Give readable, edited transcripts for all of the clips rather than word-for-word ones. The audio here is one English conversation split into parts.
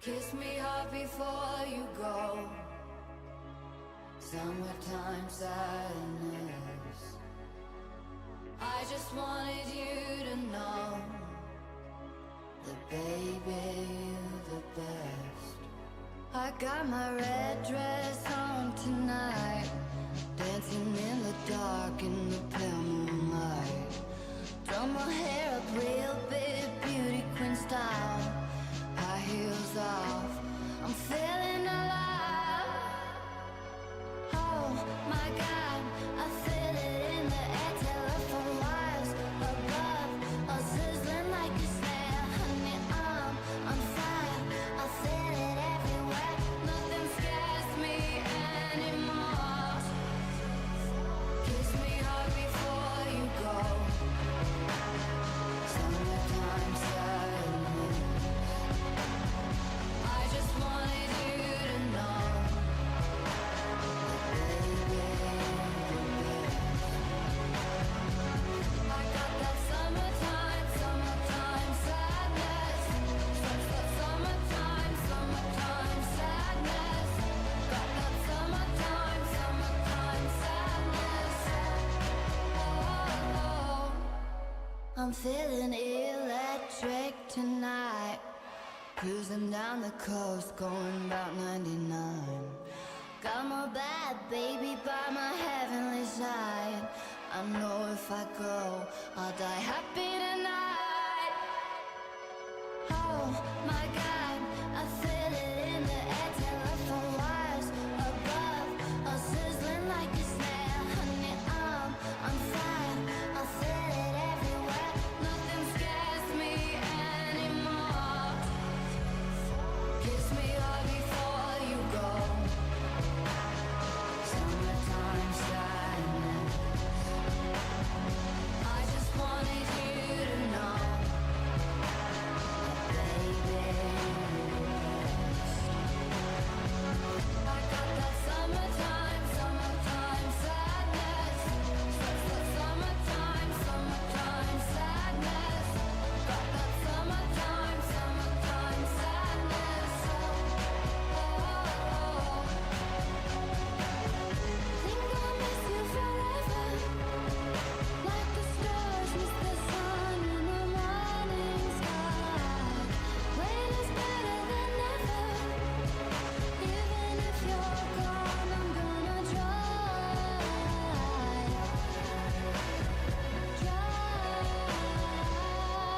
Kiss me hard before you go. Summertime sadness. I just wanted you to know that baby, you're the best. I got my red dress on tonight, dancing in the dark in the pale moonlight. Done my hair up real big, beauty queen style. High heels off, I'm feeling alive. Oh my God, I feel it in the air. Telephone wires above, all sizzling like a snare. Honey, I'm on fire, I feel it everywhere. Nothing scares me anymore. Kiss me hard before you go. Summertime sadness. I just wanted you to know that baby, I got that summertime, summertime sadness. Summertime, summertime sadness. Got that summertime, summertime sadness. Oh, I'm feeling electric tonight. Cruising down the coast, going about 99. Got my bad baby by my heavenly side. I know if I go, I'll die happy tonight. Oh my God, I feel it in the air. Telephone wires above, all sizzling like a snare. Honey, I'm on fire, I feel it everywhere. Nothing scares me anymore. Kiss me hard before you go. Summertime sadness. I just wanted you to know that baby, I got that summertime, summertime sadness. Summertime, summertime sadness. Got that summertime, summertime sadness. Think I'll miss you forever, like the stars miss the sun in the morning sky. Rain is better than ever. Even if you're gone, I'm gonna try.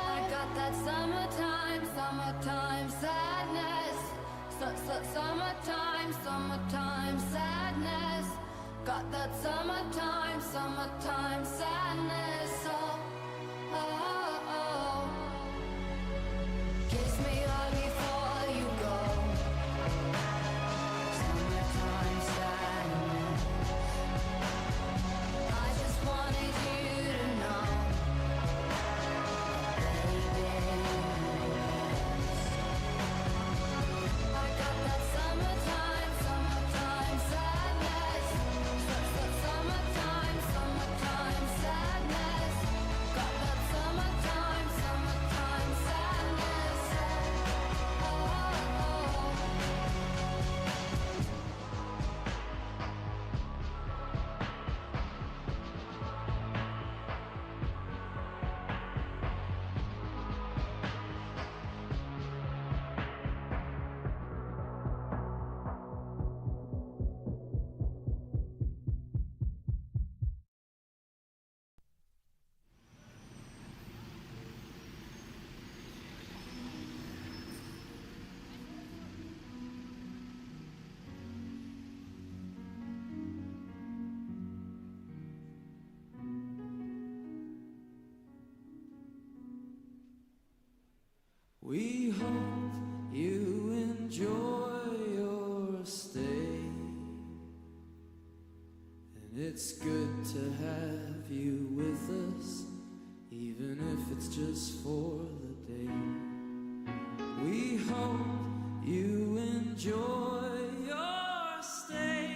I got that summertime, summertime sadness. Summertime, summertime sadness. Got that summertime, summertime sadness. Oh, oh, oh. Kiss me hard before you go. Summertime sadness. I just wanted you to know, baby. I got that summertime, summertime sadness. Summertime, summertime sadness. Got that summertime, summertime sadness. Oh, oh, oh. We hope you enjoy your stay, and it's good to have you with us, even if it's just for the day. We hope you enjoy your stay.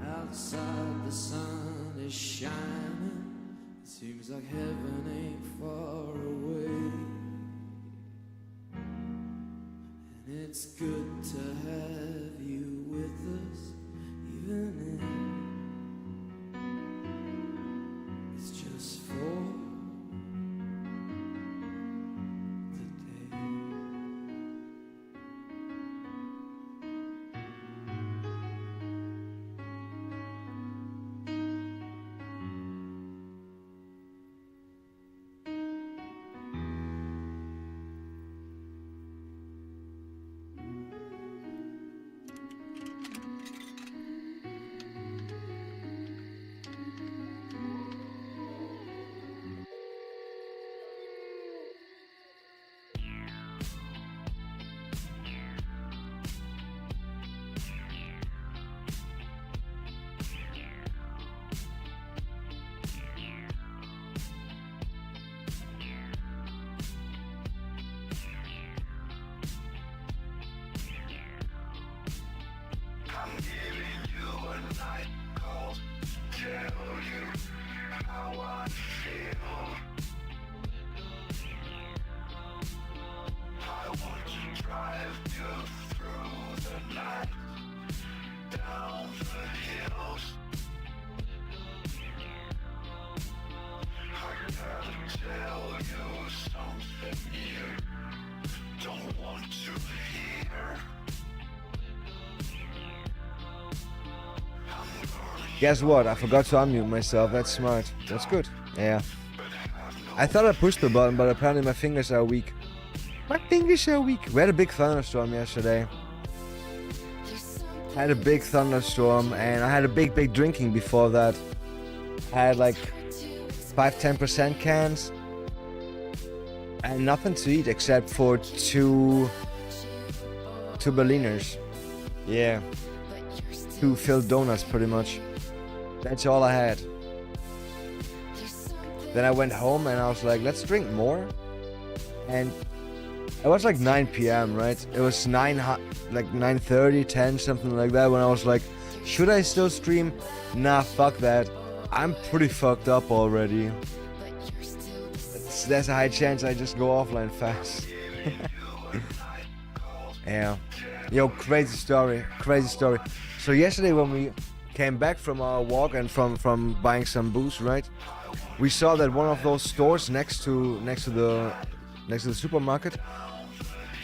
Outside the sun is shining, it seems like heaven ain't far away. it's good to have you with us, even if it's just for the day. Guess what? I forgot to unmute myself. That's smart. That's good. Yeah. I thought I pushed the button, but apparently my fingers are weak. My fingers are weak. We had a big thunderstorm yesterday. I had a big thunderstorm, and I had a big drinking before that. I had like 5-10% cans. And nothing to eat except for two Berliners. Yeah. 2 filled donuts pretty much. That's all I had. Then I went home and I was like, let's drink more. And it was like 9 p.m., right? It was 9:30, 10, something like that, when I was like, should I still stream? Nah, fuck that. I'm pretty fucked up already. There's a high chance I just go offline fast. Yeah. Yo, crazy story. So yesterday when we came back from our walk and from buying some booze, right? We saw that one of those stores next to the supermarket,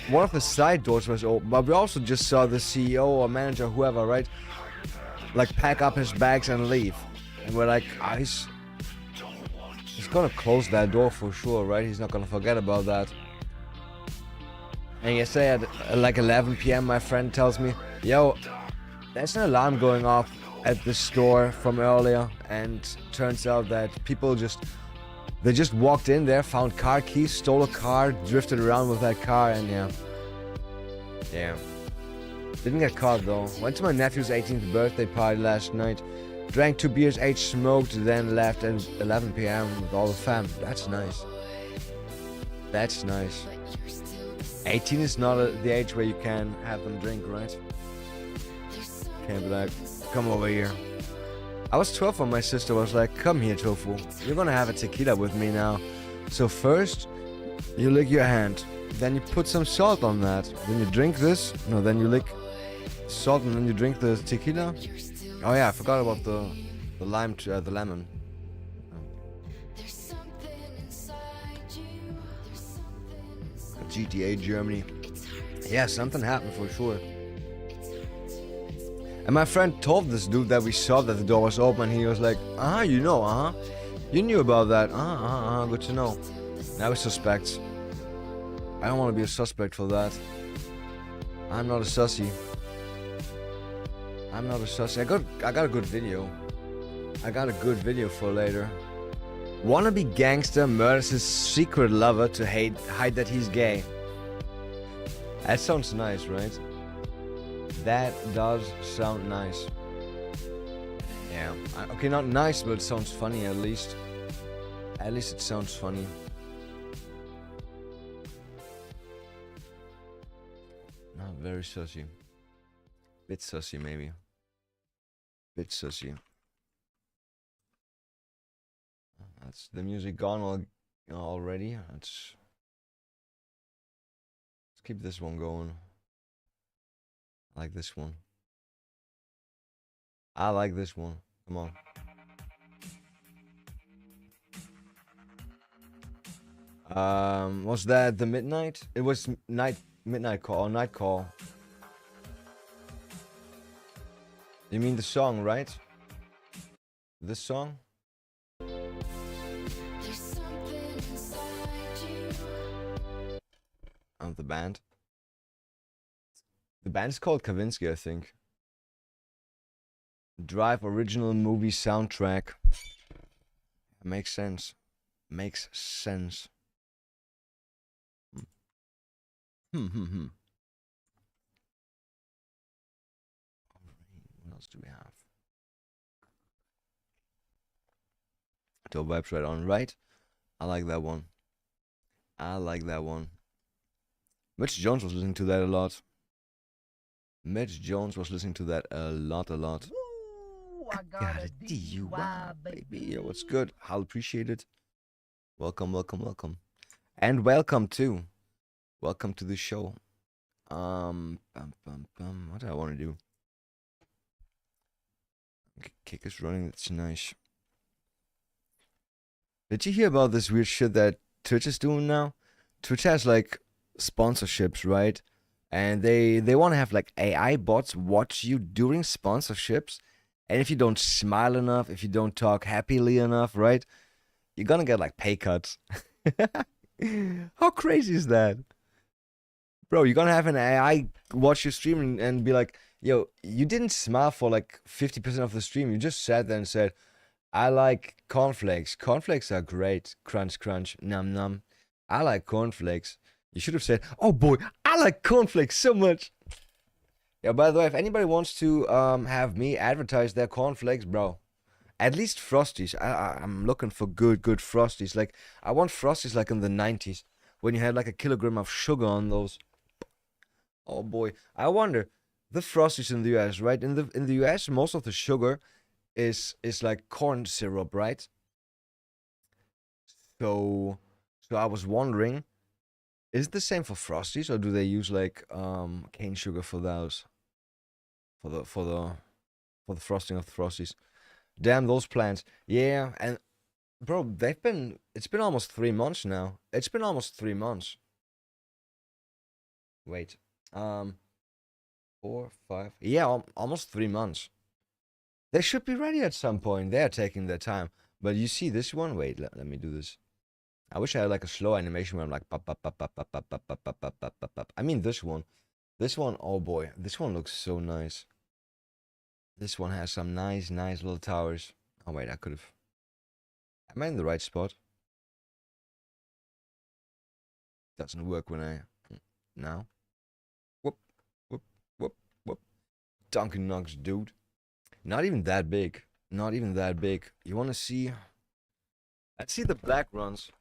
one of the side doors was open, but we also just saw the CEO or manager, whoever, right? Like pack up his bags and leave. And we're like, he's gonna close that door for sure, right? He's not gonna forget about that. And yesterday at like 11 p.m. my friend tells me, yo, there's an alarm going off at the store from earlier, and turns out that people just walked in there, found car keys, stole a car, drifted around with that car, and yeah. Didn't get caught though. Went to my nephew's 18th birthday party last night, drank 2 beers, ate, smoked, then left at 11 p.m. with all the fam. That's nice. 18 is not the age where you can have them drink, right? Can't be like, come over here. I was 12 when my sister was like, come here, Tofu. You're gonna have a tequila with me now. So first, you lick your hand. Then you put some salt on that. Then you drink this. No, then you lick salt and then you drink the tequila. Oh yeah, I forgot about the lime, the lemon. GTA Germany. Yeah, something happened for sure. And my friend told this dude that we saw that the door was open. He was like, you know, you knew about that. Good to know. Now we suspect. I don't want to be a suspect for that. I'm not a sussy. I got a good video. I got a good video for later. Wannabe gangster murders his secret lover to hide that he's gay. That sounds nice, right? That does sound nice. Yeah. Okay, not nice, but it sounds funny at least. At least it sounds funny. Not very sussy. Bit sussy, maybe. Bit sussy. That's the music gone already. Let's keep this one going. I like this one. I like this one. Come on. Was that the midnight? It was midnight call or night call. You mean the song, right? This song? There's something inside you. Of the band. The band is called Kavinsky, I think. Drive original movie soundtrack. Makes sense. Makes sense. What else do we have? Dope vibes right on, right? I like that one. I like that one. Mitch Jones was listening to that a lot. Mitch Jones was listening to that a lot. Ooh, I got a DUI, Baby. Yo, what's good? I'll appreciate it. Welcome. And welcome to the show. What do I want to do? Kick is running, that's nice. Did you hear about this weird shit that Twitch is doing now? Twitch has like sponsorships, right? And they want to have like AI bots watch you during sponsorships. And if you don't smile enough, if you don't talk happily enough, right? You're gonna get like pay cuts. How crazy is that? Bro, you're gonna have an AI watch your stream and be like, yo, you didn't smile for like 50% of the stream. You just sat there and said, I like cornflakes. Cornflakes are great. Crunch, crunch, num, num. I like cornflakes. You should have said, oh boy, I like cornflakes so much. Yeah, by the way, if anybody wants to have me advertise their cornflakes, bro, at least Frosties. I'm looking for good Frosties. Like, I want Frosties like in the 90s when you had like a kilogram of sugar on those. Oh boy, I wonder, the Frosties in the US, right? In the US, most of the sugar is like corn syrup, right? So I was wondering, is it the same for Frosties, or do they use like cane sugar for those? For the frosting of the Frosties. Damn those plants. Yeah, and bro, it's been almost 3 months now. It's been almost 3 months. Wait. 4, 5. Yeah, almost 3 months. They should be ready at some point. They are taking their time. But you see this one? Wait, let me do this. I wish I had like a slow animation where I'm like pop, pop, pop, pop, pop, pop, pop, pop, pop, pop, pop, pop, pop. I mean this one. This one, oh boy. This one looks so nice. This one has some nice little towers. Oh wait, I could have. Am I in the right spot? Doesn't work when I. Now. Whoop, whoop, whoop, whoop. Dunkin' Nuggets, dude. Not even that big. Not even that big. You want to see? Let's see the black runs.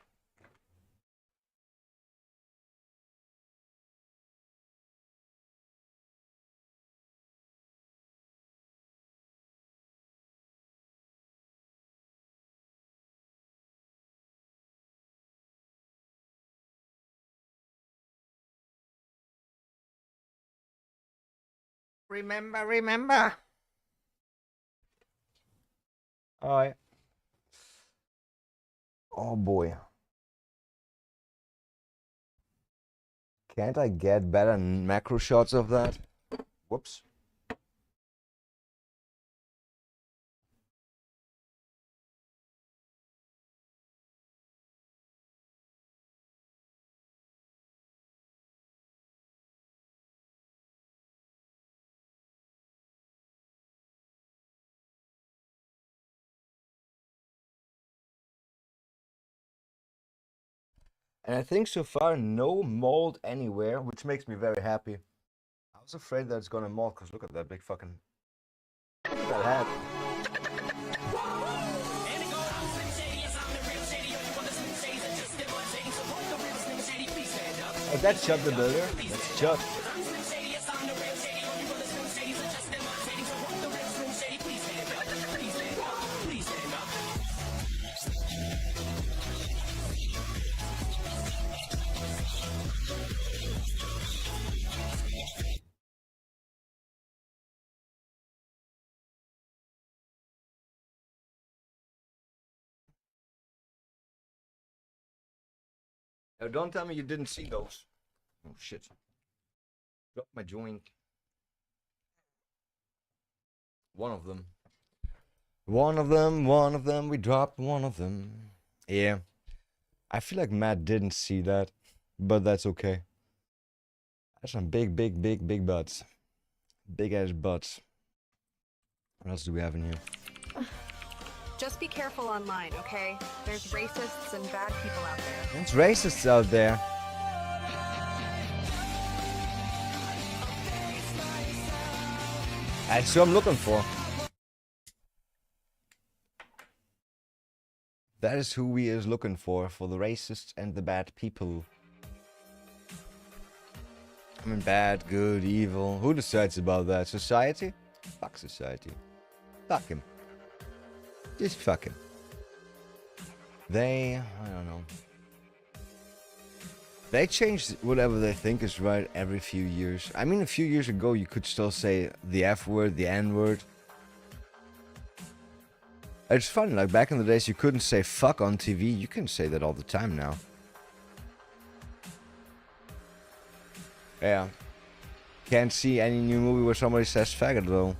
Remember. Alright. Oh boy. Can't I get better macro shots of that? Whoops. And I think so far no mold anywhere, which makes me very happy. I was afraid that it's gonna mold, because look at that big fucking... Look at that hat. Hey, that's Chuck the Builder. That's Chuck. Now don't tell me you didn't see those. Oh shit. Drop my joint. One of them. One of them, we dropped one of them. Yeah. I feel like Matt didn't see that, but that's okay. That's some big butts. Big ass butts. What else do we have in here? Just be careful online, okay? There's racists and bad people out there. There's racists out there. That's what I'm looking for. That is who we is looking for the racists and the bad people. I mean, bad, good, evil. Who decides about that? Society? Fuck society. Fuck him. Just fuck him. I don't know. They change whatever they think is right every few years. I mean, a few years ago, you could still say the F word, the N word. It's fun, like back in the days, you couldn't say fuck on TV. You can say that all the time now. Yeah. Can't see any new movie where somebody says faggot, though.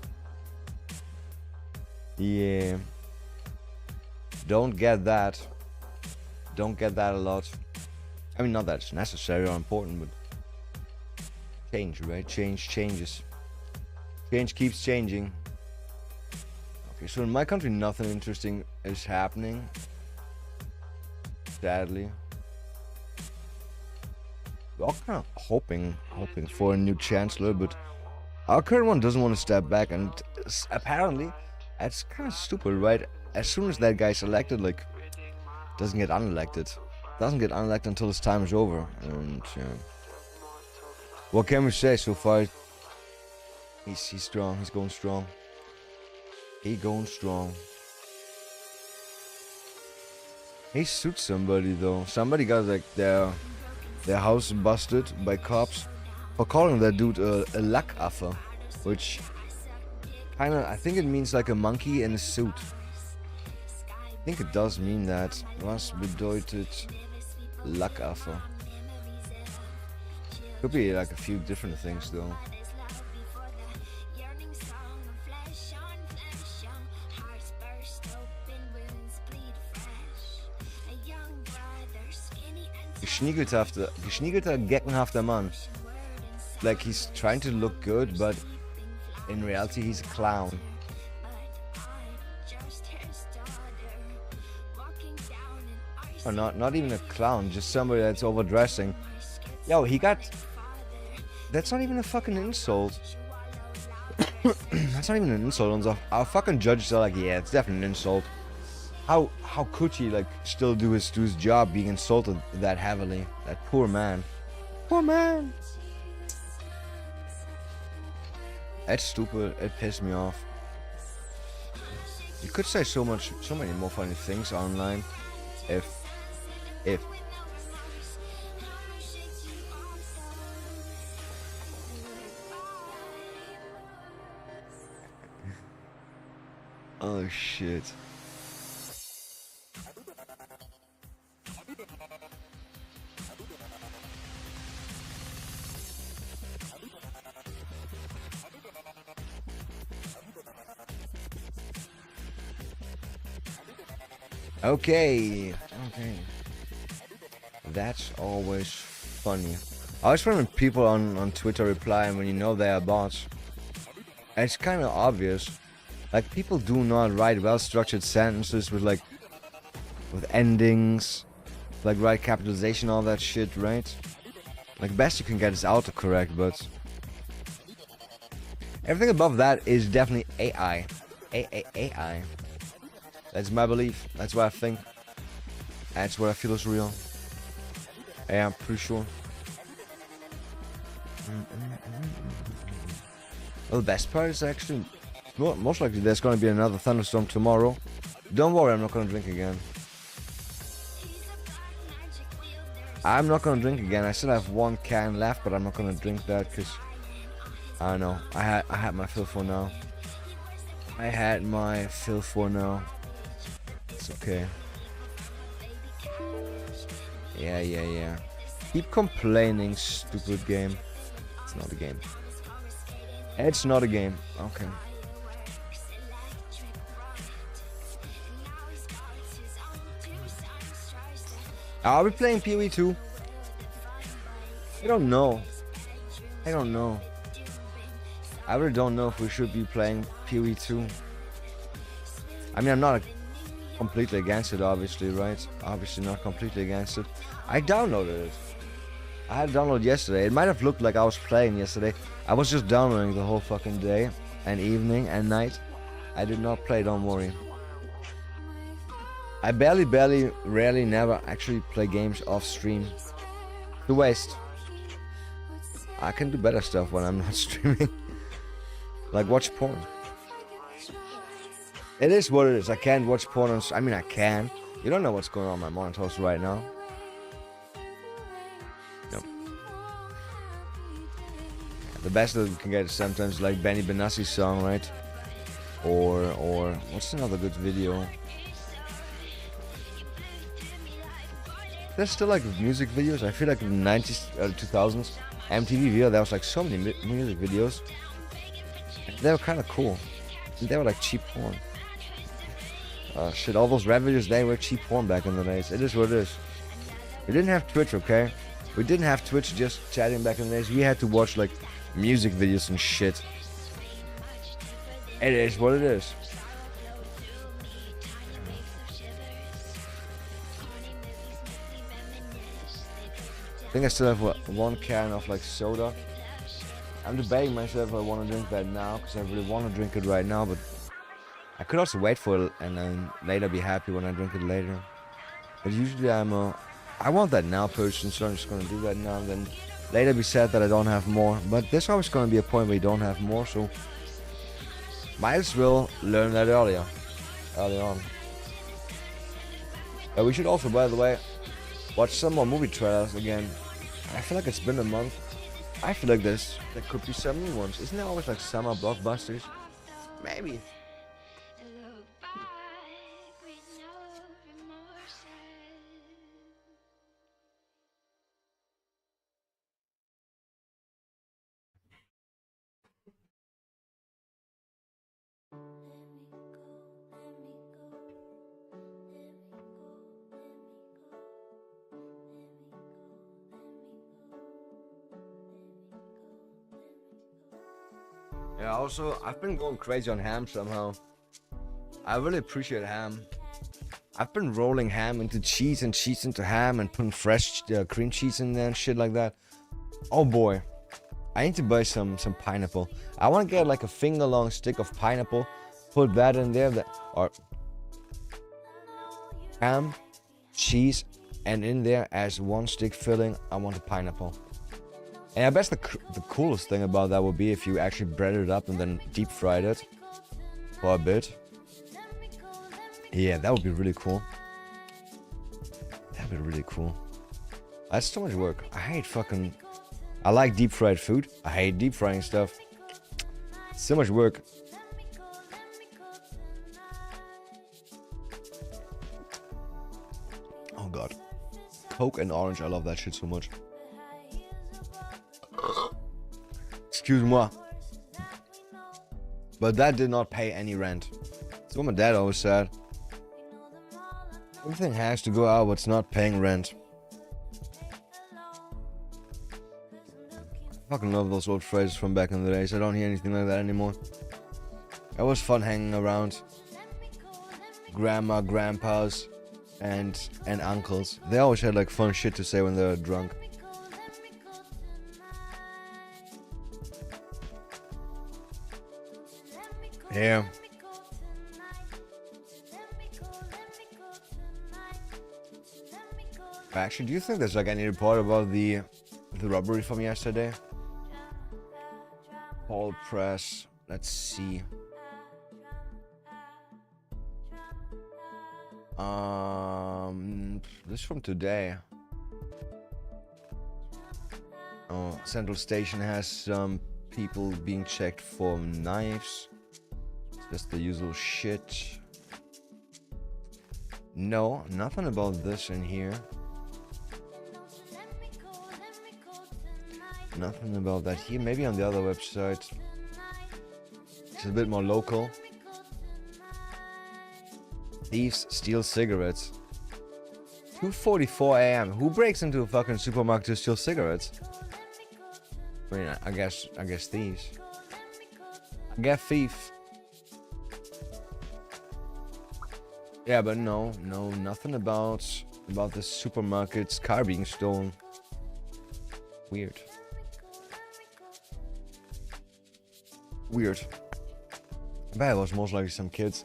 Yeah. Don't get that. Don't get that a lot. I mean, not that it's necessary or important, but change, right? Change changes. Change keeps changing. Okay, so in my country, nothing interesting is happening. Sadly. We're all kind of hoping for a new chancellor, but our current one doesn't want to step back, and apparently, that's kind of stupid, right? As soon as that guy's elected, like, doesn't get unelected. Doesn't get unelected until his time is over, and what can we say so far? He's strong. He's going strong. He going strong. He sued somebody though. Somebody got like their house busted by cops for calling that dude a Lackaffe, which kinda, I think it means like a monkey in a suit. I think it does mean that. Was bedeutet Lackaffe. Could be like a few different things though. Geschniegelter, geckenhafter Mann. Like he's trying to look good, but in reality he's a clown. Or not even a clown, just somebody that's overdressing. Yo, he got... That's not even a fucking insult. That's not even an insult. Our fucking judges are like, yeah, it's definitely an insult. How could he like still do his job being insulted that heavily? That poor man. Poor man. That's stupid. It pissed me off. You could say so many more funny things online if oh shit. Okay. That's always funny. I always find when people on Twitter reply and when you know they are bots. It's kind of obvious. Like, people do not write well-structured sentences with endings, like right capitalization, all that shit, right? Like, best you can get is autocorrect, but everything above that is definitely AI. AI. That's my belief. That's what I think. That's what I feel is real. Yeah, I'm pretty sure. Well, the best part is actually, most likely there's going to be another thunderstorm tomorrow. Don't worry, I'm not going to drink again. I'm not going to drink again. I still have one can left, but I'm not going to drink that because, I don't know. I had my fill for now. I had my fill for now. It's okay. Yeah. Keep complaining, stupid game. It's not a game. It's not a game. Okay. Are we playing PoE 2? I don't know. I really don't know if we should be playing PoE 2. I mean, I'm not completely against it, obviously, right? Obviously not completely against it. I downloaded it. I had it downloaded yesterday. It might have looked like I was playing yesterday. I was just downloading the whole fucking day and evening and night. I did not play, don't worry. I rarely, never actually play games off stream. To waste. I can do better stuff when I'm not streaming. Like watch porn. It is what it is. I can't watch porn on... I mean, I can. You don't know what's going on my monitors right now. No. The best that we can get is sometimes like Benny Benassi's song, right? Or what's another good video? There's still like music videos. I feel like in the 90s, 2000s, MTV video, there was like so many music videos. They were kind of cool. They were like cheap porn. Shit, all those rap videos, they were cheap porn back in the days. It is what it is. We didn't have Twitch, okay? We didn't have Twitch just chatting back in the days. We had to watch like music videos and shit. It is what it is. I think I still have one can of like soda. I'm debating myself if I want to drink that now, because I really want to drink it right now, but I could also wait for it and then later be happy when I drink it later. But usually I want that now person, so I'm just going to do that now and then later be sad that I don't have more. But there's always going to be a point where you don't have more, so might as well learn that early on. We should also, by the way, watch some more movie trailers again. I feel like it's been a month. I feel like there could be some new ones. Isn't there always like summer blockbusters? Maybe. Yeah, also, I've been going crazy on ham somehow. I really appreciate ham. I've been rolling ham into cheese and cheese into ham and putting fresh cream cheese in there and shit like that. Oh boy. I need to buy some pineapple. I want to get like a finger long stick of pineapple. Put that in there. Or ham, cheese, and in there as one stick filling, I want a pineapple. And I bet the coolest thing about that would be if you actually breaded it up and then deep fried it for a bit. Yeah, that would be really cool. That'd be really cool. That's so much work. I like deep fried food. I hate deep frying stuff. So much work. Oh god. Coke and orange, I love that shit so much. Excuse-moi. But that did not pay any rent. That's what my dad always said. Everything has to go out what's not paying rent. I fucking love those old phrases from back in the days. I don't hear anything like that anymore. It was fun hanging around grandma, grandpas, and uncles. They always had like fun shit to say when they were drunk. Yeah. Actually, do you think there's like any report about the robbery from yesterday? Paul Press. Let's see. This is from today. Oh, Central Station has some people being checked for knives. Just the usual shit. No, nothing about this in here. Nothing about that here. Maybe on the other website. It's a bit more local. Thieves steal cigarettes. 2:44 a.m. Who breaks into a fucking supermarket to steal cigarettes? I mean, I guess thieves. I guess thief. Yeah, but no, nothing about the supermarket's car being stolen. Weird. I bet it was most likely some kids.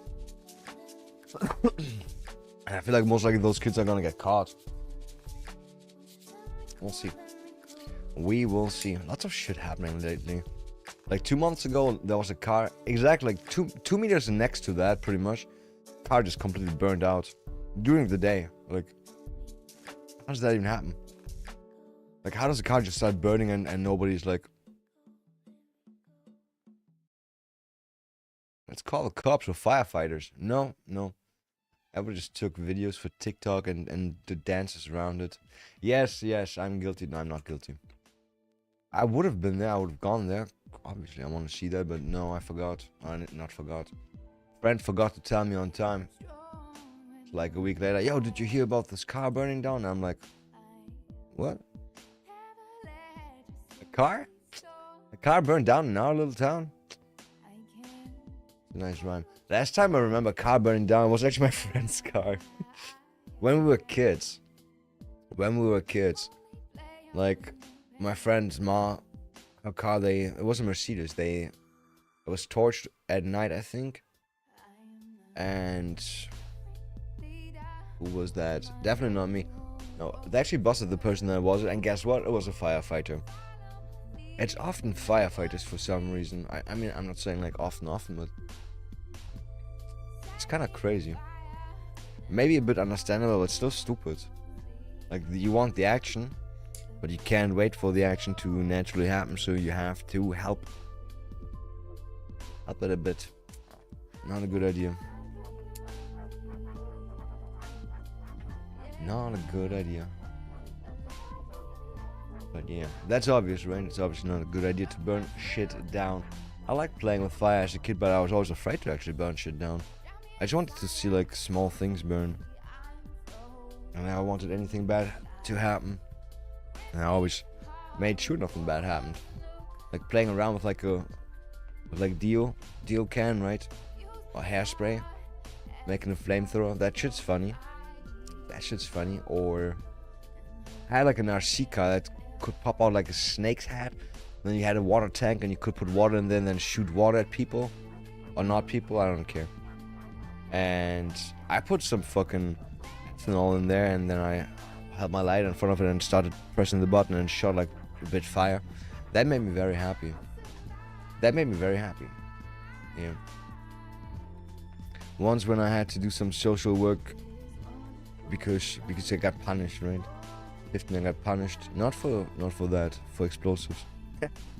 And I feel like most likely those kids are gonna get caught. We'll see. We will see. Lots of shit happening lately. Like 2 months ago, there was a car exactly like two meters next to that, pretty much. Car just completely burned out during the day. Like, how does that even happen? Like, how does a car just start burning and nobody's like, let's call the cops or firefighters? No. I would just took videos for TikTok and the dances around it. Yes, I'm guilty. No, I'm not guilty. I would have been there. I would have gone there. Obviously, I want to see that, but no, I forgot. I not forgot. Friend forgot to tell me on time. Like a week later, yo, did you hear about this car burning down? And I'm like, what? A car? A car burned down in our little town? Nice rhyme. Last time I remember a car burning down was actually my friend's car. When we were kids. Like, my friend's mom, her car, it was a Mercedes. It was torched at night, I think. And who was that? Definitely not me. No, they actually busted the person that was it, and guess what? It was a firefighter. It's often firefighters for some reason. I mean, I'm not saying like often, but it's kind of crazy. Maybe a bit understandable, but still stupid. Like, you want the action, but you can't wait for the action to naturally happen, so you have to help it a bit. Not a good idea. Not a good idea. But yeah, that's obvious, right? It's obviously not a good idea to burn shit down. I liked playing with fire as a kid, but I was always afraid to actually burn shit down. I just wanted to see like small things burn. And I wanted anything bad to happen. And I always made sure nothing bad happened. Like playing around with like Dio can, right? Or hairspray. Making a flamethrower. That shit's funny. Or I had like an RC car that could pop out like a snake's head. Then you had a water tank and you could put water in there and then shoot water at people. Or not people, I don't care. And I put some fucking ethanol in there and then I held my light in front of it and started pressing the button and shot like a bit fire. That made me very happy. Yeah. Once when I had to do some social work because I got punished, right? 15, I got punished. Not for that, for explosives.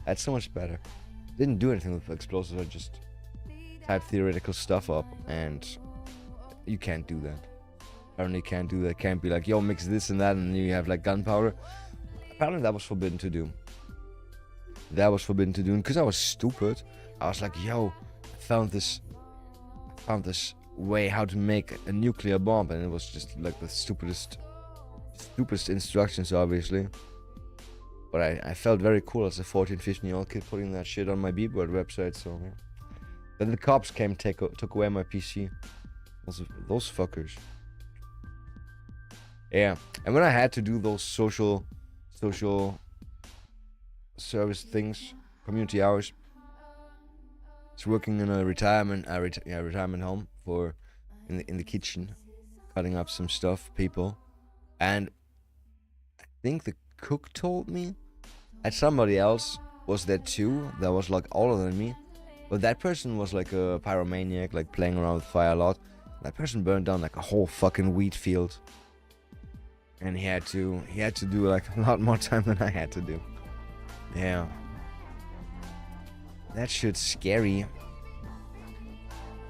That's so much better. Didn't do anything with explosives, I just typed theoretical stuff up, and you can't do that. Apparently you can't do that. Can't be like, yo, mix this and that, and you have like gunpowder. Apparently that was forbidden to do. And because I was stupid, I was like, yo, I found this way how to make a nuclear bomb, and it was just like the stupidest instructions, obviously. But I felt very cool as a 14-15-year-old kid putting that shit on my B-Board website, so yeah. Then the cops came, took away my PC. Those fuckers. Yeah, and when I had to do those social service things, community hours, I was working in a retirement home in the kitchen, cutting up some stuff, people, and I think the cook told me that somebody else was there too, that was like older than me, but that person was like a pyromaniac, like playing around with fire a lot. That person burned down like a whole fucking wheat field, and he had to do like a lot more time than I had to do. Yeah, that shit's scary.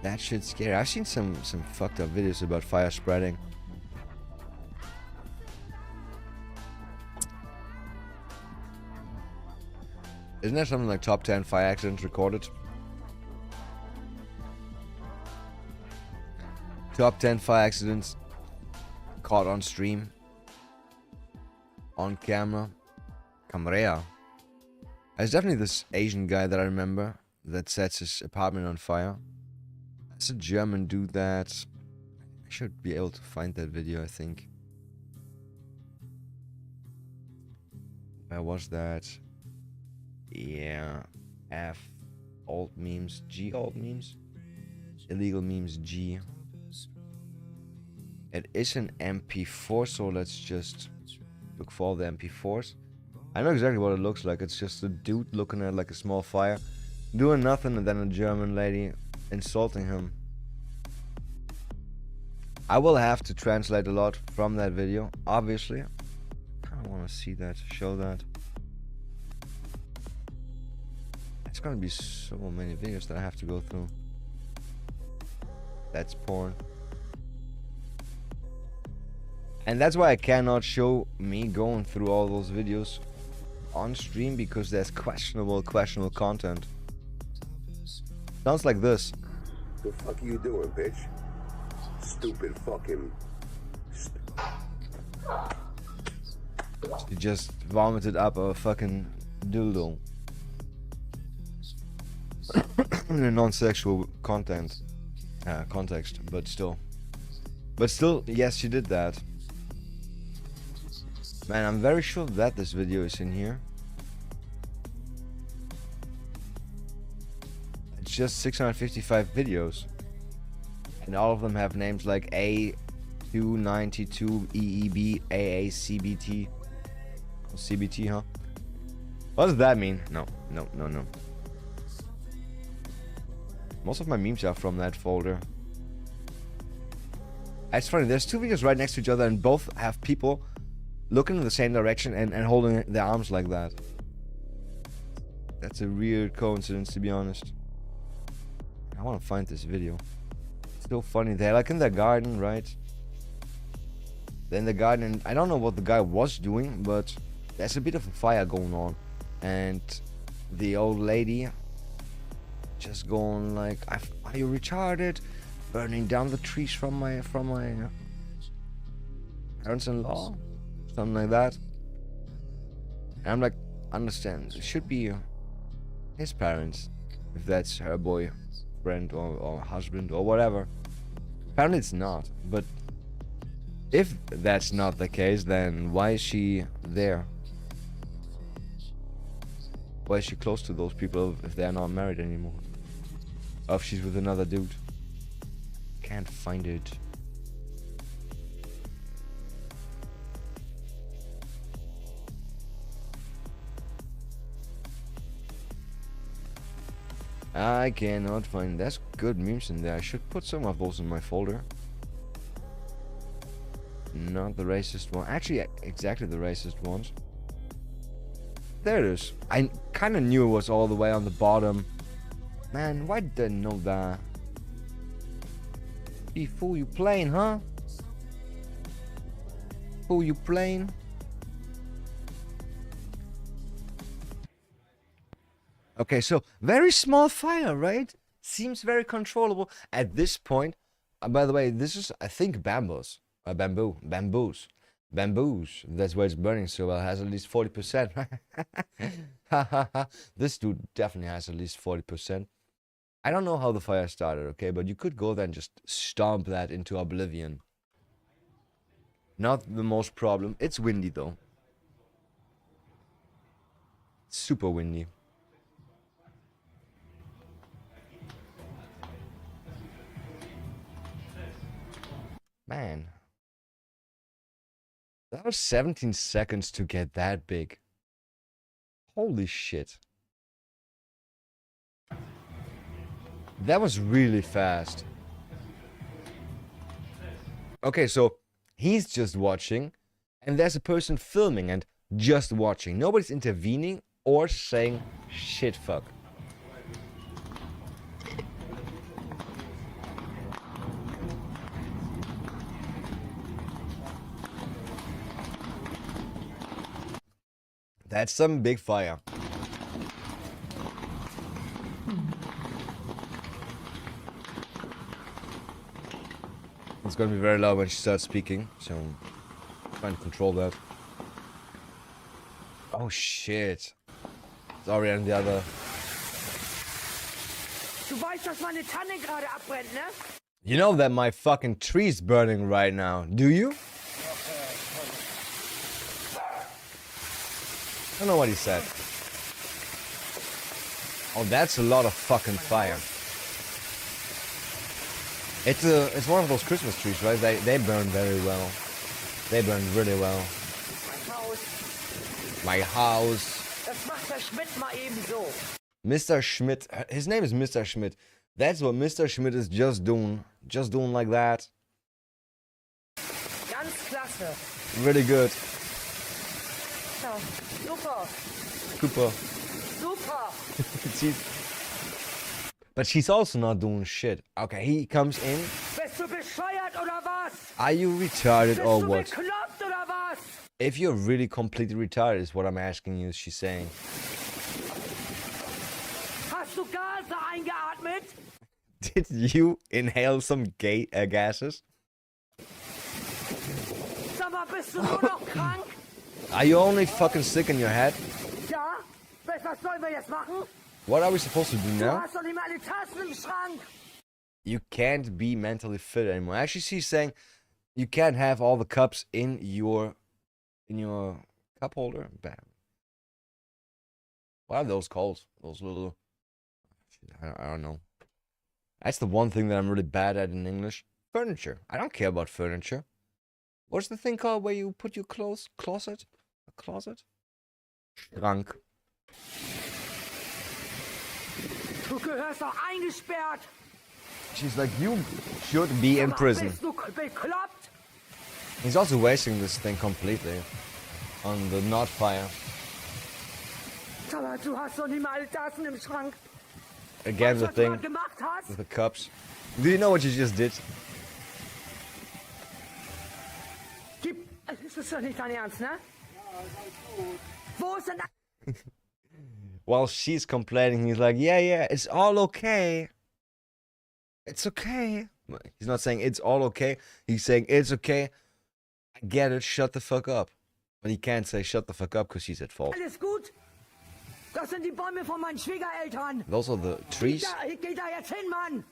I've seen some fucked up videos about fire spreading. Isn't there something like top 10 fire accidents recorded? Top 10 fire accidents caught on stream, on camera. Camera. There's definitely this Asian guy that I remember that sets his apartment on fire. It's a German dude that... I should be able to find that video, I think. Where was that? Yeah. F. Alt memes. G alt memes. Illegal memes G. It is an MP4, so let's just look for the MP4s. I know exactly what it looks like. It's just a dude looking at like a small fire, doing nothing, and then a German lady insulting him. I will have to translate a lot from that video, obviously. I kind of want to see that, show that. It's gonna be so many videos that I have to go through. That's porn. And that's why I cannot show me going through all those videos on stream, because there's questionable content. Sounds like this. The fuck are you doing, bitch? Stupid fucking... She just vomited up a fucking dildo. In a non-sexual context, but still. Yes, she did that. Man, I'm very sure that this video is in here. It's just 655 videos. And all of them have names like A292, EEB, AACBT. CBT, huh? What does that mean? No. Most of my memes are from that folder. It's funny, there's two videos right next to each other and both have people looking in the same direction and holding their arms like that. That's a weird coincidence, to be honest. I want to find this video. It's so funny. They're like in their garden, right? They're in the garden, and I don't know what the guy was doing, but there's a bit of a fire going on. And the old lady just going like, are you retarded? Burning down the trees from my parents-in-law? Something like that. And I'm like, understand, it should be his parents, if that's her boyfriend or husband or whatever. Apparently it's not, but if that's not the case, then why is she there? Why is she close to those people if they're not married anymore? Or if she's with another dude? Can't find it. I cannot find. There's good memes in there. I should put some of those in my folder. Not the racist one. Actually, exactly the racist ones. There it is. I kind of knew it was all the way on the bottom. Man, why did I know that? Hey, fool, you playing, huh? Fool, you playing? Okay, so very small fire, right? Seems very controllable at this point. By the way, this is, I think, bamboos. Bamboos. That's why it's burning so well. It has at least 40%. This dude definitely has at least 40%. I don't know how the fire started, okay? But you could go there and just stomp that into oblivion. Not the most problem. It's windy, though. Super windy. Man. That was 17 seconds to get that big. Holy shit. That was really fast. Okay, so he's just watching, and there's a person filming and just watching. Nobody's intervening or saying shit fuck. That's some big fire. gonna be very loud when she starts speaking, so I'm trying to control that. Oh shit. It's already on the other. Du weißt, dass meine Tanne gerade abbrennt, ne? You know that my fucking tree's burning right now, do you? I don't know what he said. Oh, that's a lot of fucking fire. It's one of those Christmas trees, right? They burn very well. They burn really well. Mein Haus. My house. Das macht der Schmidt mal eben so. Mr. Schmidt. His name is Mr. Schmidt. That's what Mr. Schmidt is just doing. Just doing like that. Ganz klasse. Really good. Ja, super. Cooper. Super. But she's also not doing shit. Okay, he comes in. Bist du bescheuert oder was? Are you retarded Bist or du what? bekloppt oder was? If you're really completely retarded is what I'm asking you, she's saying. Hast du Gase eingeatmet? Did you inhale some gases? Sag mal, bist du nur noch krank? Are you only fucking sick in your head? Ja? Was sollen wir jetzt machen? What are we supposed to do Du now? hast doch nicht mal eine Tasse im Schrank. You can't be mentally fit anymore. Actually, she's saying you can't have all the cups in your cup holder. Bam. What are those called? Those little... I don't know. That's the one thing that I'm really bad at in English. Furniture. I don't care about furniture. What's the thing called where you put your clothes? Closet? A closet? Schrank. Du gehörst doch eingesperrt. She's like, you should be in Sag mal, prison. Bist du bekloppt? He's also wasting this thing completely on the not fire. Sag mal, du hast doch nicht mal Tassen im Schrank. Again, Weißt the du, was du thing gerade gemacht hast? with the cups. Do you know what you just did? Das ist doch nicht dein Ernst, ne? Wo ist denn... While she's complaining, he's like, yeah, it's all okay. It's okay. He's not saying it's all okay. He's saying it's okay. I get it. Shut the fuck up. But he can't say shut the fuck up because she's at fault. Alles gut? Das sind die Bäume von meinen Schwiegereltern. Those are the trees. Geh da jetzt hin, Mann.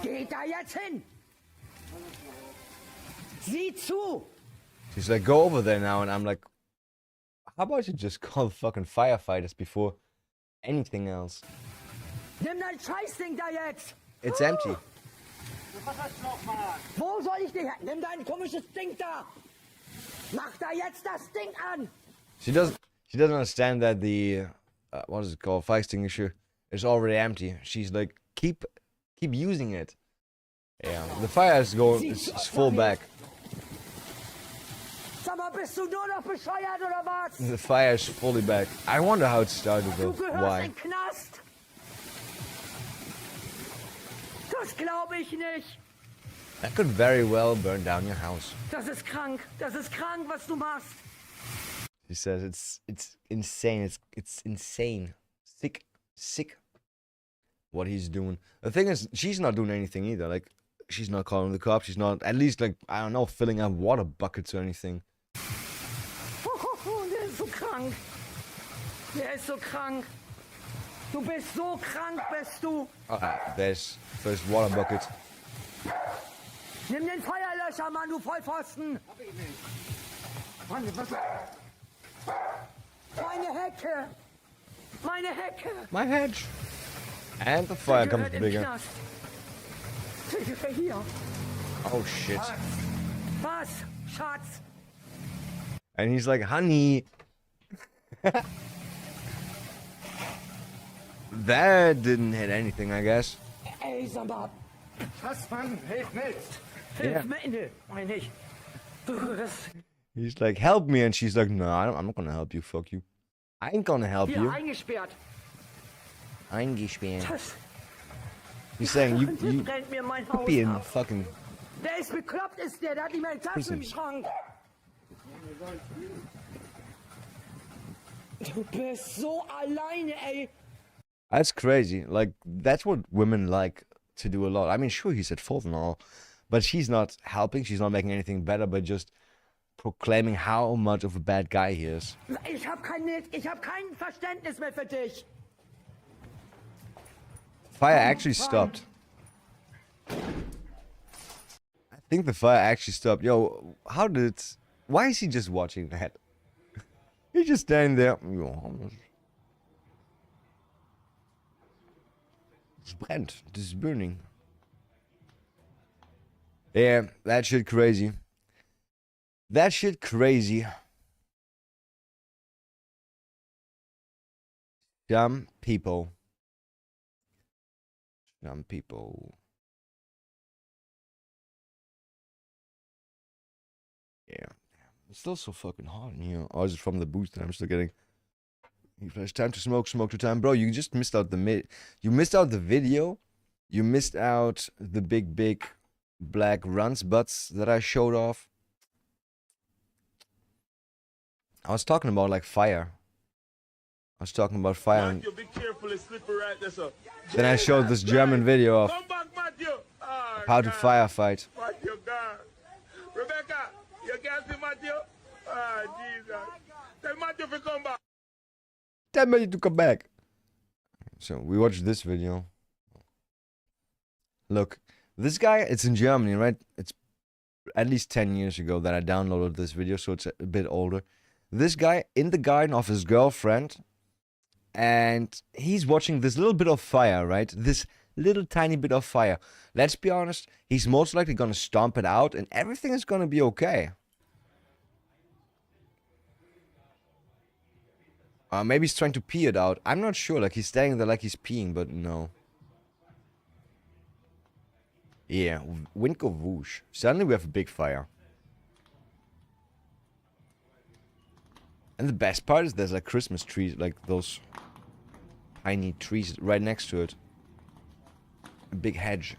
Geh da jetzt hin. Sieh zu. She's like, go over there now. And I'm like, how about you just call the fucking firefighters before anything else? Nimm dein Scheißding da jetzt. It's empty. Wo soll ich dich... Nimm dein komisches Ding da. Mach da jetzt das Ding an. She doesn't understand that the what is it called, fire extinguisher is already empty. She's like, keep using it. Yeah, the fire is going, it's full back. Sag mal, bist du nur noch bescheuert oder was? The fire is fully back. I wonder how it started Du though. gehörst Why? in den Knast. Das glaube ich nicht. That could very well burn down your house. Das ist krank. Das ist krank, was du machst. She says it's insane. It's insane. Sick. What he's doing. The thing is, she's not doing anything either. Like, she's not calling the cops. She's not, at least, like, I don't know, filling up water buckets or anything. Der ist so krank. Der ist so krank. Du bist so krank, bist du. There's first water bucket. Nimm den Feuerlöscher, Mann, du Vollpfosten. Mann, was... Meine Hecke. Meine Hecke. My hedge. And the fire Der comes gehört in den bigger. Knast. Der gehört hier. Oh shit. Was, Schatz? And he's like, honey. That didn't hit anything, I guess. Ey, sag mal. Was, Mann? Hilf mit! Yeah. Hilf mir, meine ich. Das... He's like, help me. And she's like, no, I'm not gonna help you. Fuck you. I ain't gonna help Hier, you. eingesperrt. Eingesperrt. Das... He's saying, you brennt mir mein Haus be in ab. fucking... Der ist bekloppt, ist der. Der hat nicht mehr Tassen im Schrank. Du bist so alleine, ey. That's crazy. Like, that's what women like to do a lot. I mean, sure, he's at fault and all. But she's not helping. She's not making anything better, but just proclaiming how much of a bad guy he is. Ich hab kein Verständnis mehr für dich. Fire actually stopped. I think the fire actually stopped. Yo, how did it... Why is he just watching that? He's just standing there. Es brennt. This is burning. Yeah, that shit crazy. That shit crazy. Dumb people. Dumb people. Yeah. It's still so fucking hot in here. Oh, is it from the boost that I'm still getting? It's time to smoke, smoke to time. Bro, you just missed out the You missed out the video. You missed out the big black runs butts that I showed off. I was talking about like fire. I was talking about fire. And then I showed this German video of how to firefight. Rebecca, you can't see Matthew? Ah, Jesus. Tell Matthew to come back. Tell Matthew to come back. So we watched this video. Look, this guy, it's in Germany, right? It's at least 10 years ago that I downloaded this video, so it's a bit older. This guy in the garden of his girlfriend, and he's watching this little bit of fire, right? This little tiny bit of fire. Let's be honest, he's most likely gonna stomp it out and everything is gonna be okay. Maybe he's trying to pee it out. I'm not sure, like he's standing there like he's peeing, but no. Yeah, wind go whoosh. Suddenly we have a big fire. And the best part is there's like Christmas trees, like those tiny trees right next to it. A big hedge.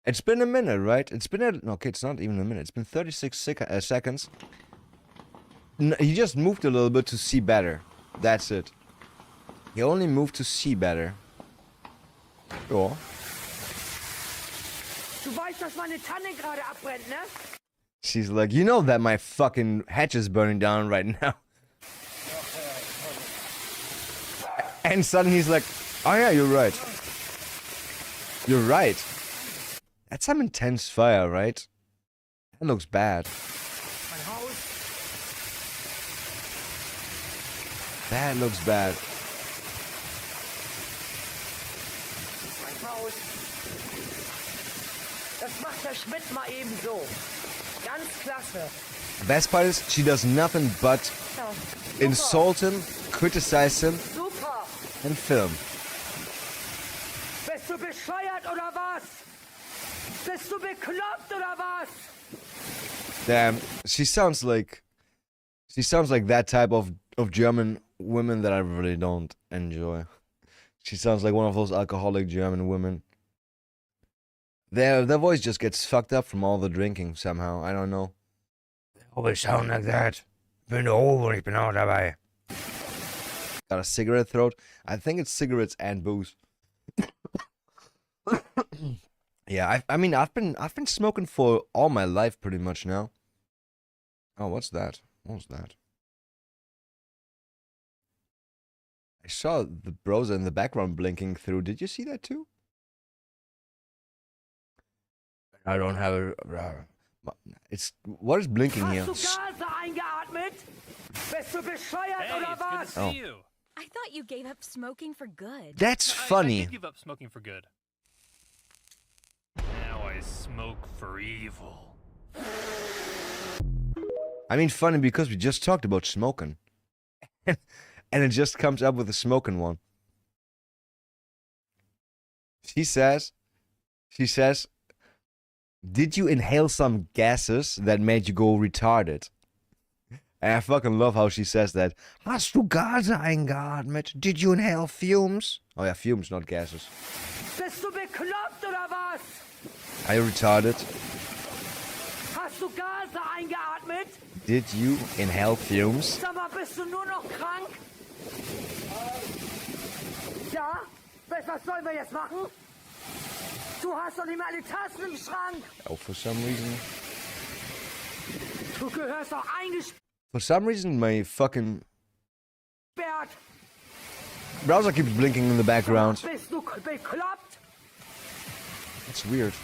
It's been a minute, right? It's been okay, it's not even a minute. It's been 36 seconds. He just moved a little bit to see better. That's it. He only moved to see better. Oh. Du weißt, dass meine Tanne gerade abbrennt, ne? She's like, you know that my fucking hatch is burning down right now. And suddenly he's like, oh yeah, you're right. You're right. That's some intense fire, right? That looks bad. Mein Haus. That looks bad. Mein Haus. Das macht der Schmidt mal eben so. Ganz klasse. Best part is she does nothing but Ja, insult him, criticize him, super. and film. Bist du bescheuert oder was? Bist du bekloppt oder was? Damn, she sounds like that type of German women that I really don't enjoy. She sounds like one of those alcoholic German women. Their voice just gets fucked up from all the drinking somehow. I don't know. They always sound like that. Bin over, ich bin auch dabei. Got a cigarette throat. I think it's cigarettes and booze. Yeah, I mean I've been smoking for all my life pretty much now. Oh, what's that? What was that? I saw the browser in the background blinking through. Did you see that too? I don't have a... it's... What is blinking here? Hast du Gase eingeatmet? Bist du bescheuert oder was? Oh. You. I thought you gave up smoking for good. That's I funny. did give up smoking for good. Now I smoke for evil. I mean funny because we just talked about smoking. And it just comes up with a smoking one. She says, did you inhale some gases that made you go retarded? And I fucking love how she says that. Hast du Gase eingeatmet? Did you inhale fumes? Oh yeah, fumes, not gases. Bist du bekloppt oder was? Are you retarded? Hast du Gase eingeatmet? Did you inhale fumes? Sag mal, bist du nur noch krank? jetzt, was sollen wir jetzt machen? Du hast doch nicht mal alle Tassen im Schrank. Oh, for some reason. Du gehörst doch eingesperrt. For some reason, my fucking browser keeps blinking in the background. Bist du bekloppt? It's weird.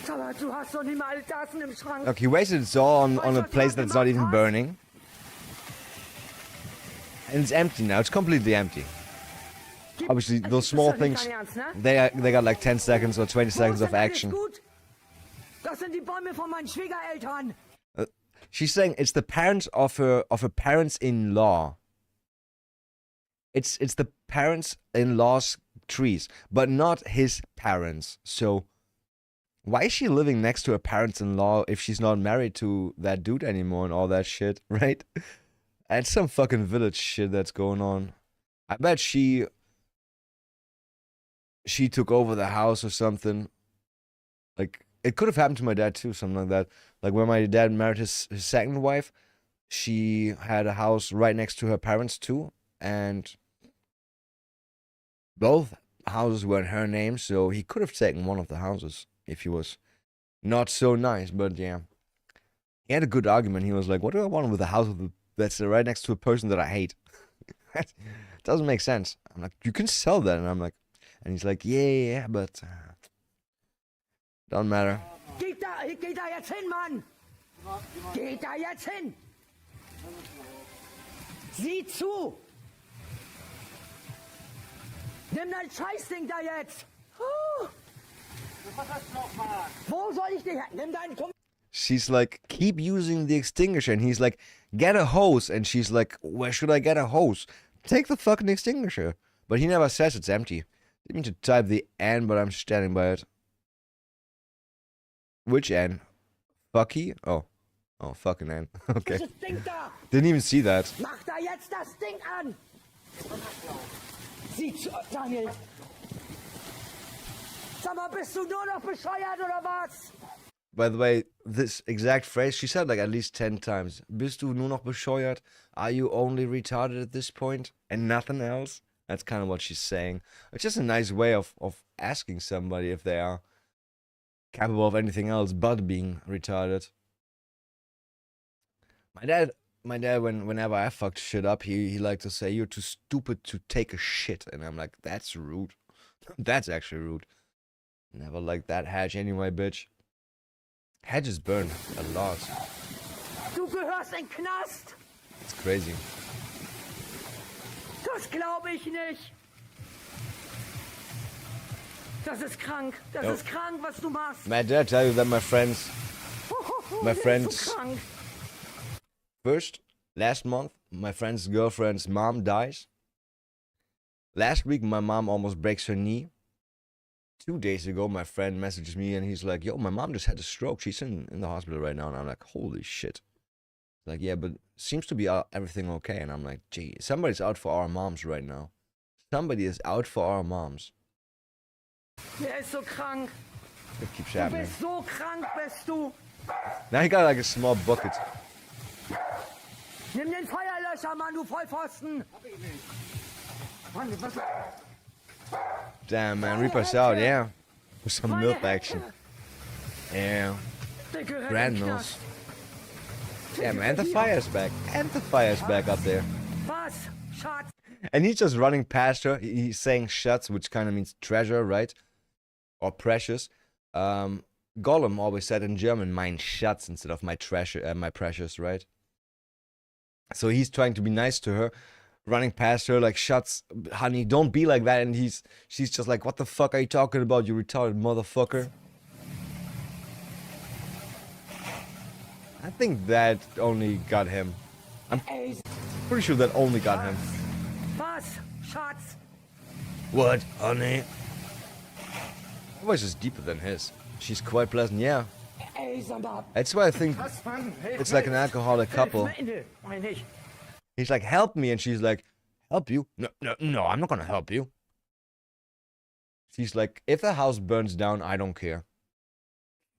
Aber du hast doch nicht mal alle Tassen im Schrank. Look, he wasted it all on a place that's not even burning. And it's empty now. It's completely empty. Obviously, those small things, they got like 10 seconds or 20 seconds of action. Das sind die Bäume von meinen Schwiegereltern. She's saying it's the parents of her parents-in-law. It's the parents-in-law's trees, but not his parents. So why is she living next to her parents-in-law if she's not married to that dude anymore and all that shit, right? And some fucking village shit that's going on. I bet she took over the house or something. Like, it could have happened to my dad too, something like that. Like, when my dad married his second wife, she had a house right next to her parents too. And both houses were in her name, so he could have taken one of the houses if he was not so nice. But yeah, he had a good argument. He was like, what do I want with a house that's right next to a person that I hate? That doesn't make sense. I'm like, you can sell that. And I'm like, and he's like, yeah, but don't matter. Geh da jetzt hin, Mann! Geh da jetzt hin! Sieh zu! Nimm dein Scheißding da jetzt! Wo soll ich dich... Nimm deinen... She's like, keep using the extinguisher. And he's like, get a hose. And she's like, where should I get a hose? Take the fucking extinguisher. But he never says it's empty. Didn't mean to type the N, but I'm standing by it. Which N? Fucky? Oh, fucking N. Okay. Didn't even see that. Mach da jetzt das Ding an! Sieh zu, Daniel! Sag mal, bist du nur noch bescheuert oder was? By the way, this exact phrase, she said like at least 10 times. Bist du nur noch bescheuert? Are you only retarded at this point? And nothing else? That's kind of what she's saying. It's just a nice way of asking somebody if they are capable of anything else but being retarded. My dad, whenever I fucked shit up, he liked to say, you're too stupid to take a shit. And I'm like, that's rude. That's actually rude. Never liked that Hedge anyway, bitch. Hedges burn a lot. Du gehörst in Knast! It's crazy. Das glaube ich nicht! Das ist krank! Das ist krank, was du machst! Man, did I tell you that my friends... First, last month, my friend's girlfriend's mom dies. Last week, my mom almost breaks her knee. 2 days ago, my friend messages me and he's like, yo, my mom just had a stroke. She's in the hospital right now. And I'm like, holy shit. Like, yeah, but seems to be everything okay. And I'm like, gee, somebody's out for our moms right now. Somebody is out for our moms. Der ist so krank. It keeps Du happening. bist so krank, bist du. Now he got like a small bucket. Nimm den Feuerlöscher, Mann, du Vollpfosten. Mann, was... Damn, man, Reaper's out, yeah. With some milk action. Yeah. Granules. Yeah, man, the fire's back. And the fire's back up there. Was? Schatz. And he's just running past her. He's saying Schatz, which kind of means treasure, right? Or precious. Gollum always said in German, mein Schatz, instead of my treasure, my precious, right? So he's trying to be nice to her, running past her like, Schatz, honey, don't be like that. And she's just like, what the fuck are you talking about, you retarded motherfucker? I think that only got him. I'm pretty sure that only got him. Was? Schatz. What, honey? Her voice is deeper than his. She's quite pleasant, yeah. That's why I think it's like an alcoholic couple. He's like, help me, and she's like, help you? No, I'm not gonna help you. She's like, if the house burns down, I don't care.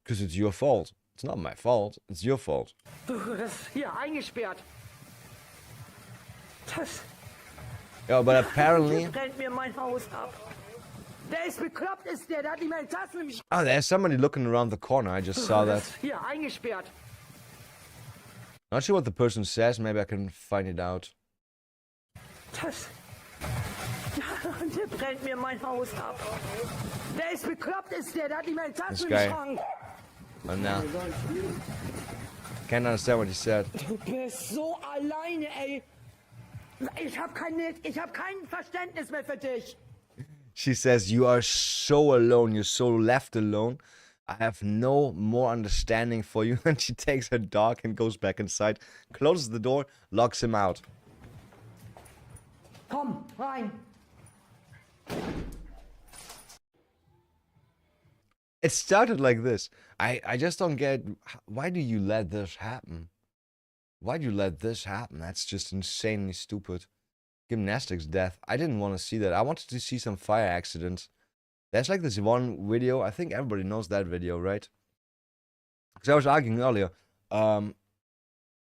Because it's your fault. It's not my fault, it's your fault. Du, das ist hier eingesperrt. Yeah, but apparently... Brennt mir mein Haus ab. Der ist bekloppt, ist der. Der hat nicht mehr Tassen im Oh, there's somebody looking around the corner. I just saw that. Hier, eingesperrt. Not sure what the person says. Maybe I can find it out. Das... Der brennt mir mein Haus ab. Der ist bekloppt, ist der. Der hat nicht mehr This Tassen im guy. Schrank. Oh, no. Can't understand what he said. Du bist so alleine, ey. Ich hab kein Verständnis mehr für dich. She says, you are so alone. You're so left alone. I have no more understanding for you. And she takes her dog and goes back inside, closes the door, locks him out. Komm, rein. It started like this. I just don't get, why do you let this happen? Why do you let this happen? That's just insanely stupid. Gymnastics death. I didn't want to see that. I wanted to see some fire accidents. There's like this one video. I think everybody knows that video, right? Because I was arguing earlier.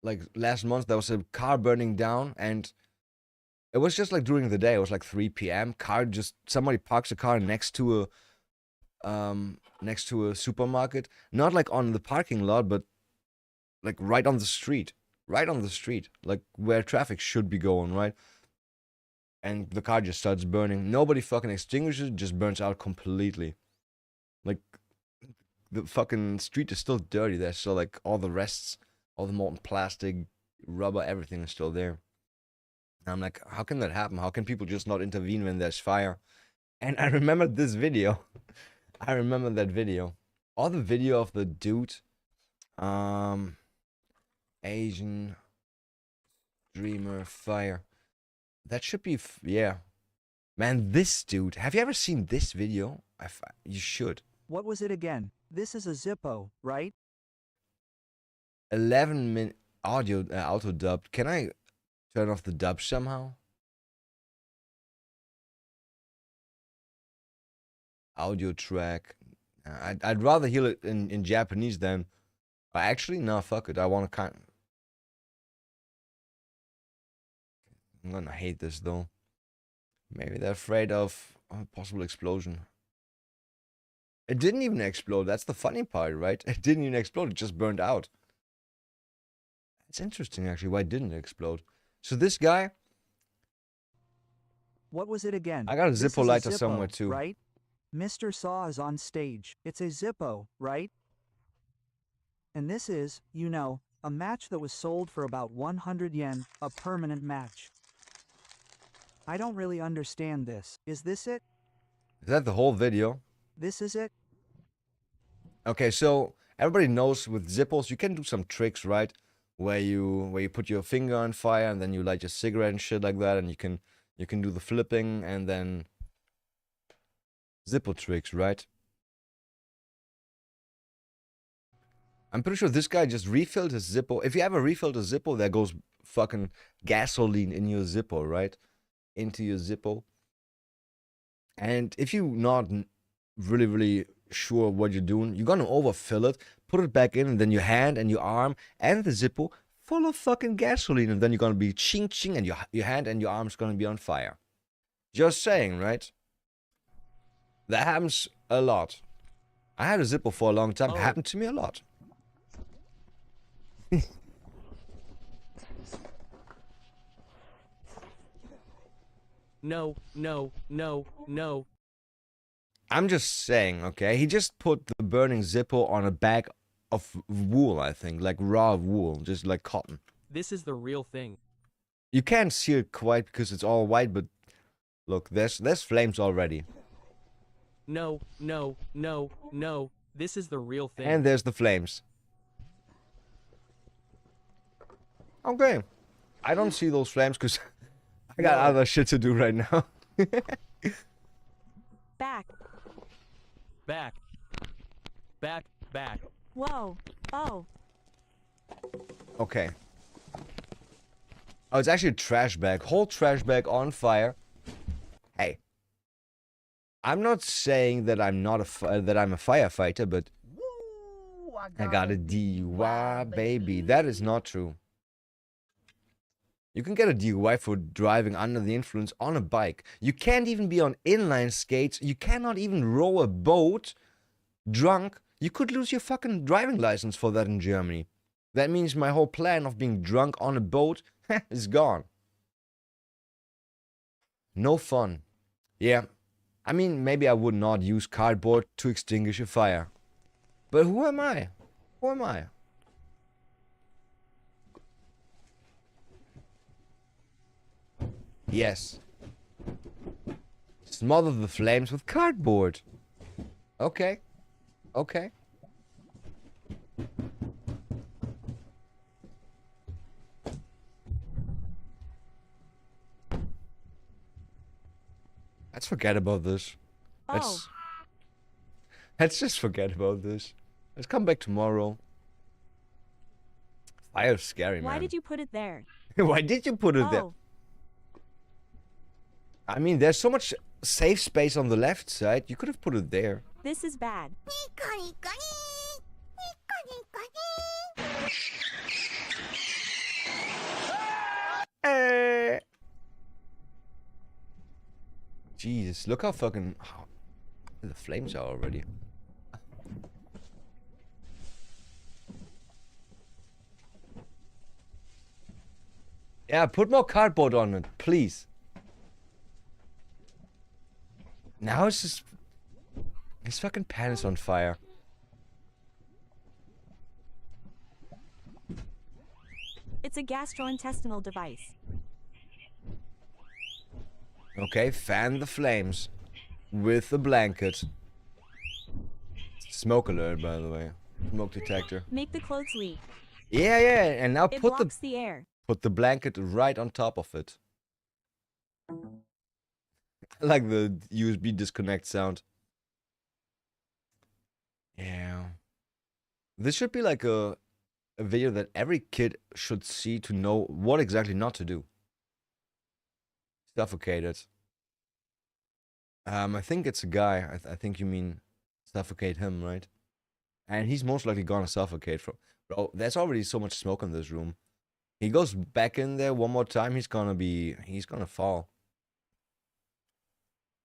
Like last month, there was a car burning down, and it was just like during the day. It was like 3 p.m. Somebody parks a car next to a supermarket. Not like on the parking lot, but like right on the street. Right on the street. Like where traffic should be going, right? And the car just starts burning. Nobody fucking extinguishes it, just burns out completely. Like, the fucking street is still dirty. There's still like all the rests, all the molten plastic, rubber, everything is still there. And I'm like, how can that happen? How can people just not intervene when there's fire? And I remember this video. I remember that video. Or the video of the dude, Asian streamer fire. That should be, yeah. Man, this dude. Have you ever seen this video? You should. What was it again? This is a Zippo, right? 11-minute audio auto dubbed. Can I turn off the dub somehow? Audio track. I'd rather hear it in Japanese than... Actually, no, fuck it. I want to kind... I'm gonna hate this though. Maybe they're afraid of a possible explosion. It didn't even explode. That's the funny part, right? It didn't even explode. It just burned out. It's interesting, actually, why didn't it explode? So this guy... What was it again? I got a This is Zippo lighter somewhere too. Right? Mr. Saw is on stage. It's a Zippo, right? And this is, you know, a match that was sold for about 100 yen, a permanent match. I don't really understand this. Is this it? Is that the whole video? This is it? Okay, so everybody knows with Zippos you can do some tricks, right? Where you put your finger on fire and then you light your cigarette and shit like that, and you can do the flipping and then Zippo tricks, right? I'm pretty sure this guy just refilled his Zippo. If you ever refilled a Zippo, there goes fucking gasoline in your Zippo, right? Into your Zippo. And if you're not really sure what you're doing, you're gonna overfill it, put it back in, and then your hand and your arm and the Zippo full of fucking gasoline, and then you're gonna be ching ching, and your hand and your arm's gonna be on fire. Just saying, right? That happens a lot. I had a Zippo for a long time. It happened to me a lot. No. I'm just saying, okay? He just put the burning Zippo on a bag of wool, I think. Like raw wool, just like cotton. This is the real thing. You can't see it quite because it's all white, but look, there's flames already. No. This is the real thing. And there's the flames. Okay. I don't see those flames because I got other shit to do right now. Back. Whoa. Oh. Okay. Oh, it's actually a trash bag. Whole trash bag on fire. Hey. I'm not saying that I'm not that I'm a firefighter, but I got a DUI, baby. That is not true. You can get a DUI for driving under the influence on a bike. You can't even be on inline skates. You cannot even row a boat drunk. You could lose your fucking driving license for that in Germany. That means my whole plan of being drunk on a boat is gone. No fun. Yeah, I mean, maybe I would not use cardboard to extinguish a fire. But who am I? Who am I? Yes. Smother the flames with cardboard. Okay. Okay. Let's forget about this. Let's just forget about this. Let's come back tomorrow. Fire's scary, man. Why did you put it there? Why did you put it there? I mean, there's so much safe space on the left side. You could have put it there. This is bad. Jesus, look how fucking... How the flames are already. Yeah, put more cardboard on it, please. Now it's just... His fucking pan is on fire. It's a gastrointestinal device. Okay, fan the flames with the blanket. Smoke alert, by the way. Smoke detector. Make the clothes leak. Yeah, yeah, and now It put blocks the air. Put the blanket right on top of it. I like the USB disconnect sound. Yeah. This should be like a video that every kid should see to know what exactly not to do. Suffocated. I think it's a guy. I think you mean suffocate him, right? And he's most likely gonna suffocate from... Bro, there's already so much smoke in this room. He goes back in there one more time, he's gonna fall.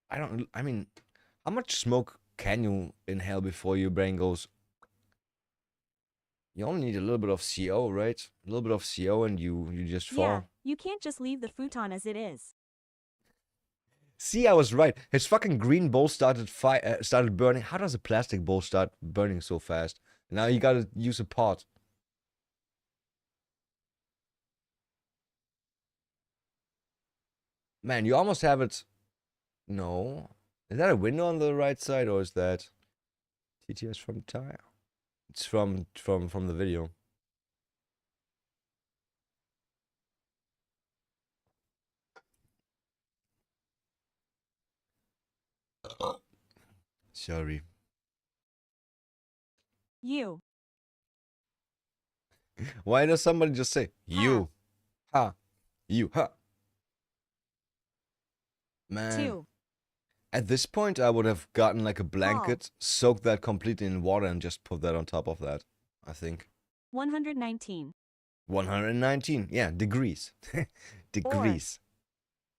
I mean, how much smoke can you inhale before your brain goes? You only need a little bit of CO, right? A little bit of CO and you just fall. Yeah, you can't just leave the futon as it is. See, I was right. His fucking green bowl started burning. How does a plastic bowl start burning so fast? Now you gotta use a pot. Man, you almost have it. No. Is that a window on the right side or is that TTS from tire? It's from the video. Sorry. You. Why does somebody just say you? Ha. You. Ha. Man. 2. At this point, I would have gotten like a blanket, soaked that completely in water, and just put that on top of that. I think. 119. 119. Yeah, degrees. Degrees.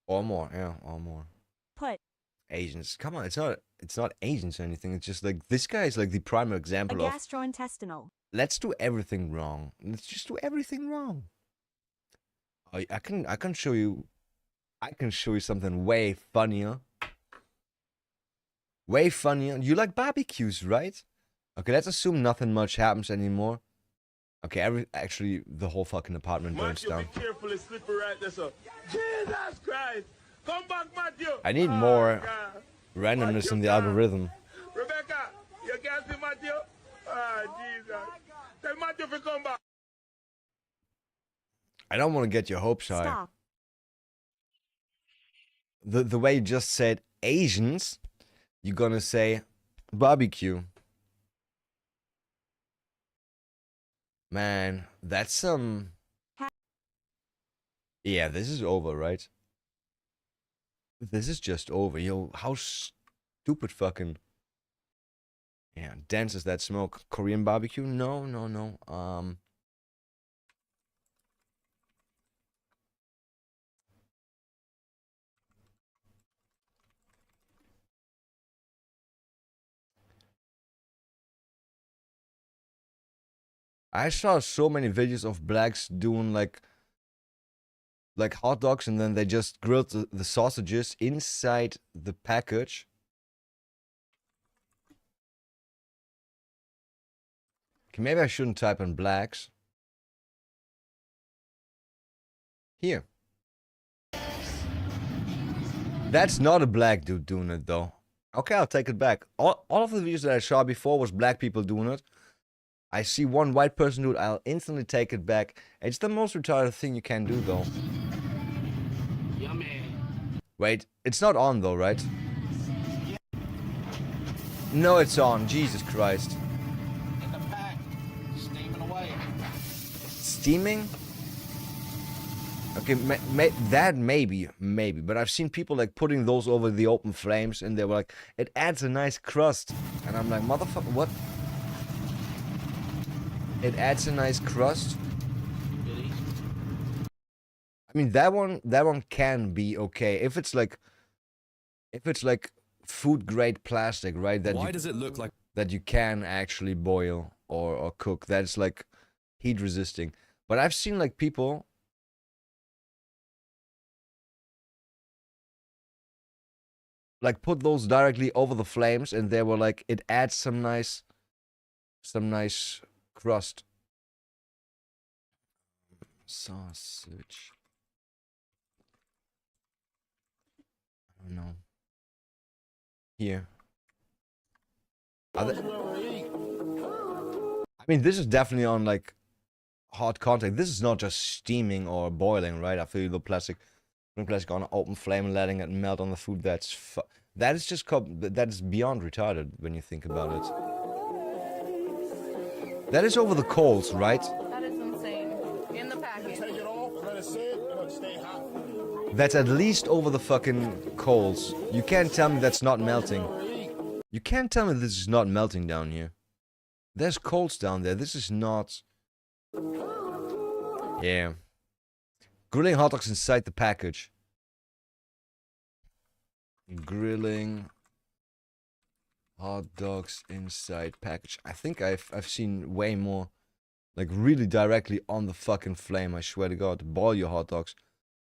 Or more. Yeah, or more. Put. Asians. Come on, it's not Asians or anything. It's just like this guy is like the prime A example of gastrointestinal. let's do everything wrong. Let's just do everything wrong. I can show you. I can show you something way funnier. Way funnier. You like barbecues, right? Okay, let's assume nothing much happens anymore. Okay, actually, the whole fucking apartment burns down. Be careful, it's slippery right there, so. Jesus Christ! Come back, Matthew! I need more randomness in the algorithm. Rebecca, you can't see Matthew? Ah, Jesus. Tell Matthew to come back. I don't want to get your hopes high. Stop. The way you just said Asians, you're gonna say barbecue. Man, that's some... Yeah, this is over, right? This is just over. Yo, how stupid fucking... Yeah, dense is that smoke. Korean barbecue? No, no, no. I saw so many videos of blacks doing like hot dogs, and then they just grilled the sausages inside the package. Okay, maybe I shouldn't type in blacks. Here. That's not a black dude doing it though. Okay, I'll take it back. All of the videos that I saw before was black people doing it. I see one white person do it, I'll instantly take it back. It's the most retarded thing you can do though. Yummy. Wait, it's not on though, right? No, it's on. Jesus Christ. In the pack. Steaming away. Steaming? Okay, that maybe, but I've seen people like putting those over the open flames, and they were like, it adds a nice crust. And I'm like, motherfucker, what? It adds a nice crust? I mean, that one can be okay. If it's like food grade plastic, right? Why does it look like that you can actually boil or cook? That's like heat resisting. But I've seen like people like put those directly over the flames, and they were like, it adds some nice crust. Sausage. I don't know. Here. I mean, this is definitely on like hot contact. This is not just steaming or boiling, right? I feel the plastic on an open flame and letting it melt on the food. That is just that is beyond retarded when you think about it. That is over the coals, right? That is insane. In the package. Take it off, let it sit, it'll stay hot. That's at least over the fucking coals. You can't tell me that's not melting. You can't tell me this is not melting down here. There's coals down there. This is not... Yeah. Grilling hot dogs inside the package. Grilling hot dogs inside package. I think I've seen way more, like really directly on the fucking flame. I swear to God, boil your hot dogs.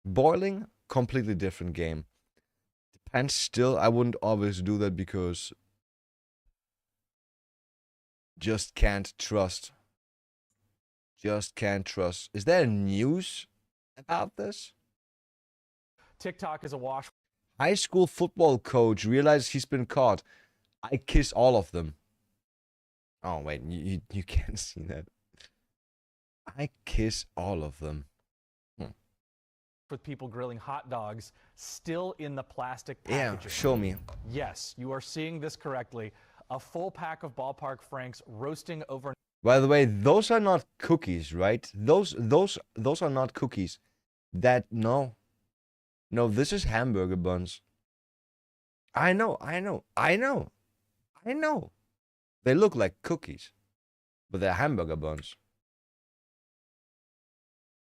Boiling, completely different game. Depends still. I wouldn't always do that because just can't trust. Just can't trust. Is there news about this? TikTok is awash. High school football coach realizes he's been caught. I kiss all of them. Oh wait, you can't see that. I kiss all of them. With people grilling hot dogs still in the plastic packaging. Yeah, show me. Yes, you are seeing this correctly. A full pack of Ballpark Franks roasting over. By the way, those are not cookies, right? Those are not cookies. No, this is hamburger buns. I know. They look like cookies, but they're hamburger buns.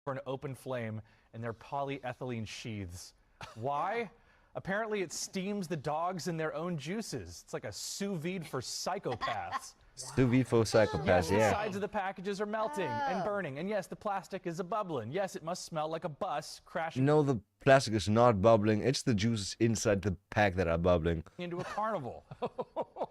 For an open flame in their polyethylene sheaths. Why? Apparently it steams the dogs in their own juices. It's like a sous vide for psychopaths. Sous vide for psychopaths, yes, yeah. The sides of the packages are melting and burning. And yes, the plastic is a bubbling. Yes, it must smell like a bus crashing No, the plastic is not bubbling. It's the juices inside the pack that are bubbling. into a carnival.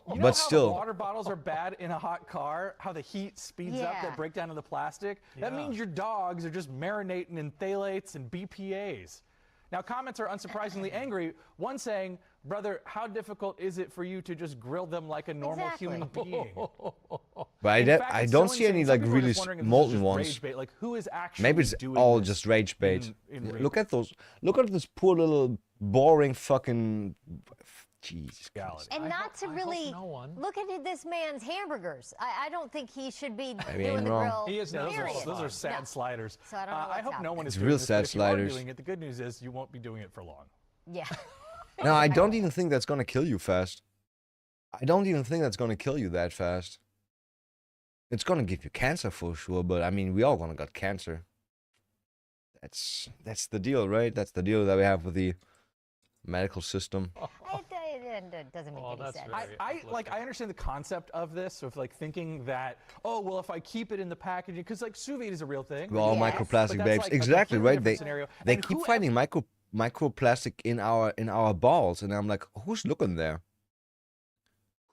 You know But how still. the water bottles are bad in a hot car? How the heat speeds up that breakdown of the plastic? That means your dogs are just marinating in phthalates and BPAs. Now, comments are unsurprisingly angry. One saying, brother, how difficult is it for you to just grill them like a normal human being? But In fact, I it's don't so see any insane. Some like people are really just wondering if this is molten just ones. rage bait. Like, who is actually Maybe it's doing all this just rage bait. in real Look at those. Look at this poor little boring fucking. Jesus Christ. And not to really look at this man's hamburgers. I don't think he should be Maybe doing ain't the wrong. grill. He is. period. Those are sad No. sliders. So I don't know I hope no one is It's doing real this, sad but if you are sliders. doing it, the good news is you won't be doing it for long. Yeah. No, I don't even think that's gonna kill you fast. I don't even think that's gonna kill you that fast. It's gonna give you cancer for sure, but I mean, we all gonna got cancer. That's the deal, right? That's the deal that we have with the medical system. I tell you, It doesn't make any sense. I understand the concept of this, of like thinking that, oh, well, if I keep it in the packaging, because like sous vide is a real thing. We're all microplastic babes. Like exactly, right? They And keep finding microplastic in our balls, and I'm like, who's looking there?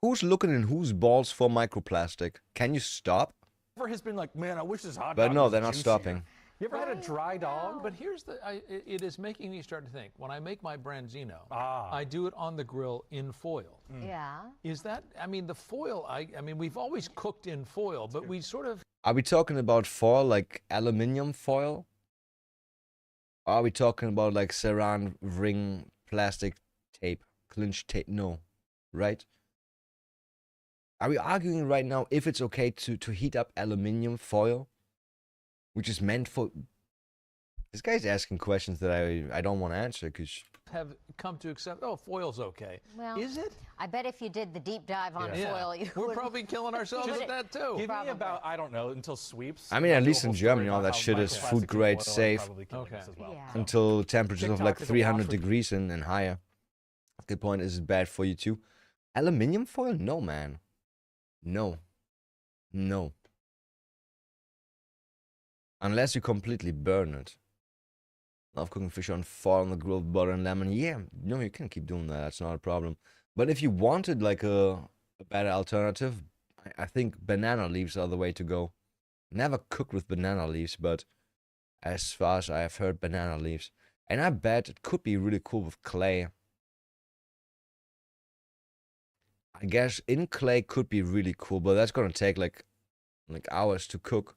Who's looking in whose balls for microplastic? Can you stop? Whoever has been like, man, I wish this hot dog But no, was they're not juicier. stopping. You ever had a dry dog? But here's it is making me start to think. When I make my branzino, I do it on the grill in foil. Yeah. Is that, I mean, the foil, I mean, we've always cooked in foil, but we sort of... Are we talking about foil, like aluminium foil? Or are we talking about like saran ring plastic tape, clinch tape? No, right? Are we arguing right now if it's okay to heat up aluminium foil? Which is meant for... This guy's asking questions that I don't want to answer because... have come to accept, oh, foil's okay. Well, is it? I bet if you did the deep dive on foil, you We're probably killing ourselves with that too. Give me about, I don't know, until sweeps. I mean, at least in Germany, all that shit is food grade safe. Okay. Until temperatures of like 300 degrees and higher. Good point, is it bad for you too? Aluminium foil? No, man. No. No. Unless you completely burn it. Love cooking fish on foil on the grill with butter and lemon. Yeah, no, you can keep doing that. That's not a problem. But if you wanted like a better alternative, I think banana leaves are the way to go. Never cooked with banana leaves, but as far as I have heard, banana leaves. And I bet it could be really cool with clay. I guess in clay could be really cool, but that's gonna take like hours to cook.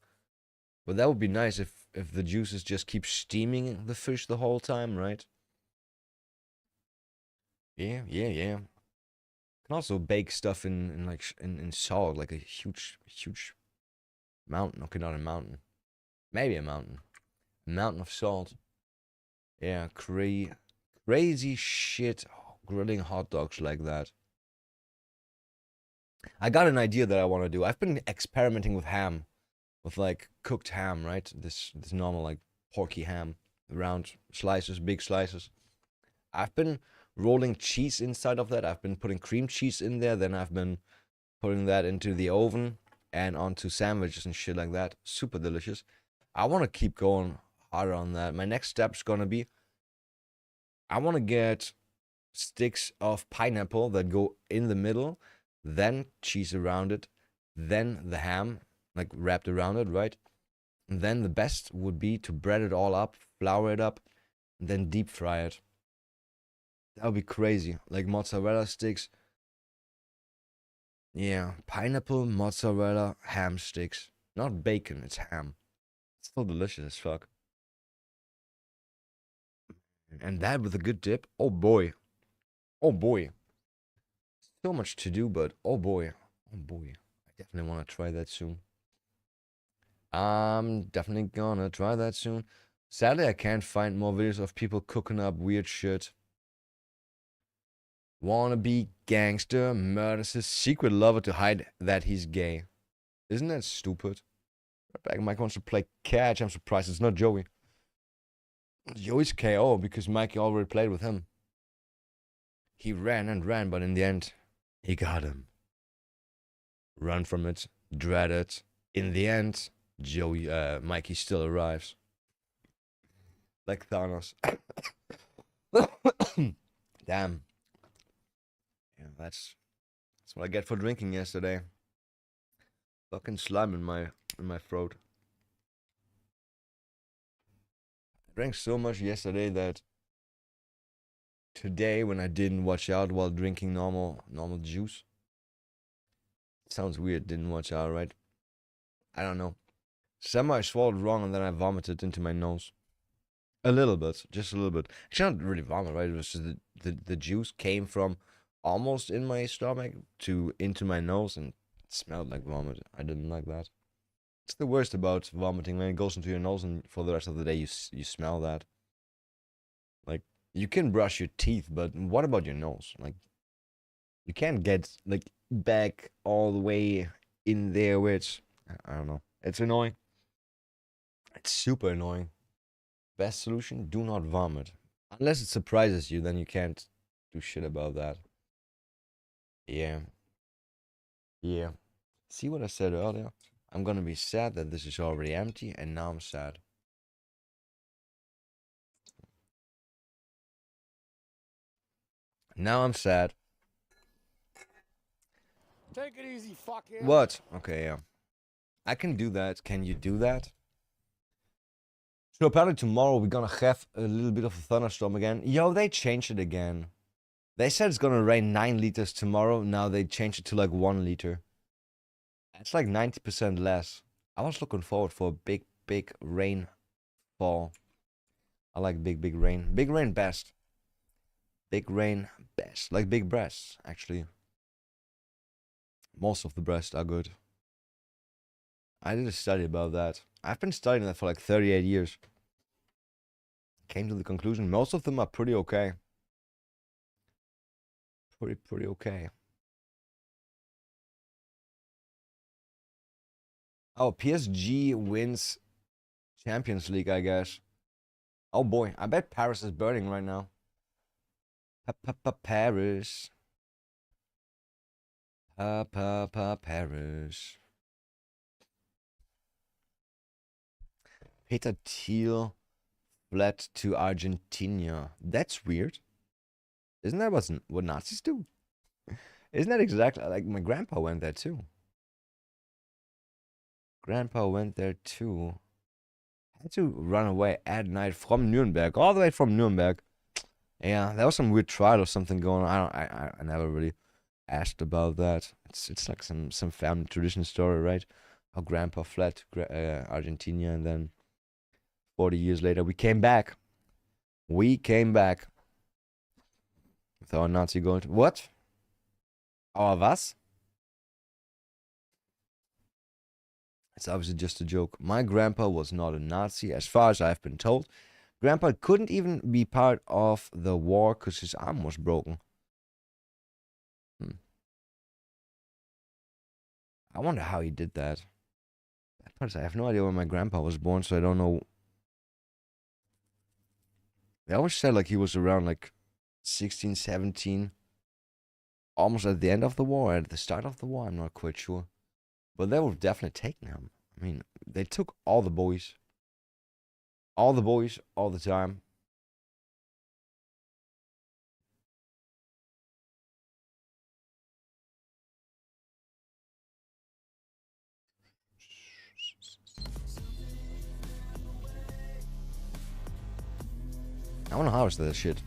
But that would be nice if the juices just keep steaming the fish the whole time, right? Yeah. Can also bake stuff in salt, like a huge mountain. Okay, not a mountain. Maybe a mountain. A mountain of salt. Yeah, crazy shit grilling hot dogs like that. I got an idea that I want to do. I've been experimenting with ham. With like cooked ham, right? This normal like porky ham, round slices, big slices. I've been rolling cheese inside of that. I've been putting cream cheese in there. Then I've been putting that into the oven and onto sandwiches and shit like that. Super delicious. I want to keep going harder on that. My next step's gonna be I want to get sticks of pineapple that go in the middle, then cheese around it, then the ham. Like wrapped around it, right? And then the best would be to bread it all up, flour it up, and then deep fry it. That would be crazy. Like mozzarella sticks. Yeah, pineapple, mozzarella, ham sticks. Not bacon, it's ham. It's still delicious as fuck. And that with a good dip. Oh boy. Oh boy. So much to do, but oh boy. Oh boy. I definitely want to try that soon. I'm definitely gonna try that soon. Sadly, I can't find more videos of people cooking up weird shit. Wannabe gangster murders his secret lover to hide that he's gay. Isn't that stupid? Right back, Mike wants to play catch. I'm surprised it's not Joey. Joey's KO because Mikey already played with him. He ran and ran, but in the end, he got him. Run from it, dread it. In the end, Mikey still arrives. Like Thanos. Damn. Yeah, that's what I get for drinking yesterday. Fucking slime in my throat. I drank so much yesterday that today when I didn't watch out while drinking normal juice. Sounds weird, didn't watch out, right? I don't know. Somehow I swallowed wrong and then I vomited into my nose. A little bit, just a little bit. Actually, not really vomit, right? It was just the juice came from almost in my stomach to into my nose and it smelled like vomit. I didn't like that. It's the worst about vomiting when it goes into your nose and for the rest of the day you smell that. Like, you can brush your teeth, but what about your nose? Like, you can't get like back all the way in there, which I don't know. It's annoying. It's super annoying. Best solution, do not vomit. Unless it surprises you, then you can't do shit about that. Yeah. Yeah. See what I said earlier? I'm gonna be sad that this is already empty, and now I'm sad. Now I'm sad. Take it easy, fuckhead. What? Okay, yeah. I can do that. Can you do that? So apparently tomorrow we're gonna have a little bit of a thunderstorm again. Yo, they changed it again. They said it's gonna rain 9 liters tomorrow. Now they changed it to like 1 liter. It's like 90% less. I was looking forward for a big, big rainfall. I like big, big rain. Big rain best. Big rain best. Like big breasts, actually. Most of the breasts are good. I did a study about that. I've been studying that for like 38 years. Came to the conclusion most of them are pretty okay. Pretty okay. Oh, PSG wins Champions League, I guess. Oh boy, I bet Paris is burning right now. Paris. Paris. Peter Thiel fled to Argentina. That's weird. Isn't that what Nazis do? Isn't that exactly like my grandpa went there too? Grandpa went there too. Had to run away at night from Nuremberg, all the way from Nuremberg. Yeah, there was some weird trial or something going on. I never really asked about that. It's like some family tradition story, right? How grandpa fled Argentina, and then 40 years later we came back. We came back with our Nazi gold. What? Our was? It's obviously just a joke. My grandpa was not a Nazi, as far as I've been told. Grandpa couldn't even be part of the war because his arm was broken. I wonder how he did that. I have no idea when my grandpa was born, so I don't know. They always said like he was around like 16, 17. Almost at the end of the war, at the start of the war, I'm not quite sure. But they were definitely taking him. I mean, they took all the boys. All the boys, all the time. I want to harvest that shit.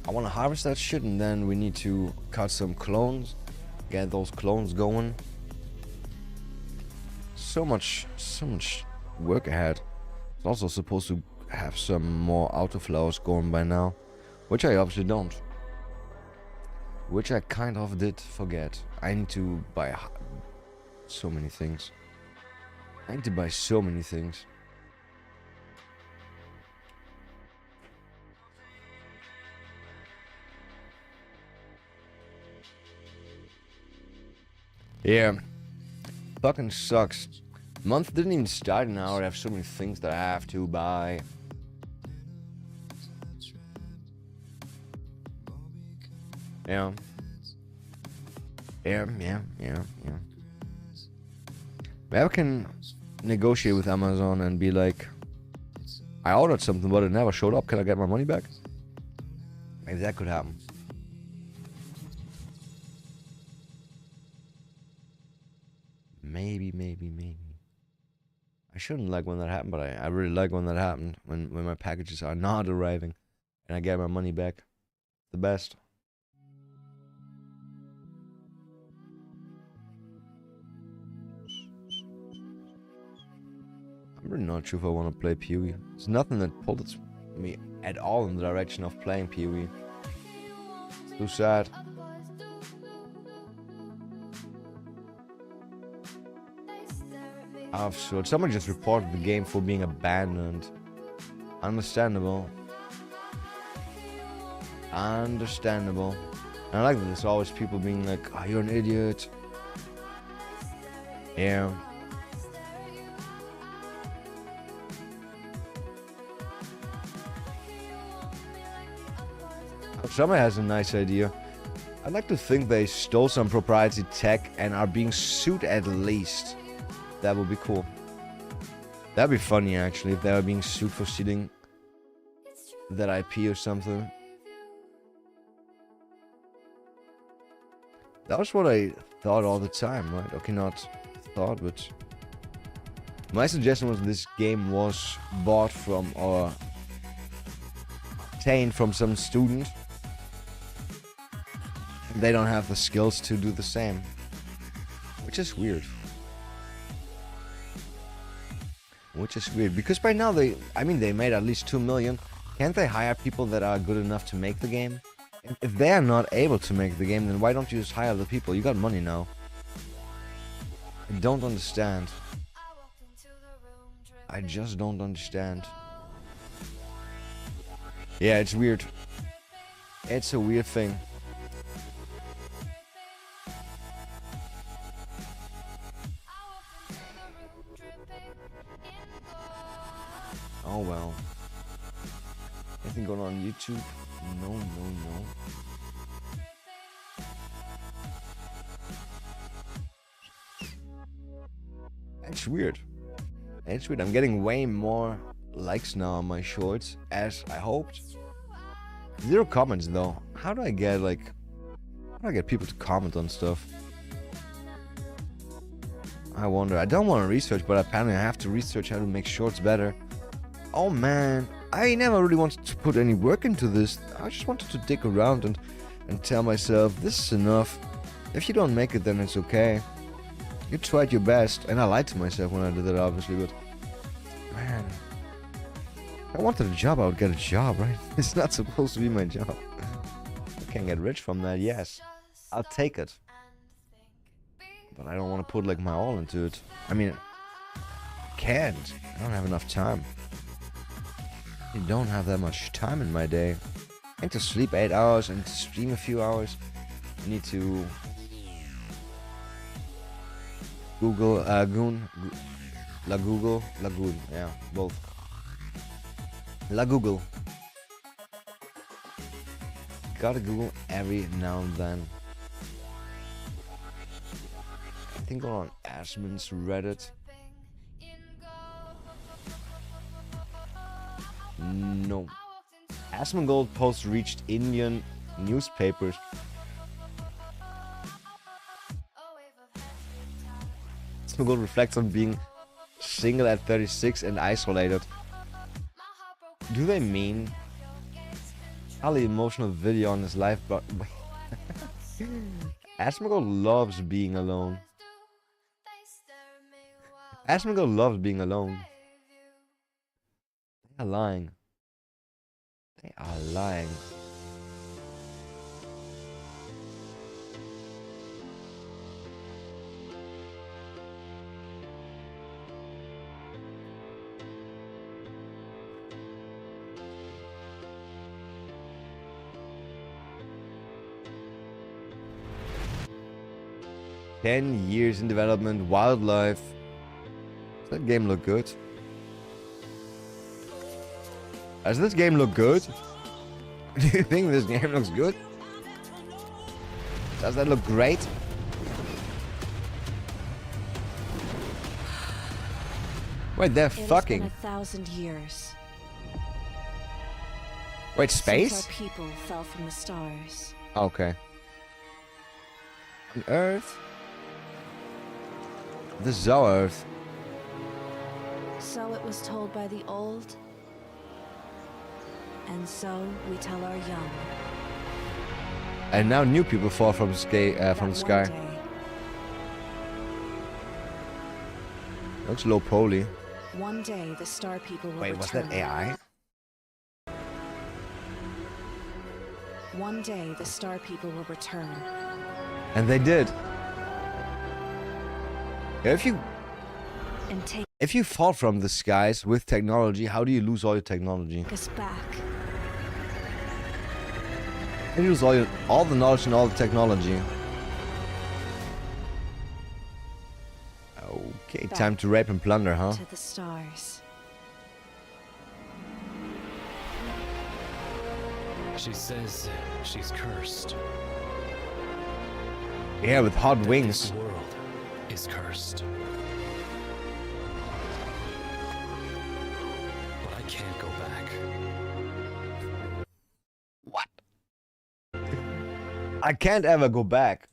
I want to harvest that shit, and then we need to cut some clones. Get those clones going. So much work ahead. It's also supposed to have some more autoflowers going by now, which I obviously don't. Which I kind of did forget. I need to buy so many things. I need to buy so many things. Yeah. Fucking sucks. Month didn't even start now. I have so many things that I have to buy. Yeah. Yeah. Maybe I can negotiate with Amazon and be like, I ordered something but it never showed up. Can I get my money back? Maybe that could happen. Maybe. I shouldn't like when that happened, but I really like when that happened. When my packages are not arriving and I get my money back. The best. I'm really not sure if I want to play PoE. There's nothing that pulled me at all in the direction of playing PoE. It's too sad. Absurd. Someone just reported the game for being abandoned. Understandable. Understandable. And I like that there's always people being like, oh, you're an idiot. Yeah. Somebody has a nice idea. I'd like to think they stole some proprietary tech and are being sued at least. That would be cool. That'd be funny actually if they were being sued for stealing that IP or something. That was what I thought all the time, right? Okay, not thought, but my suggestion was this game was bought from or obtained from some student. They don't have the skills to do the same, which is weird. Which is weird because by now they made at least 2 million. Can't they hire people that are good enough to make the game? If they are not able to make the game, then why don't you just hire the people? You got money now. I don't understand. I just don't understand. Yeah, it's weird. It's a weird thing. Oh well. Anything going on YouTube? No. It's weird. It's weird. I'm getting way more likes now on my shorts, as I hoped. 0 comments though. How do I get people to comment on stuff? I wonder. I don't want to research, but apparently I have to research how to make shorts better. Oh man, I never really wanted to put any work into this. I just wanted to dig around and tell myself, this is enough. If you don't make it, then it's okay. You tried your best, and I lied to myself when I did that, obviously, but man, if I wanted a job, I would get a job, right? It's not supposed to be my job. I can get rich from that, yes. I'll take it. But I don't want to put like my all into it. I mean, I can't. I don't have enough time. I don't have that much time in my day. I need to sleep 8 hours and to stream a few hours. I need to Google, Lagoon, yeah, both. La Google. Gotta Google every now and then. I think on Ashman's Reddit. No. Asmongold post reached Indian newspapers. Asmongold reflects on being single at 36 and isolated. Do they mean highly emotional video on his life, but Asmongold loves being alone. Asmongold loves being alone. They are lying. They are lying. "10 years in development, wildlife." Does that game look good? Does this game look good? Do you think this game looks good? Does that look great? Wait, they're fucking. It's been 1,000 years. Wait, Since space? our people fell from the stars. Okay. On Earth? This is our Earth. So it was told by the old, and so we tell our young. And now new people fall from the sky. Looks low poly. One day the star people will Wait, return. was that AI? One day the star people will return. And they did. And take If you fall from the skies with technology, how do you lose all your technology? us back. You lose all the knowledge and all the technology. Okay, Back time to rape and plunder, huh? To the stars. She says she's cursed. Yeah, with hot that wings. This world is cursed. But I can't go back. I can't ever go back.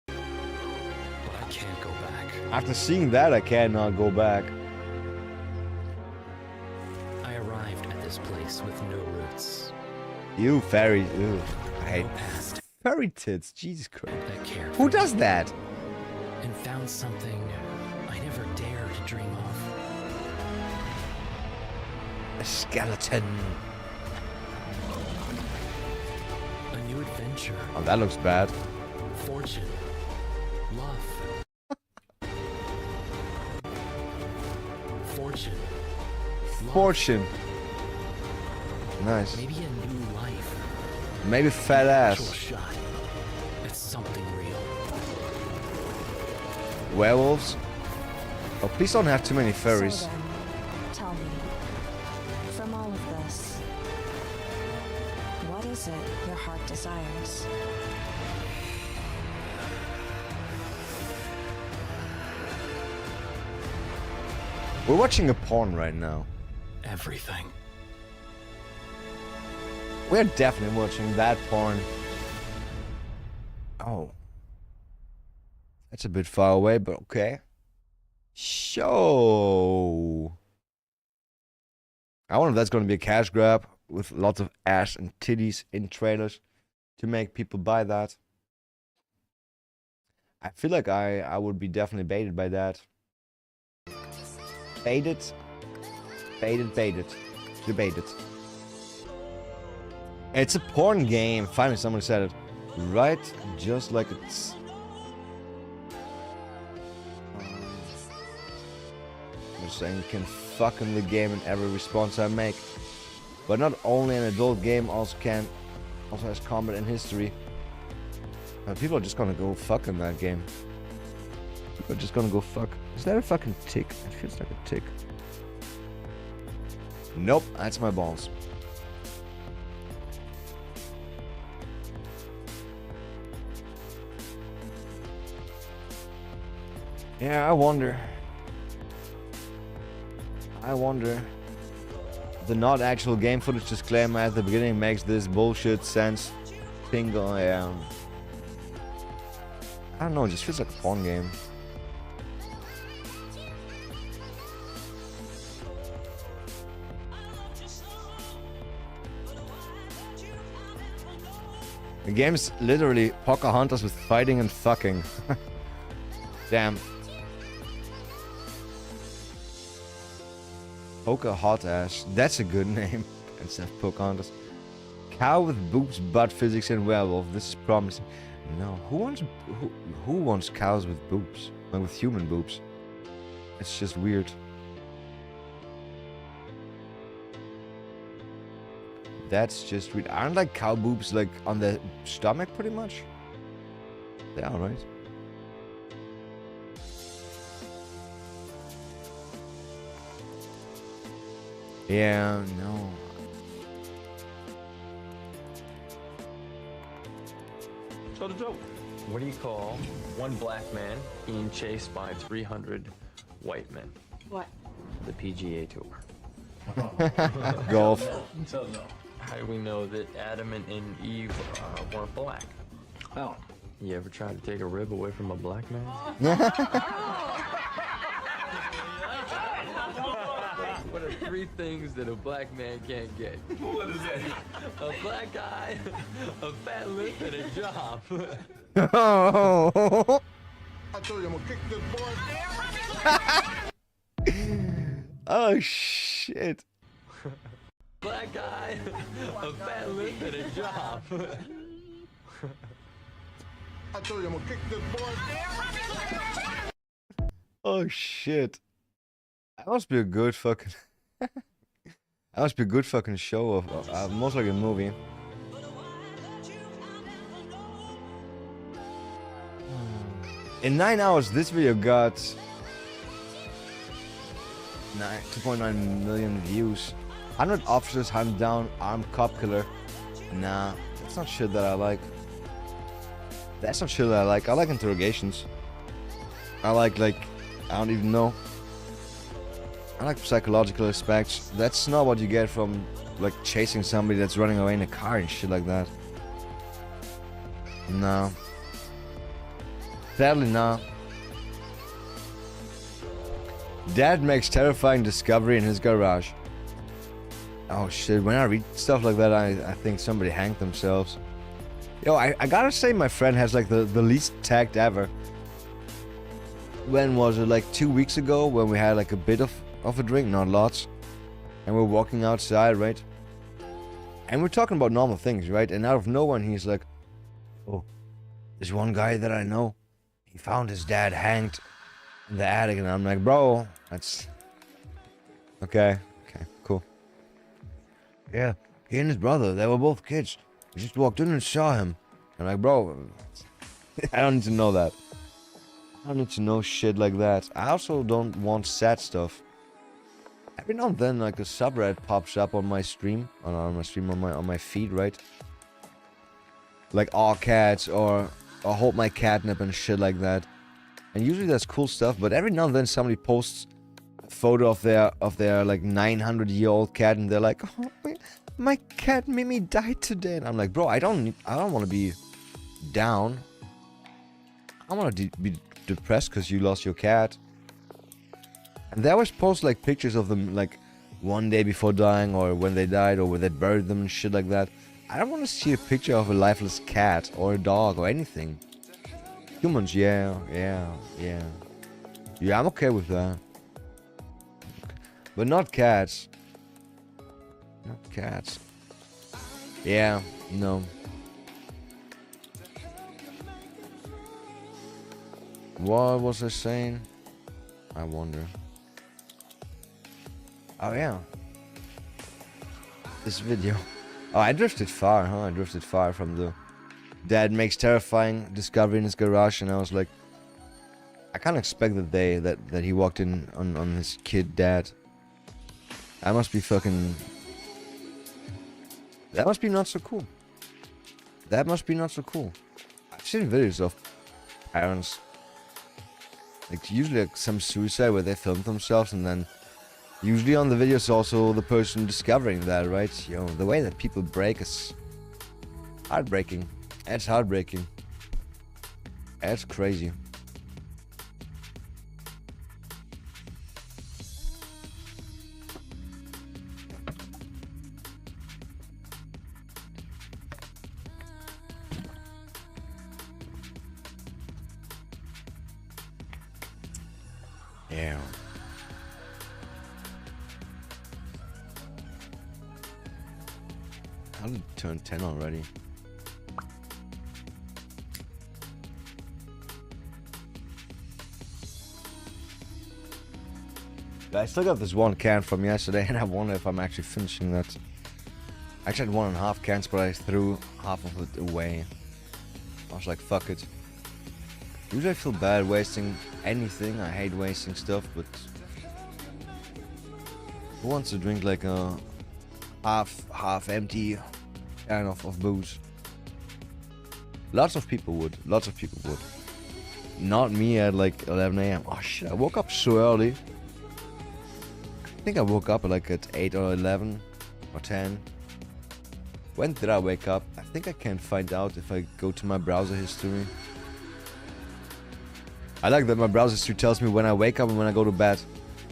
But I can't go back. After seeing that, I cannot go back. I arrived at this place with no roots. You fairy. Ew. I hate No past. fairy tits. Jesus Christ. That cared Who for does me that? And found something I never dared to dream of. A skeleton. A new adventure. Oh, that looks bad. Fortune. Love. Fortune. Fortune. Nice. Maybe a new life. Maybe fat Actual ass. shot at something real. Werewolves. Oh, please don't have too many furries. So then, tell me, from all of this, what is it your heart desires? We're watching a porn right now. Everything. We're definitely watching that porn. Oh. That's a bit far away, but okay. Show. I wonder if that's going to be a cash grab with lots of ass and titties in trailers to make people buy that. I feel like I would be definitely baited by that. Baited. Baited. Debated. It's a porn game. Finally, someone said it. Right, just like it's. I'm saying you can fuck in the game in every response I make. But not only an adult game also has combat and history. People are just gonna go fuck in that game. People are just gonna go fuck. Is that a fucking tick? It feels like a tick. Nope, that's my balls. Yeah, I wonder. The not actual game footage disclaimer at the beginning makes this bullshit sense. Tingle, yeah. I don't know, it just feels like a porn game. The game's literally Pocahontas with fighting and fucking. Damn. Pocahontas. That's a good name. Instead of Pocahontas. Cow with boobs, butt physics, and werewolf. This is promising. No, who wants cows with boobs? Like with human boobs. It's just weird. That's just weird. Aren't like cow boobs like on the stomach pretty much? They are, right? Yeah, no. So the joke. What do you call one black man being chased by 300 white men? What? The PGA Tour. Golf. How do we know that Adam and Eve weren't black? How? You ever tried to take a rib away from a black man? What are 3 things that a black man can't get? What is that? A black eye, a fat lip, and a job. I told you I'm gonna kick this boy. Oh shit. Black guy, a fat lip, and a job. I told you I'm gonna kick this boy. Oh shit. That must be a good fucking. That must be a good fucking show of most like a movie. In 9 hours, this video got 2.9 million views. 100 officers hunt down armed cop killer. Nah, that's not shit that I like. That's not shit that I like. I like interrogations. I like, I don't even know. I like psychological aspects. That's not what you get from, like, chasing somebody that's running away in a car and shit like that. No. Sadly, no. Dad makes terrifying discovery in his garage. Oh shit, when I read stuff like that, I think somebody hanged themselves. Yo, I gotta say my friend has like the least tact ever. When was it? Like 2 weeks ago when we had like a bit of a drink, not lots. And we're walking outside, right? And we're talking about normal things, right? And out of nowhere he's like, oh, there's one guy that I know. He found his dad hanged in the attic. And I'm like, bro, that's... Okay, cool. Yeah, he and his brother, they were both kids. We just walked in and saw him. I'm like, bro, I don't need to know that. I don't need to know shit like that. I also don't want sad stuff. Every now and then, like a subreddit pops up on my stream, on my feed, right? Like all cats or hold my catnip and shit like that. And usually that's cool stuff. But every now and then somebody posts a photo of their like 900-year-old cat, and they're like, oh, my cat Mimi died today. And I'm like, bro, I don't want to be down. I want to be depressed because you lost your cat. And they always post like pictures of them like one day before dying, or when they died, or when they buried them and shit like that. I don't want to see a picture of a lifeless cat or a dog or anything. Humans, yeah, I'm okay with that. But not cats. Not cats. Yeah, no. What was I saying? I wonder. Oh yeah. This video. Oh, I drifted far, huh? I drifted far from the dad makes terrifying discovery in his garage, and I was like, I can't expect that he walked in on his kid dad. That must be fucking... That must be not so cool. That must be not so cool. I've seen videos of parents, like usually like some suicide where they filmed themselves, and then usually on the videos also the person discovering that, right? You know, the way that people break is heartbreaking. It's heartbreaking. It's crazy. Yeah. How did it turn 10 already? I still got this one can from yesterday, and I wonder if I'm actually finishing that. I actually had 1.5 cans, but I threw half of it away. I was like, fuck it. Usually I feel bad wasting anything. I hate wasting stuff, but who wants to drink like a half empty can of booze? Lots of people would. Lots of people would. Not me at like 11 AM. Oh shit, I woke up so early. I think I woke up like at 8 or 11 or 10. When did I wake up? I think I can find out if I go to my browser history. I like that my browser history tells me when I wake up and when I go to bed.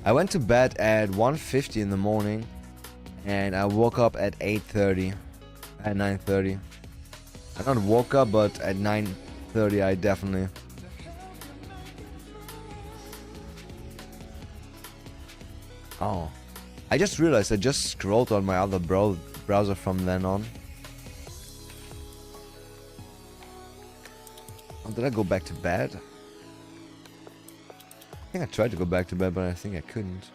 I went to bed at 1:50 in the morning, and I woke up at 8:30, at 9:30. I not woke up, but at 9:30 I definitely... Oh, I just realized I just scrolled on my other browser from then on. Oh, did I go back to bed? I think I tried to go back to bed, but I think I couldn't.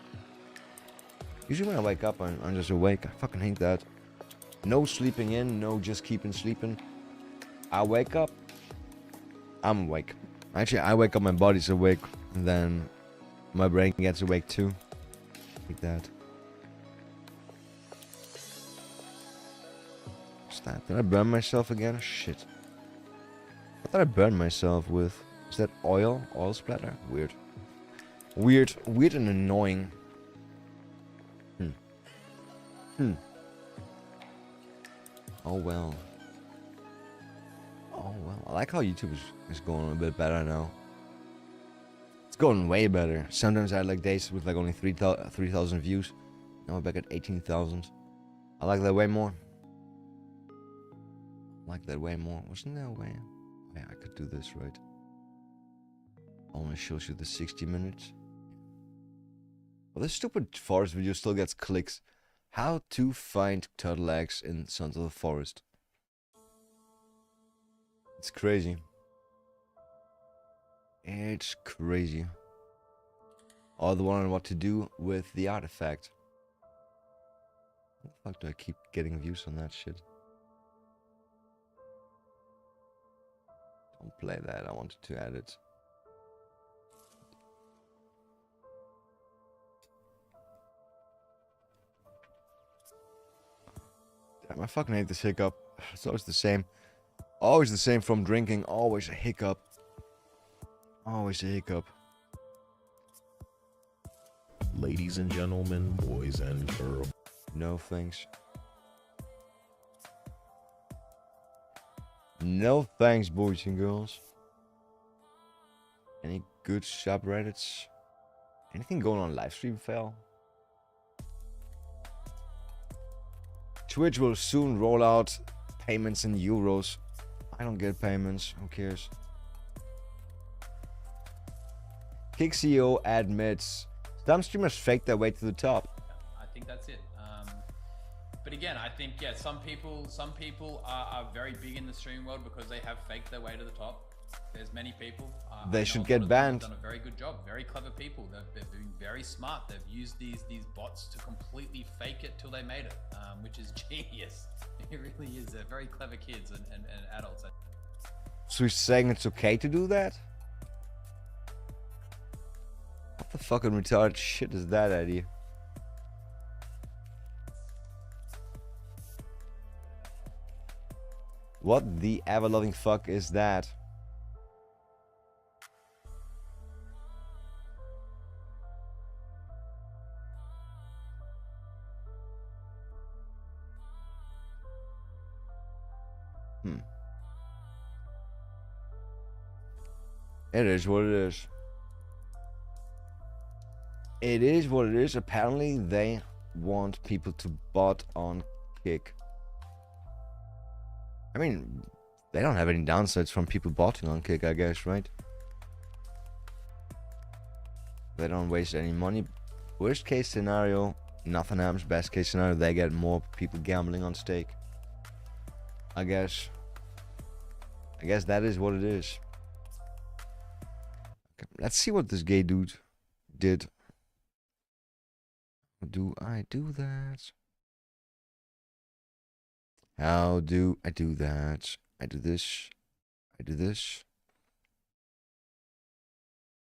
Usually when I wake up, I'm just awake. I fucking hate that. No sleeping in, no just keeping sleeping. I wake up, I'm awake. Actually, I wake up, my body's awake, and then my brain gets awake too. Like that. What's that? Did I burn myself again? Shit. I thought I burned myself with... Is that oil? Oil splatter? Weird. Weird and annoying. Oh well. Oh well. I like how YouTube is going a bit better now. It's going way better. Sometimes I had like days with like only 3,000 views. Now we're back at 18,000. I like that way more. I like that way more. Wasn't there a way? Yeah, I could do this, right? Only shows you the 60 minutes. Well, this stupid forest video still gets clicks. How to find turtle eggs in Sons of the Forest. It's crazy. It's crazy. Or the one on what to do with the artifact. How the fuck do I keep getting views on that shit? Don't play that, I wanted to add it. Damn, I fucking hate this hiccup. It's always the same. Always the same from drinking. Always a hiccup. Always a hiccup. Ladies and gentlemen, boys and girls. No thanks. No thanks, boys and girls. Any good subreddits? Anything going on livestream fail? Twitch will soon roll out payments in euros. I don't get payments. Who cares? Kick CEO admits some streamers fake their way to the top. I think that's it. But again, I think some people are very big in the streaming world because they have faked their way to the top. There's many people. They should get banned. Done a very good job. Very clever people. They're being very smart. They've used these bots to completely fake it till they made it, which is genius. It really is. They're very clever kids and adults. So he's saying it's okay to do that? What the fucking retarded shit is that, Eddie? What the ever-loving fuck is that? It is what it is. It is what it is. Apparently they want people to bot on Kick. I mean, they don't have any downsides from people botting on Kick, I guess, right? They don't waste any money. Worst case scenario, nothing happens. Best case scenario, they get more people gambling on stake. I guess that is what it is. Okay, let's see what this gay dude did. Do I do that? How do I do that? I do this. I do this.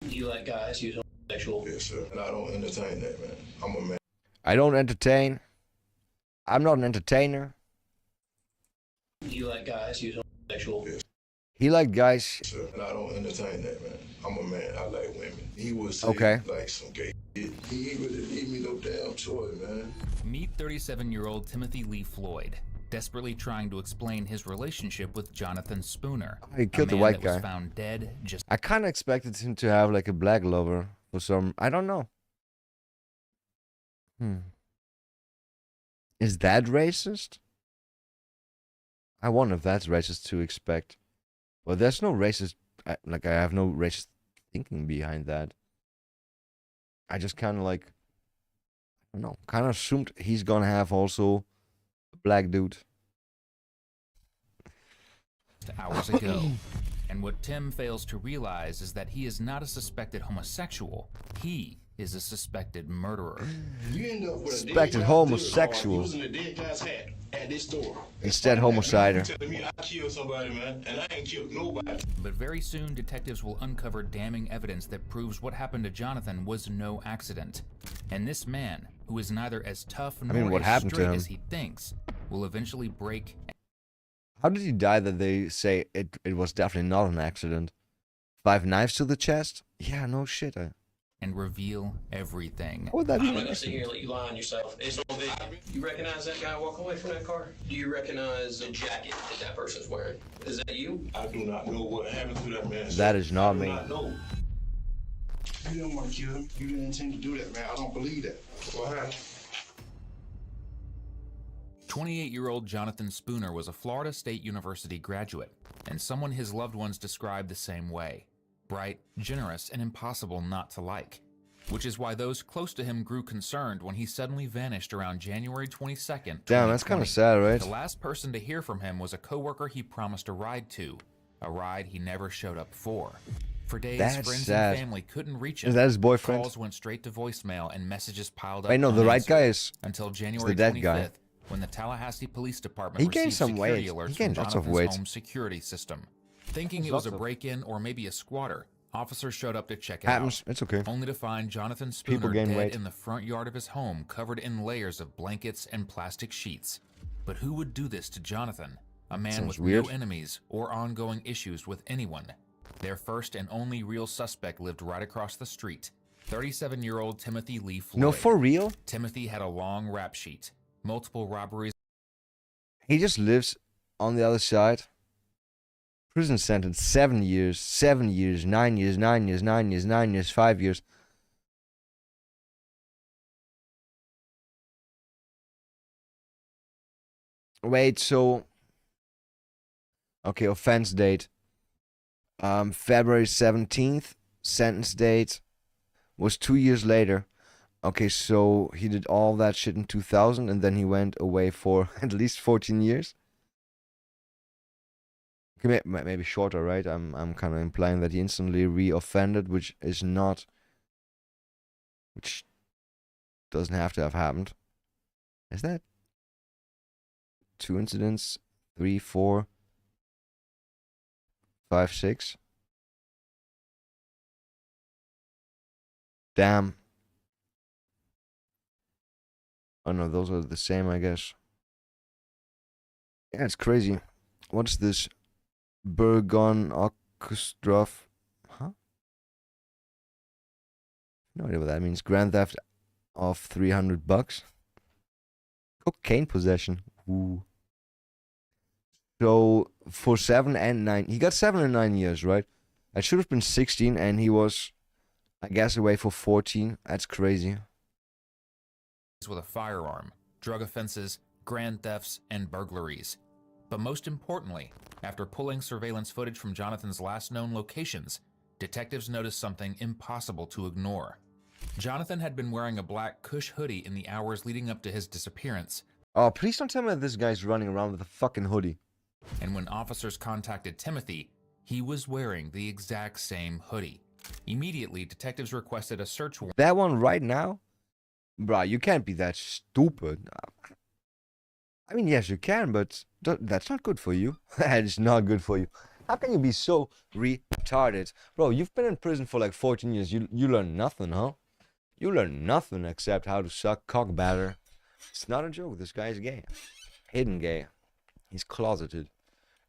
You like guys use homosexual? Yes, sir. And I don't entertain that, man. I'm a man. I don't entertain. I'm not an entertainer. You like guys use homosexual? Yes. He liked guys. Yes, sir. And I don't entertain that, man. I'm a man. I like women. He was okay. Like some gay shit. He ain't really leave me no damn choice, man. Meet 37-year-old Timothy Lee Floyd, desperately trying to explain his relationship with Jonathan Spooner. He killed the white guy. Was found dead just. I kind of expected him to have like a black lover for some. I don't know. Is that racist? I wonder if that's racist to expect. Well, there's no racist. I have no racist thinking behind that. I just kind of like. I don't know. Kind of assumed he's gonna have also a black dude. Hours ago. And what Tim fails to realize is that he is not a suspected homosexual. He is a suspected murderer. You end up with Suspected homosexual. Using a dead guy's hat at this store. Instead, homicider. Telling me I killed somebody, man, and I ain't killed nobody. But very soon, detectives will uncover damning evidence that proves what happened to Jonathan was no accident. And this man, who is neither as tough nor what as happened to straight him? as he thinks, will eventually break. How did he die that they say it was definitely not an accident? 5 knives to the chest? Yeah, no shit. And reveal everything. How would that be? I'm not gonna sit here and let you lie on yourself. It's on video. You recognize that guy walking away from that car? Do you recognize the jacket that person's wearing? Is that you? I do not know what happened to that man. That is not me. I know. You didn't want to kill him. You didn't intend to do that, man. I don't believe that. What happened? 28-year-old Jonathan Spooner was a Florida State University graduate, and someone his loved ones described the same way. Bright, generous, and impossible not to like. Which is why those close to him grew concerned when he suddenly vanished around January 22nd. Damn, that's kind of sad, right? The last person to hear from him was a coworker he promised a ride to, a ride he never showed up for. For days, That's friends sad. and family couldn't reach him. Is that his boyfriend? Calls went straight to voicemail and messages piled up. Wait, no, the right unanswered guy is until is January the dead 25th, guy. when the Tallahassee Police Department He gained received some security weight. alerts He gained from lots of Jonathan's weight. home security system. Thinking There's it was a lots of- break-in or maybe a squatter, officers showed up to check it Happens. out. It's okay. Only to find Jonathan People Spooner gain dead weight. in the front yard of his home, covered in layers of blankets and plastic sheets. But who would do this to Jonathan, a man Sounds with weird. no enemies or ongoing issues with anyone? Their first and only real suspect lived right across the street, 37-year-old Timothy Lee Floyd. No, for real? Timothy had a long rap sheet, multiple robberies. He just lives on the other side. Prison sentence, 7 years, 7 years, 9 years, 9 years, 9 years, 9 years, 5 years. Wait, so... Okay, offense date. February 17th. Sentence date was 2 years later. Okay, so he did all that shit in 2000 and then he went away for at least 14 years. Okay, maybe shorter, right? I'm kind of implying that he instantly re-offended, which doesn't have to have happened. Is that 2 incidents? 3, 4, 5, 6. Damn. Oh no, those are the same, I guess. Yeah, it's crazy. What's this? Burgon Ostrov? Huh? No idea what that means. Grand theft of $300. Cocaine possession. Ooh. So for 7 and 9, he got 7 and 9 years, right? It should have been 16, and he was, I guess, away for 14. That's crazy. With a firearm, drug offenses, grand thefts, and burglaries. But most importantly, after pulling surveillance footage from Jonathan's last known locations, detectives noticed something impossible to ignore. Jonathan had been wearing a black Cush hoodie in the hours leading up to his disappearance. Oh, please don't tell me that this guy's running around with a fucking hoodie. And when officers contacted Timothy, he was wearing the exact same hoodie. Immediately, detectives requested a search warrant. That one right now? Bruh, you can't be that stupid. I mean, yes, you can, but that's not good for you. That is not good for you. How can you be so retarded? Bro, you've been in prison for like 14 years. You learn nothing, huh? You learn nothing except how to suck cock batter. It's not a joke. This guy is gay. Hidden gay. He's closeted.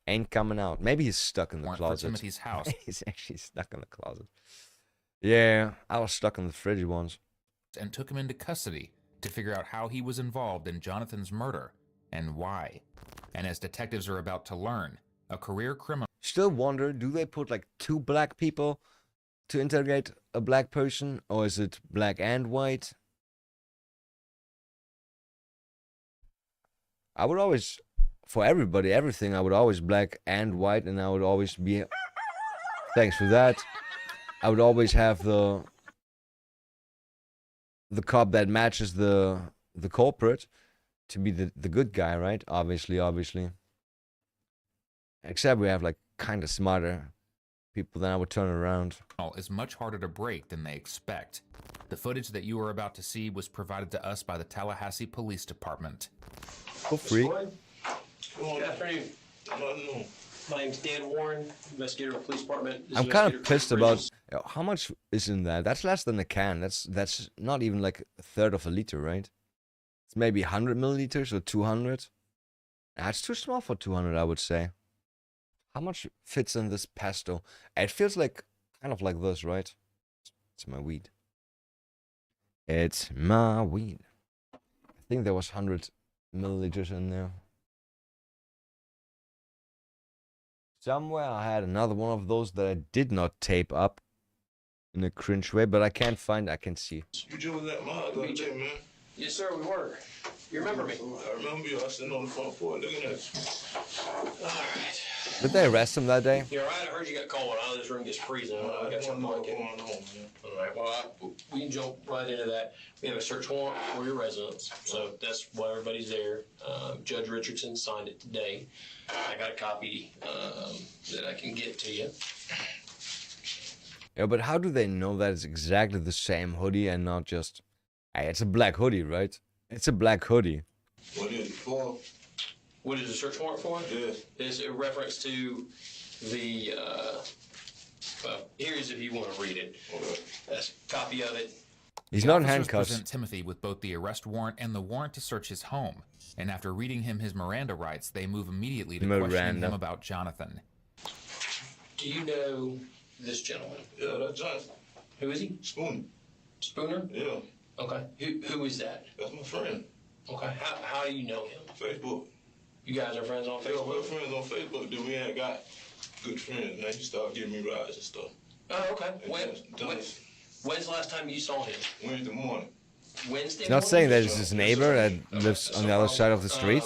Ain't coming out. Maybe he's stuck in the closet. For Timothy's house. He's actually stuck in the closet. Yeah, I was stuck in the fridge once. And took him into custody to figure out how he was involved in Jonathan's murder and why. And as detectives are about to learn, a career criminal... Still wonder, do they put like 2 black people to interrogate a black person? Or is it black and white? I would always, for everybody, everything, I would always black and white, and I would always be... Thanks for that. I would always have the cop that matches the culprit to be the good guy, right? Obviously. Except we have like kind of smarter people, then I would turn around. Is much harder to break than they expect. The footage that you are about to see was provided to us by the Tallahassee Police Department. For free. Good afternoon. My name's Dan Warren, investigator of the police department. I'm kind of pissed about how much is in that. That's less than a can. That's not even like a third of a liter, right? It's maybe 100 milliliters or 200. That's too small for 200, I would say. How much fits in this pesto? It feels like kind of like this, right? It's my weed. It's my weed. I think there was 100 milliliters in there. Somewhere I had another one of those that I did not tape up in a cringe way, but I can't find. I can see. You just was at my house the other day, man. Yes, sir, we were. You remember me? I remember you. I was sitting on the front porch looking at you. All right. Did they arrest him that day? You're right. I heard you got cold. I know this room gets freezing. I got something like it. All right. Well, we can jump right into that. We have a search warrant for your residence, so that's why everybody's there. Judge Richardson signed it today. I got a copy that I can get to you. Yeah, but how do they know that it's exactly the same hoodie and not just... Hey, it's a black hoodie, right? It's a black hoodie. What is it for? What is the search warrant for? Yes. It's a reference to the, well, here's if you want to read it. Okay. That's a copy of it. He's not in Officers handcuffs. present Timothy with both the arrest warrant and the warrant to search his home. And after reading him his Miranda rights, they move immediately to question him about Jonathan. Do you know this gentleman? Yeah, that's Jonathan. Who is he? Spooner. Spooner? Yeah. Okay. Who is that? That's my friend. Okay. How do you know him? Facebook. You guys are friends on Facebook? Yeah, we're friends on Facebook. Then we ain't got good friends. Now he started giving me rides and stuff. Oh, okay. When's the last time you saw him? Wednesday morning. Wednesday He's not saying that it's his neighbor that lives on the other side of the street.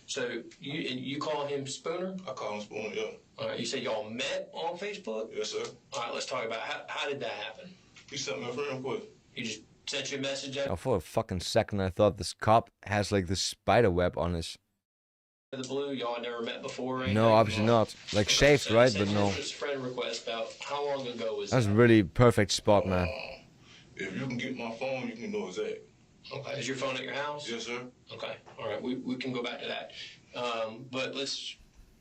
So you call him Spooner? I call him Spooner, yeah. All right. You said y'all met on Facebook? Yes, sir. All right. Let's talk about how did that happen? He sent me a friend request. He just sent you a message out Oh, for a fucking second, I thought this cop has like this spider web on his... of the blue. Y'all had never met before, right? No, obviously not. Like shaved, So right? he But sent no. you this friend request about how long ago was That's that? really perfect spot, man. If you can get my phone, you can know exactly. Okay. Is your phone at your house? Yes, sir. Okay. All right. We can go back to that. But let's,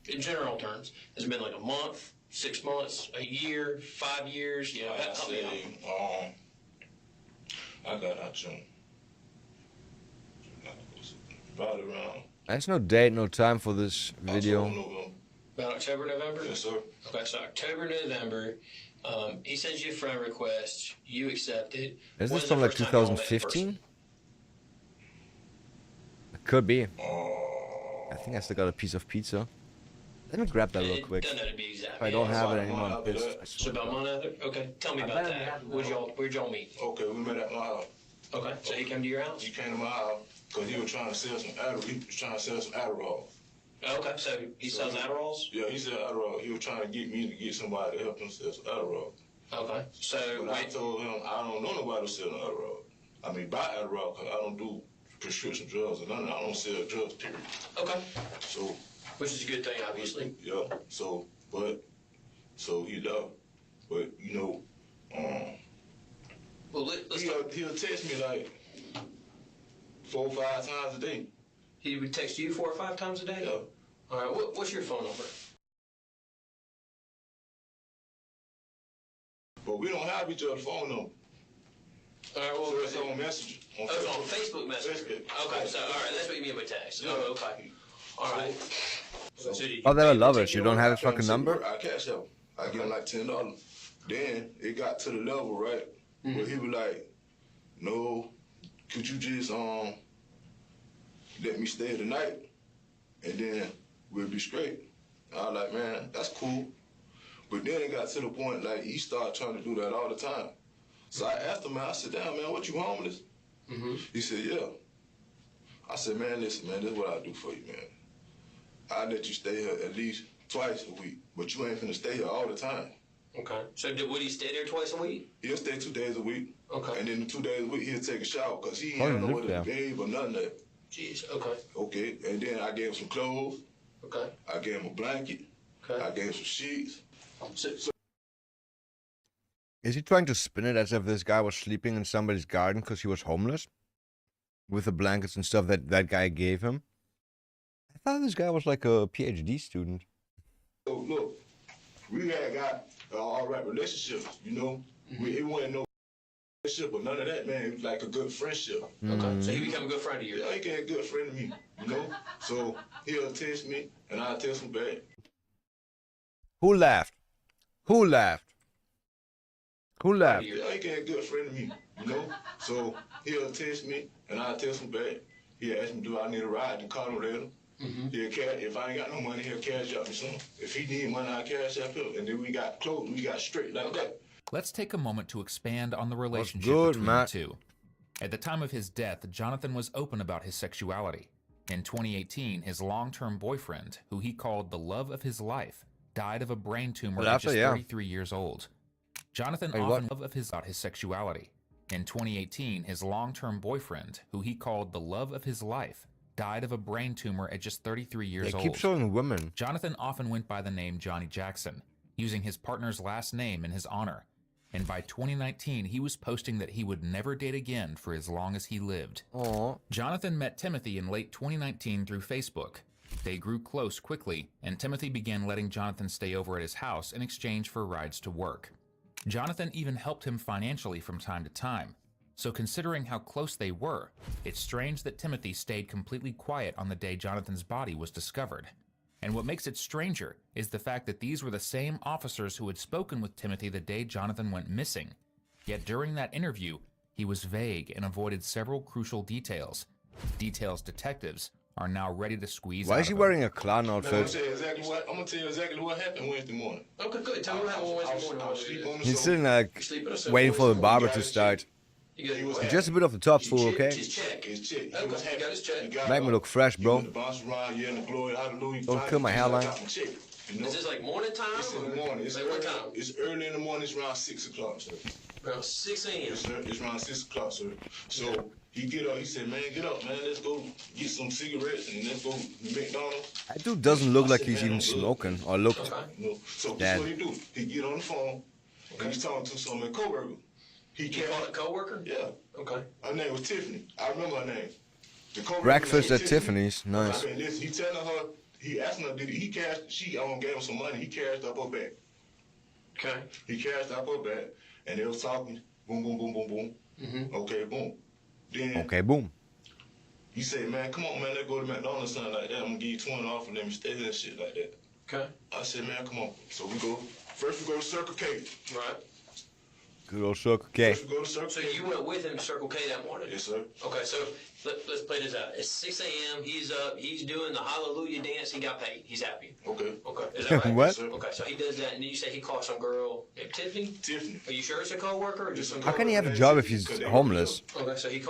in general terms, has it been like a month, 6 months, a year, 5 years? Yeah. I say, I got out June. Probably around. There's no date, no time for this video. About October, November? Yes, sir. Okay, so October, November. He sends you a friend request. You accept it. Is When this from the like first time y'all met in 2015? It could be. I think I still got a piece of pizza. Let me grab that real It quick. doesn't have to be exact. If I don't have it anymore, I'm pissed. I So swear. about a month after? Okay, tell me about that. Where'd y'all meet? Okay, we met at my house. Okay, so he came to your house? He came to my house because he was trying to sell some Adderall. He was trying to sell some Adderall. Okay, so he sells Adderalls? Yeah, he said Adderall. He was trying to get me to get somebody to help him sell some Adderall. Okay, so But I told him I don't know nobody who's selling Adderall. I mean, buy Adderall because I don't do prescription drugs or nothing. I don't sell drugs, period. Okay. So. Which is a good thing, obviously. Yeah. So he left. But you know, well, he'll text me like 4 or 5 times a day. He would text you 4 or 5 times a day? Yeah. All right, what's your phone number? But we don't have each other's phone number. All right, well, so it's on Messenger. On Facebook Messenger. Okay, so all right, that's what you mean by text. Yeah. Oh, okay. All right. Oh, they were lovers. You don't have his fucking number? I cash out. I give him like $10. Then it got to the level, right, where he was like, "No, could you just let me stay the night, and then we'll be straight." I was like, "Man, that's cool." But then it got to the point like he started trying to do that all the time. So I asked him, man, I said, "Damn, man, what, you homeless?" He said, "Yeah." I said, "Man, listen, man, this is what I do for you, man. I let you stay here at least twice a week, but you ain't finna stay here all the time." Okay. So would he stay there twice a week? He'll stay 2 days a week. Okay. And then the 2 days a week, he'll take a shower because he Oh, ain't know live what there. to bathe or nothing of that. Jeez, okay. Okay, and then I gave him some clothes. Okay. I gave him a blanket. Okay. I gave him some sheets. Is he trying to spin it as if this guy was sleeping in somebody's garden because he was homeless? With the blankets and stuff that guy gave him? I thought this guy was like a PhD student. So look, we had got all right relationships, you know. It wasn't no But none of that, man. It was like a good friendship. Okay, so he became a good friend of yours. Yeah, he became a good friend of me, you know? So he'll text me, and I'll text him back. Who laughed? Who laughed? Who laughed? Yeah, he became a good friend of me, you know? So he'll text me, and I'll text him back. He'll ask me, do I need a ride to call him later? He'll cash, if I ain't got no money, he'll cash out me some. If he need money, I'll cash out him. And then we got close, we got straight like that. Let's take a moment to expand on the relationship between the two. At the time of his death, Jonathan was open about his sexuality. In 2018, his long-term boyfriend, who he called the love of his life, died of a brain tumor at just 33 years old. Jonathan often loved about his sexuality. In 2018, his long-term boyfriend, who he called the love of his life, died of a brain tumor at just 33 years old. Keep showing women. Jonathan often went by the name Johnny Jackson, using his partner's last name in his honor. And by 2019, he was posting that he would never date again for as long as he lived. Aww. Jonathan met Timothy in late 2019 through Facebook. They grew close quickly, and Timothy began letting Jonathan stay over at his house in exchange for rides to work. Jonathan even helped him financially from time to time. So considering how close they were, it's strange that Timothy stayed completely quiet on the day Jonathan's body was discovered. And what makes it stranger is the fact that these were the same officers who had spoken with Timothy the day Jonathan went missing. Yet during that interview, he was vague and avoided several crucial details. Details detectives are now ready to squeeze out Why is he wearing a clown outfit? I'm gonna tell you exactly what happened Wednesday morning. Okay, good. Tell me what happened Wednesday morning. He's sitting like waiting for the barber to start. Just a bit of the top, fool, okay? Make me look fresh, bro. Don't kill my hairline. Is this like morning time? It's in the morning. It's, like what time? It's early in the morning. It's around 6 o'clock, sir. Around 6 a.m. Yes, sir. It's around 6 o'clock, sir. So he get up. He said, "Man, get up, man. Let's go get some cigarettes and let's go to McDonald's." That dude doesn't look like he's even smoking or looked No. So dead. that's what he do. He get on the phone and he's talking to some coworker. He called a coworker? Yeah. Okay. Her name was Tiffany. I remember her name. Breakfast at Tiffany's. Nice. He telling her, he asking her, did he cash? She gave him some money. He cashed up her back. Okay. He cashed up her back, and they was talking. Boom, boom, boom, boom, boom. Okay, boom. Then. Okay, boom. He said, "Man, come on, man. Let's go to McDonald's, something like that. I'm gonna give you 20 off and let me stay there and shit like that." Okay. I said, "Man, come on." So we go. First we go to Circle K. Right. Good old Circle K. So you went with him to Circle K that morning? Yes, sir. Okay, so let's play this out. It's 6 a.m. He's up. He's doing the Hallelujah dance. He got paid. He's happy. Okay. Okay. Is that right? What? Okay, so he does that, and then you say he called some girl named Tiffany? Tiffany. Are you sure it's a coworker or just some How can he have a job if he's homeless? Okay, so he's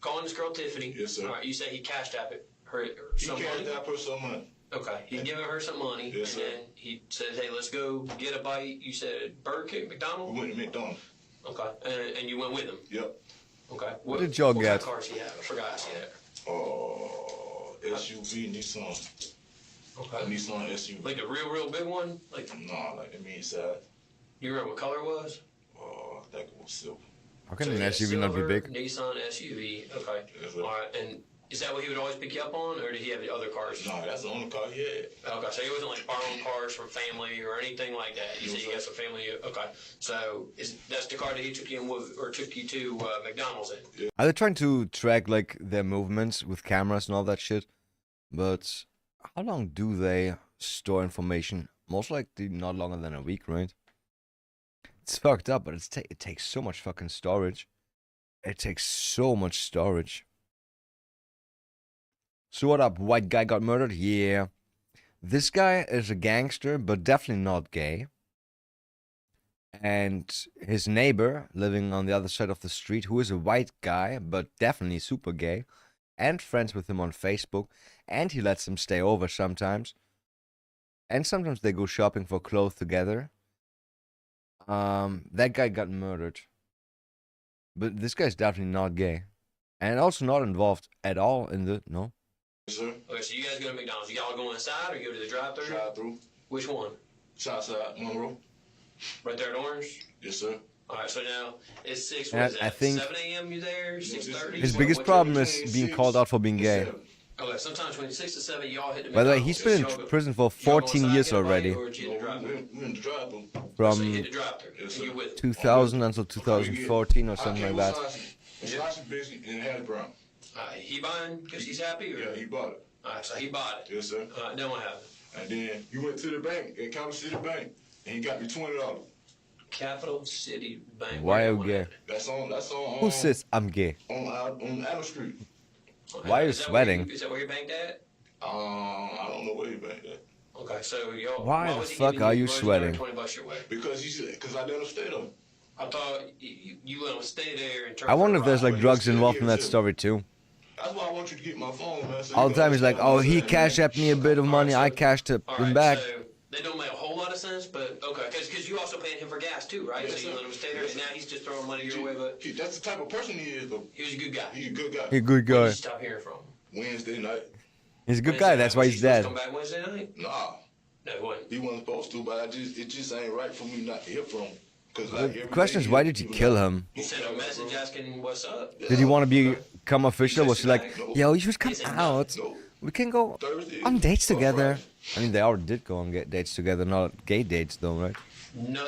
calling this girl Tiffany. Yes, sir. All right, you say he cashed out her He some cashed money? out her some money. Okay, he's giving her some money, Yes, and sir. then he says, "Hey, let's go get a bite." You said Burger King, McDonald's. We went to McDonald's. Okay, and you went with him. Yep. Okay. What did y'all what get? Kind of cars he had? I forgot to see that. SUV Nissan. Okay. Nissan SUV. Like the real big one? Like Nah, like the mid-size. you remember what color it was? I think it was silver. How can So an yeah, SUV not be silver big? Nissan SUV. Okay. Yes, All right. And is that what he would always pick you up on, or did he have the other cars? Nah, that's the only car he had. Okay, so he wasn't like borrowing cars from family or anything like that. You said you got some family. Okay, so that's the car that he took you in with, or took you to McDonald's in? Are they trying to track like their movements with cameras and all that shit? But how long do they store information? Most likely not longer than a week, right? It's fucked up, but it takes so much fucking storage. It takes so much storage. So what up, white guy got murdered? Yeah. This guy is a gangster, but definitely not gay. And his neighbor, living on the other side of the street, who is a white guy, but definitely super gay, and friends with him on Facebook, and he lets them stay over sometimes. And sometimes they go shopping for clothes together. That guy got murdered. But this guy's definitely not gay. And also not involved at all in the... No. Yes, sir. Okay, so you guys go to McDonald's. Y'all go inside or go to the drive-thru? Drive-thru. Which one? Southside, Monroe. Right there at Orange? Yes, sir. All right, so now it's 6, And what is I that, think 7 a.m. you there, 6:30? his biggest problem is being called out for being gay. Okay, sometimes when 6 to 7, y'all hit the By the way, McDonald's. he's been in prison for 14 years already. Or did you hit the drive-thru? We in the drive-thru. So you From hit the drive-thru, and you with it. 2000 until 2014 or something like that. Sausage biscuit and hash brown. He buying because he's happy? Or? Yeah, he bought it. Alright, so he bought it. Yes, sir. Then what happened? And then he went to the bank at Capital City Bank, and he got me $20. Capital City Bank. Why are you gay? That's on. Who says I'm gay? On Adams Street. Why are you sweating? Is that where your bank at? I don't know where he banked at. Okay, so y'all. Why the fuck are you sweating? $20 your way? Because I let him stay there. I thought you let him stay there and turn. I wonder if there's like drugs involved in that story too. That's why I want you to get my phone, man. So All the time he's like, oh, he cashed at me a bit of money, I cashed him back. So they don't make a whole lot of sense, but okay, because you also paying him for gas too, right? Yes, so you let him stay there, and now he's just throwing money your way. But that's the type of person he is, though. He was a good guy. He's a good guy. He's a good guy. Where did you stop hearing from him? Wednesday night. He's a good guy, that's why he's dead. Come back Wednesday night? Nah. No, what? He wasn't supposed to, but it just ain't right for me not to hear from him. The question is, why did you kill him? You sent a message asking what's up. Did he want to become official? Was he like, yo, you should come out. We can go on dates together. I mean, they already did go on dates together, not gay dates though, right? No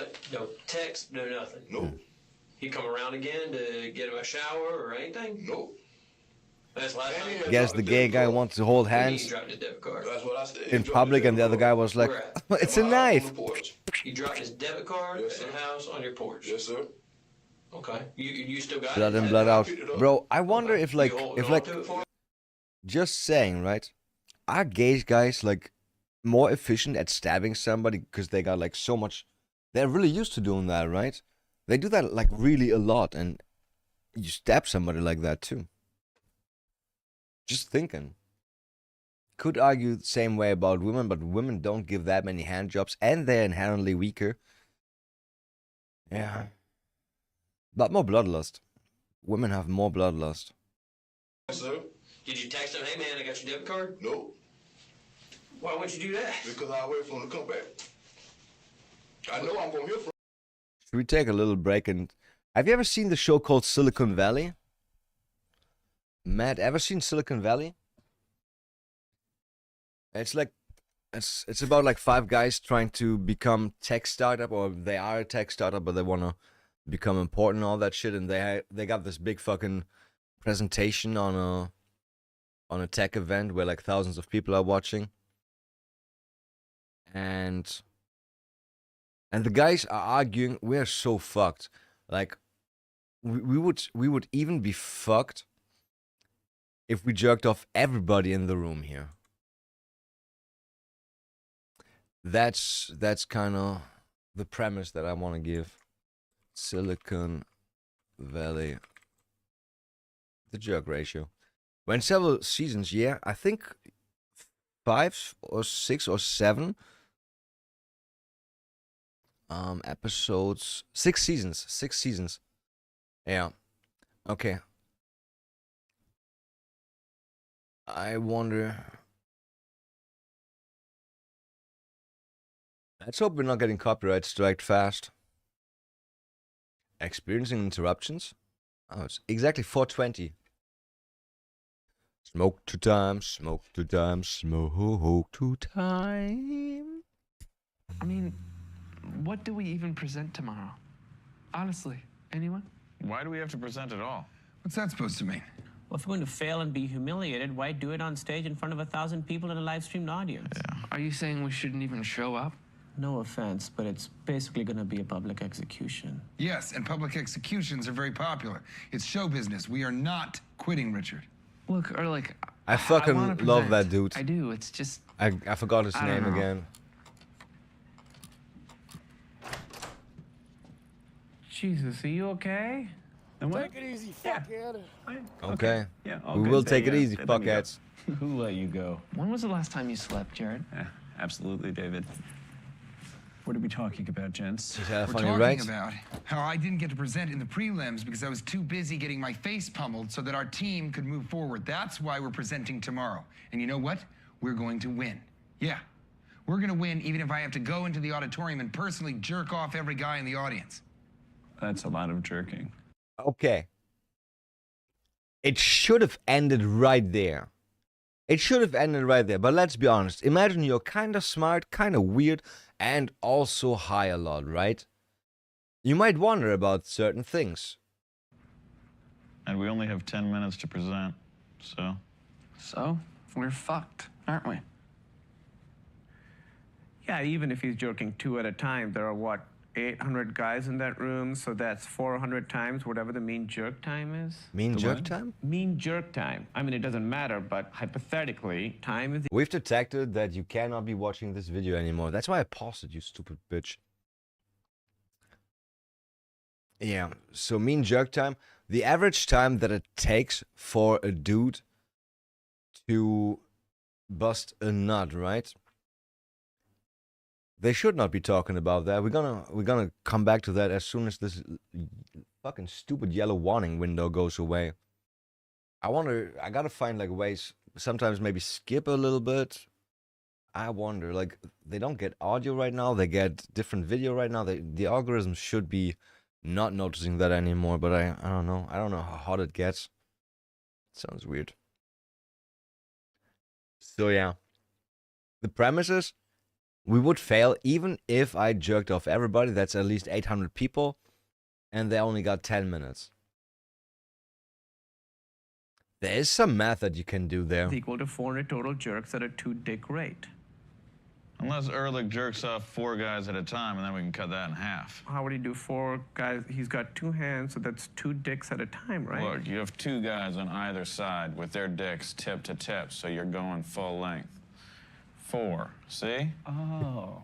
text, no nothing. No. He come around again to get him a shower or anything? No. That's last time. Guess the gay guy wants to hold hands He dropped his debit card. That's what I said. in public, and the other guy was like, it's a knife. He dropped his debit card at the house on your porch. Yes, sir. Okay. You still got Blood it? in, blood out. Bro, I wonder if like, just saying, right? Are gay guys like more efficient at stabbing somebody because they got like so much, they're really used to doing that, right? They do that like really a lot, and you stab somebody like that too. Just thinking. Could argue the same way about women, but women don't give that many hand jobs, and they're inherently weaker. Yeah. But more bloodlust. Women have more bloodlust. Yes, sir. Did you text him, hey man, I got your debit card? No. Why wouldn't you do that? Because I wait for him to come back. I know I'm going to hear from him. Should we take a little break? And have you ever seen the show called Silicon Valley? Matt, ever seen Silicon Valley? It's like, it's about like 5 guys trying to become tech startup, or they are a tech startup, but they want to become important and all that shit. And they got this big fucking presentation on a tech event where like thousands of people are watching. And the guys are arguing, we're so fucked. Like, we would even be fucked if we jerked off everybody in the room here. That's kind of the premise that I want to give. Silicon Valley. The jerk ratio. When several seasons, yeah, I think 5 or 6 or 7 episodes. 6 seasons. 6 seasons. Yeah. Okay. I wonder. Let's hope we're not getting copyright striked fast. Experiencing interruptions? Oh, it's exactly 4:20. Smoke to time, smoke to time, smoke to time. I mean, what do we even present tomorrow? Honestly, anyone? Why do we have to present at all? What's that supposed to mean? Well, if we're going to fail and be humiliated, why do it on stage in front of 1,000 people in a live-streamed audience? Yeah. Are you saying we shouldn't even show up? No offense, but it's basically going to be a public execution. Yes, and public executions are very popular. It's show business. We are not quitting, Richard. Look, or like... I fucking love that dude. I do, it's just... I forgot his name again. Jesus, are you okay? Take it easy, fuckhead. Okay. Yeah, we will take it easy, fuckheads. Who let you go? When was the last time you slept, Jared? Yeah, absolutely, David. What are we talking about, gents? Is that We're funny, talking right? about how I didn't get to present in the prelims because I was too busy getting my face pummeled so that our team could move forward. That's why we're presenting tomorrow. And you know what? We're going to win. Yeah, we're going to win even if I have to go into the auditorium and personally jerk off every guy in the audience. That's a lot of jerking. Okay. It should have ended right there. It should have ended right there, but let's be honest. Imagine you're kind of smart, kind of weird, and also high a lot, right? You might wonder about certain things. And we only have 10 minutes to present, so... So, we're fucked, aren't we? Yeah, even if he's jerking 2 at a time, there are what, 800 guys in that room, so that's 400 times whatever the mean jerk time is. Mean jerk time? Mean jerk time. I mean, it doesn't matter, but hypothetically, time is... We've detected that you cannot be watching this video anymore. That's why I paused it, you stupid bitch. Yeah, so mean jerk time. The average time that it takes for a dude to bust a nut, right? They should not be talking about that. We're gonna come back to that as soon as this fucking stupid yellow warning window goes away. I gotta find like ways, sometimes maybe skip a little bit. I wonder, like, they don't get audio right now, they get different video right now. The algorithm should be not noticing that anymore, but I don't know. I don't know how hot it gets. It sounds weird. So yeah. The premise is, we would fail even if I jerked off everybody. That's at least 800 people. And they only got 10 minutes. There is some math that you can do there. Is equal to 400 total jerks at a 2-dick rate. Unless Ehrlich jerks off 4 guys at a time, and then we can cut that in half. How would he do 4 guys? He's got 2 hands, so that's 2 dicks at a time, right? Look, you have 2 guys on either side with their dicks tip to tip, so you're going full length. 4, see? Oh,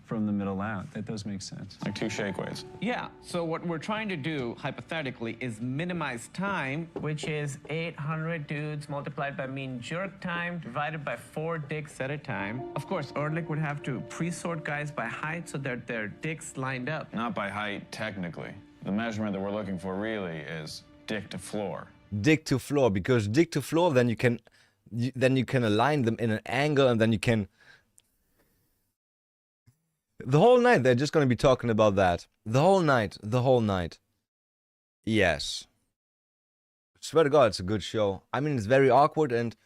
from the middle out. That does make sense. Like 2 shake weights. Yeah, so what we're trying to do, hypothetically, is minimize time, which is 800 dudes multiplied by mean jerk time divided by 4 dicks at a time. Of course, Ehrlich would have to pre-sort guys by height so that their dicks lined up. Not by height, technically. The measurement that we're looking for really is dick to floor. Dick to floor, because dick to floor, then you can align them in an angle, and then you can... The whole night, they're just going to be talking about that. The whole night. Yes. Swear to God, it's a good show. I mean, it's very awkward and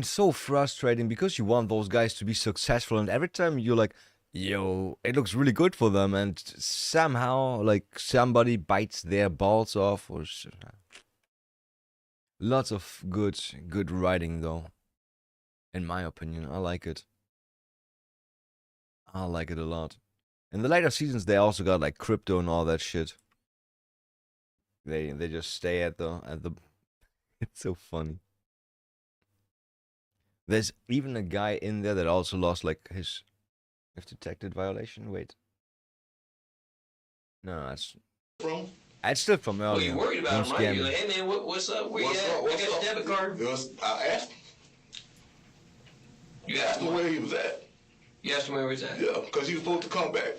so frustrating, because you want those guys to be successful, and every time you're like, yo, it looks really good for them, and somehow, like, somebody bites their balls off, or... Lots of good writing, though. In my opinion, I like it. I like it a lot. In the later seasons, they also got like crypto and all that shit. They just stay at the. It's so funny. There's even a guy in there that also lost like his detected violation. Wait. No, that's. From? That's still from earlier. Well, you worried about him, right? You're like, hey man, what's up? Where you at? I got your debit card. I asked him. You asked him where he was at. You asked him where he was at? Yeah, because he was supposed to come back.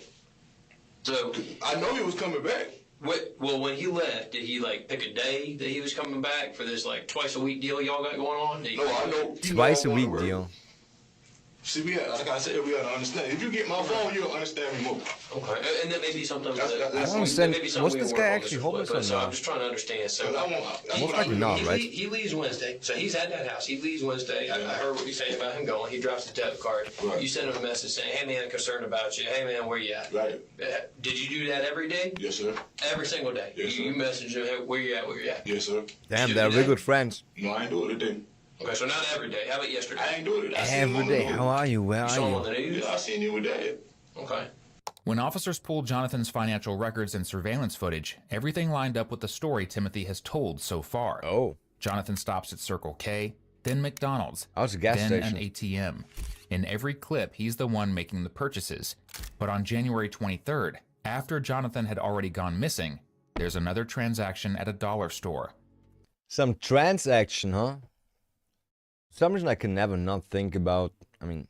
So I know he was coming back. Well, when he left, did he like pick a day that he was coming back for this like twice a week deal y'all got going on? No, I know. Twice a week deal. See, like I said, we gotta understand. If you get my phone, you'll understand me more. Okay, and that may be something. I don't understand. Was this guy actually homeless or So I'm not? just trying to understand. So Most likely not, right? He leaves Wednesday, so he's at that house. He leaves Wednesday. I heard what you're saying about him going. He drops the debit card. Right. You send him a message saying, "Hey man, I'm concerned about you. Hey man, where you at?" Right. Did you do that every day? Yes, sir. Every single day. Yes, sir. You message him, hey, where you at? Where you at? Yes, sir. Damn, they're really good friends. No, I ain't do it today. Okay, so not every day. How about yesterday? I ain't doing it. Every day. How are you? Where saw him are on the you? news? Yeah, I seen you with Dad. Okay. When officers pulled Jonathan's financial records and surveillance footage, everything lined up with the story Timothy has told so far. Oh. Jonathan stops at Circle K, then McDonald's, Oh, it's a gas then station. an ATM. In every clip, he's the one making the purchases. But on January 23rd, after Jonathan had already gone missing, there's another transaction at a dollar store. Some transaction, huh? For some reason I can never not think about, I mean,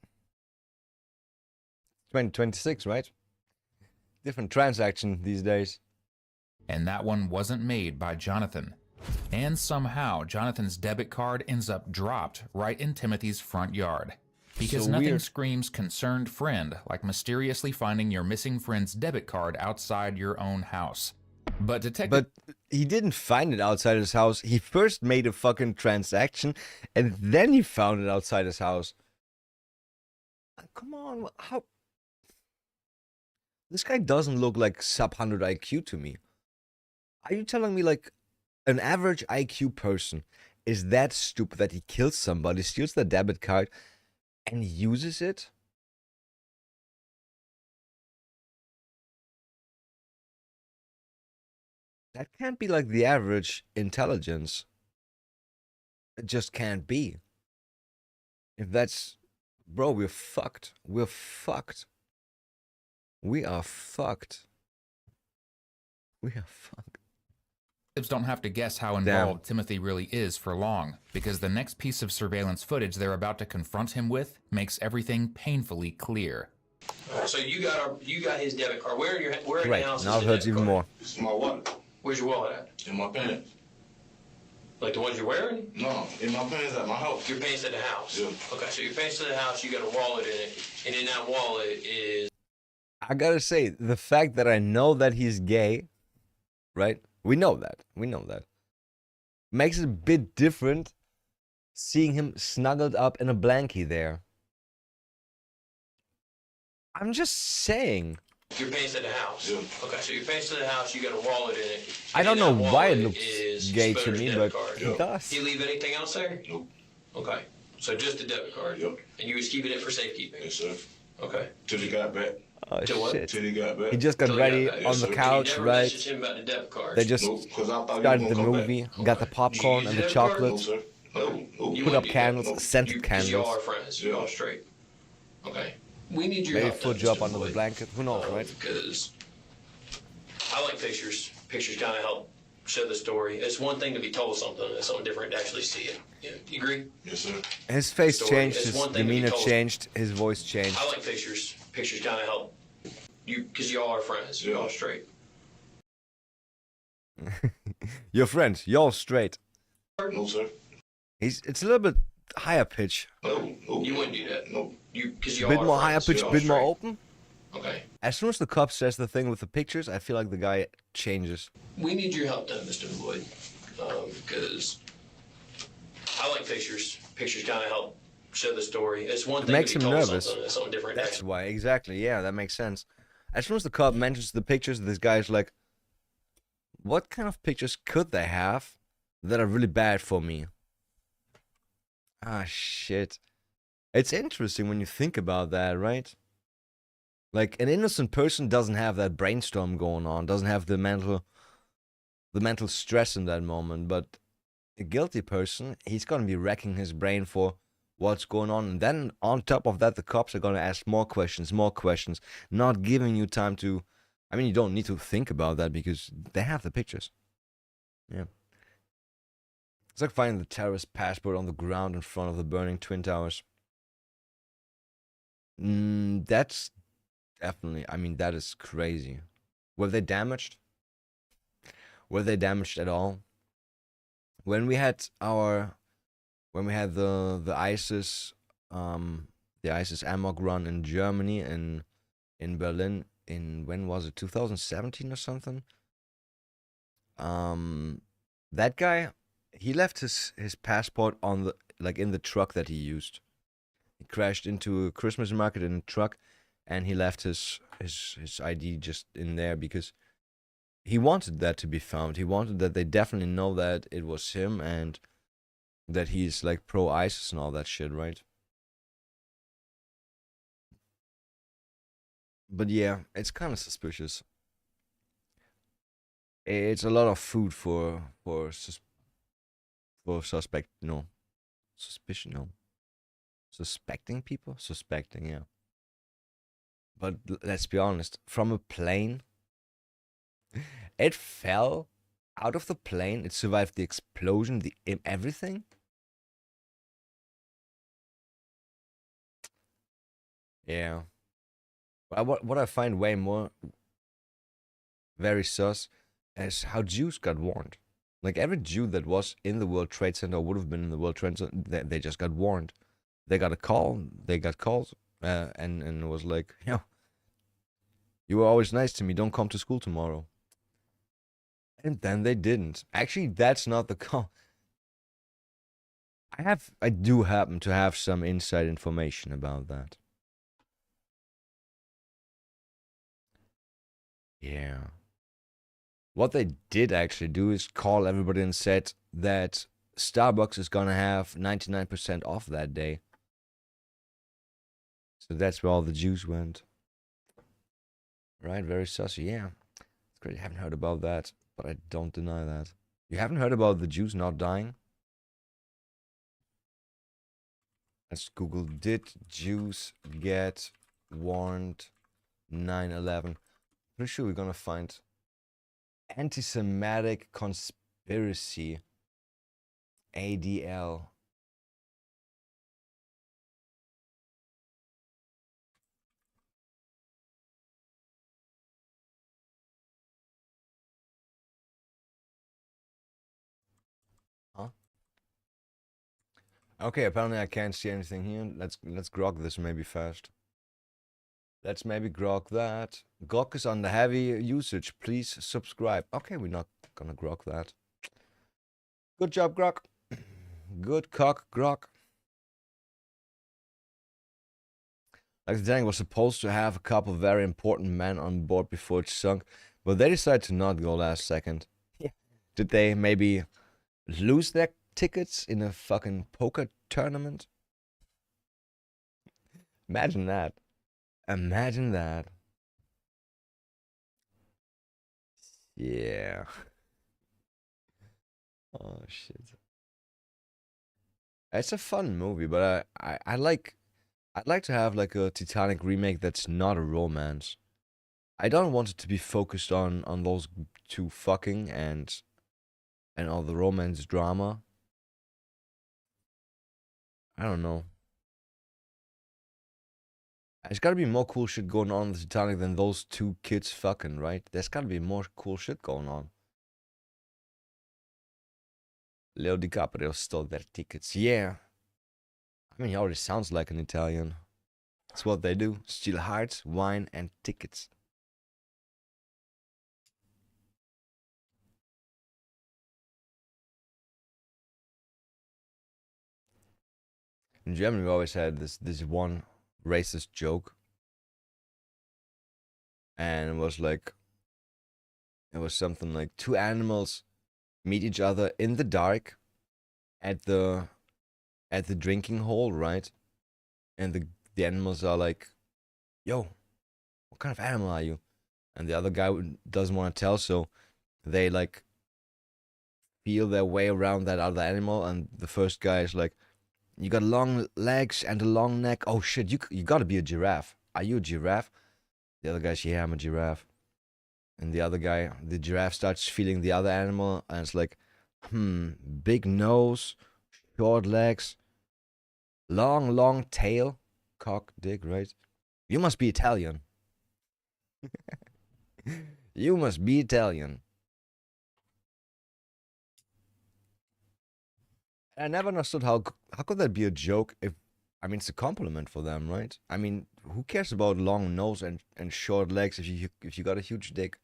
2026, right? Different transaction these days. And that one wasn't made by Jonathan. And somehow, Jonathan's debit card ends up dropped right in Timothy's front yard. Because So nothing weird. screams concerned friend like mysteriously finding your missing friend's debit card outside your own house. But Detective... But he didn't find it outside his house. He first made a fucking transaction, and then he found it outside his house. Come on, how... This guy doesn't look like sub 100 IQ to me. Are you telling me, like, an average IQ person is that stupid that he kills somebody, steals their debit card, and uses it? That can't be like the average intelligence. It just can't be. If that's... Bro, we're fucked. We're fucked. We are fucked. We are fucked. Detectives don't have to guess how involved Timothy really is for long, because the next piece of surveillance footage they're about to confront him with makes everything painfully clear. So you got his debit card. Where in the house now it hurts even more. This is my wallet. Where's your wallet at? In my pants. Like the ones you're wearing? No, in my pants at my house. Your pants at the house? Yeah. Okay, so your pants at the house, you got a wallet in it, and in that wallet is... I gotta say, the fact that I know that he's gay, right? We know that. We know that. Makes it a bit different seeing him snuggled up in a blankie there. I'm just saying. Your pants at the house? Yeah. Okay, so your pants at the house, you got a wallet in it. I don't know why it looks gay to me, but it does. Do you leave anything else there? Nope. Okay, so just a debit card? Yep. And you was keeping it for safekeeping? Yes, sir. Okay. Till he got back. Oh, shit. Till he got back. He just got ready on the couch, right? They just started the movie, got the popcorn and the chocolate, put up candles, scented candles. Y'all are friends. Y'all straight. Okay. We need your maybe help. put you up under the blanket. Who knows, right? Because I like pictures. Pictures kind of help show the story. It's one thing to be told something, and it's something different to actually see it. Yeah, you agree? Yes, sir. His face changed, his demeanor changed, his voice changed. I like pictures. Pictures kind of help you, because y'all are friends. Y'all straight. You're friends. Y'all straight. No, sir. It's a little bit higher pitch. No, you wouldn't do that. No, because y'all. Bit more higher pitch, bit more open. Okay. As soon as the cop says the thing with the pictures, I feel like the guy changes. We need your help, then, Mr. Wood, because I like pictures. Pictures kind of help show the story. It's one thing to be told something, it's something different. That's why, exactly. Yeah, that makes sense. As soon as the cop mentions the pictures, this guy's like, what kind of pictures could they have that are really bad for me? Ah, shit. It's interesting when you think about that, right? Like, an innocent person doesn't have that brainstorm going on, doesn't have the mental stress in that moment, but a guilty person, he's gonna be racking his brain for what's going on, and then on top of that, the cops are gonna ask more questions, not giving you time to... I mean, you don't need to think about that because they have the pictures. Yeah. It's like finding the terrorist passport on the ground in front of the burning Twin Towers. That's definitely... I mean, that is crazy. Were they damaged? Were they damaged at all? When we had the ISIS amok run in Germany in Berlin in, when was it, 2017 or something? That guy, he left his passport on the, like, in the truck that he used. He crashed into a Christmas market in a truck, and he left his ID just in there because he wanted that to be found. He wanted that they definitely know that it was him and that he's like pro-ISIS and all that shit, right? But yeah, it's kind of suspicious. It's a lot of food for suspect, no. Suspicion, no. Suspecting people? Suspecting, yeah. But let's be honest, from a plane, it fell out of the plane, it survived the explosion, everything? Yeah. What I find way more very sus is how Jews got warned. Like, every Jew that was in the World Trade Center, or would have been in the World Trade Center, they just got warned. They got a call, they got calls, and it was like, you were always nice to me, don't come to school tomorrow. And then they didn't. Actually, that's not the call. I do happen to have some inside information about that. Yeah. What they did actually do is call everybody and said that Starbucks is gonna have 99% off that day. So that's where all the juice went. Right, very sussy, yeah. It's great, I haven't heard about that, but I don't deny that. You haven't heard about the Jews not dying? Let's Google, did Jews get warned 9/11? Pretty sure we're gonna find anti-Semitic conspiracy, ADL. Huh? Okay, apparently I can't see anything here. Let's grok this maybe fast. Let's maybe grok that. Grok is under heavy usage. Please subscribe. Okay, we're not gonna grok that. Good job, Grok. Good cock, Grok. Like the Titanic was supposed to have a couple of very important men on board before it sunk, but they decided to not go last second. Yeah. Did they maybe lose their tickets in a fucking poker tournament? Imagine that. Imagine that. Yeah. Oh shit. It's a fun movie, but I'd like to have like a Titanic remake that's not a romance. I don't want it to be focused on those two fucking and all the romance drama. I don't know. There's gotta be more cool shit going on in the Titanic than those two kids fucking, right? There's gotta be more cool shit going on. Leo DiCaprio stole their tickets. Yeah. I mean, he already sounds like an Italian. That's what they do. Steal hearts, wine, and tickets. In Germany, we always had this one racist joke. And it was something like two animals meet each other in the dark at the drinking hole, right? And the animals are like, yo, what kind of animal are you? And the other guy doesn't want to tell, so they like feel their way around that other animal, and the first guy is like, you got long legs and a long neck. Oh shit, you gotta be a giraffe. Are you a giraffe? The other guy's, yeah, I'm a giraffe. And the other guy, the giraffe, starts feeling the other animal, and it's like, big nose, short legs, long tail, cock, dick, right? You must be Italian. You must be Italian. I never understood how could that be a joke if, I mean, it's a compliment for them, right? I mean, who cares about long nose and short legs if you got a huge dick?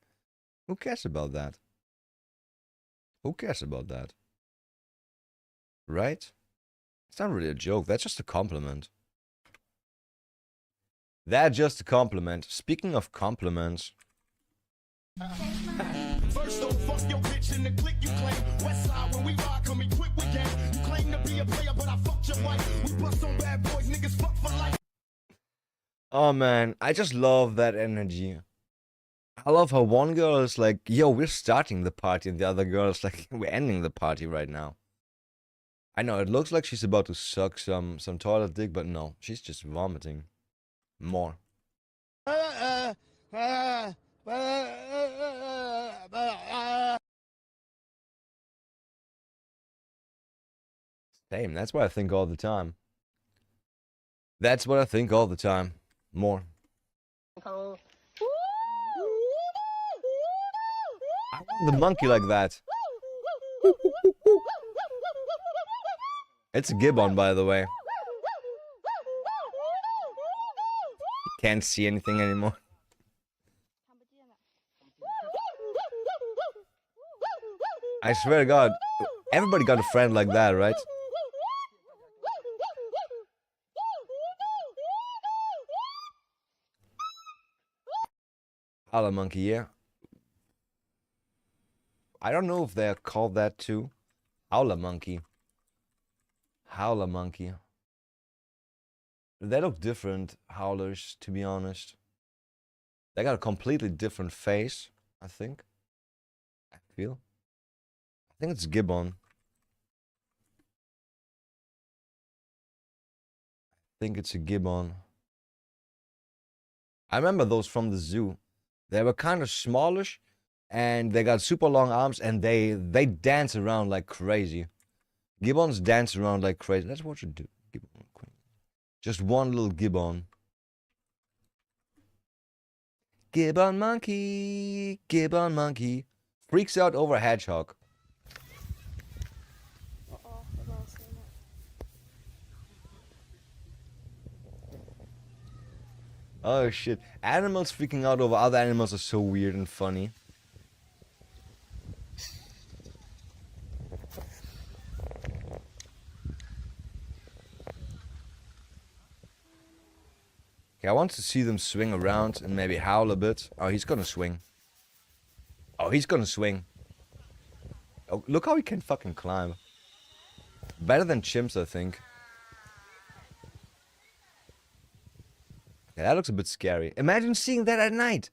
Who cares about that? Who cares about that? Right? It's not really a joke. That's just a compliment. That's just a compliment. Speaking of compliments. First don't fuck your bitch in the click you claim. West side when we ride, come equipped with game. You claim to be a player, but I fucked your wife. We bust on bad boys, niggas fuck for life. Oh man, I just love that energy. I love how one girl is like, yo, we're starting the party, and the other girl is like, we're ending the party right now. I know, it looks like she's about to suck some toilet dick, but no, she's just vomiting. More. Same, that's what I think all the time. That's what I think all the time. More. I want the monkey like that. It's a gibbon, by the way. Can't see anything anymore. I swear to God, everybody got a friend like that, right? Howler monkey, yeah. I don't know if they're called that too. Howler monkey. Howler monkey. They look different, howlers, to be honest. They got a completely different face, I think. I think it's gibbon. I think it's a gibbon. I remember those from the zoo. They were kind of smallish, and they got super long arms, and they dance around like crazy. Gibbons dance around like crazy. Let's watch it do. Gibbon. Just one little gibbon. Gibbon monkey, gibbon monkey. Freaks out over a hedgehog. Oh shit. Animals freaking out over other animals are so weird and funny. Okay, I want to see them swing around and maybe howl a bit. Oh, he's gonna swing. Oh, he's gonna swing. Oh, look how he can fucking climb. Better than chimps, I think. Okay, that looks a bit scary. Imagine seeing that at night.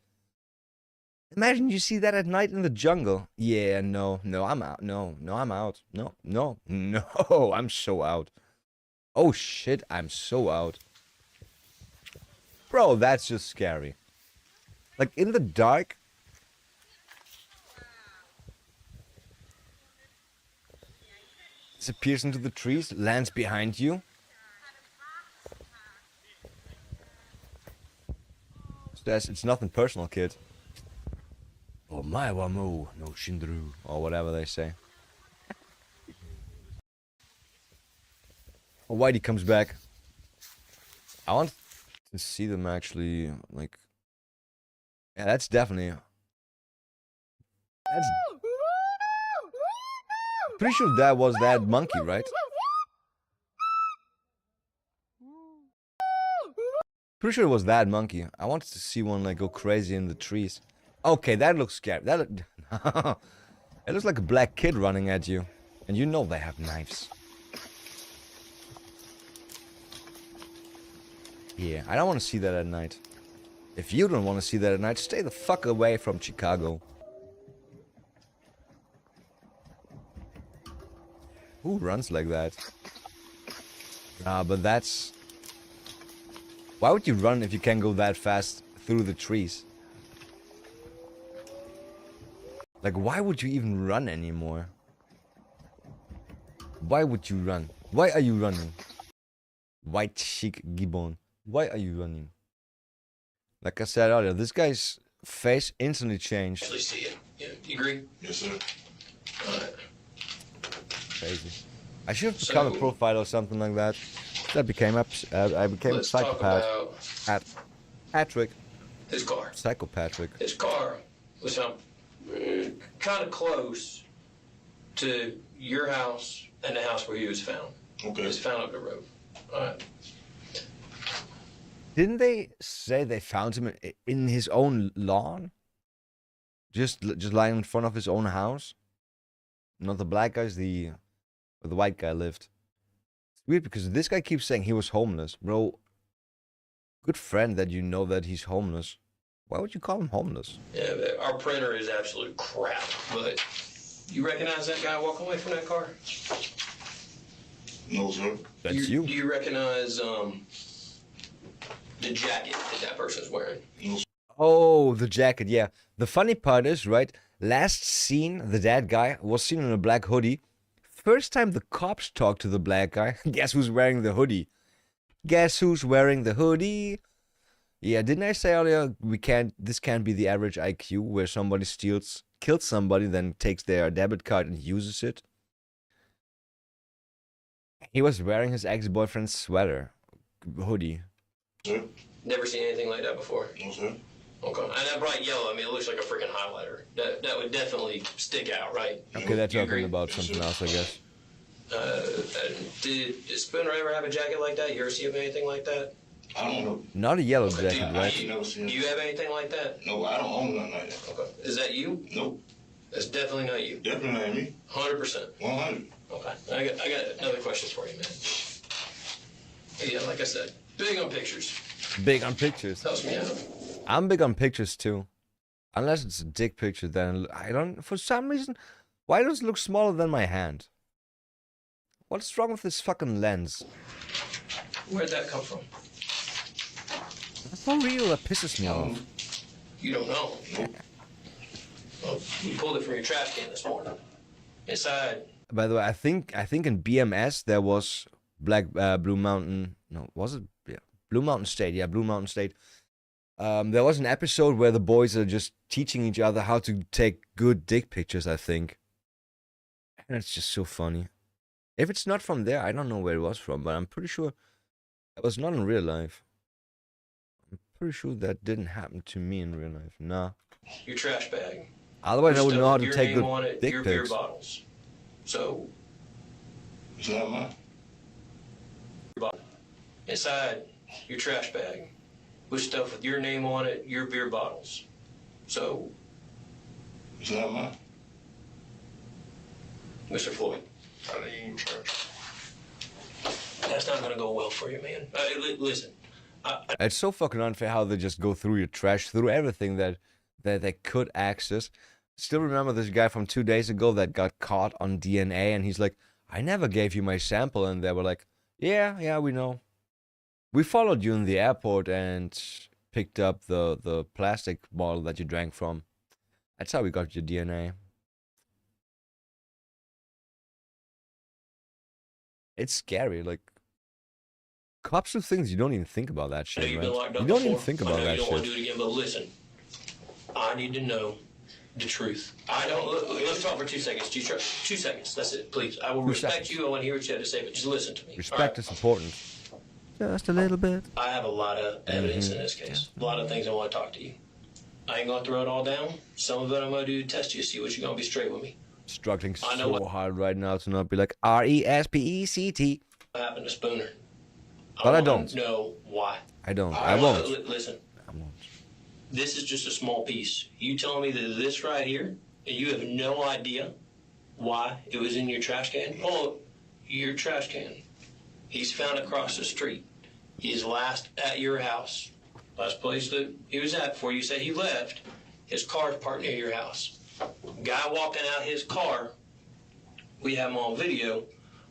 Imagine you see that at night in the jungle. Yeah, no, I'm out. No, I'm out. No, I'm so out. Oh shit, I'm so out. Bro, that's just scary. Like, in the dark. Disappears into the trees, lands behind you. It's nothing personal, kid. Oh my wamu, no shindru, or whatever they say. Oh, Whitey comes back. I want to see them actually, like... Yeah, that's definitely... That's... Pretty sure that was that monkey, right? Pretty sure it was that monkey. I wanted to see one like go crazy in the trees. Okay, that looks scary. It looks like a black kid running at you. And you know they have knives. Yeah, I don't want to see that at night. If you don't want to see that at night, stay the fuck away from Chicago. Who runs like that? But that's... Why would you run if you can't go that fast through the trees? Like, why would you even run anymore? Why would you run? Why are you running? White chic gibbon. Why are you running? Like I said earlier, this guy's face instantly changed. Actually see it. Yeah, you agree? Yes, sir. All right. Crazy. I should have become a profile or something like that. I became a psychopath. Patrick. His car. Psychopatrick. His car was found kind of close to your house and the house where he was found. Okay. It was found up the road. All right. Didn't they say they found him in his own lawn? Just lying in front of his own house? Not the black guys, where the white guy lived. It's weird because this guy keeps saying he was homeless. Bro, good friend that you know that he's homeless. Why would you call him homeless? Yeah, our printer is absolute crap, but you recognize that guy walking away from that car? No, sir. That's you. Do you recognize the jacket that person's wearing? Oh, the jacket, yeah. The funny part is, right, last seen, the dead guy was seen in a black hoodie. First time the cops talked to the black guy, guess who's wearing the hoodie? Guess who's wearing the hoodie? Yeah, didn't I say earlier, this can't be the average IQ where somebody kills somebody, then takes their debit card and uses it? He was wearing his ex-boyfriend's sweater, hoodie. Never seen anything like that before. Okay. And that bright yellow, I mean, it looks like a freaking highlighter. That would definitely stick out, right? Okay, they're talking about something else, I guess. Did Spooner ever have a jacket like that? You ever see him anything like that? I don't know. Not a yellow jacket, right? Do you have anything like that? No, I don't own nothing like that. Okay. Is that you? Nope. That's definitely not you. Definitely not me. 100%. 100. Okay. I got another question for you, man. Yeah, like I said, big on pictures. Big on pictures. Helps me out. I'm big on pictures too. Unless it's a dick picture, then I don't. For some reason, why does it look smaller than my hand? What's wrong with this fucking lens? Where'd that come from? For real, that pisses me off. You don't know. Well, you pulled it from your trash can this morning. Inside. By the way, I think in BMS there was Blue Mountain. No, was it? Yeah, Blue Mountain State. Yeah, Blue Mountain State. There was an episode where the boys are just teaching each other how to take good dick pictures, I think. And it's just so funny. If it's not from there, I don't know where it was from, but I'm pretty sure it was not in real life. I'm pretty sure that didn't happen to me in real life. Nah. Your trash bag. Otherwise, I would know how to Your take name good on it, dick your beer pics. bottles. So. It's not mine. Inside your trash bag with stuff with your name on it, your beer bottles. So. It's not mine. Mr. Floyd. I didn't even trash. That's not gonna go well for you, man. Listen. It's so fucking unfair how they just go through your trash, through everything that they could access. Still remember this guy from 2 days ago that got caught on DNA, and he's like, I never gave you my sample. And they were like, yeah, we know. We followed you in the airport and picked up the plastic bottle that you drank from. That's how we got your DNA. It's scary, like, cops do things you don't even think about that shit, You've right? been locked up You don't even before. think I about know that you don't want to shit. do it again, but listen. I need to know the truth. I don't. Let's talk for 2 seconds. 2 seconds. That's it, please. I will 2 respect seconds. you. I want to hear what you have to say, but just listen to me. Respect is important. Just a little bit. I have a lot of evidence in this case. A lot of things I want to talk to you. I ain't gonna throw it all down. Some of it I'm gonna do to test you, see what you're gonna be straight with me. Struggling I know so what- hard right now to not be like RESPECT. What happened to Spooner? But I wanna don't. know why. I don't. I won't. Listen. I won't. This is just a small piece. You telling me that this right here, and you have no idea why it was in your trash can? Oh, your trash can. He's found across the street. He's last at your house. Last place that he was at before you said he left. His car's parked near your house. Guy walking out his car, we have him on video,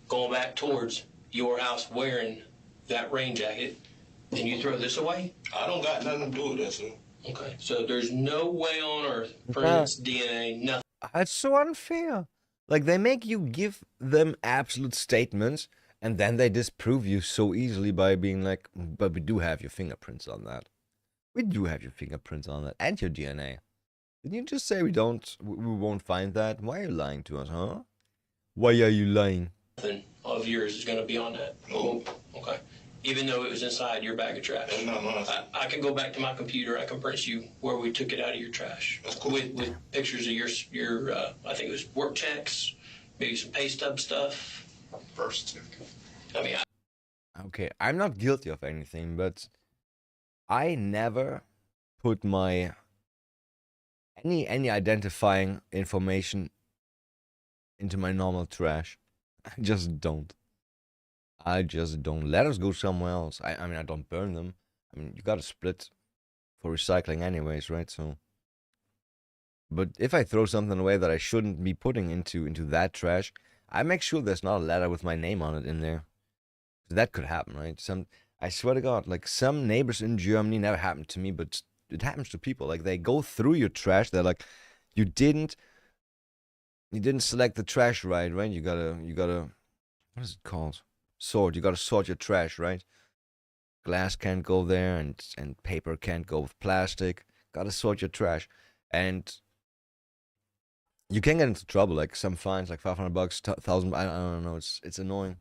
going back towards your house wearing that rain jacket, and you throw this away? I don't got nothing to do with that, sir. Okay, so there's no way on earth, prints, DNA, nothing. It's so unfair. Like, they make you give them absolute statements, and then they disprove you so easily by being like, but we do have your fingerprints on that. We do have your fingerprints on that, and your DNA. Didn't you just say we won't find that? Why are you lying to us, huh? Why are you lying? Nothing of yours is going to be on that. Oh, okay. Even though it was inside your bag of trash. That's not mine. I can go back to my computer. I can print you where we took it out of your trash. That's cool. With pictures of your I think it was work checks, maybe some pay stub stuff. Birth certificate. I mean, Okay, I'm not guilty of anything, but I never put my any identifying information into my normal trash. I just don't. I just don't. Letters go somewhere else. I mean, I don't burn them. I mean, you gotta split for recycling anyways, right? So, but if I throw something away that I shouldn't be putting into that trash, I make sure there's not a letter with my name on it in there. That could happen, right? I swear to God, like, some neighbors in Germany, never happened to me, but it happens to people. Like, they go through your trash. They're like, you didn't select the trash right? You gotta, what is it called? Sort. You gotta sort your trash, right? Glass can't go there, and paper can't go with plastic. Gotta sort your trash, and you can get into trouble. Like, some fines, like $500, 1,000. I don't know. It's annoying.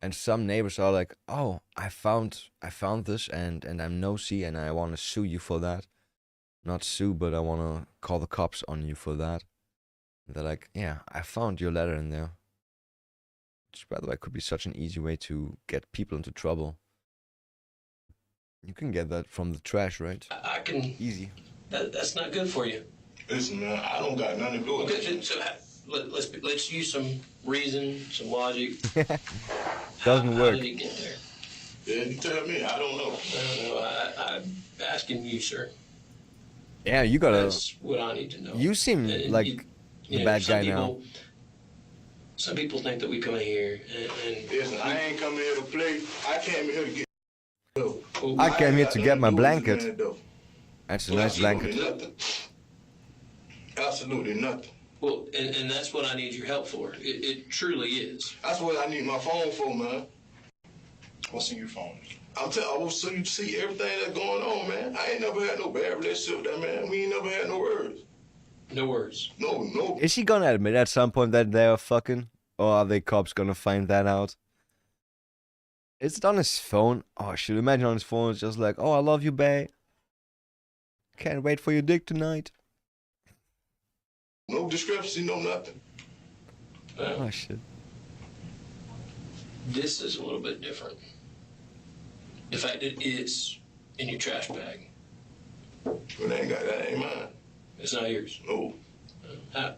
And some neighbors are like, "Oh, I found this, and I'm nosy, and I want to sue you for that." not sue, but I want to call the cops on you for that. They're like, yeah, I found your letter in there. Which, by the way, could be such an easy way to get people into trouble. You can get that from the trash, right? I can. Easy. That's not good for you. Listen, man, I don't got nothing to do with it. So let's use some reason, some logic. Doesn't work. How did it get there? Yeah, you tell me. I don't know. I'm asking you, sir. Yeah, you gotta. That's what I need to know. You seem like the bad guy now. Some people think that we come in here and listen, I ain't coming here to play. I came here to get. I came here to get my blanket. That's a nice blanket. Nothing. Absolutely nothing. Well, and that's what I need your help for. It truly is. That's what I need my phone for, man. What's in your phone? I want so you see everything that's going on, man. I ain't never had no bad relationship with that man. We ain't never had no words. No words. No. Is he gonna admit at some point that they're fucking? Or are the cops gonna find that out? Is it on his phone? Oh, I should imagine on his phone it's just like, oh, I love you, babe. Can't wait for your dick tonight. No discrepancy, no nothing. Oh, shit. This is a little bit different. In fact, it is in your trash bag. But that ain't mine. It's not yours. No.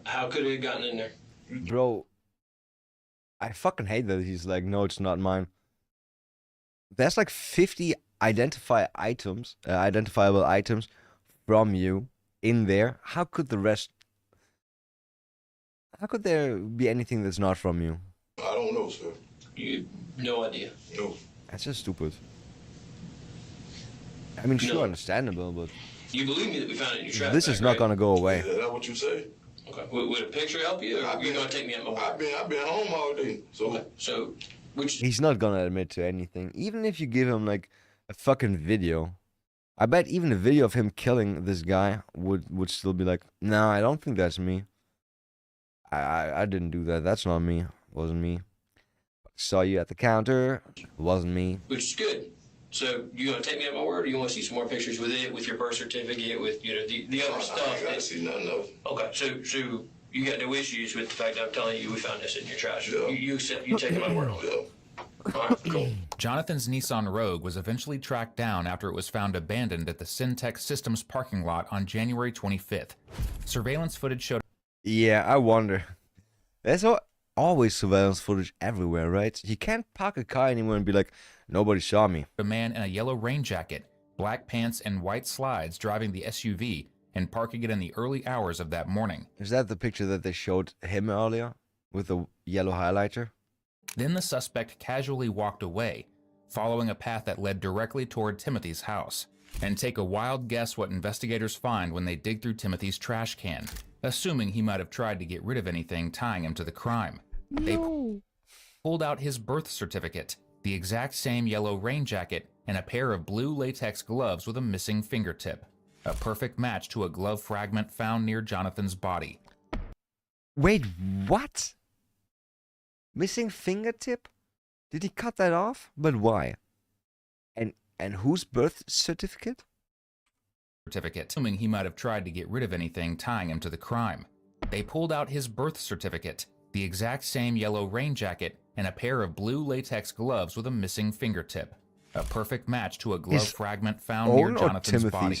How could it have gotten in there? Bro, I fucking hate that he's like, no, it's not mine. There's like 50 identifiable items from you in there. How could there be anything that's not from you? I don't know, sir. You no idea. No. That's just stupid. I mean, sure, understandable, but You believe me that we found it in your trash this bag, is not right? gonna go away. Is that what you say? Okay. Would a picture help you, or are you gonna take me at my word? I've been home all day. So Okay. So which He's not gonna admit to anything. Even if you give him like a fucking video, I bet even a video of him killing this guy would still be like, no, I don't think that's me. I didn't do that. That's not me. Wasn't me. Saw you at the counter. Wasn't me. which is good. So you gonna take me at my word, or you want to see some more pictures with it, with your birth certificate, with the other stuff? I ain't got to see nothing else. Okay. So you got no issues with the fact that I'm telling you we found this in your trash. Yeah. You said you taking my word on it. All right, cool. Jonathan's Nissan Rogue was eventually tracked down after it was found abandoned at the Syntec Systems parking lot on January 25th. Surveillance footage showed... Yeah, I wonder. There's always surveillance footage everywhere, right? You can't park a car anywhere and be like, nobody saw me. A man in a yellow rain jacket, black pants, and white slides driving the SUV and parking it in the early hours of that morning. Is that the picture that they showed him earlier with the yellow highlighter? Then the suspect casually walked away, following a path that led directly toward Timothy's house. And take a wild guess what investigators find when they dig through Timothy's trash can, assuming he might have tried to get rid of anything tying him to the crime. No. They pulled out his birth certificate, the exact same yellow rain jacket, and a pair of blue latex gloves with a missing fingertip. A perfect match to a glove fragment found near Jonathan's body. Wait, what? Missing fingertip? Did he cut that off? But why? And whose birth certificate? Assuming he might have tried to get rid of anything tying him to the crime. They pulled out his birth certificate, the exact same yellow rain jacket, and a pair of blue latex gloves with a missing fingertip. A perfect match to a glove fragment found near Jonathan's body.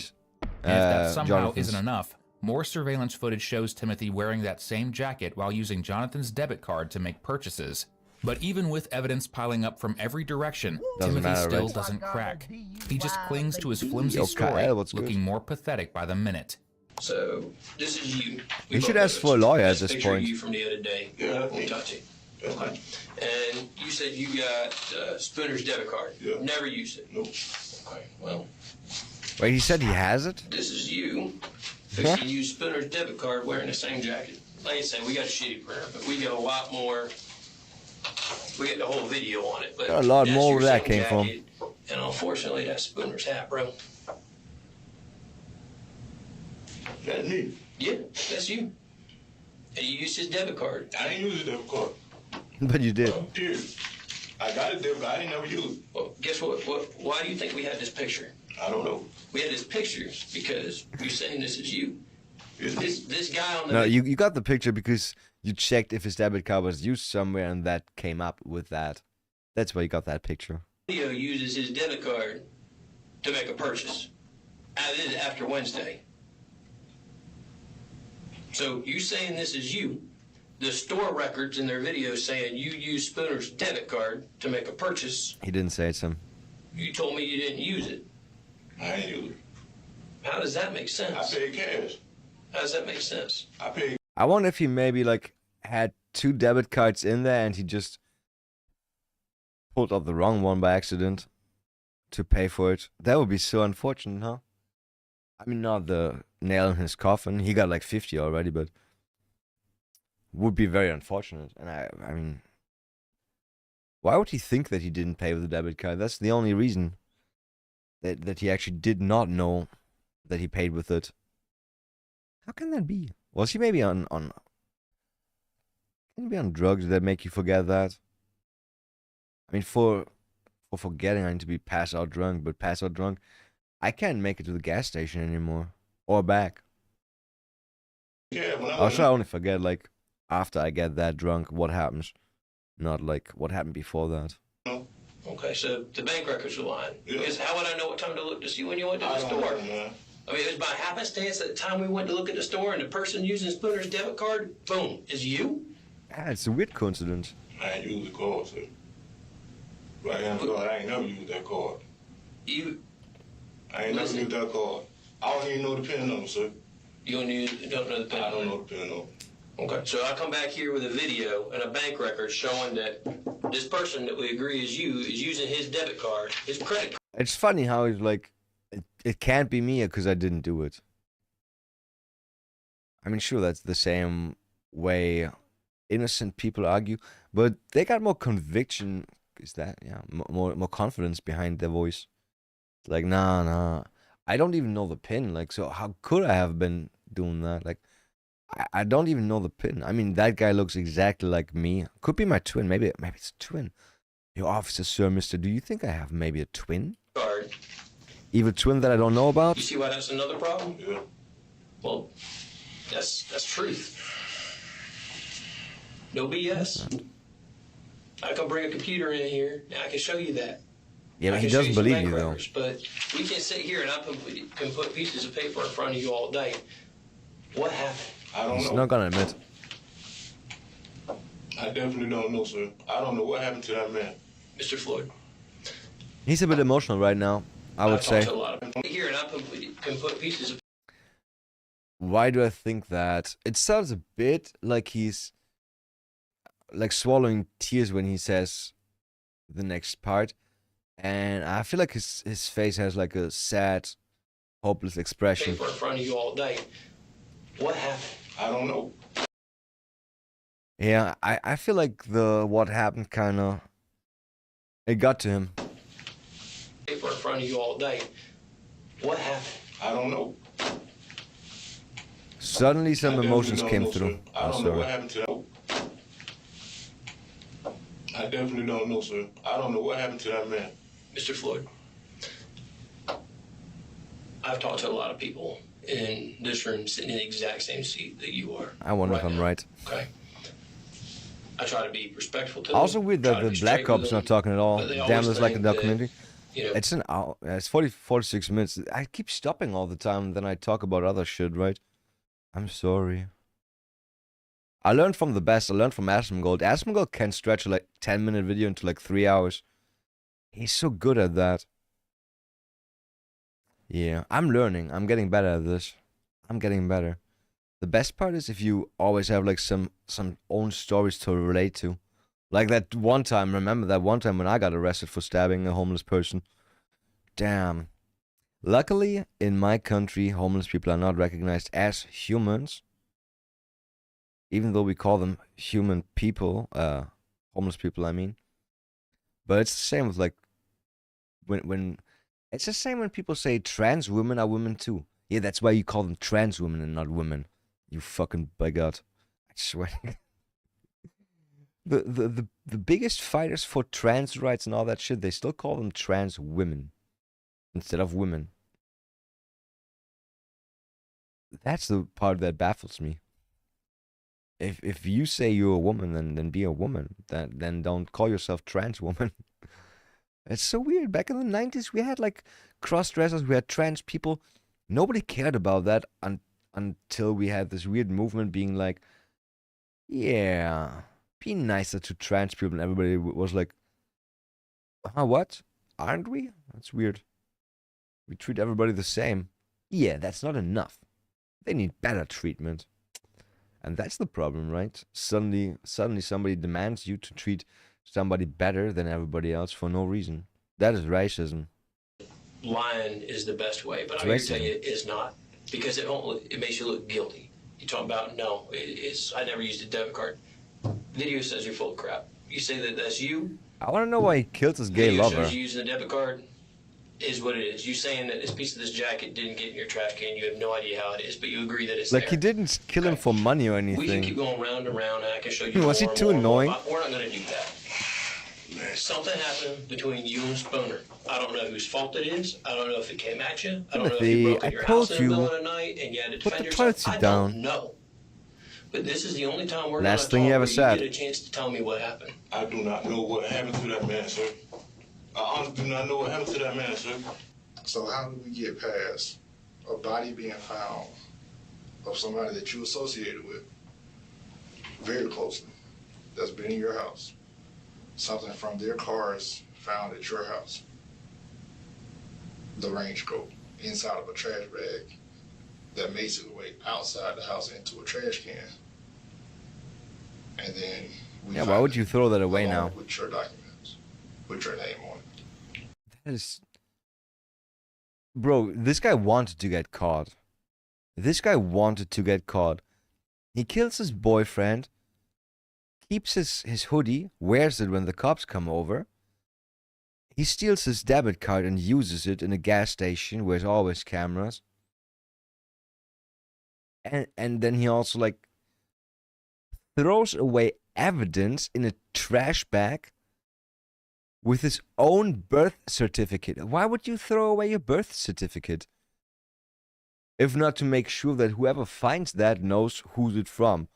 And if that somehow isn't enough, more surveillance footage shows Timothy wearing that same jacket while using Jonathan's debit card to make purchases. But even with evidence piling up from every direction, Timothy still doesn't crack. He just clings to his flimsy story, looking more pathetic by the minute. So this is you. You should ask for a lawyer at this Picture point. you from the other day. Yeah, Tachi. Okay. And you said you got Spooner's debit card. Yeah. Never used it. Nope. Okay. Well. Wait, he said he has it? This is you. Fixing use Spooner's debit card wearing the same jacket. Like I said, we got a shitty printer, but we get a lot more. We get the whole video on it, but a lot more where that came jacket, from. And unfortunately, that's Spooner's hat, bro. That's me. Yeah, that's you. And you used his debit card. I didn't use his debit card. But you did. Period. I got a debit card. I didn't never use it. Well, guess what? Why do you think we had this picture? I don't know. We had this picture because you're saying this is you. This guy on the No, you got the picture because you checked if his debit card was used somewhere and that came up with that. That's why you got that picture. video uses his debit card to make a purchase. This is after Wednesday. So you saying this is you. The store records in their video saying you used Spooner's debit card to make a purchase. He didn't say it, Sam. You told me you didn't use it. I ain't use it. How does that make sense? I paid cash. How does that make sense? I paid. I wonder if he maybe like had 2 debit cards in there and he just pulled up the wrong one by accident to pay for it. That would be so unfortunate, huh? I mean, not the nail in his coffin. He got like 50 already, but would be very unfortunate. And I mean, why would he think that he didn't pay with a debit card? That's the only reason that he actually did not know that he paid with it. How can that be? Was he maybe on can he be on drugs that make you forget that? I mean, for forgetting, I need to be pass out drunk, but pass out drunk, I can't make it to the gas station anymore or back. Yeah, I'll try only forget like after I get that drunk what happens, not like what happened before that. Okay, so the bank records are lying. Yeah. Because how would I know what time to look to see when you went to the store? I mean, it was by happenstance at the time we went to look at the store and the person using Spooner's debit card, boom, is you? Yeah, it's a weird coincidence. I ain't used the card, sir. Right now, I ain't never used that card. I ain't never used that card. I don't even know the PIN number, sir. You don't know the PIN number? I don't know the PIN number. Okay, so I come back here with a video and a bank record showing that this person that we agree is you is using his debit card, his credit card. It's funny how he's like, it can't be me because I didn't do it. I mean, sure, that's the same way innocent people argue, but they got more conviction. Is that, yeah, more confidence behind their voice. Like, nah, I don't even know the PIN. Like, so how could I have been doing that? Like, I don't even know the PIN. I mean, that guy looks exactly like me. Could be my twin. Maybe it's a twin. Your officer, sir, mister, do you think I have maybe a twin? Card. Evil twin that I don't know about? You see why that's another problem? Yeah. Well, that's truth. No BS. I can bring a computer in here, and I can show you that. Yeah, but he doesn't believe you, though. But we can sit here and I can put pieces of paper in front of you all day. What happened? I don't know. He's not gonna admit. I definitely don't know, sir. I don't know what happened to that man. Mr. Floyd. He's a bit emotional right now, I would say. To a lot of people here and I can put pieces of. Why do I think that? It sounds a bit like he's like swallowing tears when he says the next part. And I feel like his face has like a sad, hopeless expression. Paper in front of you all day. What happened? I don't know. Yeah, I feel like what happened kind of, it got to him. Paper in front of you all day. What happened? I don't know. Suddenly some emotions came through. I don't know what happened to that. I definitely don't know, sir. I don't know what happened to that man. Mr. Floyd, I've talked to a lot of people in this room sitting in the exact same seat that you are. I wonder if I'm right. Okay. I try to be respectful to them. Also weird that the black cop's not talking at all. Damn, it's like a documentary. You know, it's an hour. It's 46 minutes. I keep stopping all the time. Then I talk about other shit, right? I'm sorry. I learned from the best. I learned from Asmongold. Asmongold can stretch a 10-minute video into like 3 hours. He's so good at that. Yeah, I'm learning. I'm getting better at this. I'm getting better. The best part is if you always have like some own stories to relate to. Like that one time, remember that one time when I got arrested for stabbing a homeless person? Damn. Luckily, in my country, homeless people are not recognized as humans. Even though we call them human people, homeless people, I mean. But it's the same with like, when it's the same when people say trans women are women too. Yeah, that's why you call them trans women and not women. You fucking bigot. I swear. The biggest fighters for trans rights and all that shit, they still call them trans women. instead of women. That's the part that baffles me. If you say you're a woman, then be a woman. Then don't call yourself trans woman. It's so weird. Back in the 90s, we had like cross-dressers, we had trans people. Nobody cared about that until we had this weird movement being like, yeah, be nicer to trans people. And everybody was like, what? Aren't we? That's weird. We treat everybody the same. Yeah, that's not enough. They need better treatment. And that's the problem, right? Suddenly somebody demands you to treat somebody better than everybody else for no reason. That is racism. Lying is the best way, but I'm here to tell you it's not, because it makes you look guilty. You talk about, no, I never used a debit card. Video says you're full of crap. You say that that's you. I want to know why he killed his gay Video lover. shows you using a debit card is what it is. You saying that this piece of this jacket didn't get in your trash can, you have no idea how it is, but you agree that it's Like, there. he didn't kill him for money or anything. We can keep going round and round, and I can show you Was he more and too more and more. annoying? We're not going to do that. Something happened between you and Spooner. I don't know whose fault it is. I don't know if it came at you. I don't know if you broke in your house in the middle of the night and you had to defend yourself. I don't know. But this is the only time we're going to Last talk thing you where ever you said. get a chance to tell me what happened. I do not know what happened to that man, sir. I honestly do not know what happened to that man, sir. So how do we get past a body being found of somebody that you associated with very closely, that's been in your house, something from their cars found at your house, the range coat inside of a trash bag that makes its way outside the house into a trash can, and then Yeah, why would you throw that away now? with your documents, with your name on it. That is... Bro, this guy wanted to get caught. This guy wanted to get caught. He kills his boyfriend, keeps his hoodie, wears it when the cops come over. He steals his debit card and uses it in a gas station where there's always cameras. And then he also, like, throws away evidence in a trash bag with his own birth certificate. Why would you throw away your birth certificate? If not to make sure that whoever finds that knows who's it from.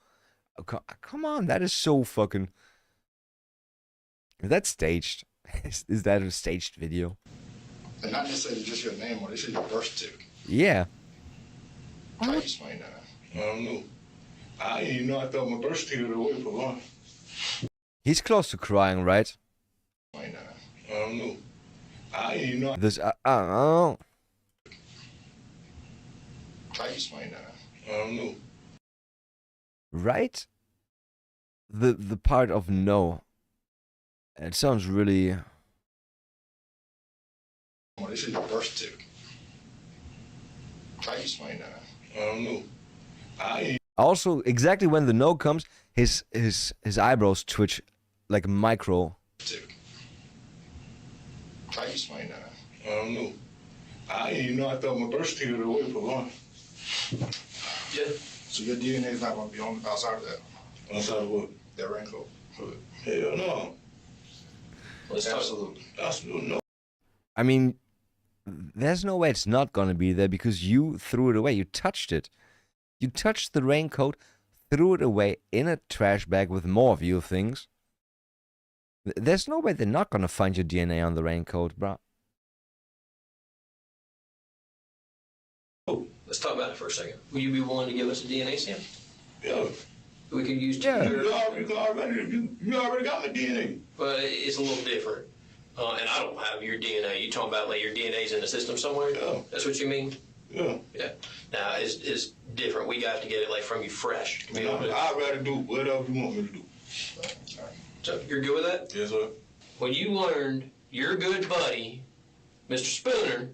Come on, that is so fucking... Is that staged? Is that a staged video? And not necessarily just your name on it, it's your birth certificate. Yeah. How do you explain that? I don't know. I didn't even know I thought my birth certificate away for long. He's close to crying, right? I don't know. I didn't even know. This, oh. How you explain that? I don't know. Right? The part of no. It sounds really... Well, this is your birth certificate. How you explain that? I don't know. Also, exactly when the no comes, his eyebrows twitch like micro. How you explain that? I don't know. I didn't even know I thought my birth certificate away for long. Yeah. So your DNA is not going to be on outside of that? Outside of what? That raincoat hood. Hell no. Absolutely. Absolutely no. I mean, there's no way it's not gonna be there because you threw it away. You touched it. You touched the raincoat, threw it away in a trash bag with more of your things. There's no way they're not gonna find your DNA on the raincoat, bro. Oh, let's talk about it for a second. Will you be willing to give us a DNA sample? Yeah. We could use Yeah. your... You already got my DNA. But it's a little different. And I don't have your DNA. You talking about like your DNA's in the system somewhere? Yeah. That's what you mean? Yeah. Yeah. Now, it's different. We got to get it like from you fresh. To be honest. I'd rather do whatever you want me to do. So you're good with that? Yes, sir. When you learned your good buddy, Mr. Spooner,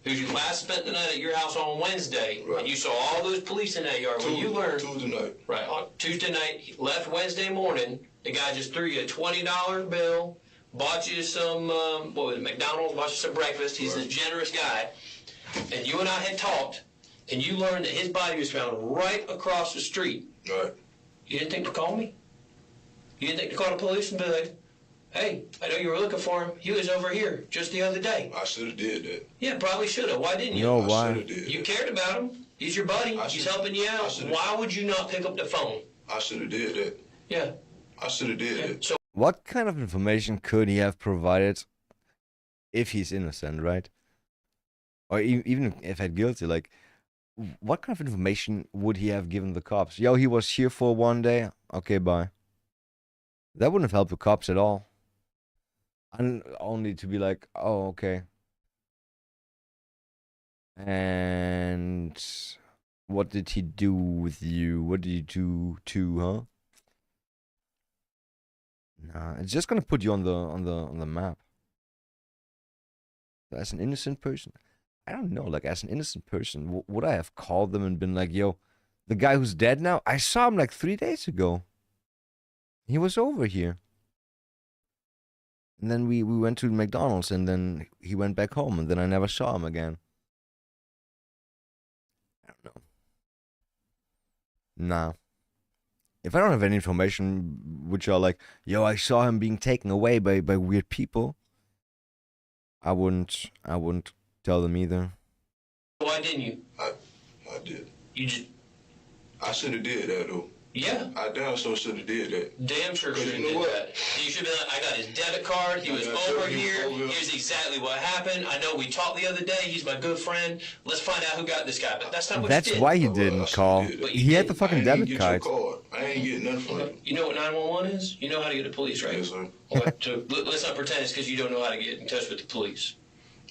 who you last spent the night at your house on Wednesday, right. And you saw all those police in that yard, when you learned... Tuesday night. Right, on Tuesday night, he left Wednesday morning, the guy just threw you a $20 bill, bought you some, what was it, McDonald's, bought you some breakfast. He's a generous guy. And you and I had talked, and you learned that his body was found right across the street. Right. You didn't think to call me? You didn't think to call the police and be like, Hey, I know you were looking for him. He was over here just the other day. I should have did that. Yeah, probably should have. Why didn't you? No, I why? should have did You that. cared about him. He's your buddy. He's helping you out. Why would you not pick up the phone? I should have did that. Yeah. I should have did that. So What kind of information could he have provided if he's innocent, right? Or even if he's guilty, like, what kind of information would he have given the cops? Yo, he was here for 1 day. Okay, bye. That wouldn't have helped the cops at all. And only to be like, oh, okay. And what did he do with you? What did he do to, huh? Nah, it's just gonna put you on the map. As an innocent person, I don't know. Like, as an innocent person, would I have called them and been like, "Yo, the guy who's dead now, I saw him like 3 days ago. He was over here." And then we went to McDonald's, and then he went back home, and then I never saw him again. I don't know. Nah. If I don't have any information which are like, yo, I saw him being taken away by weird people, I wouldn't tell them either. why didn't you? I did. You just. I should have did that though. Yeah. I damn sure should have did that. Damn sure should have you know did what? that. You should be like, I got his debit card. He was over here. Here's exactly what happened. I know we talked the other day. He's my good friend. Let's find out who got this guy. But that's not what That's you did. why he didn't call. He had the fucking debit card. I ain't getting nothing from it. You know what 911 is? You know how to get the police, right? Yes, sir. Okay, so let's not pretend it's because you don't know how to get in touch with the police.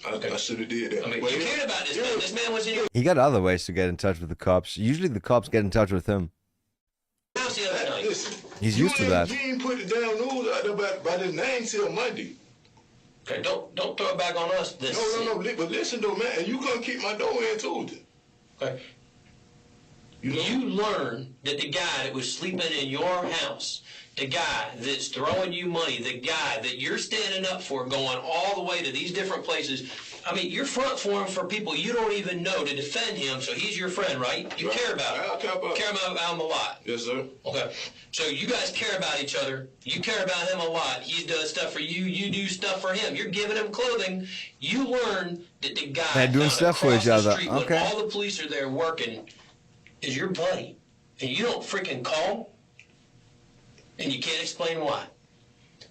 I should have did that. I mean, you cared about this man. This man was in your He got other ways to get in touch with the cops. Usually the cops get in touch with him. house the other night. Listen, He's used to that. You ain't put the damn news out there by his name till Monday. Okay, don't throw it back on us. No. But listen though, man, you couldn't keep my door in Tuesday. Okay. You learn that the guy that was sleeping in your house, the guy that's throwing you money, the guy that you're standing up for, going all the way to these different places. I mean, you're front for him for people you don't even know to defend him, so he's your friend, right? You care about him. I care about him a lot. Yes, sir. Okay. So you guys care about each other. You care about him a lot. He's done stuff for you. You do stuff for him. You're giving him clothing. You learn that the guy They're doing stuff for each other. when Okay. all the police are there working is your buddy. And you don't freaking call. And you can't explain why.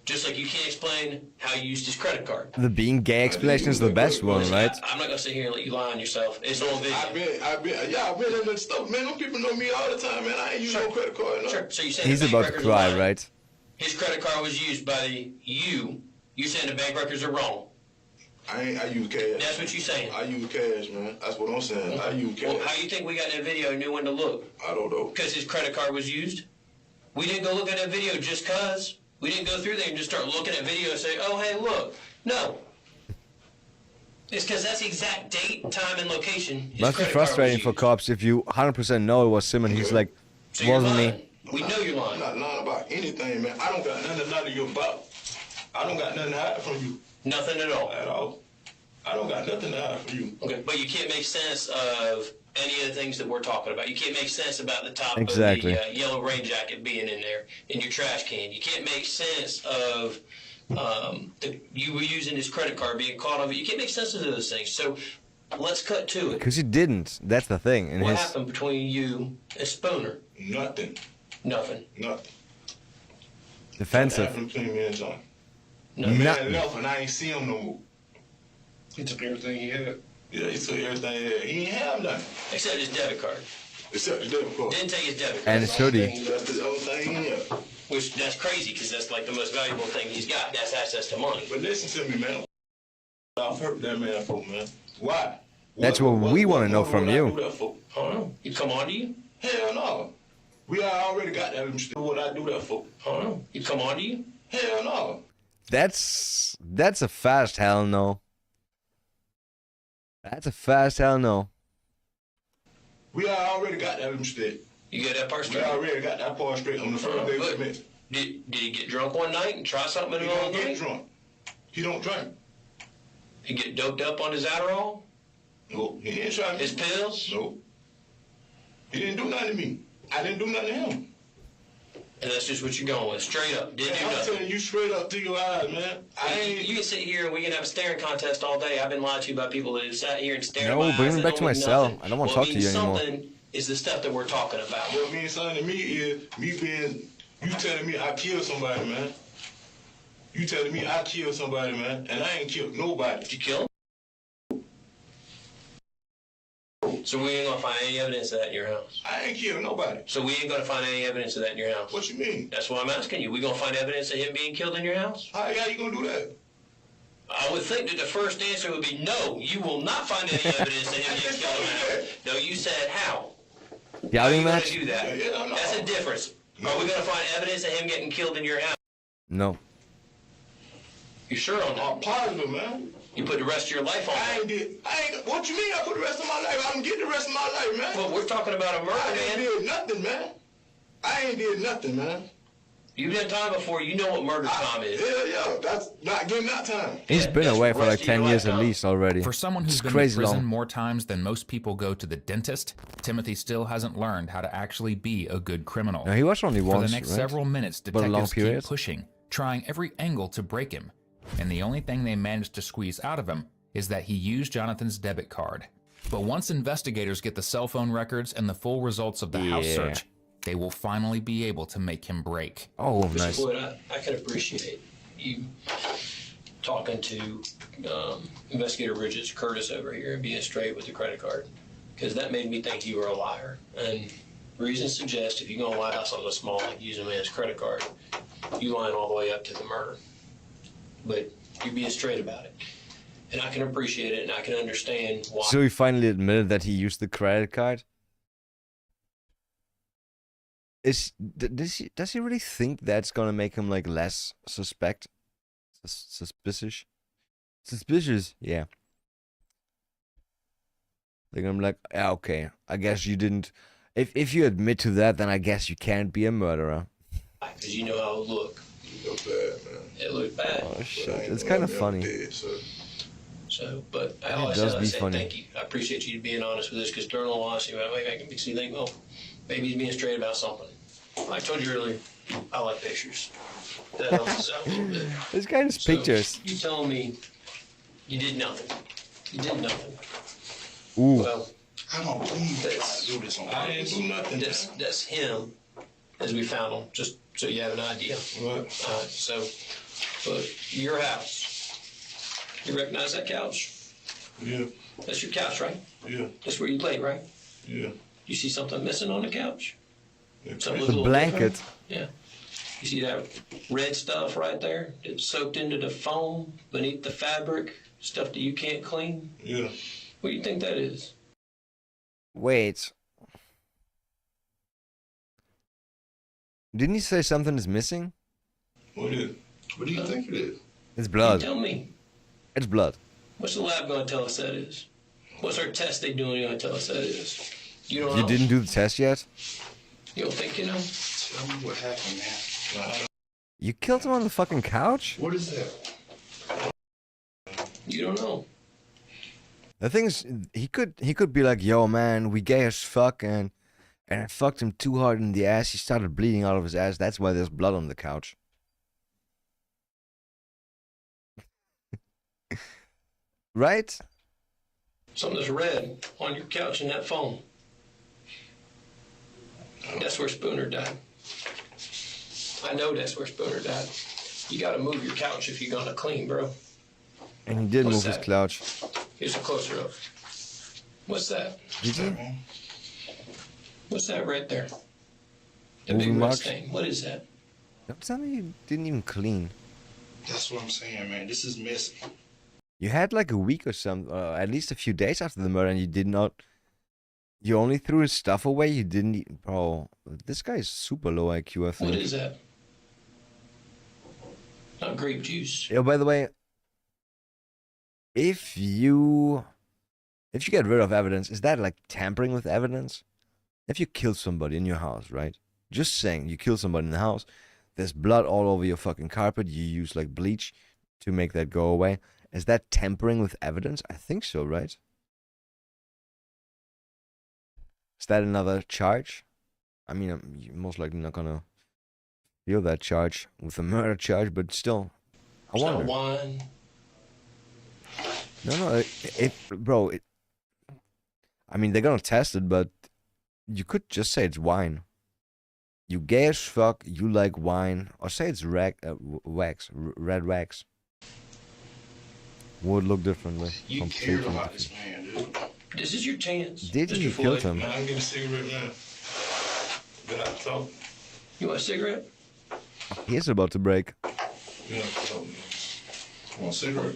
Just like you can't explain how you used his credit card. The being gay explanation is the best one, right? I'm not gonna sit here and let you lie on yourself. It's on video. I've been in that stuff, man. Them people know me all the time, man. I ain't use no credit card. No. Sure. So you saying He's the bank about to records cry, are lying. right? His credit card was used by you. You saying the bank records are wrong. I use cash. That's what you saying. I use cash, man. That's what I'm saying. I use cash. Well, how you think we got in that video and knew when to look? I don't know. Because his credit card was used? We didn't go look at that video just cause. We didn't go through there and just start looking at video and say, oh, hey, look. No. It's because that's the exact date, time, and location. His Must be credit card was frustrating for used. cops if you 100% know it was him and he's like, So you're wasn't lying. me. We know you're lying. I'm not lying about anything, man. I don't got nothing to lie to you about. I don't got nothing to hide from you. Nothing at all. At all. I don't got nothing to hide from you. Okay, but you can't make sense of any of the things that we're talking about. You can't make sense about the top Exactly. of the yellow rain jacket being in there in your trash can. You can't make sense of you were using his credit card being caught on it. You can't make sense of those things. So let's cut to it. Because he didn't. That's the thing. And What his happened between you and Spooner? Nothing. Nothing. Nothing. defensive. Nothing between me and John. No. The man Nothing. left and I ain't see him no more. He took everything he had. Yeah, he took everything he had. He ain't have nothing. Except his debit card. Except the debit card. Didn't take his debit card. And his hoodie. That's the only thing he had. Which, that's crazy, because that's like the most valuable thing he's got. That's access to money. But listen to me, man. I've hurt that man for, man. Why? That's what we want to know from would I you. do that for? I don't know. You come on to you? Hell no. We already got that. What I do that for? I don't know. You come on to you? Hell no. That's a fast hell no. That's a fast hell no. We already got that straight. You got that part We straight? already got that part straight on the first day we Good. met. Did he get drunk one night and try something in He the middle don't of the get night? drunk. He don't drink. He get doped up on his Adderall? No, he didn't try me. His pills? No. He didn't do nothing to me. I didn't do nothing to him. And that's just what you're going with, straight up. Didn't do I'm nothing. telling you straight up to your eyes, man. You can sit here and we can have a staring contest all day. I've been lied to by people that have sat here and stared No, at my bring eyes me and back to don't my mean cell. nothing. I don't want to What talk to you means anymore. something is the stuff that we're talking about. What means something to me is me being, you telling me I killed somebody, man. You telling me I killed somebody, man, and I ain't killed nobody. Did you kill him? So we ain't gonna find any evidence of that in your house. I ain't killed nobody. So we ain't gonna find any evidence of that in your house. What you mean? That's what I'm asking you. We gonna find evidence of him being killed in your house? How you gonna do that? I would think that the first answer would be no. You will not find any evidence of him being killed in your house. No, you said how. Doubting How are you match? gonna do that? That's a difference. Are we gonna find evidence of him getting killed in your house? No. You sure on that? I'm positive, man. You put the rest of your life on that? What you mean I put the rest of my life? I'm getting the rest of my life, man. Well, we're talking about a murder, I man. ain't did nothing, man. I ain't did nothing, man. You've done time before. You know what murder time is. Yeah. That's not getting that time. He's been away for like 10 years at least already. For someone who's It's been to crazy prison long. more times than most people go to the dentist, Timothy still hasn't learned how to actually be a good criminal. No, he was only For once, the next right? several minutes, But a long detectives keep period. pushing, trying every angle to break him. And the only thing they managed to squeeze out of him is that he used Jonathan's debit card. But once investigators get the cell phone records and the full results of the house Yeah. search, they will finally be able to make him break. Oh, Mr. nice. Boyd, I can appreciate you talking to Investigator Bridges, Curtis over here, and being straight with the credit card. Because that made me think you were a liar. And reasons suggest if you're going to lie about something small like using a man's credit card, you lying all the way up to the murder. But you're being straight about it. And I can appreciate it, and I can understand why. So he finally admitted that he used the credit card? Does he really think that's gonna make him like less suspicious? Suspicious, yeah. Like I'm like, yeah, okay. I guess you didn't. If you admit to that, then I guess you can't be a murderer. Because you know how it would look. It looked bad, man. It looked bad. Oh shit, it's kind of funny. So, but I It always does be say funny. thank you. I appreciate you being honest with this, because during all honesty, maybe makes you think, oh, maybe he's being straight about something. Like I told you earlier, I like pictures. That helps us out a little bit. This guy is So, pictures. You telling me you did nothing? You did nothing. Ooh. Well, I don't believe that I do this on purpose. I didn't do nothing. That's him, as we found him. Just so you have an idea. What? So, but your house. You recognize that couch? Yeah. That's your couch, right? Yeah. That's where you lay, right? Yeah. You see something missing on the couch? Something The look a little blanket. different? Yeah. You see that red stuff right there? It's soaked into the foam beneath the fabric, stuff that you can't clean? Yeah. What do you think that is? Wait. Didn't he say something is missing? What is? What do you think it is? It's blood. You tell me. It's blood. What's the lab going to tell us that is? What's our test they doing going to tell us that is? You don't You know? didn't do the test yet? You don't think you know? Tell me what happened, man. You killed him on the fucking couch? What is that? You don't know. The thing is, he could be like, yo man, we gay as fuck and I fucked him too hard in the ass. He started bleeding out of his ass. That's why there's blood on the couch. Right? Something that's red on your couch in that phone. That's where Spooner died. I know that's where Spooner died. You gotta move your couch if you're gonna clean, bro. And he did What's move his that? couch. Here's a closer up. What's that? Did he? What's that right there? The Moving big red marks? stain. What is that? Don't tell me you didn't even clean. That's what I'm saying, man. This is messy. You had like a week or something, at least a few days after the murder, and you did not. You only threw his stuff away. You didn't eat. Bro, this guy is super low IQ, I think. What is that? Not grape juice. Yo, by the way, if you get rid of evidence, is that like tampering with evidence? If you kill somebody in your house, right? Just saying, you kill somebody in the house, there's blood all over your fucking carpet, you use like bleach to make that go away. Is that tampering with evidence? I think so, right? Is that another charge? I mean, you're most likely not gonna feel that charge with a murder charge, but still, I wonder. Wine. No, bro. I mean, they're gonna test it, but you could just say it's wine. You gay as fuck. You like wine, or say it's red wax. Would look differently. You cared about this man, dude. This is your chance. Did you kill him? Man, I'm getting a cigarette now. Then I talk. You want a cigarette? He's about to break. You know, want a cigarette?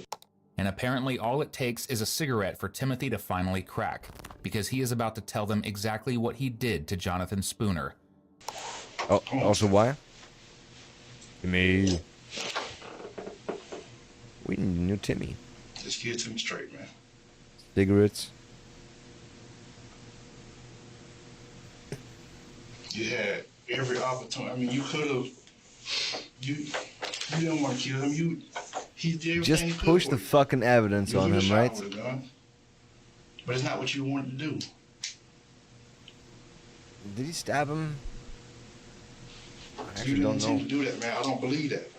And apparently all it takes is a cigarette for Timothy to finally crack, because he is about to tell them exactly what he did to Jonathan Spooner. Oh, also why? Me. We knew Timmy. Just get to me straight, man. Cigarettes. You had every opportunity. I mean, you could have. You didn't want to kill him. He did everything Just he could push for the you. fucking evidence on him, right? With a gun. But it's not what you wanted to do. Did he stab him? I You actually didn't don't intend know. to do that, man. I don't believe that.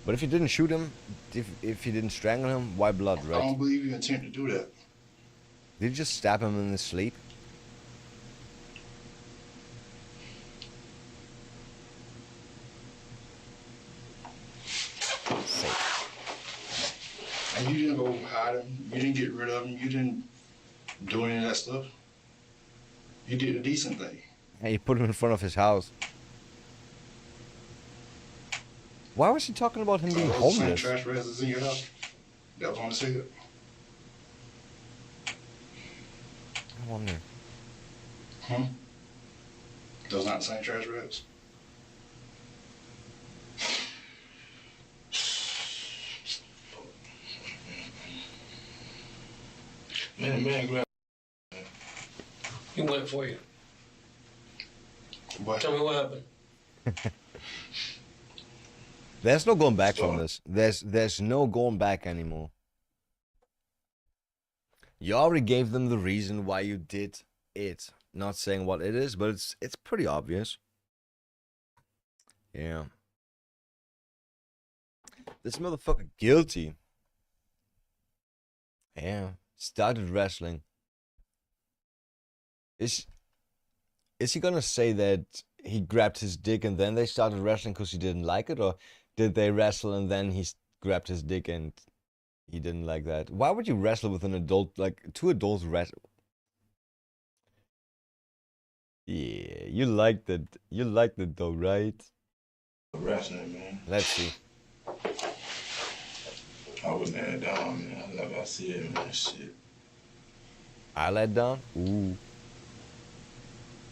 But if you didn't shoot him, if you didn't strangle him, why blood, I right? don't believe you intend to do that. Did you just stab him in his sleep? And you didn't go hide him. You didn't get rid of him. You didn't do any of that stuff. You did a decent thing. And you put him in front of his house. Why was he talking about him being Those same homeless? trash residents in your house. That was on the cigarette. I wonder. Those not the same trash residents. Man, grab. He went for you. What? Tell me what happened. There's no going back from this. There's no going back anymore. You already gave them the reason why you did it. Not saying what it is, but it's pretty obvious. Yeah. This motherfucker guilty. Yeah. Started wrestling. Is he gonna say that he grabbed his dick and then they started wrestling because he didn't like it, or did they wrestle and then he grabbed his dick and he didn't like that? Why would you wrestle with an adult, like two adults wrestle? Yeah, you liked it. You liked it though, right? Wrestling, man. Let's see. I was laying down, man. Like I said, man, shit. I let down? Ooh.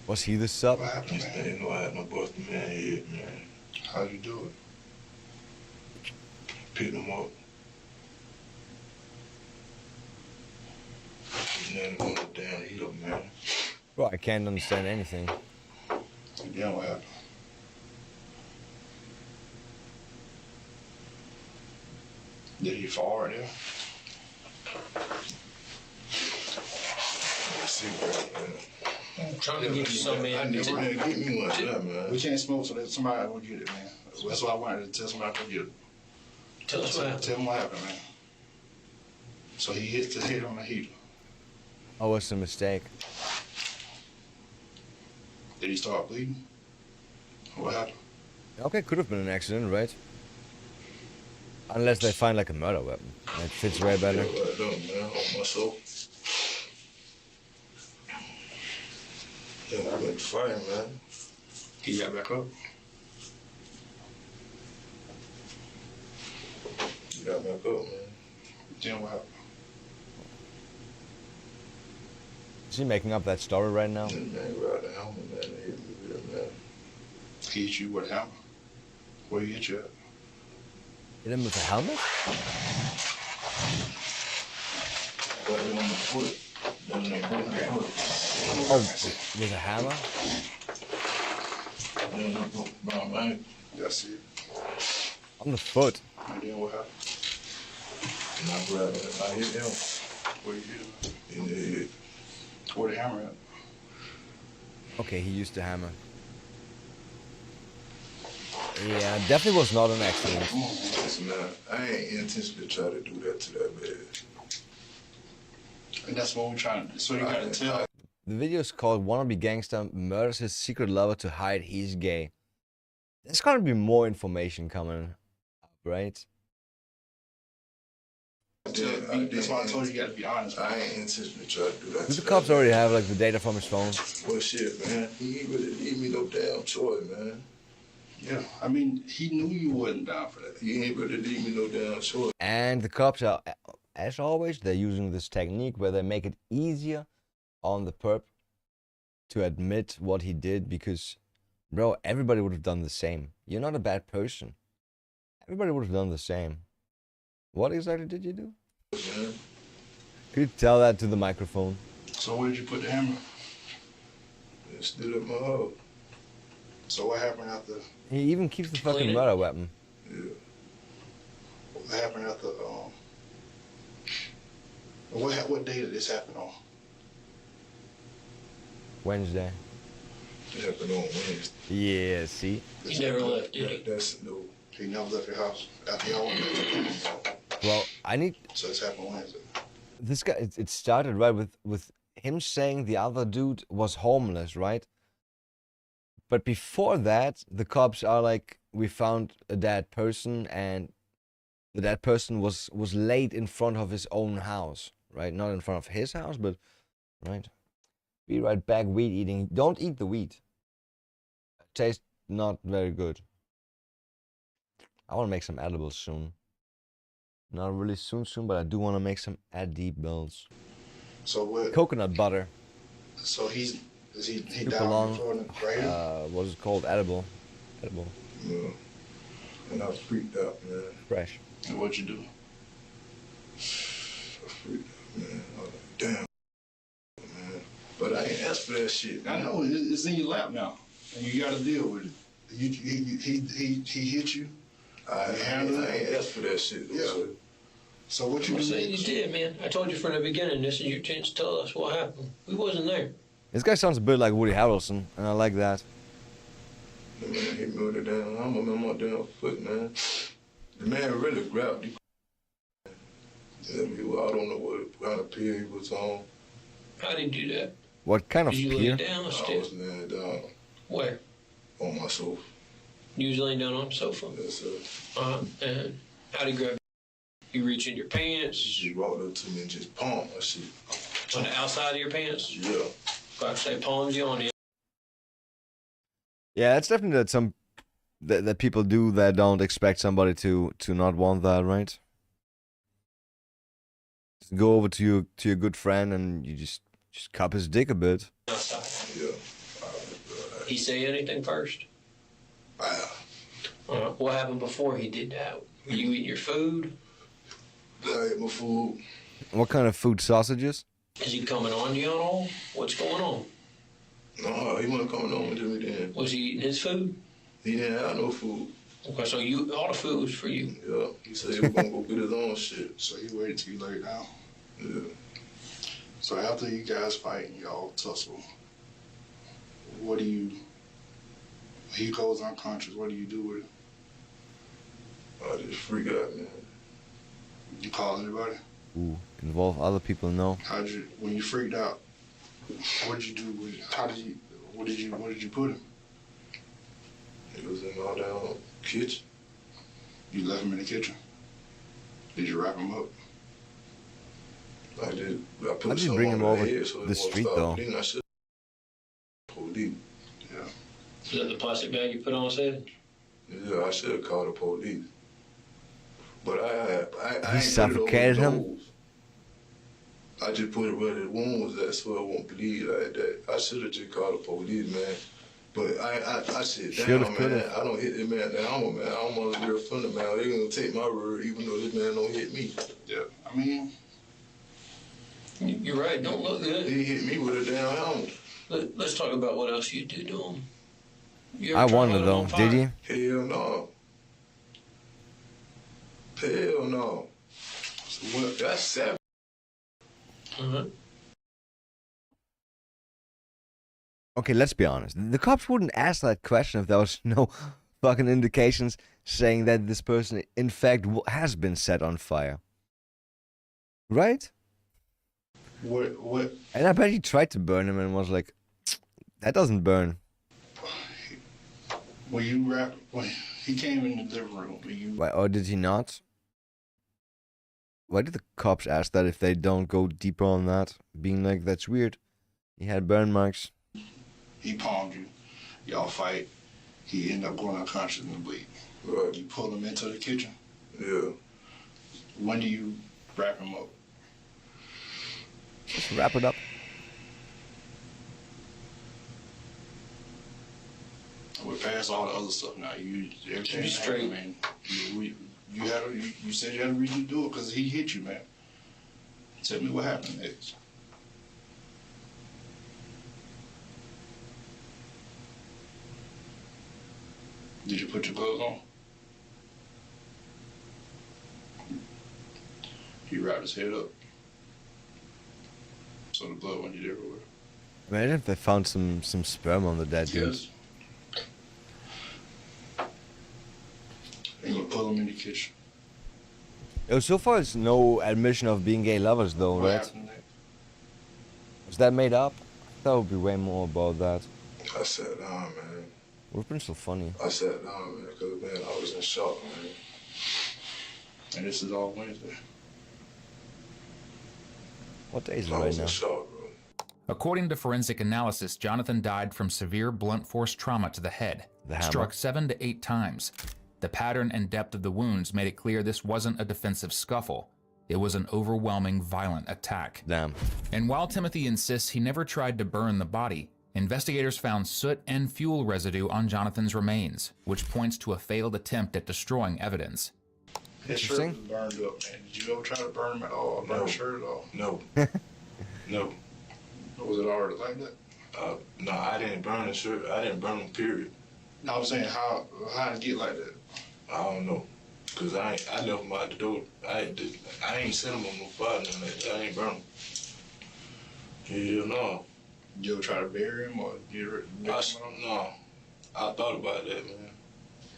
Was he the sub? What happened, man? They know I had no busted man head, man. How'd you do it? Picked him up. Then on the damn heater, man. Bro, I can't understand anything. Then what happened? Did he fall right there? Cigarette, man. I'm trying to get you some, man. I never had get me one, yeah, man. We can't smoke so that somebody will get it, man. That's why I wanted to tell somebody to get it. Tell us what happened. Tell him what happened, man. So he hit his head on the heater. Oh, it's a mistake. Did he start bleeding? What happened? Okay, could have been an accident, right? Unless they find like a murder weapon. It fits way better. Yeah, right on, man. On myself. Yeah, I went fighting, man. He got back up. He got back up, man. Then what happened? Is he making up that story right now? Then, man, right the helmet, man. They hit me with it, man. He hit you with a hammer? Where he hit you at? Hit him with a helmet? Got it on the foot. Then they broke my foot. Oh, with a hammer? Then they broke my ankle. That's it. On the foot. And then what happened? And I grabbed it. I hit him Where you hit him? in the head. Where the hammer at? Okay, he used the hammer. Yeah, definitely was not an accident. Come on, listen, man. I ain't intentionally try to do that to that man. And that's what we're trying to do. So you gotta tell. The video is called "Wannabe Gangsta Murders His Secret Lover to Hide He's Gay." There's gonna be more information coming up, right? That's why I told you gotta be honest. I ain't intentionally try to do that. Do the cops already have like the data from his phone? Well, shit, man. He ain't really leave me no damn choice, man. Yeah, I mean, he knew you wasn't down for that. He ain't really leave me no damn choice. And the cops are, as always, they're using this technique where they make it easier on the perp to admit what he did because, bro, everybody would have done the same. You're not a bad person. Everybody would have done the same. What exactly did you do? Man. Could you tell that to the microphone? So where'd you put the hammer? It's still at my house. So what happened after? He even keeps the fucking murder weapon. Yeah. What happened after? What day did this happen on? Wednesday. It happened on Wednesday. Yeah, see? He never left, did he? That's no. He never left your house after y'all went back. Well, I need. So this happened Wednesday. This guy. It started right with him saying the other dude was homeless, right? But before that, the cops are like, we found a dead person, and the dead person was laid in front of his own house, right? Not in front of his house, but right. Be right back. Weed eating. Don't eat the weed. It tastes not very good. I want to make some edibles soon. Not really soon, but I do want to make some edibles. So what? Coconut butter. So he Super down long. before the right? What is it called? Edible. Edible. Yeah. And I was freaked out, man. Fresh. And what'd you do? I freaked out, man. I was like, damn, man. But I ain't asked for that shit. I know it's in your lap now, and you got to deal with it. He hit you. I ain't asked for that shit. Yeah. So what you I'm do? saying you did, man. I told you from the beginning. This is your chance to tell us what happened. We wasn't there. This guy sounds a bit like Woody Harrelson, and I like that. The man hit me with a damn hammer on my damn foot, man. The man really grabbed the. Yeah, I don't know what kind of pill he was on. How did he do that? What kind of Did you lay peer? down or I still? was laying down Where? on my sofa. You was laying down on the sofa. Yes, sir. And how did he grab you? You reach in your pants? She walked up to me and just palmed my shit. On the outside of your pants? Yeah. Got to say palmed you on the. Yeah, it's definitely that people do that don't expect somebody to not want that, right? Just go over to your good friend and you just cup his dick a bit. Outside. Yeah. He say anything first? What happened before he did that? Were you eating your food? I ate my food. What kind of food? Sausages? Is he coming on you at all? What's going on? No, he wasn't coming on to me then. Was he eating his food? He didn't have no food. Okay, so all the food was for you. Yeah. He said he was gonna go get his own shit. So he waited till you laid down. Yeah. So after you guys fight and y'all tussle, what do you? He goes unconscious. What do you do with it? I just freak out, man. You call anybody? Ooh, involve other people. No. How'd you? When you freaked out, what did you do with it? What did you put him? He was in our down kitchen. You left him in the kitchen. Did you wrap him up? I did. I put How'd you something bring on him my over head so the street though? Then I should. Police. Yeah. Is that the plastic bag you put on his head? Yeah, I should have called the police. But I He suffocated him. I just put it where the wounds at so it won't bleed like that. I should have just called the police, man. But I said, damn, man, I don't hit this man down, man. I don't want to be a friend of man. They're going to take my word even though this man don't hit me. Yeah. I mean, you're right. Don't look good. He hit me with a damn helmet. Let's talk about what else you did to him. You ever I try wonder lighting though. him on fire? Did you? Hell no. Hell no. So what? That's savage. Okay, let's be honest. The cops wouldn't ask that question if there was no fucking indications saying that this person, in fact, has been set on fire. Right? What? And I bet he tried to burn him and was like, that doesn't burn. When he came in the living room, Why, or did he not? Why did the cops ask that if they don't go deeper on that? Being like, that's weird. He had burn marks. He palmed you. Y'all fight. He ended up going unconscious and bleed. Right. You pull him into the kitchen. Yeah. When do you wrap him up? Just wrap it up. We're past all the other stuff now. Everything be straight, man. You said you had a reason to do it because he hit you, man. Tell me what happened next. Did you put your gloves on? He wrapped his head up. So the blood went everywhere. Imagine if they found some sperm on the dead dude. Yes. And you pull him in the kitchen. Oh, so far it's no admission of being gay lovers though, What right? happened next? Was that made up? That would be way more about that. I sat down, man. We've been so funny. I sat down, man, because, man, I was in shock, man. And this is all Wednesday. What day is it I right was now? in shock, bro. According to forensic analysis, Jonathan died from severe blunt force trauma to the head, The hammer. struck 7 to 8 times. The pattern and depth of the wounds made it clear this wasn't a defensive scuffle. It was an overwhelming, violent attack. Damn. And while Timothy insists he never tried to burn the body, investigators found soot and fuel residue on Jonathan's remains, which points to a failed attempt at destroying evidence. His shirt was burned up, man. Did you ever try to burn him at all? Burn his shirt at all? No. No. Was it already like that? No, I didn't burn the shirt. I didn't burn him, period. No, I'm saying how did it get like that? I don't know. Because I left him out the door. I ain't sent him on no fire. I ain't burn him. Hell no. You ever try to bury him or No. I thought about that, man.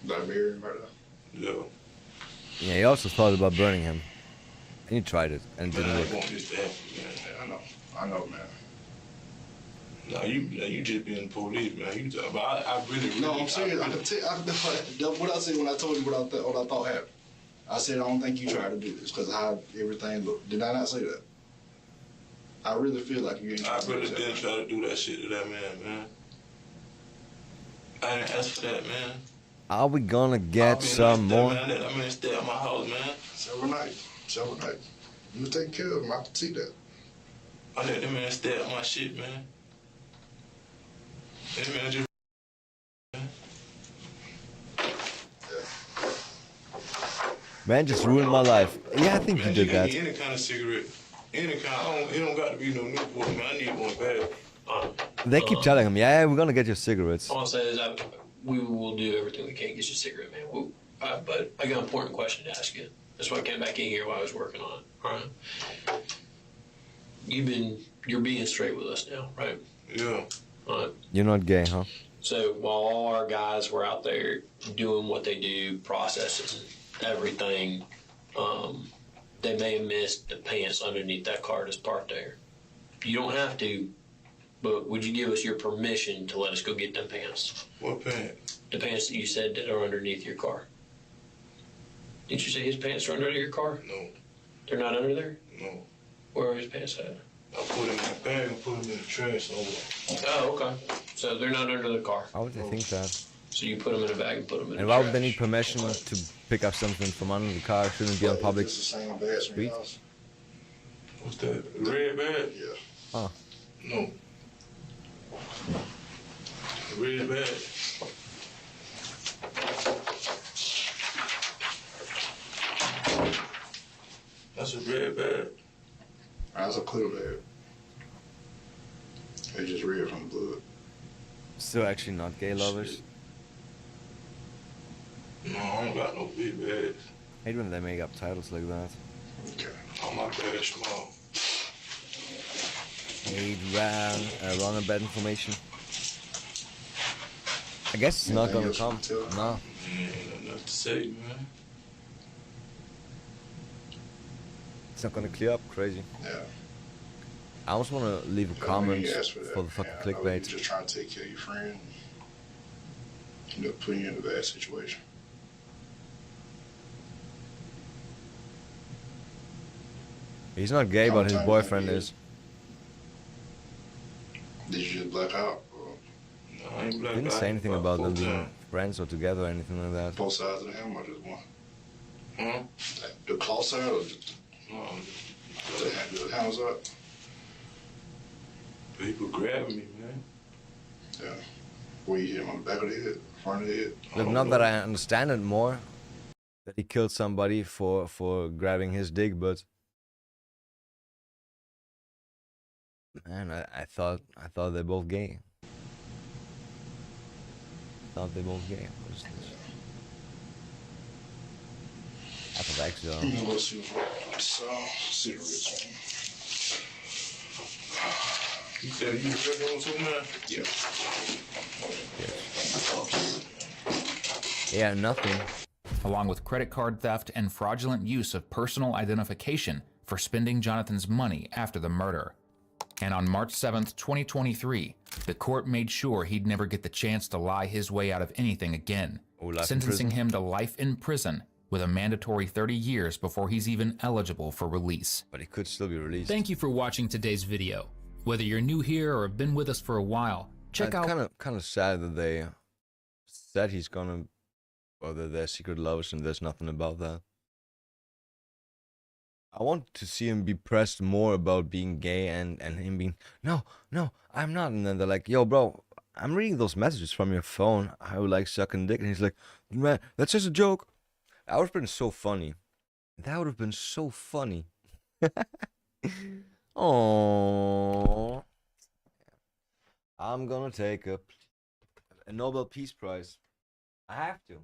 Like bury him right now? Yeah. Yeah, he also thought about burning him. And he tried it, and it Man, didn't I work. want this to happen, man. I know, man. No, you just being the police, man. But I really. No, I'm serious. I can tell what I said when I told you what I thought happened. I said I don't think you tried to do this because how everything looked. Did I not say that? I really feel like you ain't I trying to really do didn't try to do that shit to that man. I didn't ask for that, man. Are we gonna get some more? Man, that man stay at my house, man. Several nights. You was taking care of him. I can see that. I let that man stay at my shit, man. That man just. Man just ruined my life. Yeah, I think Man, you did that. Any kind of cigarette. Any kind. It don't got to be no Newport, man. I need one bad. They keep telling him, yeah, we're gonna get you cigarettes. All I'm saying is we will do everything we can to get you a cigarette, man. But I got an important question to ask you. That's why I came back in here while I was working on it. All right. You're being straight with us now, right? Yeah. All right. You're not gay, huh? So while all our guys were out there doing what they do, processes everything, they may have missed the pants underneath that car that's parked there. You don't have to, but would you give us your permission to let us go get them pants? What pants? The pants that you said that are underneath your car. Didn't you say his pants are under your car? No. They're not under there? No. Where are his pants at? I put them in the bag and put them in the trash somewhere. Oh, okay. So they're not under the car. Why would they think that? So you put them in a bag and put them in And the why trash. would they need permission to pick up something from under the car? Shouldn't be on public It's the same bag from your street. house. What's that? Red bag? Yeah. Huh. No. Red bag. That's a red bag. That's a clear bag. It's just red from the blood. So actually not gay lovers. No, I don't got no big bags. Hate when they make up titles like that. Okay. All my bags small. Hate wrong about information. I guess it's not Anything gonna else you come. can tell? No. Ain't nothing to say, man. It's not gonna clear up. Crazy. Yeah. I almost want to leave a Yeah, I comment mean, you asked for that, for the fucking man. I know clickbait. you're just trying to take care of your friend. You know, putting you in a bad situation. He's not gay, but his boyfriend is. Did you just black out? Or? No, I ain't black out. Didn't say anything about them being friends or together or anything like that. Both sides of the hammer, just one. Like the claw side or the hands up? People grabbing me, man. Yeah. Where you hit him on the back of the head, front of the head? Look, not that I understand it more, that he killed somebody for grabbing his dick, but man, I thought they're both gay. Thought they're both gay. What's this? Apple extra. I'm gonna go see cigarettes. You said you were on something, man? Yeah. Yeah, nothing. Along with credit card theft and fraudulent use of personal identification for spending Jonathan's money after the murder. And on March 7th, 2023, the court made sure he'd never get the chance to lie his way out of anything again, sentencing him to life in prison with a mandatory 30 years before he's even eligible for release. But he could still be released. Thank you for watching today's video. Whether you're new here or have been with us for a while, check out... Kind of sad that they said he's gonna, or that they're secret lovers and there's nothing about that. I want to see him be pressed more about being gay and him being, no, I'm not. And then they're like, yo, bro, I'm reading those messages from your phone. I would like sucking dick. And he's like, man, that's just a joke. That would have been so funny. That would have been so funny. Oh, I'm gonna take a Nobel Peace Prize. I have to.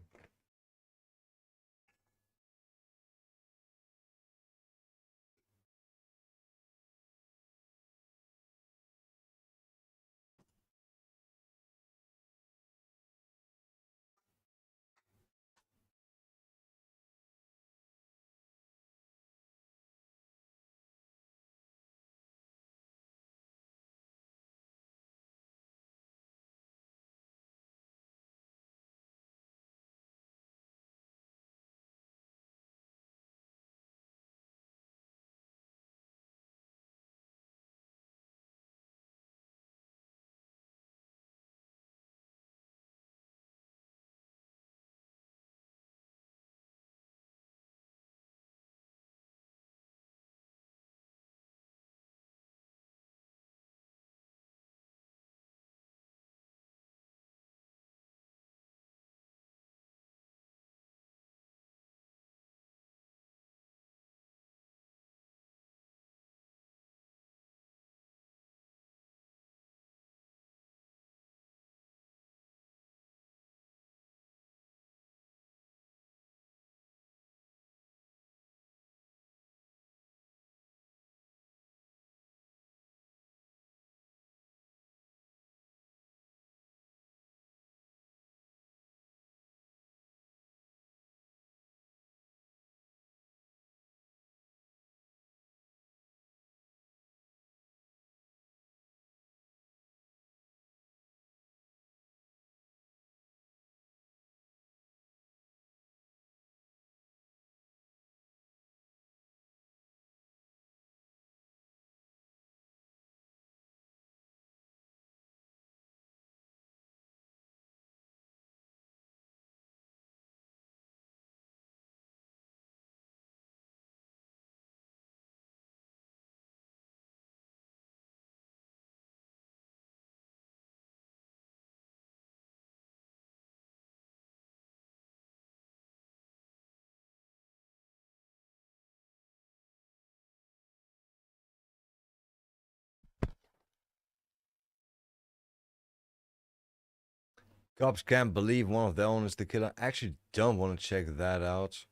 Cops can't believe one of their own is the killer. I actually don't want to check that out.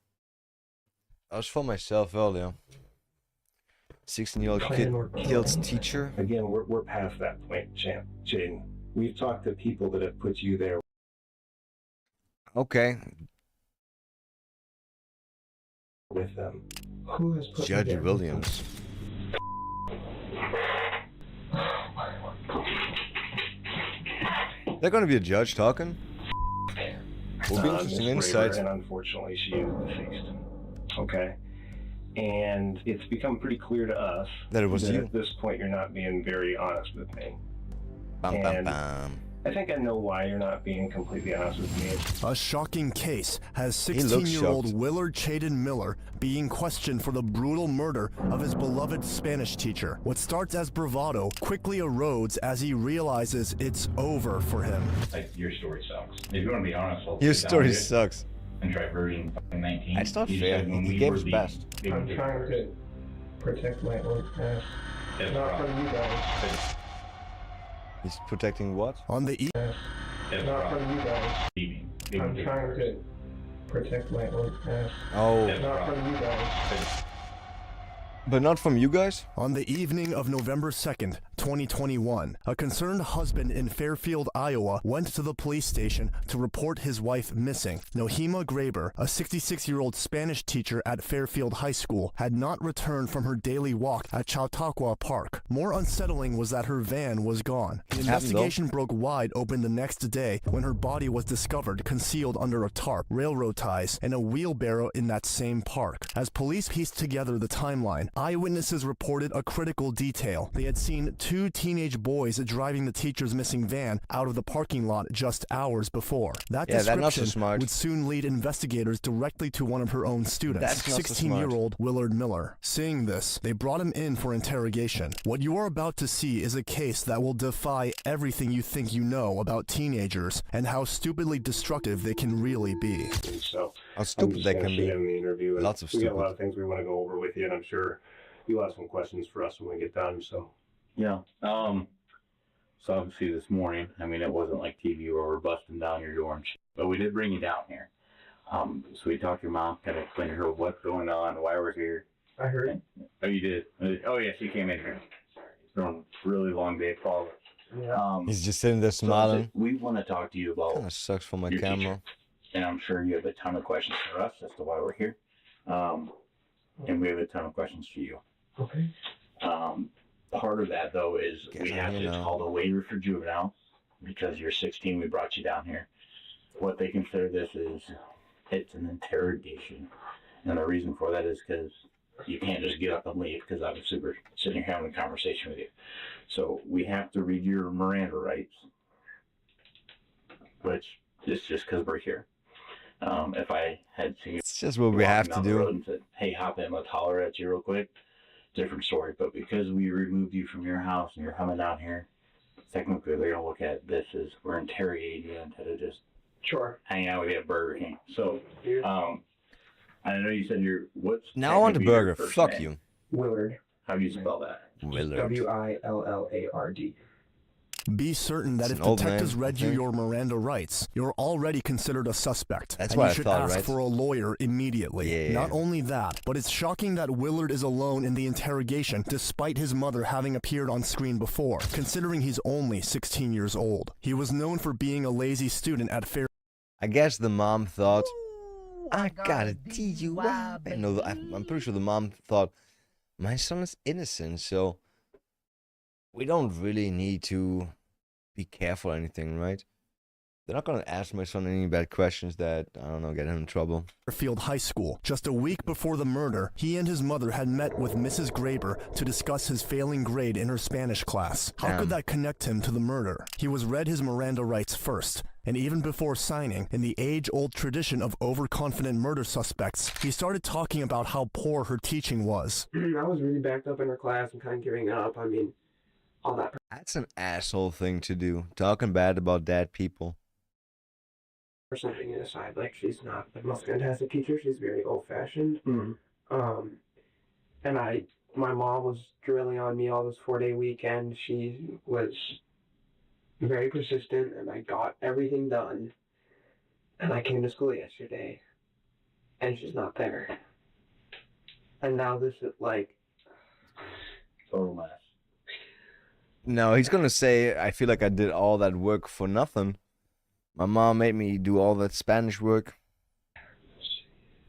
I was for myself earlier. 16-year-old kid kills teacher. Again, we're past that point, Jaden. We've talked to people that have put you there. Okay. With them. Who has put Judge me there? Williams. They're gonna be a judge talking. Will be interesting Miss insights. Raver, and unfortunately, she is deceased. Okay. And it's become pretty clear to us That it was you. at this point you're not being very honest with me. Bam, bam, And bam. I think I know why you're not being completely honest with me. A shocking case has He looks 16-year-old shocked. Willard Chaden Miller being questioned for the brutal murder of his beloved Spanish teacher. What starts as bravado quickly erodes as he realizes it's over for him. Like, your story sucks. If you want to be honest, I'll Your sit down story with you sucks. and try version fucking 19. That's not You fair. said when He we gave were his the- best. I'm trying to protect my own past. That's Not wrong. from you guys. He's protecting what? On the Not from you guys. I'm trying to protect my own past. Oh. Not from you guys. But not from you guys? On the evening of November 2nd, 2021, a concerned husband in Fairfield, Iowa, went to the police station to report his wife missing. Nohema Graber, a 66-year-old Spanish teacher at Fairfield High School, had not returned from her daily walk at Chautauqua Park. More unsettling was that her van was gone. The investigation broke wide open the next day when her body was discovered concealed under a tarp, railroad ties, and a wheelbarrow in that same park. As police pieced together the timeline, eyewitnesses reported a critical detail. They had seen two teenage boys driving the teacher's missing van out of the parking lot just hours before. That Yeah, that's not so description smart. would soon lead investigators directly to one of her own students, That's not so 16-year-old Willard Miller. Seeing this, they brought him in for interrogation. What you are about to see is a case that will defy everything you think you know about teenagers and how stupidly destructive they can really be. So How stupid they can be. In the interview, and Lots of we got a lot stupid. of things we want to go over with you, and I'm sure you'll have some questions for us when we get done. So Yeah. So obviously this morning, I mean, it wasn't like TV where we're busting down your door and shit, but we did bring you down here. So we talked to your mom, kind of explained to her what's going on, why we're here. I heard. Oh, you did? Oh, yeah, she came in here. It's been a really long day, Paul. Yeah. He's just sitting there smiling. We want to talk to you about Kind of sucks for my your camera. teacher. And I'm sure you have a ton of questions for us as to why we're here. And we have a ton of questions for you. Okay. Part of that, though, is we Guess I have to know. call the waiver for juveniles because you're 16. We brought you down here. What they consider this is it's an interrogation. And the reason for that is because you can't just get up and leave because obviously we're sitting here having a conversation with you. So we have to read your Miranda rights, which is just because we're here. If I had seen you, It's just what we have to down the road do. and said, "Hey, hop in, let's holler at you real quick," different story. But because we removed you from your house and you're coming down here, technically they're gonna look at this as we're interrogating you instead of just hanging out with you at Burger King. So, I know you said what's Now I want a technically your burger. first Fuck name? you. Willard. How do you spell that? Willard. Willard. Be certain that It's if an old detectives man, I read you think. your Miranda rights, you're already considered a suspect. That's and what you I should thought, ask right? for a lawyer immediately. Yeah. Not only that, but it's shocking that Willard is alone in the interrogation despite his mother having appeared on screen before, considering he's only 16 years old. He was known for being a lazy student at Fair. I guess the mom thought, I got a DUI. No, I'm pretty sure the mom thought, my son is innocent, so we don't really need to be careful or anything, right? They're not going to ask my son any bad questions that, I don't know, get him in trouble. Fairfield High School. Just a week before the murder, he and his mother had met with Mrs. Graber to discuss his failing grade in her Spanish class. How could that connect him to the murder? He was read his Miranda rights first, and even before signing, in the age-old tradition of overconfident murder suspects, he started talking about how poor her teaching was. I was really backed up in her class and kind of giving up. I mean, all that. That's an asshole thing to do, talking bad about dead people. Something aside, like she's not the most fantastic teacher. She's very old-fashioned. And my mom was drilling on me all this 4-day weekend. She was very persistent, and I got everything done. And I came to school yesterday, and she's not there. And now this is like total mess. No, he's going to say, I feel like I did all that work for nothing. My mom made me do all that Spanish work.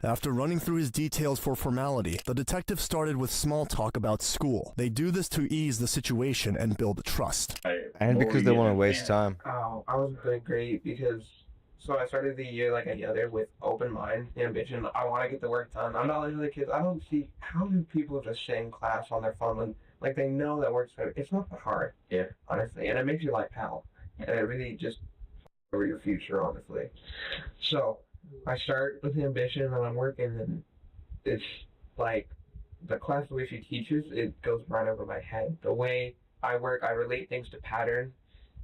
After running through his details for formality, the detective started with small talk about school. They do this to ease the situation and build trust. And because they want to waste time. Oh, I was doing great because, so I started the year like any other with open mind, ambition. I want to get the work done. I'm not like the kids. I don't see how do people just sit in class on their phone when like they know that work's hard. It's not that hard. Yeah. Honestly, and it makes you like hell, and it really just over your future, honestly. So I start with ambition and I'm working, and it's like the class, the way she teaches, it goes right over my head. The way I work, I relate things to pattern,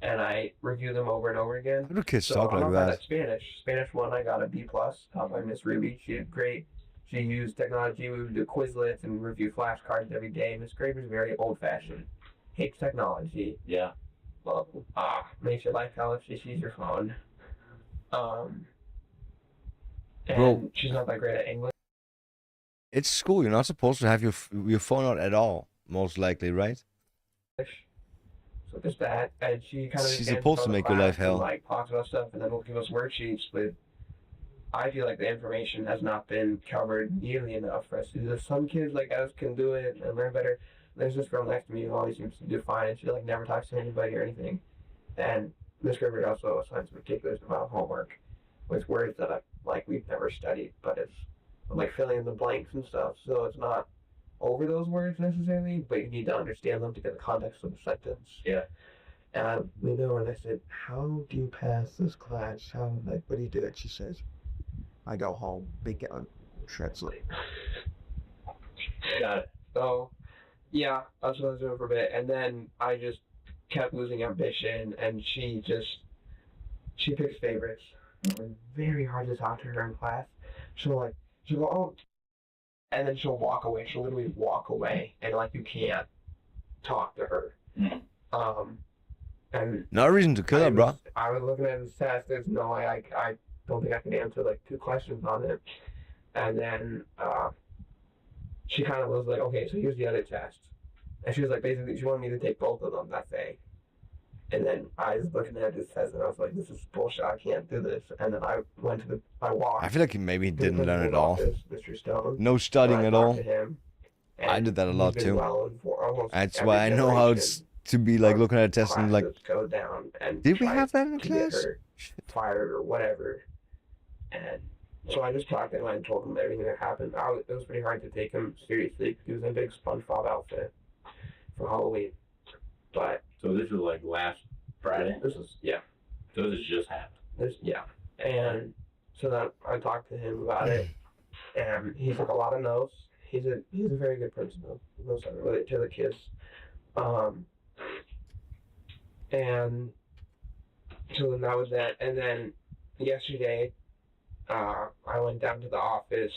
and I review them over and over again. How do kids So talk I'm like not bad that? at Spanish. Spanish 1, I got a B+, taught by Miss Ruby. She did great. She used technology. We would do Quizlets and review flashcards every day. Miss Graber's very old-fashioned. Hates technology. Yeah. Well, makes your life hell if she sees your phone. And Bro. she's not that great at English. It's school. You're not supposed to have your phone out at all, most likely, right? So there's that, and she kind of She's supposed to make your life hell. like talks about stuff, and then will give us worksheets. But I feel like the information has not been covered nearly enough for us to do this. Some kids like us can do it and learn better. There's this girl next to me who always seems to do fine, and she like never talks to anybody or anything. And Miss Griffith also assigns particulars about homework with words that we've never studied, but it's like filling in the blanks and stuff. So it's not over those words necessarily, but you need to understand them to get the context of the sentence. Yeah. And we know, and I said, how do you pass this class? How, like, what do you do? And she says, I go home, begin, translate. Got it. So, yeah, that's what I was doing for a bit. And then I just kept losing ambition, and she picks favorites. It was very hard to talk to her in class. She'll go, oh, and then she'll walk away. She'll literally walk away, and like you can't talk to her. And No reason to kill her, bro. I was looking at this test. There's no way I don't think I can answer like 2 questions on it. And then she kind of was like, okay, so here's the other test. And she was like, basically, she wanted me to take both of them that day. And then I was looking at this test, and I was like, this is bullshit. I can't do this. And then I walked. I feel like maybe he didn't learn at all. Mr. Stone. No studying at all. I did that a lot he's been too. well for almost That's every why I know how generation. it's to be like looking at a test and like, Classes go down and did we try have that in to get class? her fired or whatever. And so I just talked to him and told him everything that happened. It was pretty hard to take him seriously because he was in a big SpongeBob outfit for Halloween. But So this was like last Friday? this is So this just happened? And so then I talked to him about it, and he took a lot of notes. He's a very good principal. He knows how to relate to the kids. And so then that was that. And then yesterday, I went down to the office.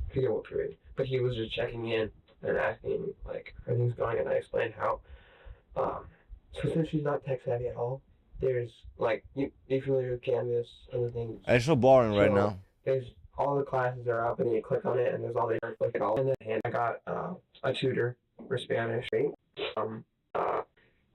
I forget what period, but he was just checking in and asking like how things going, and I explained how. So since she's not tech savvy at all, there's like you familiar with Canvas and the things. it's so boring right So, now. There's all the classes are up, and you click on it, and there's all the click it all. And then I got a tutor for Spanish.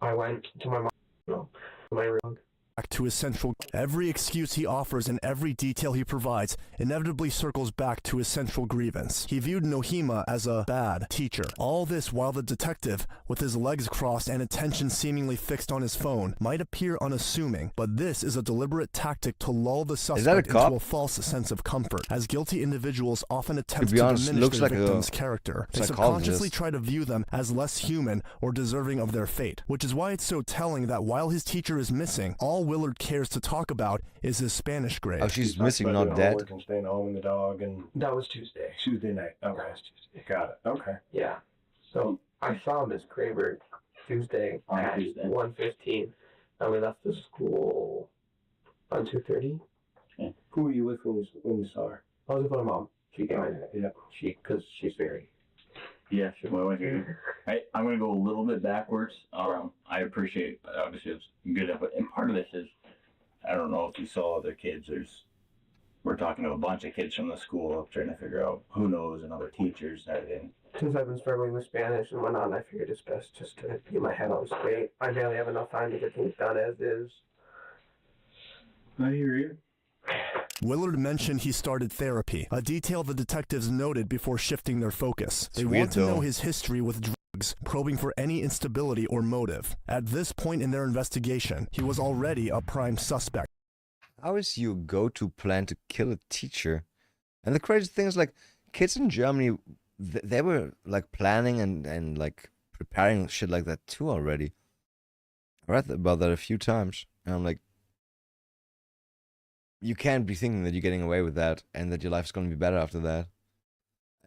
I went to my mom, my room. Back to his central. Every excuse he offers and every detail he provides inevitably circles back to his central grievance. He viewed Nohima as a bad teacher. All this while the detective, with his legs crossed and attention seemingly fixed on his phone, might appear unassuming, but this is a deliberate tactic to lull the suspect cop? into a false sense of comfort, as guilty individuals often attempt be to honest, diminish looks their like a victim's character. They psychologist. subconsciously try to view them as less human or deserving of their fate, which is why it's so telling that while his teacher is missing, all Willard cares to talk about is his Spanish grade. Oh, she's missing, not dead. And staying home with the dog and That was Tuesday. Tuesday night. Okay. That was Tuesday. Got it. Okay. Yeah. So I saw Miss Graber Tuesday at 1:15, and we left the school on 2:30. Okay. Who were you with when you saw her? I was with my mom. She came in. Yeah. Because she's very. Yeah, sure. My wife here. I'm going to go a little bit backwards. I appreciate, obviously, it's good effort. And part of this is, I don't know if you saw other kids. We're talking to a bunch of kids from the school trying to figure out who knows and other teachers and everything. Since I've been struggling with Spanish and whatnot, I figured it's best just to get my head on straight. I barely have enough time to get things done as is. I hear you. Willard mentioned he started therapy, a detail the detectives noted before shifting their focus. They weird, want to know though. his history with drugs, probing for any instability or motive. At this point in their investigation, he was already a prime suspect. How is your go-to plan to kill a teacher? And the crazy thing is, like, kids in Germany, they were like planning and like preparing shit like that too already. I read about that a few times, and I'm like, you can't be thinking that you're getting away with that and that your life's gonna be better after that.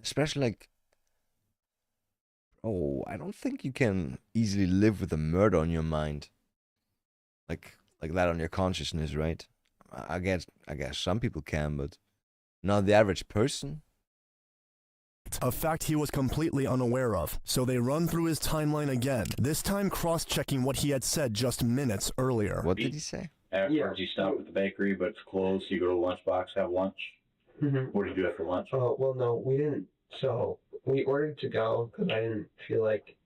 Especially like, oh, I don't think you can easily live with a murder on your mind, like that on your consciousness, right? I guess some people can, but not the average person. A fact he was completely unaware of, so they run through his timeline again, this time cross-checking what he had said just minutes earlier. What did he say? Afterwards, you stop at the bakery, but it's closed. You go to the lunchbox, have lunch. What do you do after lunch? Oh, well, no, we didn't. So we ordered to go because I didn't feel like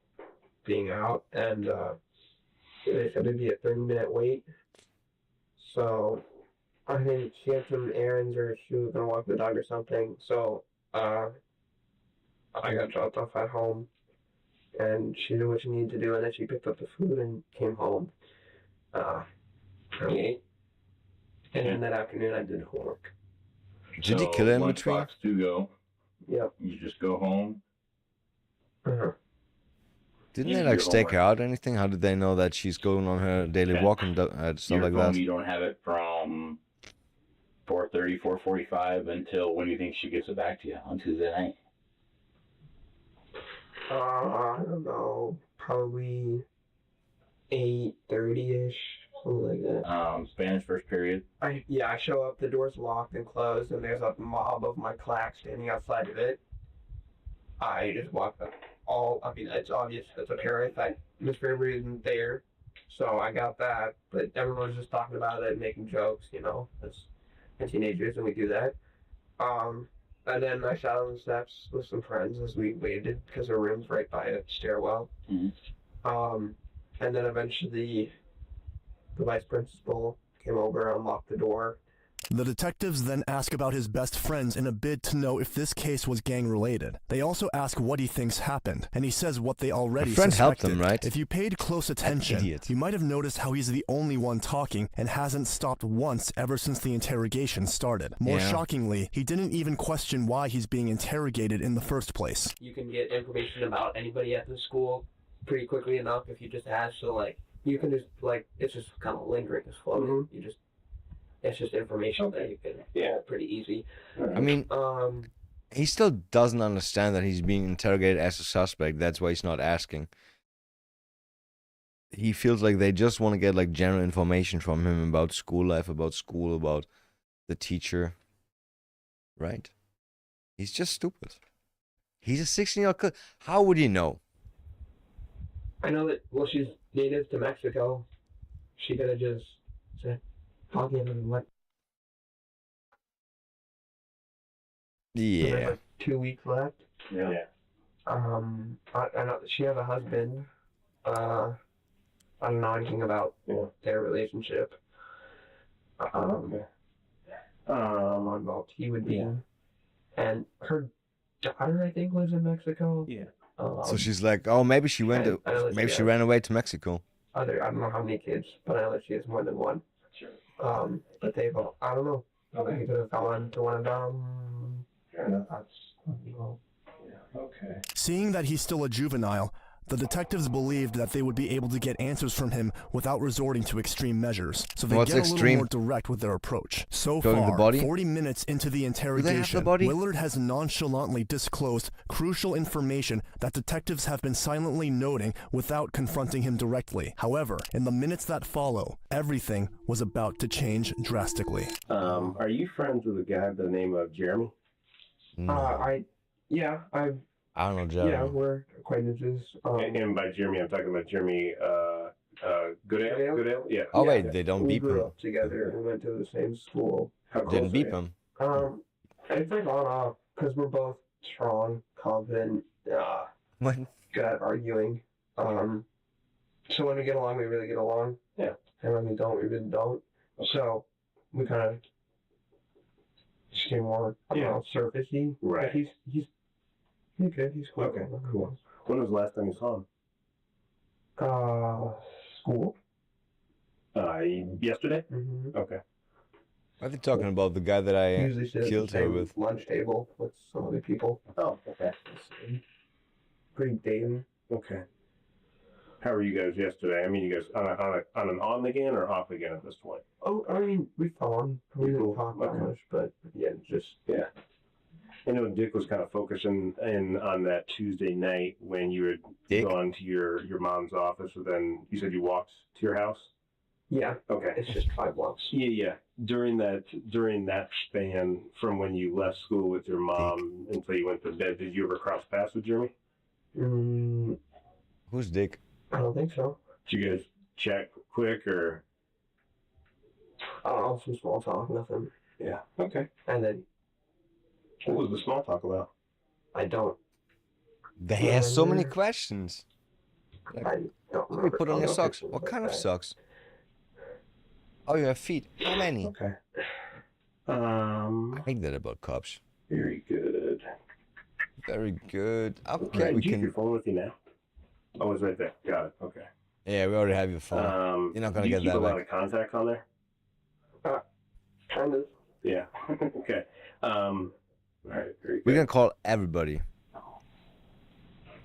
being out, and they said it'd be a 30-minute wait. So I think she had some errands, or she was gonna walk the dog or something. So I got dropped off at home, and she did what she needed to do, and then she picked up the food and came home. We ate, and then that afternoon I did homework. Did he kill her in between? Lunchbox to go. Yep. You just go home. Didn't they like stake her out or anything? How did they know that she's going on her daily walk and stuff Your like phone, that? you don't have it from 4:30, 4:45 until when you think she gets it back to you on Tuesday night. I don't know, probably 8:30ish, something like that. Spanish first period. I show up, the door's locked and closed, and there's a mob of my class standing outside of it. I just walk up. It's obvious that's a parent. Miss Fairbury isn't there, so I got that. But everyone's just talking about it and making jokes, you know. It's teenagers, and we do that. And then I sat on the steps with some friends as we waited because her room's right by a stairwell. And then eventually the vice principal came over, unlocked the door. The detectives then ask about his best friends in a bid to know if this case was gang-related. They also ask what he thinks happened, and he says what they already friend helped suspected. him, right? If you paid close attention, you might have noticed how he's the only one talking and hasn't stopped once ever since the interrogation started. More shockingly, he didn't even question why he's being interrogated in the first place. You can get information about anybody at the school pretty quickly enough if you just ask. So, like, you can just, like, it's just kind of lingering, it's floating. It's just information that you can, pretty easy. I mean, he still doesn't understand that he's being interrogated as a suspect. That's why he's not asking. He feels like they just want to get like general information from him about school life, about school, about the teacher. Right? He's just stupid. He's a 16-year-old kid. How would he know? I know that, well, she's native to Mexico. She could have just said, talking to him, what? Yeah. Like 2 weeks left. Yeah. I know that she has a husband. I don't know anything about their relationship. How involved he would be. And her daughter, I think, lives in Mexico. Yeah. So she's like, oh, maybe she went to, maybe she ran away to Mexico. I don't know how many kids, but I know that she has more than one. Sure. But they've, I don't know. He could have gone to one of them. Fair enough. Okay. Seeing that he's still a juvenile, the detectives believed that they would be able to get answers from him without resorting to extreme measures, so they get a little more direct with their approach. So far, 40 minutes into the interrogation, Willard has nonchalantly disclosed crucial information that detectives have been silently noting without confronting him directly. However, in the minutes that follow, everything was about to change drastically. Are you friends with a guy by the name of Jeremy? I don't know Jeremy. Yeah, we're acquaintances. And by Jeremy, I'm talking about Jeremy Goodale? Yeah. Oh, wait, they don't beep We grew him. up together. We went to the same school. Didn't beep him. It's like on off, because we're both strong, confident, good at arguing. So when we get along, we really get along. Yeah. And when we don't, we really don't. So we kind of just came more, I don't know, surfacey. Right. But he's good. He's cool. Okay, cool. When was the last time you saw him? School. Yesterday? Mm-hmm. Okay. Are they talking about the guy that I Usually sits at killed the her same with? lunch table with some other people. Oh, okay. Pretty dating. Okay. How were you guys yesterday? I mean, you guys on an on again or off again at this point? Oh, I mean, we fun. We didn't talk that much, but yeah, just yeah. I know Dick was kind of focusing in on that Tuesday night when you had gone to your mom's office, and then you said you walked to your house. Yeah. Okay. It's just 5 blocks. Yeah. During that span from when you left school with your mom until you went to bed, did you ever cross paths with Jeremy? Who's Dick? I don't think so. Did you guys chat quick or? I don't know, some small talk, nothing. Yeah. Okay. And then. What was the small talk about? I don't. They ask so many questions. I don't What do you remember. put on your I'll socks? go What through kind of that. socks? Oh, you have feet. How many? Okay. I hate that about cops. Very good. Very good. Okay, Right, we do you can. have your phone with you now? Oh, it's right there. Got it. Okay. Yeah, we already have your phone. You're not gonna do you get keep that a lot back. of contacts on there? Kind of. Yeah. Okay. All right. Very good. We're gonna call everybody.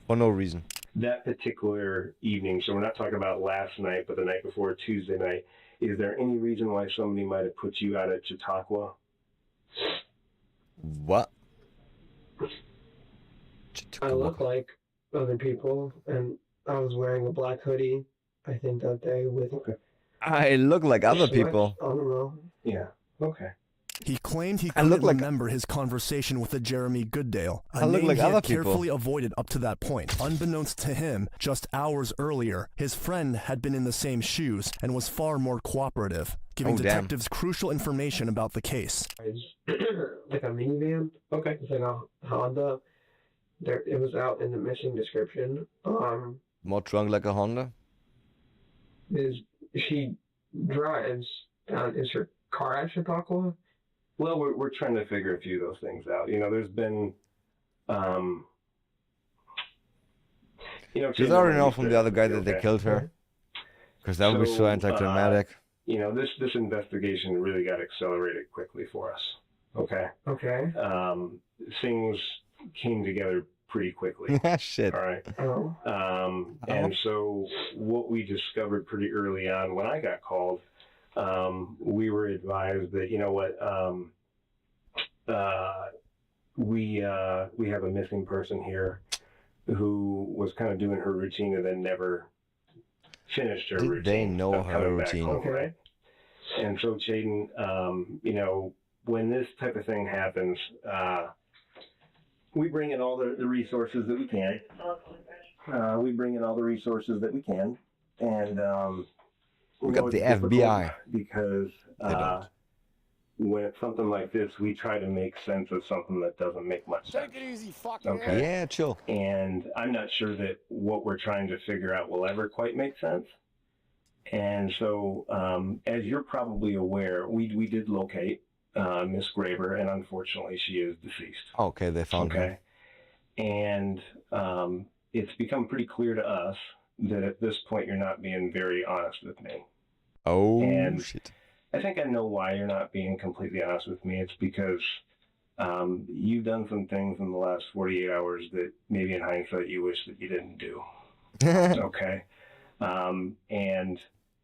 For no reason. That particular evening, so we're not talking about last night, but the night before, Tuesday night, is there any reason why somebody might have put you out at Chautauqua? What? I look like other people, and I was wearing a black hoodie, I think, that day with. I look like other sweats. people. I don't know. Yeah. Okay. He claimed he I couldn't look like- remember his conversation with the Jeremy Gooddale, a I look name like he other had people. carefully avoided up to that point. Unbeknownst to him, just hours earlier, his friend had been in the same shoes and was far more cooperative, giving Oh, damn. detectives crucial information about the case. Like a minivan. Okay. It's like a Honda. There, it was out in the missing description. More drunk like a Honda? She drives down. Is her car at Chautauqua? Well, we're trying to figure a few of those things out. You know, there's been, Did I already know from the other guy that they killed her? Because that would be so anticlimactic. You know, this investigation really got accelerated quickly for us. Okay. Okay. Things came together pretty quickly. Shit. All right. Oh. And so what we discovered pretty early on when I got called, we were advised that, you know what, we have a missing person here who was kind of doing her routine and then never finished her Did routine. they know of her coming back routine? home, right? And so, Jaden, you know, when this type of thing happens, we bring in all the resources that we can. We bring in all the resources that we can, and We you got know, the it's difficult FBI. because when it's something like this, we try to make sense of something that doesn't make much sense. Take it easy, fuck. Okay. Yeah, chill. And I'm not sure that what we're trying to figure out will ever quite make sense. And so, as you're probably aware, we did locate Miss Graber, and unfortunately, she is deceased. Okay, they found her. Okay. And it's become pretty clear to us that at this point you're not being very honest with me. Oh, And shit. I think I know why you're not being completely honest with me. It's because you've done some things in the last 48 hours that maybe in hindsight you wish that you didn't do. Okay. And,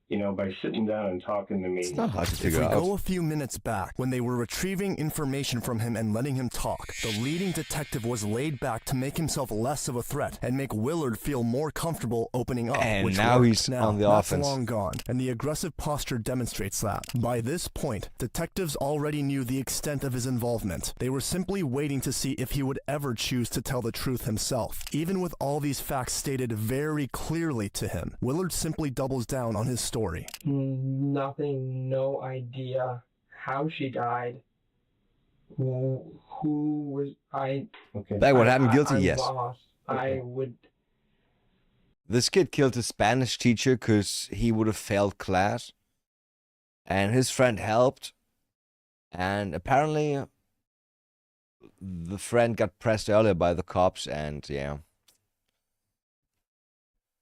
you know, by sitting down and talking to me. It's not hard to If figure we out. go a few minutes back, when they were retrieving information from him and letting him talk, the leading detective was laid back to make himself less of a threat and make Willard feel more comfortable opening up. And which now worked. he's Now, on the that's offense. long gone, and the aggressive posture demonstrates that. By this point, detectives already knew the extent of his involvement. They were simply waiting to see if he would ever choose to tell the truth himself. Even with all these facts stated very clearly to him, Willard simply doubles down on his story. Nothing, no idea how she died. Who was I? Okay. Back what happened guilty, I'm yes. lost. I would. This kid killed his Spanish teacher because he would have failed class. And his friend helped. And apparently, the friend got pressed earlier by the cops, and yeah.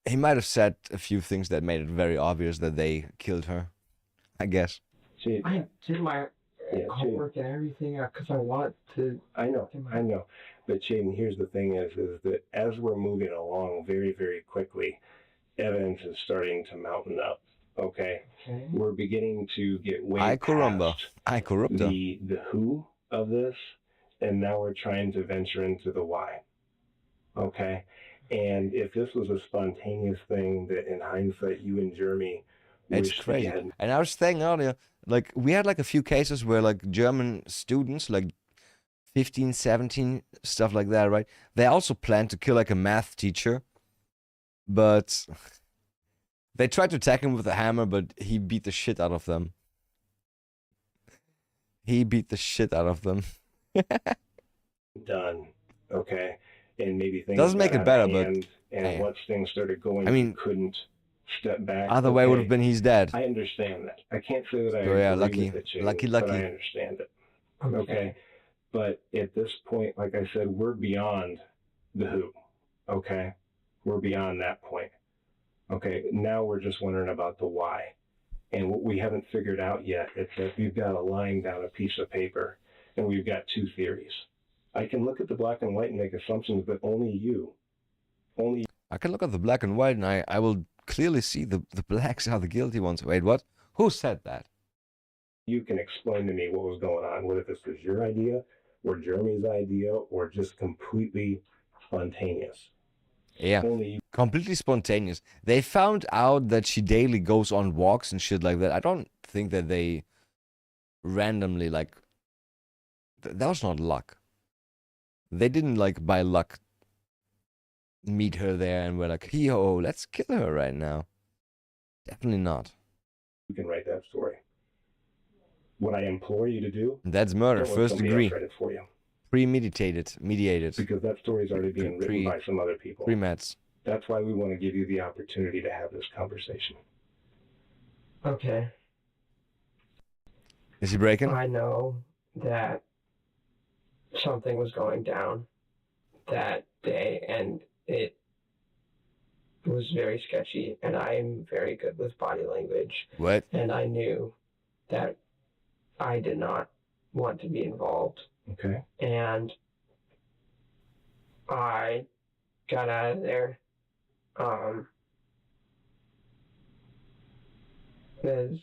He might have said a few things that made it very obvious that they killed her, I guess. I did my homework and everything because I want to. I know. But Shaden, here's the thing is that as we're moving along very, very quickly, evidence is starting to mountain up. Okay? We're beginning to get way I past corrupta. the who of this, and now we're trying to venture into the why. Okay? And if this was a spontaneous thing that in hindsight you and Jeremy It's wished crazy. you had. And I was saying earlier, like, we had like a few cases where like German students, like 15, 17, stuff like that, right? They also planned to kill like a math teacher, but they tried to attack him with a hammer, but he beat the shit out of them. He beat the shit out of them. Done, okay, and maybe things Doesn't make got it better, out of but hand, and hey. once things started going, I mean, you couldn't step back. Other way would have been he's dead. I understand that. I can't say that I So, yeah, agree lucky. with it, Shane, Lucky. but I understand it. Okay, but at this point, like I said, we're beyond the who. Okay, we're beyond that point. Okay, now we're just wondering about the why. And what we haven't figured out yet is that we've got a line down a piece of paper, and we've got two theories. I can look at the black and white and make assumptions, but only you. I can look at the black and white, and I will clearly see the blacks are the guilty ones. Wait, what? Who said that? You can explain to me what was going on, whether this was your idea, or Jeremy's idea, or just completely spontaneous. Yeah, completely spontaneous. They found out that she daily goes on walks and shit like that. I don't think that they randomly, like, that was not luck. They didn't, like, by luck meet her there and were like, yo, let's kill her right now. Definitely not. You can write that story. What I implore you to do... That's murder, don't let first somebody degree. else write it for you. Premeditated, mediated. Because that story's already being written by some other people. Premeds. That's why we want to give you the opportunity to have this conversation. Okay. Is he breaking? I know that something was going down that day, and it was very sketchy, and I'm very good with body language. What? And I knew that I did not want to be involved. Okay. And I got out of there. Because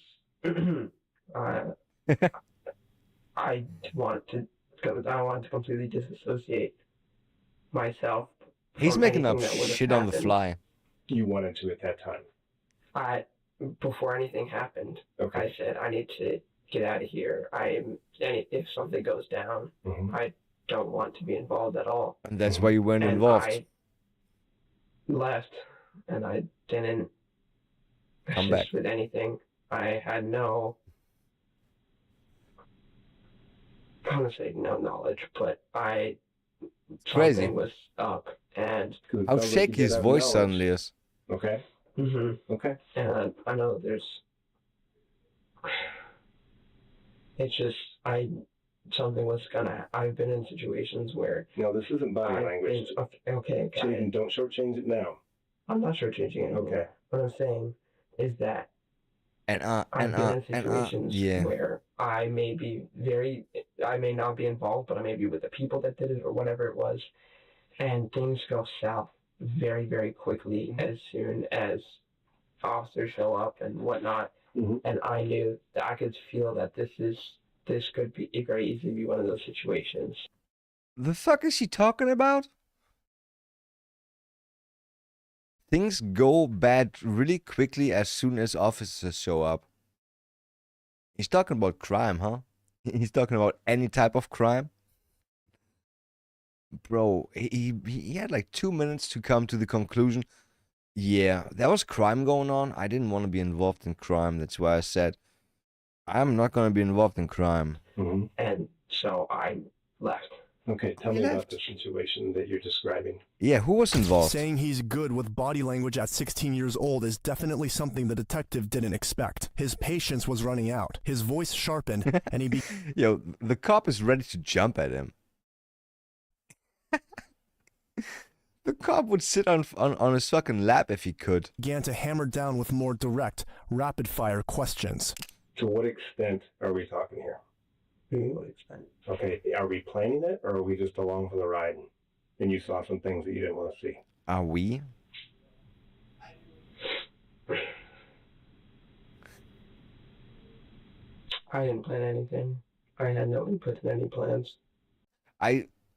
I want to completely disassociate myself. He's from making up anything that would have shit on the happened. fly. You wanted to at that time. Before anything happened, Okay. I said I need to get out of here. If something goes down, I don't want to be involved at all. And that's why you weren't And involved. I left, and I didn't Come assist back. with anything. I had no, I want to say no knowledge, but Crazy. something was up, and How shaky his voice suddenly is. Okay. Okay. And I know there's. It's just something was gonna. I've been in situations where. No, this isn't body language. Okay. got Shaden, it. don't shortchange it now. I'm not shortchanging anything. Okay. What I'm saying is that I've been in situations yeah. where I may not be involved, but I may be with the people that did it or whatever it was, and things go south very, very quickly as soon as officers show up and whatnot. And I knew that I could feel that this could be very easily be one of those situations. The fuck is she talking about? Things go bad really quickly as soon as officers show up. He's talking about crime, huh? He's talking about any type of crime? Bro, he had like 2 minutes to come to the conclusion. Yeah, there was crime going on. I didn't want to be involved in crime. That's why I said, I'm not going to be involved in crime. And so I left. Okay, tell me about the situation that you're describing. Yeah, who was involved? Saying he's good with body language at 16 years old is definitely something the detective didn't expect. His patience was running out. His voice sharpened, and he Yo, the cop is ready to jump at him. The cop would sit on his fucking lap if he could. began to hammer down with more direct, rapid-fire questions. To what extent are we talking here? To what extent? Okay, are we planning it, or are we just along for the ride and you saw some things that you didn't want to see? Are we? I didn't plan anything. I had no input in any plans.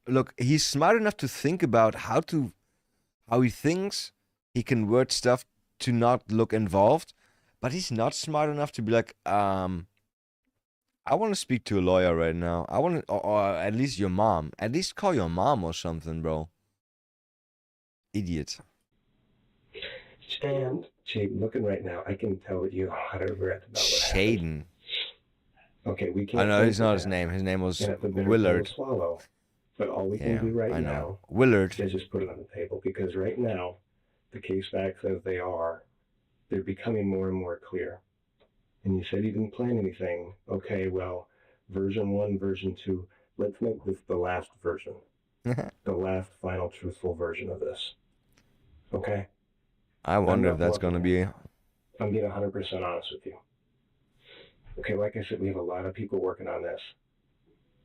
Look, he's smart enough to think about how he thinks he can word stuff to not look involved, but he's not smart enough to be like, I want to speak to a lawyer right now. I want to, or at least your mom. At least call your mom or something, bro. Idiot. And Shaden, looking right now, I can tell that you have a lot of regret about what happened. Shaden. Okay, we can't. I know, it's not his name. His name was Willard. Swallow. But all we can do right now Willard. is just put it on the table, because right now, the case facts as they are, they're becoming more and more clear. And you said you didn't plan anything. Okay, well, version 1, version 2, let's make this the last version. The last final truthful version of this. Okay? I wonder if that's going to be... I'm being 100% honest with you. Okay, like I said, we have a lot of people working on this.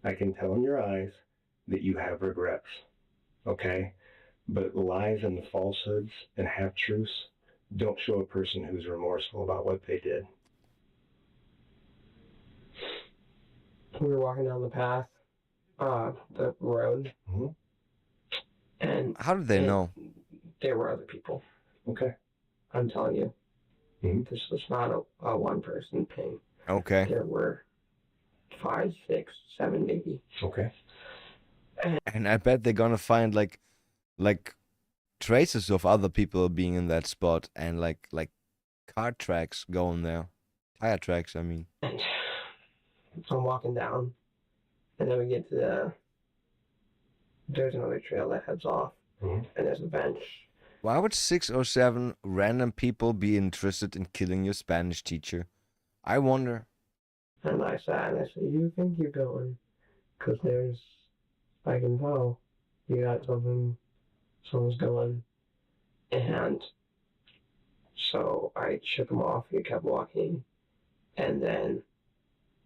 I can tell in your eyes that you have regrets. Okay? But lies and falsehoods and half-truths don't show a person who's remorseful about what they did. We were walking down the path, the road, and... How did they know? There were other people. Okay. I'm telling you. This was not a one-person thing. Okay. There were 5, 6, 7, maybe. Okay. And I bet they're gonna find like traces of other people being in that spot, and like car tracks going there. Tire tracks, I mean. So I'm walking down, and then we get to there's another trail that heads off, and there's a bench. Why would 6 or 7 random people be interested in killing your Spanish teacher? I wonder. And I sat and I said, "You think you're going? 'Cause I can tell you got someone's going." And so I shook him off. He kept walking, and then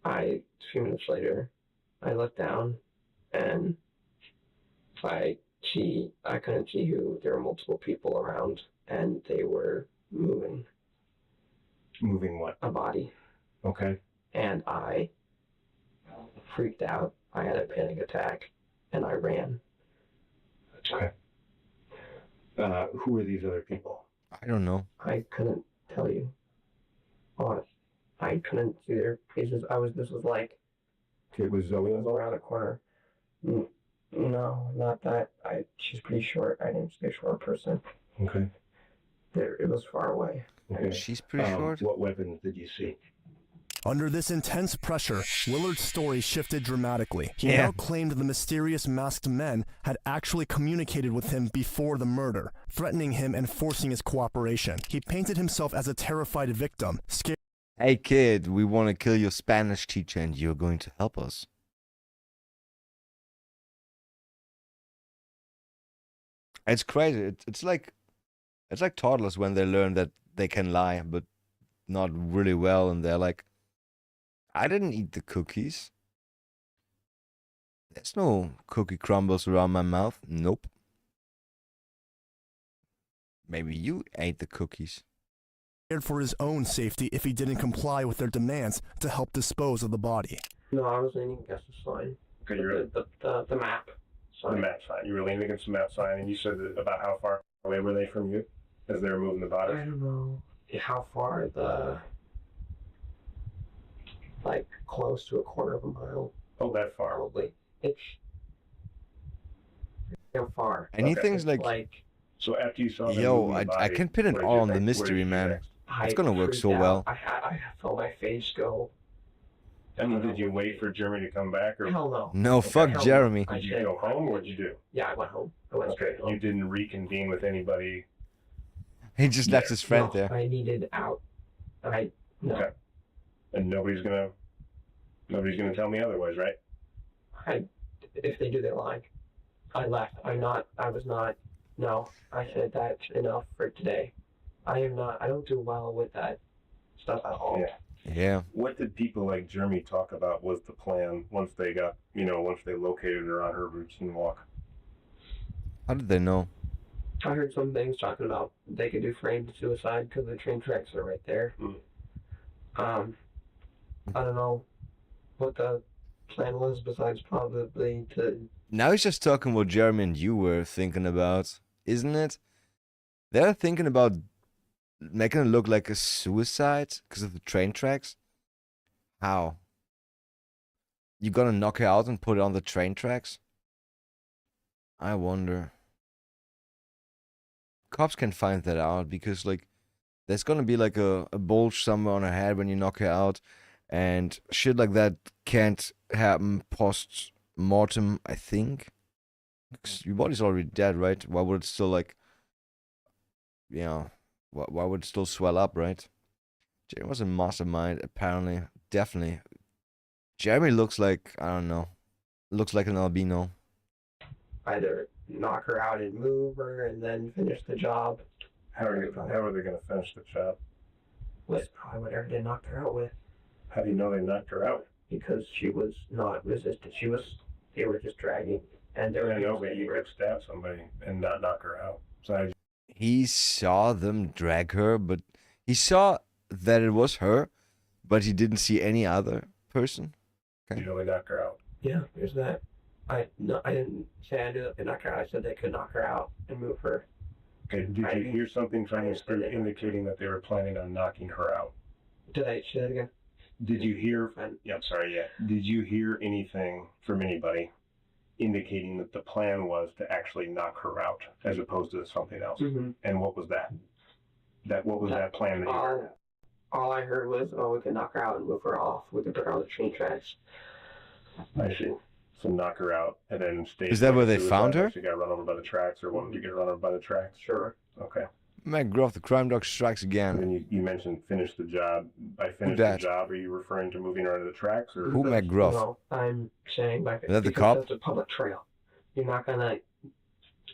a few minutes later, I looked down, and I couldn't see who. There were multiple people around, and they were moving. Moving what? A body. Okay. And I freaked out. I had a panic attack, and I ran. Okay. Who are these other people? I don't know. I couldn't tell you. I couldn't see their faces. This was like... It was Zoe around the corner. No, not that. She's pretty short. I didn't see a short person. Okay. It was far away. Okay. She's pretty short. What weapons did you see? Under this intense pressure, Willard's story shifted dramatically. He now claimed the mysterious masked men had actually communicated with him before the murder, threatening him and forcing his cooperation. He painted himself as a terrified victim, scared. Hey kid, we want to kill your Spanish teacher and you're going to help us. It's crazy. It's like toddlers when they learn that they can lie, but not really well, and they're like, I didn't eat the cookies. There's no cookie crumbles around my mouth. Nope. Maybe you ate the cookies. For his own safety if he didn't comply with their demands to help dispose of the body. No, I was leaning against the sign. The map sign. The map sign. You were leaning against the map sign, and you said that about how far away were they from you as they were moving the body? I don't know how far close to a quarter of a mile. Oh, that far. Probably. It's far. Anything's like... So after you saw them Yo, moving the body, I can pin it all on the mystery, man. It's gonna work so well. I felt my face go, I mean, did you wait for Jeremy to come back? Or? Hell no. No, fuck Hell Jeremy. No. Did you go home or what'd you do? Yeah, I went home. I went straight home. You didn't reconvene with anybody? He just left his friend No, there. I needed out. No. Okay. And nobody's gonna tell me otherwise, right? If they do, they're lying. I left. No, I said that's enough for today. I don't do well with that stuff at all. Yeah. Yeah. What did people like Jeremy talk about was the plan once they got, once they located her on her routine walk? How did they know? I heard some things talking about they could do framed suicide because the train tracks are right there. I don't know what the plan was besides probably to... Now he's just talking what Jeremy and you were thinking about, isn't it? They're thinking about making it look like a suicide because of the train tracks. How? You gonna knock her out and put it on the train tracks? I wonder. Cops can find that out because, like, there's gonna be like a bulge somewhere on her head when you knock her out, and shit like that can't happen post-mortem, I think. 'Cause your body's already dead, right? Why would it still, like, why would it still swell up, right? Jeremy was a mastermind, apparently. Definitely. Jeremy looks like, I don't know, looks like an albino. Either knock her out and move her and then finish the job. How are they going to finish the job? With probably whatever they knocked her out with. How do you know they knocked her out? Because she was not resistant. They were just dragging. And they were but you could stab somebody and not knock her out. So He saw them drag her, but he saw that it was her, but he didn't see any other person. Okay. You know they knocked her out. Yeah, there's that. I didn't say I knew that they knocked her out. I said they could knock her out and move her. Okay, did you hear something from the spirit indicating that they were planning on knocking her out? Did I say that again? Did you hear? Did you hear anything from anybody indicating that the plan was to actually knock her out as opposed to something else? Mm-hmm. And what was that? What was that plan? All I heard was, we could knock her out and move her off. We could put her on the train tracks. I see. So knock her out and then stay. Is that where they found her? She got run over by the tracks, or wanted to get run over by the tracks? Sure. Okay. McGruff, the crime dog strikes again. And then you mentioned finish the job. By finish the job, are you referring to moving her onto the tracks? Or who McGruff? No, I'm saying is that the cop? That's a public trail. You're not gonna...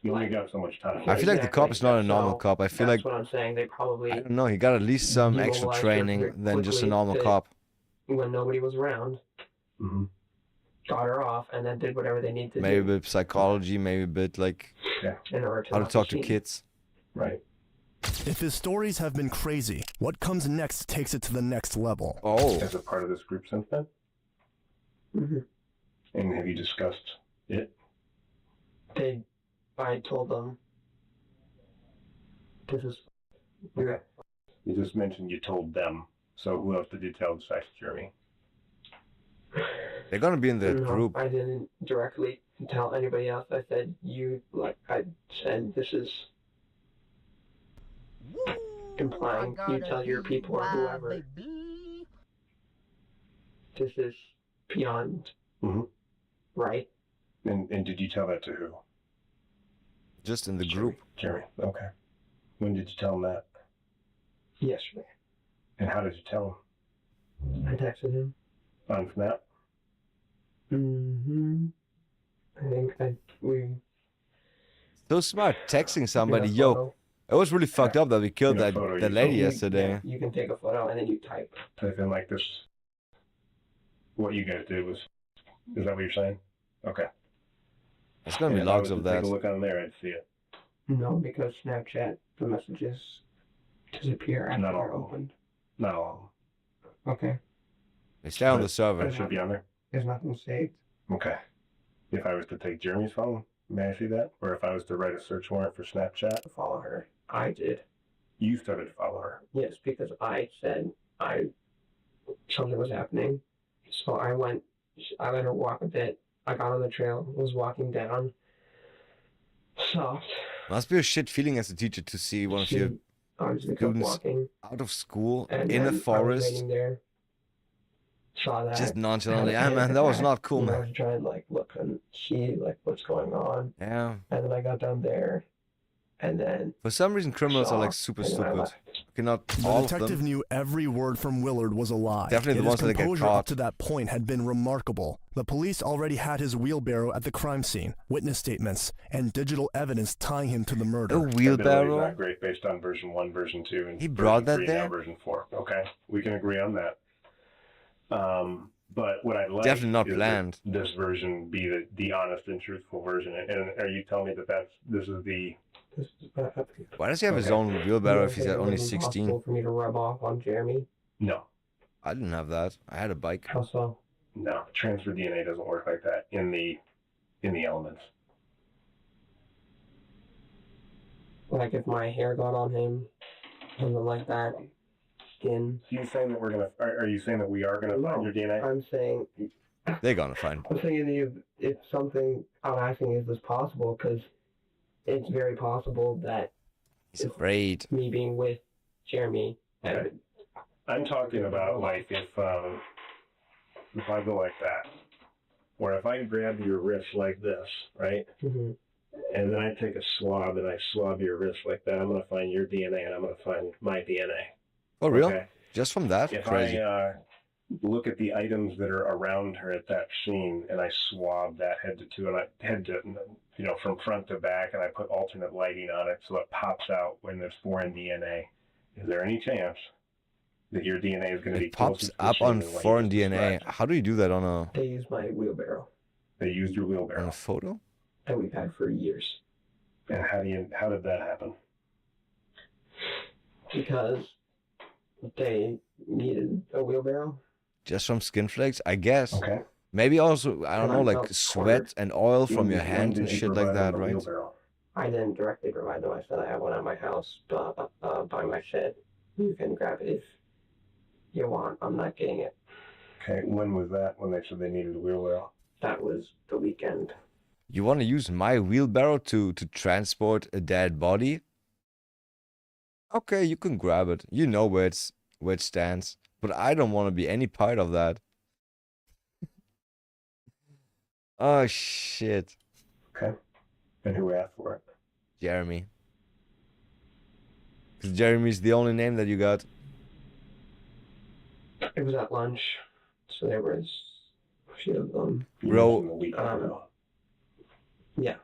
You only got so much time. I feel like the cop is not a normal cop. I feel like... That's what I'm saying. They probably... I don't know. He got at least some extra training than just a normal cop. When nobody was around. Mm-hmm. Got her off and then did whatever they need to do. Maybe a bit psychology, maybe a bit like in order to how to talk to kids. Right. If his stories have been crazy, what comes next takes it to the next level. Oh. As a part of this group since then? Mm-hmm. And have you discussed it? I told them this is... Okay. You just mentioned you told them. So who else did you tell besides Jeremy? They're gonna be in the group. I didn't directly tell anybody else. I said I said this is implying you tell your people or whoever. This is beyond right. And did you tell that to who? Just in the group. Jeremy. Okay. When did you tell him that? Yesterday. And how did you tell him? I texted him. On Snap? Mm-hmm. I think we... So smart, texting somebody, yo. It was really fucked up that we killed that lady yesterday. You can take a photo and then you type. Type in like this. What you guys did was... Is that what you're saying? Okay. There's gonna be logs of that. Take a look on there, I'd see it. No, because Snapchat, the messages disappear after they're opened. Not all of them. Okay. They stay on the server. It should be on there. There's nothing saved. Okay. If I was to take Jeremy's phone, may I see that? Or if I was to write a search warrant for Snapchat? To follow her. I did. You started to follow her? Yes, because I said something was happening. So I let her walk a bit. I got on the trail, was walking down. Soft. Must be a shit feeling as a teacher to see one of your students out of school in a forest. There. saw that. Just nonchalantly. Yeah, man, that was not cool, I man. was trying to like look and see like what's going on. Yeah. And then I got down there, and then For some reason, criminals are like saw, super and then I stupid. left. Okay, not The all of detective them. knew every word from Willard was a lie. Definitely the Yet ones his that get composure caught. up to that point had been remarkable. The police already had his wheelbarrow at the crime scene, witness statements, and digital evidence tying him to the murder. A wheelbarrow? Not great based on version 1, version 2, and He brought version that 3, there? now version 4. Okay, we can agree on that. But what I like Definitely not is planned. that this version be the honest and truthful version. And are you telling me that this is the... Why does he have his own wheelbarrow if he's at only 16? For me to rub off on Jeremy. No. I didn't have that. I had a bike. How so? No, transfer DNA doesn't work like that in the elements. Like if my hair got on him, something like that, skin. So you saying that are you saying that we are gonna find your DNA? I'm saying. They're gonna find. I'm saying if something. I'm asking, is this possible? Because it's very possible that. He's afraid. Me being with Jeremy. Okay. I'm talking about like if I go like that, or if I grab your wrist like this, right? Mm-hmm. And then I take a swab and I swab your wrist like that, I'm going to find your DNA and I'm going to find my DNA. Oh, real? Okay? Just from that? If Crazy. I look at the items that are around her at that scene and I swab that head to toe and from front to back, and I put alternate lighting on it so it pops out when there's foreign DNA, is there any chance that your DNA is going to be It pops closer to the up scene on than what you foreign just DNA. described? How do you do that on They used my wheelbarrow. They used your wheelbarrow. a photo? That we've had for years. And how did that happen? Because they needed a wheelbarrow. Just from skin flakes? I guess. Okay. Maybe also, I don't know, And I like felt sweat cornered. and oil from your When hand did and you shit like provide that, them a right? wheelbarrow? I didn't directly provide them. I said I have one at my house by my shed. You can grab it if you want. I'm not getting it. Okay, when was that when they said they needed a wheelbarrow? That was the weekend. You want to use my wheelbarrow to transport a dead body? Okay, you can grab it. You know where it stands. But I don't want to be any part of that. Oh shit. Okay. And who asked for it? Jeremy. Because Jeremy's the only name that you got. It was at lunch, so there was a few of them. Bro, Yeah,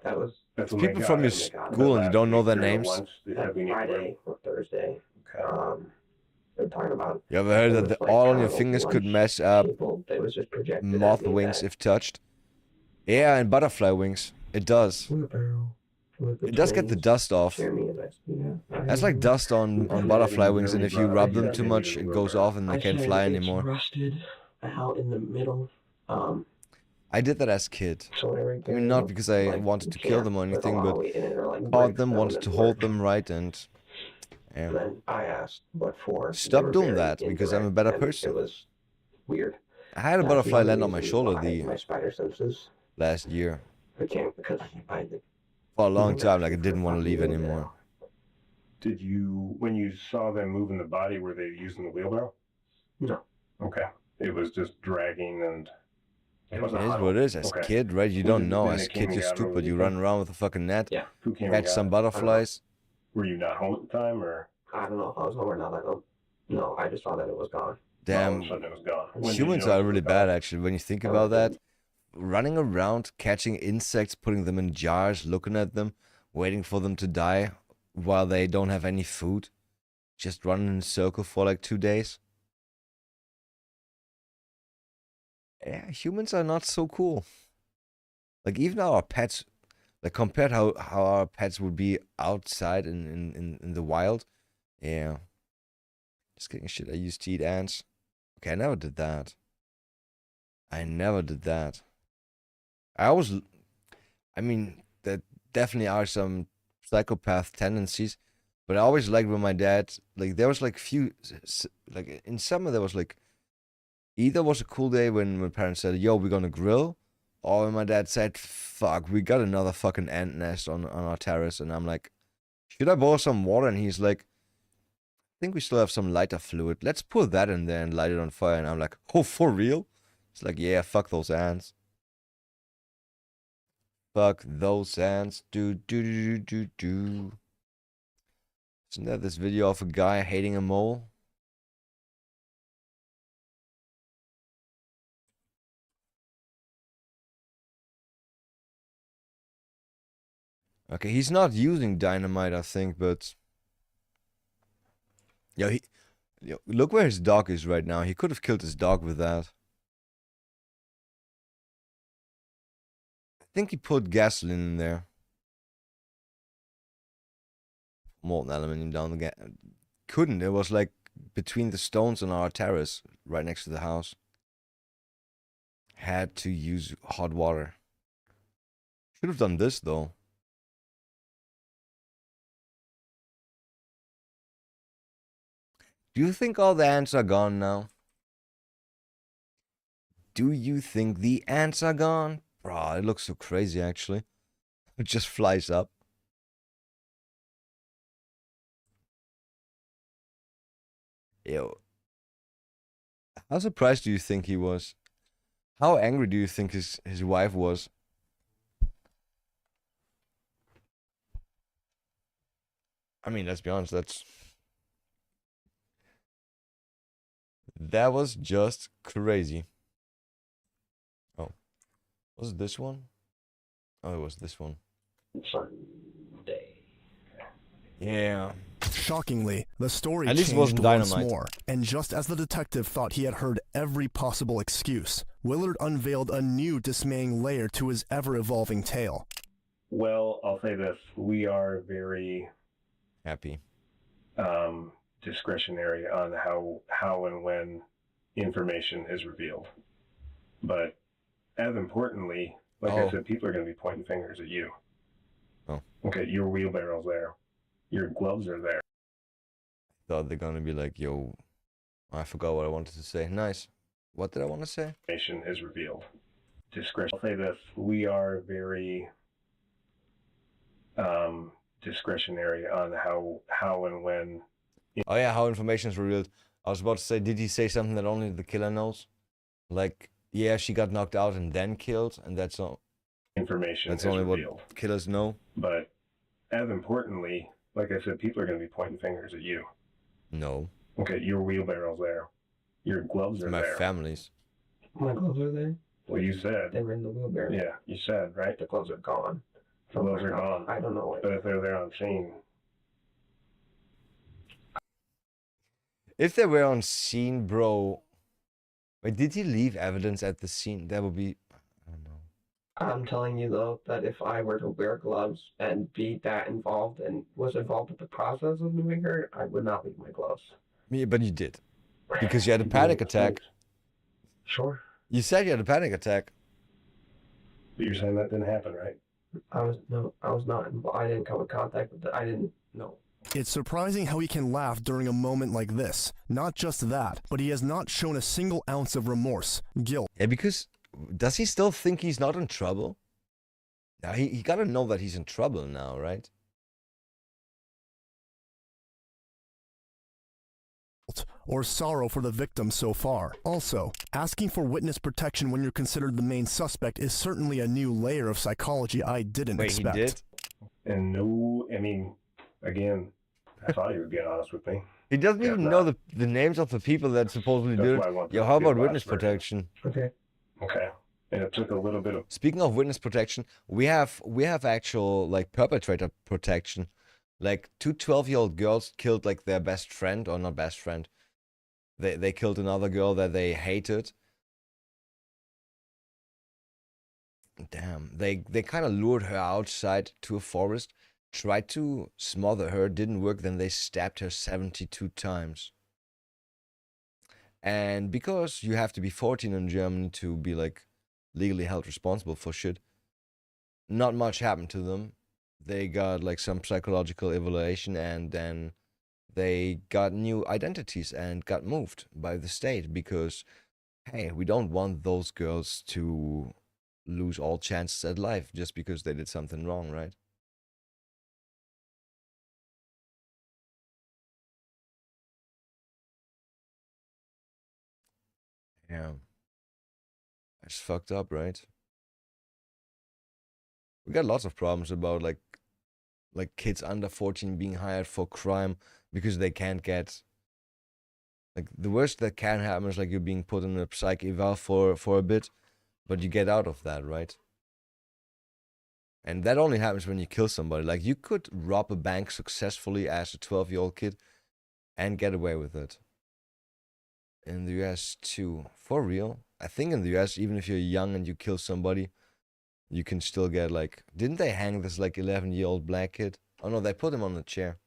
that was. That's people from your school and you don't know their names? That Friday or Thursday. They were talking about. You ever heard that it was all on like your how fingers could lunch mess up people, they was just projected at moth me wings that if touched? Yeah, and butterfly wings. It does. wheelbarrow was It does get the between dust off. Jeremy and us. Yeah. That's like dust on butterfly wings, and if you rub them too much, it goes off and they I can't said fly it's anymore. rusted out in the middle. I did that as a kid. So whenever I mean, not because I wanted to kill them or anything, but caught them, wanted to hold them right, and yeah. And then I asked what for. Stop They were doing very that because I'm a indirect, better and person. It was weird. I had a That's butterfly the land on my reason shoulder why my spider senses last year. became because I For a long time, like I didn't want to leave anymore. Did you, when you saw them moving the body, were they using the wheelbarrow? No. Okay. It was just dragging and... It is what it is. As a Okay. kid, right? You Who don't did- know. then As they a came kid, and you're got them over stupid. the You weekend? run around with a fucking net. Yeah. Who came and Catch got some them? butterflies. Were you not home at the time, or? I don't know if I was home or not. I don't. No, I just saw that it was gone. All Damn. of a sudden it was gone. When did Humans you know are it was really gone? bad, actually. When you think about that, running around, catching insects, putting them in jars, looking at them, waiting for them to die while they don't have any food, just running in a circle for like 2 days. Yeah, humans are not so cool. Like even our pets, like compared how our pets would be outside in the wild. Yeah. Just kidding, shit. I used to eat ants. Okay, I never did that. I never did that. I mean, there definitely are some psychopath tendencies, but I always liked when my dad, like, there was like like in summer, there was like, either was a cool day when my parents said, yo, we're gonna grill, or when my dad said, fuck, we got another fucking ant nest on our terrace, and I'm like, should I boil some water? And he's like, think we still have some lighter fluid. Let's pour that in there and light it on fire. And I'm like, oh, for real? It's like, yeah, fuck those ants. Fuck those ants. Do, do, do, do, do. Isn't that this video of a guy hating a mole? Okay, he's not using dynamite, I think, but... Yo, look where his dog is right now. He could have killed his dog with that. I think he put gasoline in there. Molten aluminum down the couldn't. It was like between the stones on our terrace, right next to the house. Had to use hot water. Should have done this, though. Do you think all the ants are gone now? Do you think the ants are gone? Bro, it looks so crazy, actually. It just flies up. Yo. How surprised do you think he was? How angry do you think his wife was? I mean, let's be honest, that was just crazy. Oh. Was it this one? Oh, it was this one. Yeah. Shockingly, the story At least it changed wasn't once dynamite. more, and just as the detective thought he had heard every possible excuse, Willard unveiled a new dismaying layer to his ever-evolving tale. Well, I'll say this. We are very happy. Discretionary on how and when information is revealed. But as importantly, like I said, people are going to be pointing fingers at you. Oh. Okay, your wheelbarrow's there. Your gloves are there. Thought they're going to be like, yo, I forgot what I wanted to say. Nice. What did I want to say? Information is revealed. Discretion. I'll say this. We are very discretionary on how and when. Oh yeah, how information is revealed. I was about to say, did he say something that only the killer knows? Like, yeah, she got knocked out and then killed, and that's all. Information That's is only revealed. what killers know. But as importantly, like I said, people are going to be pointing fingers at you. No. Okay, your wheelbarrow's there. Your gloves are My there. family's. My gloves are there. Well, you said. They were in the wheelbarrow. Yeah, you said, right? The gloves are gone. The gloves are gone. I don't know. But if they're there on scene. If they were on scene, bro. Wait, did he leave evidence at the scene? That would be. I don't know. I'm telling you though that if I were to wear gloves and be that involved and was involved with the process of moving her, I would not leave my gloves. Yeah, but you did. Because you had a panic attack. Sure. You said you had a panic attack. But you're saying that didn't happen, right? I was not involved. I didn't come in contact with it. I didn't know. It's surprising how he can laugh during a moment like this. Not just that, but he has not shown a single ounce of remorse, guilt. Yeah, because does he still think he's not in trouble? Now he gotta know that he's in trouble now, right? Or sorrow for the victim so far. Also, asking for witness protection when you're considered the main suspect is certainly a new layer of psychology I didn't expect. He did? And no, I mean, again, I thought you would be honest with me. He doesn't even know the names of the people that supposedly That's did why I it. want Yo, to how get about last witness version. protection? Okay. Okay. And it took a little bit of. Speaking of witness protection, we have actual like perpetrator protection. Like two 12-year-old girls killed like their best friend, or not best friend. They killed another girl that they hated. Damn. They kind of lured her outside to a forest, tried to smother her, didn't work, then they stabbed her 72 times. And because you have to be 14 in Germany to be like legally held responsible for shit, not much happened to them. They got like some psychological evaluation, and then they got new identities and got moved by the state because, hey, we don't want those girls to lose all chances at life just because they did something wrong, right? Yeah. It's fucked up, right? We got lots of problems about like kids under 14 being hired for crime because they can't get, like, the worst that can happen is like you're being put in a psych eval for a bit, but you get out of that, right? And that only happens when you kill somebody. Like, you could rob a bank successfully as a 12-year-old kid and get away with it. In the US too. For real. I think in the US, even if you're young and you kill somebody, you can still get, like... Didn't they hang this, like, 11-year-old black kid? Oh no, they put him on the chair.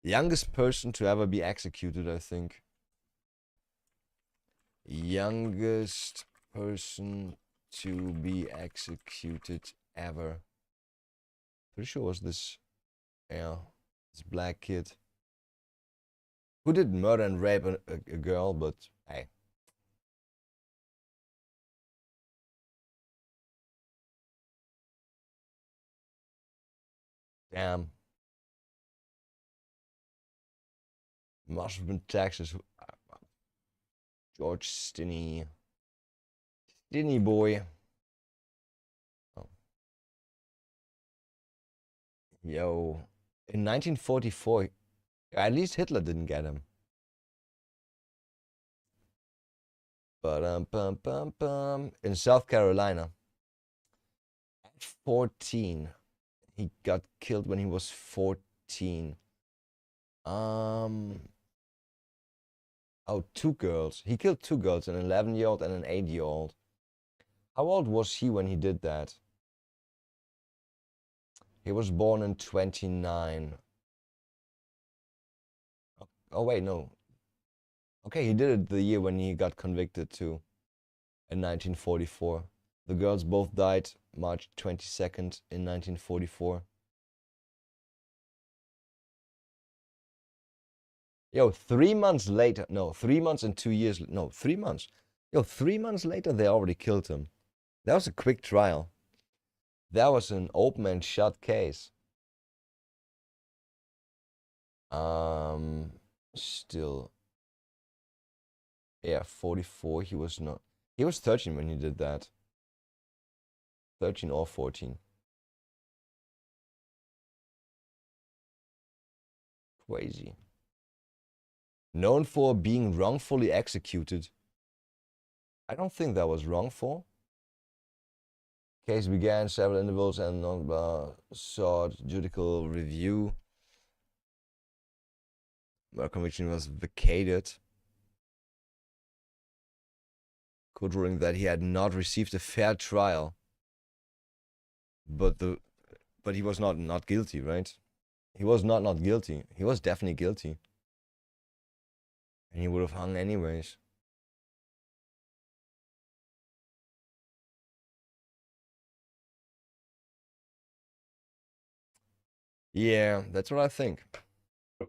Youngest person to ever be executed, I think. Youngest person to be executed ever. Pretty sure it was this, yeah, this black kid who did murder and rape a girl, but hey. Damn. Must have been Texas. George Stinney. Stinney boy. Oh. Yo. In 1944, at least Hitler didn't get him. In South Carolina. At 14. He got killed when he was 14. Oh, two girls. He killed two girls, an 11-year-old and an 8-year-old. How old was he when he did that? He was born in 29. Oh, wait, no. Okay, he did it the year when he got convicted too, in 1944. The girls both died March 22nd in 1944. Yo, 3 months later, no, 3 months and 2 years, no, 3 months. Yo, 3 months later, they already killed him. That was a quick trial. That was an open and shut case. Still. Yeah, 44, he was not. He was 13 when he did that. 13 or 14. Crazy. Known for being wrongfully executed. I don't think that was wrongful. Case began, several individuals and sought judicial review. Murder conviction was vacated. Court ruling that he had not received a fair trial. But he was not guilty, right? He was not guilty. He was definitely guilty. And he would have hung anyways. Yeah, that's what I think.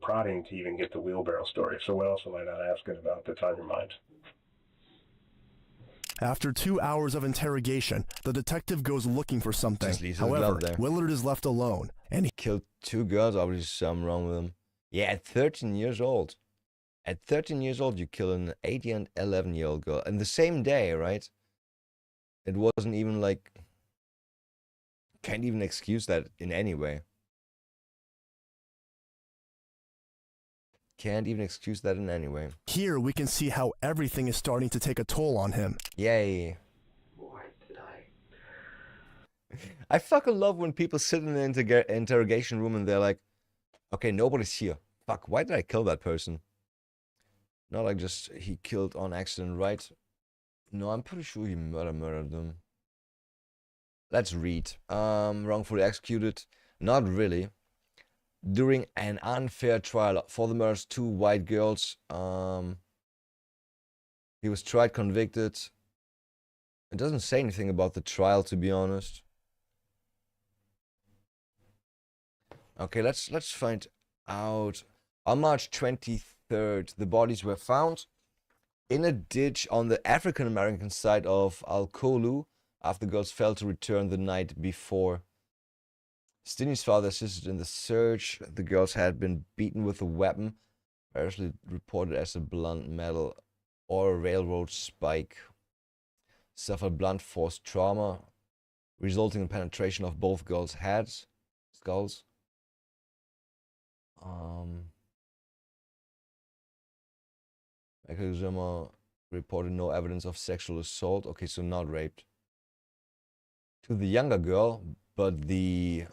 Prodding to even get the wheelbarrow story. So what else am I not asking about that's on your mind? After 2 hours of interrogation, the detective goes looking for something. However, Willard is left alone, and he killed two girls. Obviously, something wrong with him. Yeah, at 13 years old. At 13 years old, you kill an 8 and 11-year-old girl. And the same day, right? It wasn't even like... Can't even excuse that in any way. Can't even excuse that in any way. Here we can see how everything is starting to take a toll on him. Yay. Why did I fucking love when people sit in the interrogation room and they're like, okay, nobody's here. Fuck, why did I kill that person? Not like just he killed on accident, right? No, I'm pretty sure he murdered them. Let's read. Wrongfully executed. Not really. During an unfair trial for the murders of two white girls, he was tried, convicted. It doesn't say anything about the trial, to be honest. Okay, let's find out. On March 23rd, the bodies were found in a ditch on the African-American side of Al-Kolu after the girls failed to return the night before. Stinney's father assisted in the search. The girls had been beaten with a weapon variously reported as a blunt metal or a railroad spike. Suffered blunt force trauma, resulting in penetration of both girls' skulls. Michael Zimmer reported no evidence of sexual assault. Okay, so not raped. To the younger girl, but the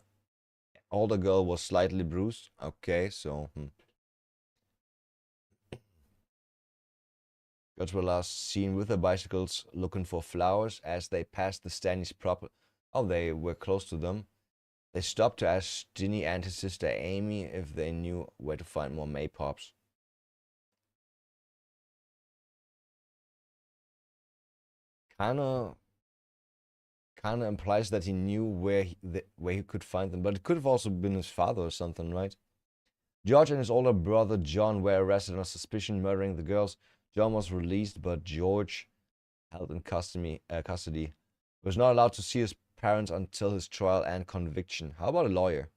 older girl was slightly bruised. Okay, so girls were last seen with their bicycles looking for flowers as they passed the Stanley's property. Oh, they were close to them. They stopped to ask Stinny and his sister Amy if they knew where to find more maypops. Kinda implies that he knew where he could find them, but it could have also been his father or something, right? George and his older brother John were arrested on suspicion murdering the girls. John was released, but George, held in custody, was not allowed to see his parents until his trial and conviction. How about a lawyer?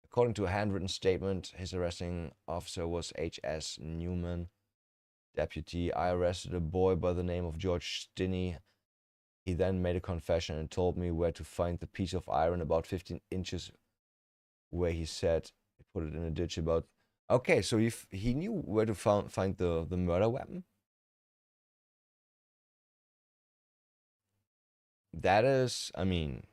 According to a handwritten statement, his arresting officer was H.S. Newman. Deputy, I arrested a boy by the name of George Stinney. He then made a confession and told me where to find the piece of iron about 15 inches where he said he put it in a ditch about... Okay, so he knew where to find the murder weapon? That is, I mean...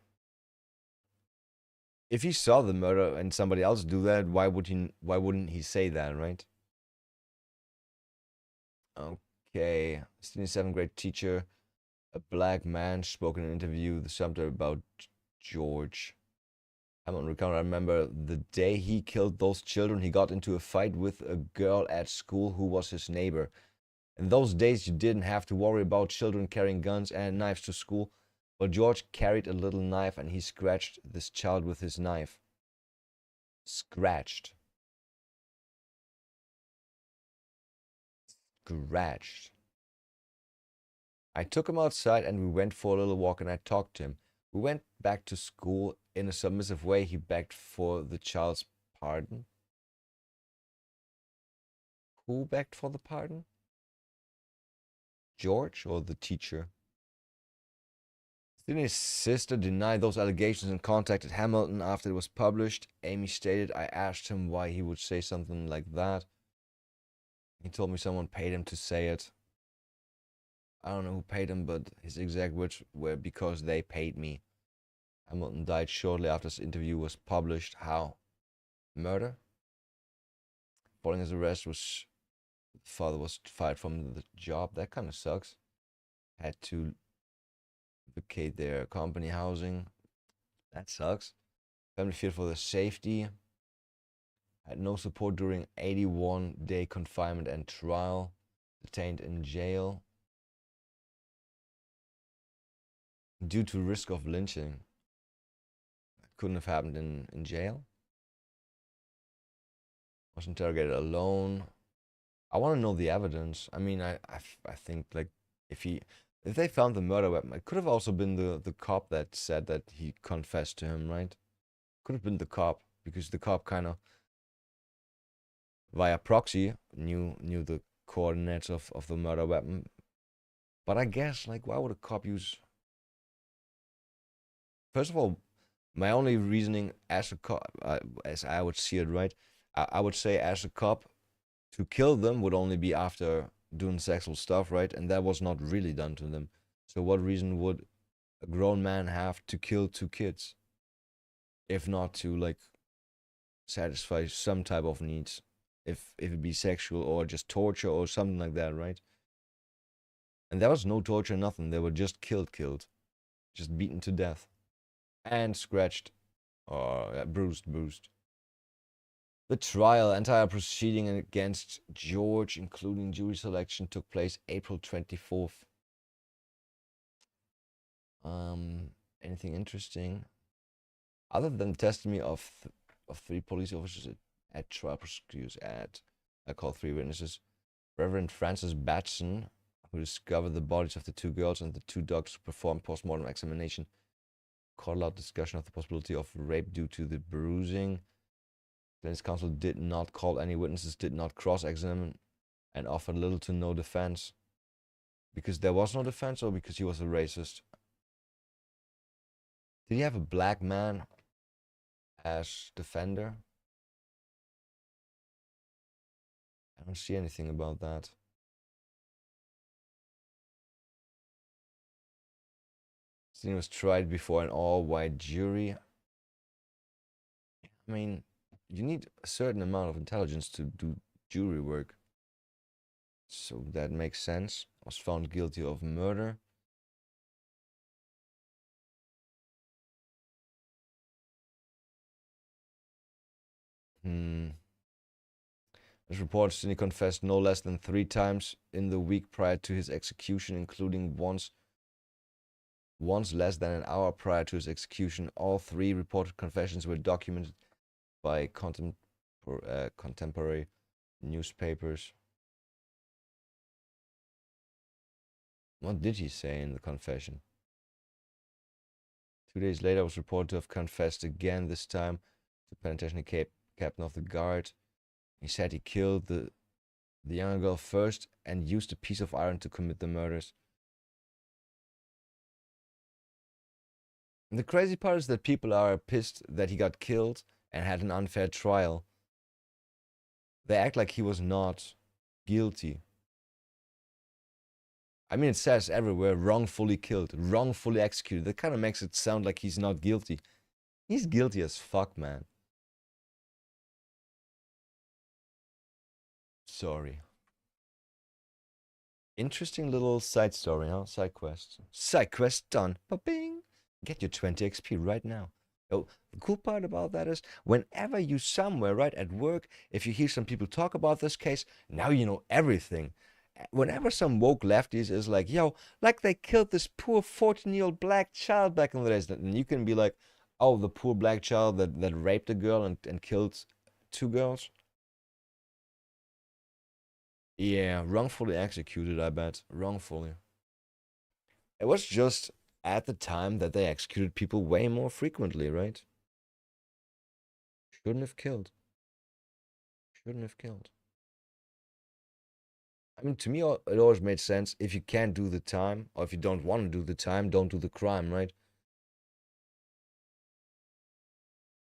If he saw the murder and somebody else do that, why wouldn't he say that, right? Okay, Stinney's 7th grade teacher, a black man, spoke in an interview the subject about George. I'm on recount. I remember the day he killed those children, he got into a fight with a girl at school who was his neighbor. In those days, you didn't have to worry about children carrying guns and knives to school, but George carried a little knife and he scratched this child with his knife. Scratched. I took him outside and we went for a little walk and I talked to him. We went back to school. In a submissive way, he begged for the child's pardon. Who begged for the pardon? George or the teacher? Stinney's sister denied those allegations and contacted Hamilton after it was published. Amy stated, I asked him why he would say something like that. He told me someone paid him to say it. I don't know who paid him, but his exact words were because they paid me. Hamilton died shortly after his interview was published. How? Murder? Following his arrest, father was fired from the job. That kind of sucks. Had to vacate their company housing. That sucks. Family feared for their safety. Had no support during 81-day confinement and trial. Detained in jail due to risk of lynching. Couldn't have happened in jail. Was interrogated alone. I want to know the evidence. I mean, I think like if they found the murder weapon, it could have also been the cop that said that he confessed to him, right? Could have been the cop, because the cop kind of via proxy knew the coordinates of the murder weapon. But I guess, like, why would a cop use... First of all, my only reasoning as a cop, as I would see it, right? I would say as a cop, to kill them would only be after doing sexual stuff, right? And that was not really done to them. So what reason would a grown man have to kill 2 kids? If not to, like, satisfy some type of needs. If it be sexual or just torture or something like that, right? And there was no torture, nothing. They were just killed. Just beaten to death. And scratched. Or bruised. The trial, entire proceeding against George, including jury selection, took place April 24th. Anything interesting? Other than testimony of 3 police officers at trial, prosecutors I call 3 witnesses. Reverend Francis Batson, who discovered the bodies of the 2 girls and the 2 dogs who performed post-mortem examination, called out discussion of the possibility of rape due to the bruising. Defense counsel did not call any witnesses, did not cross-examine, and offered little to no defense. Because there was no defense, or because he was a racist? Did he have a black man as defender? I don't see anything about that. He was tried before an all-white jury. I mean, you need a certain amount of intelligence to do jury work. So that makes sense. Was found guilty of murder. As reported, Sidney confessed no less than 3 times in the week prior to his execution, including once less than an hour prior to his execution. All 3 reported confessions were documented by contemporary newspapers. What did he say in the confession? 2 days later, was reported to have confessed again, this time to penitentiary captain of the guard. He said he killed the young girl first and used a piece of iron to commit the murders. And the crazy part is that people are pissed that he got killed and had an unfair trial. They act like he was not guilty. I mean, it says everywhere, wrongfully killed, wrongfully executed. That kind of makes it sound like he's not guilty. He's guilty as fuck, man. Sorry. Interesting little side story, huh? Side quest. Side quest done. Ba-bing. Get your 20 XP right now. Oh, the cool part about that is, whenever you somewhere, right, at work, if you hear some people talk about this case, now you know everything. Whenever some woke lefties is like, yo, like they killed this poor 14-year-old black child back in the days, and you can be like, oh, the poor black child that raped a girl and killed 2 girls. Yeah, wrongfully executed, I bet. Wrongfully. It was just at the time that they executed people way more frequently, right? Shouldn't have killed. Shouldn't have killed. I mean, to me, it always made sense. If you can't do the time, or if you don't want to do the time, don't do the crime, right?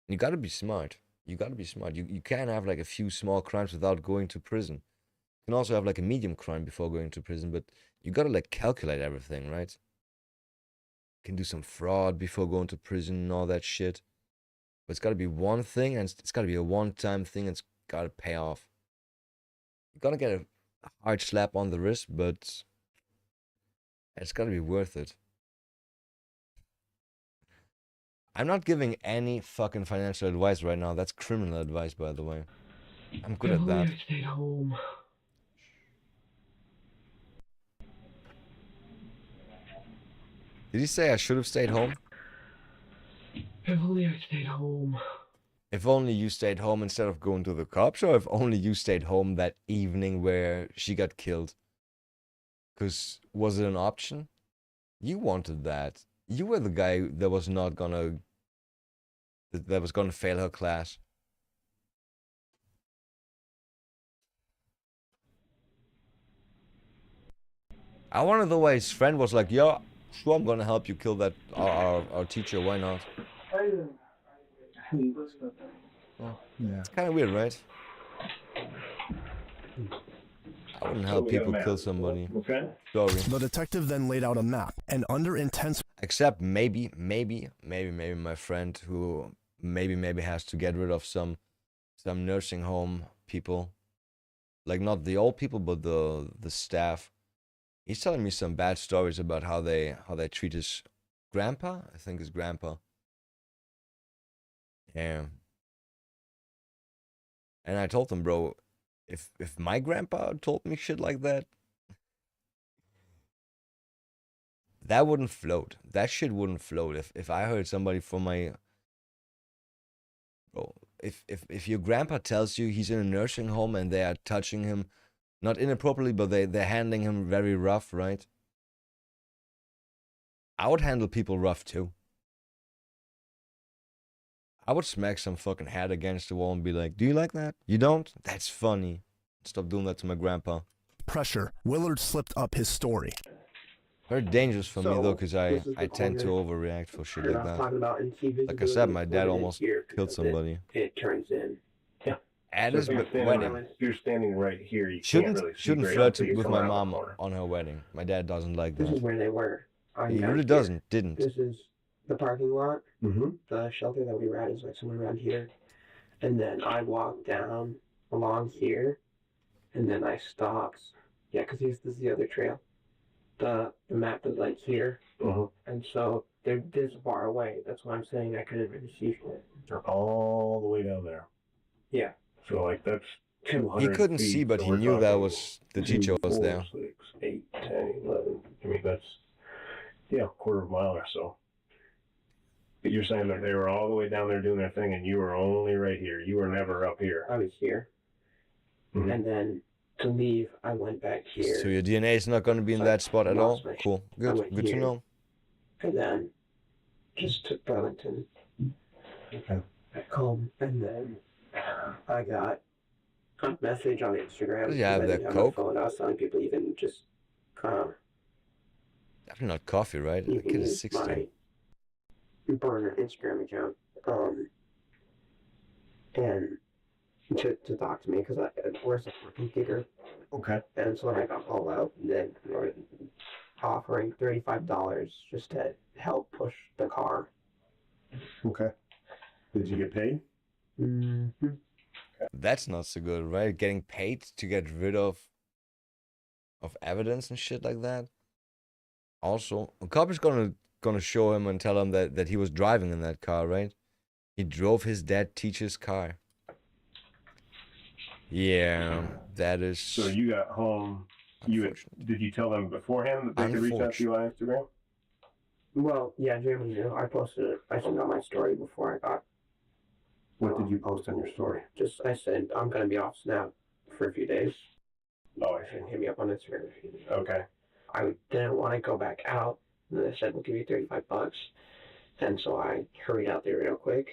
You gotta be smart. You gotta be smart. You can't have like a few small crimes without going to prison. You can also have like a medium crime before going to prison, but you gotta like calculate everything, right? You can do some fraud before going to prison and all that shit. But it's gotta be one thing, and it's gotta be a one-time thing, and it's gotta pay off. You gotta get a hard slap on the wrist, but it's gotta be worth it. I'm not giving any fucking financial advice right now. That's criminal advice, by the way. I'm good at that. I stayed home. Did he say I should have stayed home? If only I stayed home. If only you stayed home instead of going to the cops, or if only you stayed home that evening where she got killed? Because was it an option? You wanted that. You were the guy that was not gonna... that was gonna fail her class. I wanted the way his friend was like, yo, sure, I'm gonna help you kill that our teacher, why not? Oh, yeah. It's kind of weird, right? I wouldn't help people kill somebody. Okay. Sorry. The detective then laid out a map, and under intense... Except maybe my friend who maybe has to get rid of some nursing home people. Like not the old people, but the staff. He's telling me some bad stories about how they treat his grandpa. I think his grandpa. Yeah. And I told him, bro, if my grandpa told me shit like that, that wouldn't float. That shit wouldn't float. If I heard somebody from my... Bro, if your grandpa tells you he's in a nursing home and they are touching him, not inappropriately, but they're handling him very rough, right? I would handle people rough too. I would smack some fucking hat against the wall and be like, do you like that? You don't? That's funny. Stop doing that to my grandpa. Pressure, Willard slipped up his story. Very dangerous for me though, because I this is the tend to corner overreact for shit that I like was that. talking about in key Like I said, visibility. my It's dad right in almost here killed because somebody. It turns in. Yeah. At So his if you're standing wedding. right- if you're standing right here, you Shouldn't can't really see shouldn't great flirt until you with come my around the mom corner. on her wedding. My dad doesn't like This that. is where they were. He really doesn't. Didn't. This is the parking lot. Mm-hmm. The shelter that we were at is like somewhere around here. And then I walked down along here, and then I stopped. Yeah, because this is the other trail. The map is like here, and so they're this far away. That's why I'm saying I couldn't really see shit. They're all the way down there. Yeah. So like that's He 200 couldn't feet, see, but so he we're knew that talking was the 2, teacher was 4, there. 6, 8, 10, 11. I mean, that's, yeah, a quarter of a mile or so. But you're saying that they were all the way down there doing their thing, and you were only right here. You were never up here. I was here, and then to leave, I went back here. So your DNA is not going to be in that spot at all? Cool. Good. went Good to here. know. And then just took Burlington back home, and then I got a message on Instagram. Does he have I that didn't Coke? my phone. I was telling people even just Definitely not coffee, right? you The can kid is use 16. my burner Instagram account, and to talk to me because we're a computer. Okay. And so then I got called out, and then we're offering $35 just to help push the car. Okay. Did you get paid? Mm-hmm. That's not so good, right? Getting paid to get rid of evidence and shit like that. Also, a cop is gonna show him and tell him that he was driving in that car, right? He drove his dead teacher's car. Yeah, that is. So you got home. Did you tell them beforehand that they could reach out to you on Instagram? Well, yeah, Jeremy knew. I posted it. I sent out my story before I got. What did you post on your story? Just I said I'm gonna be off Snap for a few days. Oh, I see. Hit me up on Instagram. Okay. I didn't want to go back out. And they said we'll give you $35, and so I hurried out there real quick,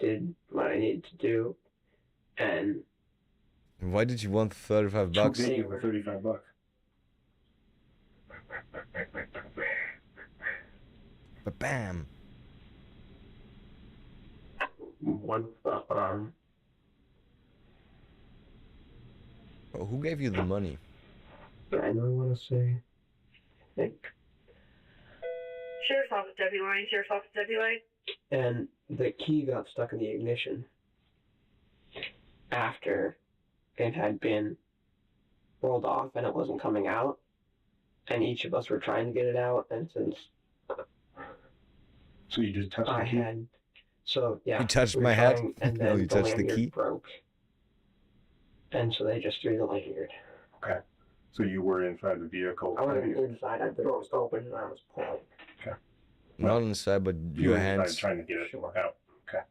did what I needed to do, and. Why did you want $35? They gave you $35. Bam. One. Oh, who gave you the money? I know I want to say. I think. Sheriff's Office Deputy Line, Sheriff's Office Deputy Line. And the key got stuck in the ignition after it had been rolled off and it wasn't coming out. And each of us were trying to get it out. And since So you just touched I the key? had, so yeah. You touched we were my hat? trying, and No, then you touched the lanyard key? broke. And so they just threw the lanyard. Okay. So you were inside the vehicle. I wasn't inside. The door was open and I was pulling. Okay. Not inside, but You your were inside hands. trying to get it out. Okay.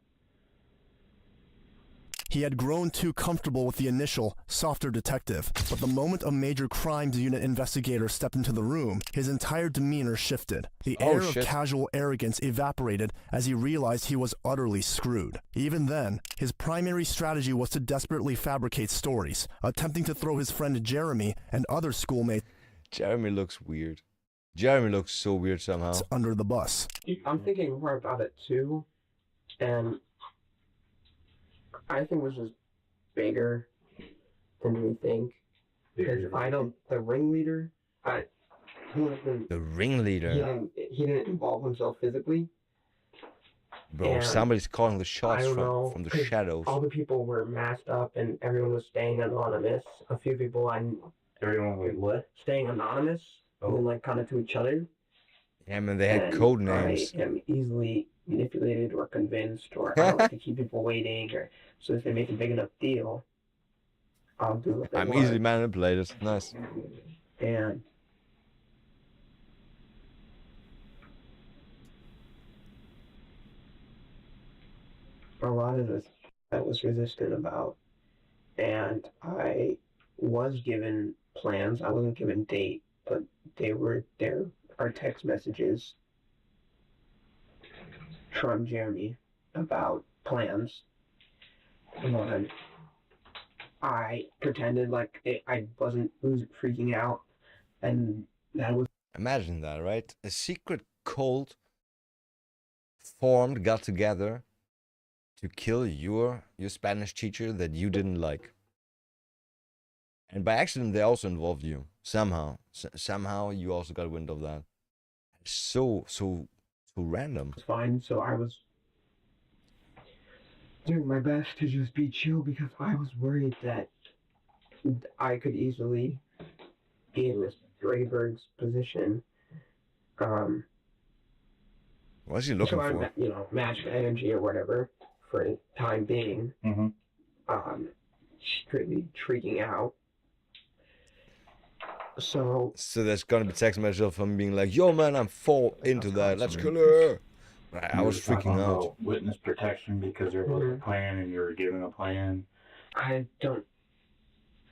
He had grown too comfortable with the initial, softer detective, but the moment a major crimes unit investigator stepped into the room, his entire demeanor shifted. The Oh, air of shit. casual arrogance evaporated as he realized he was utterly screwed. Even then, his primary strategy was to desperately fabricate stories, attempting to throw his friend Jeremy and other schoolmates Jeremy looks weird. Jeremy looks so weird somehow. under the bus. I'm thinking more about it too. And I think this is bigger than we think. Because the ringleader, The ringleader. he didn't involve himself physically. Bro, and somebody's calling the I shots don't know, from the 'cause shadows. all the people were masked up and everyone was staying anonymous. A few people Everyone was what? staying anonymous and then like kind of to each other. Yeah, man, they had And code names. I am easily manipulated or convinced, or I don't like to keep people waiting, or so if they make a big enough deal, I'll do what they I'm want. easily manipulated. Nice. And a lot of this I was resistant about, and I was given plans. I wasn't given date, but there are text messages from Jeremy about plans. And I pretended like I wasn't freaking out, and that was. Imagine that, right? A secret cult got together to kill your Spanish teacher that you didn't like. And by accident, they also involved you. Somehow. Somehow you also got wind of that. So random. It's fine, so I was doing my best to just be chill because I was worried that I could easily be in this Grayberg's position. What's he looking so for? I'm, match energy or whatever for the time being. Strictly freaking out. So there's gonna be text message from being like, "Yo, man, I'm full into that. Let's kill her." I was freaking out. Witness protection because there was a plan and you were given a plan. I don't.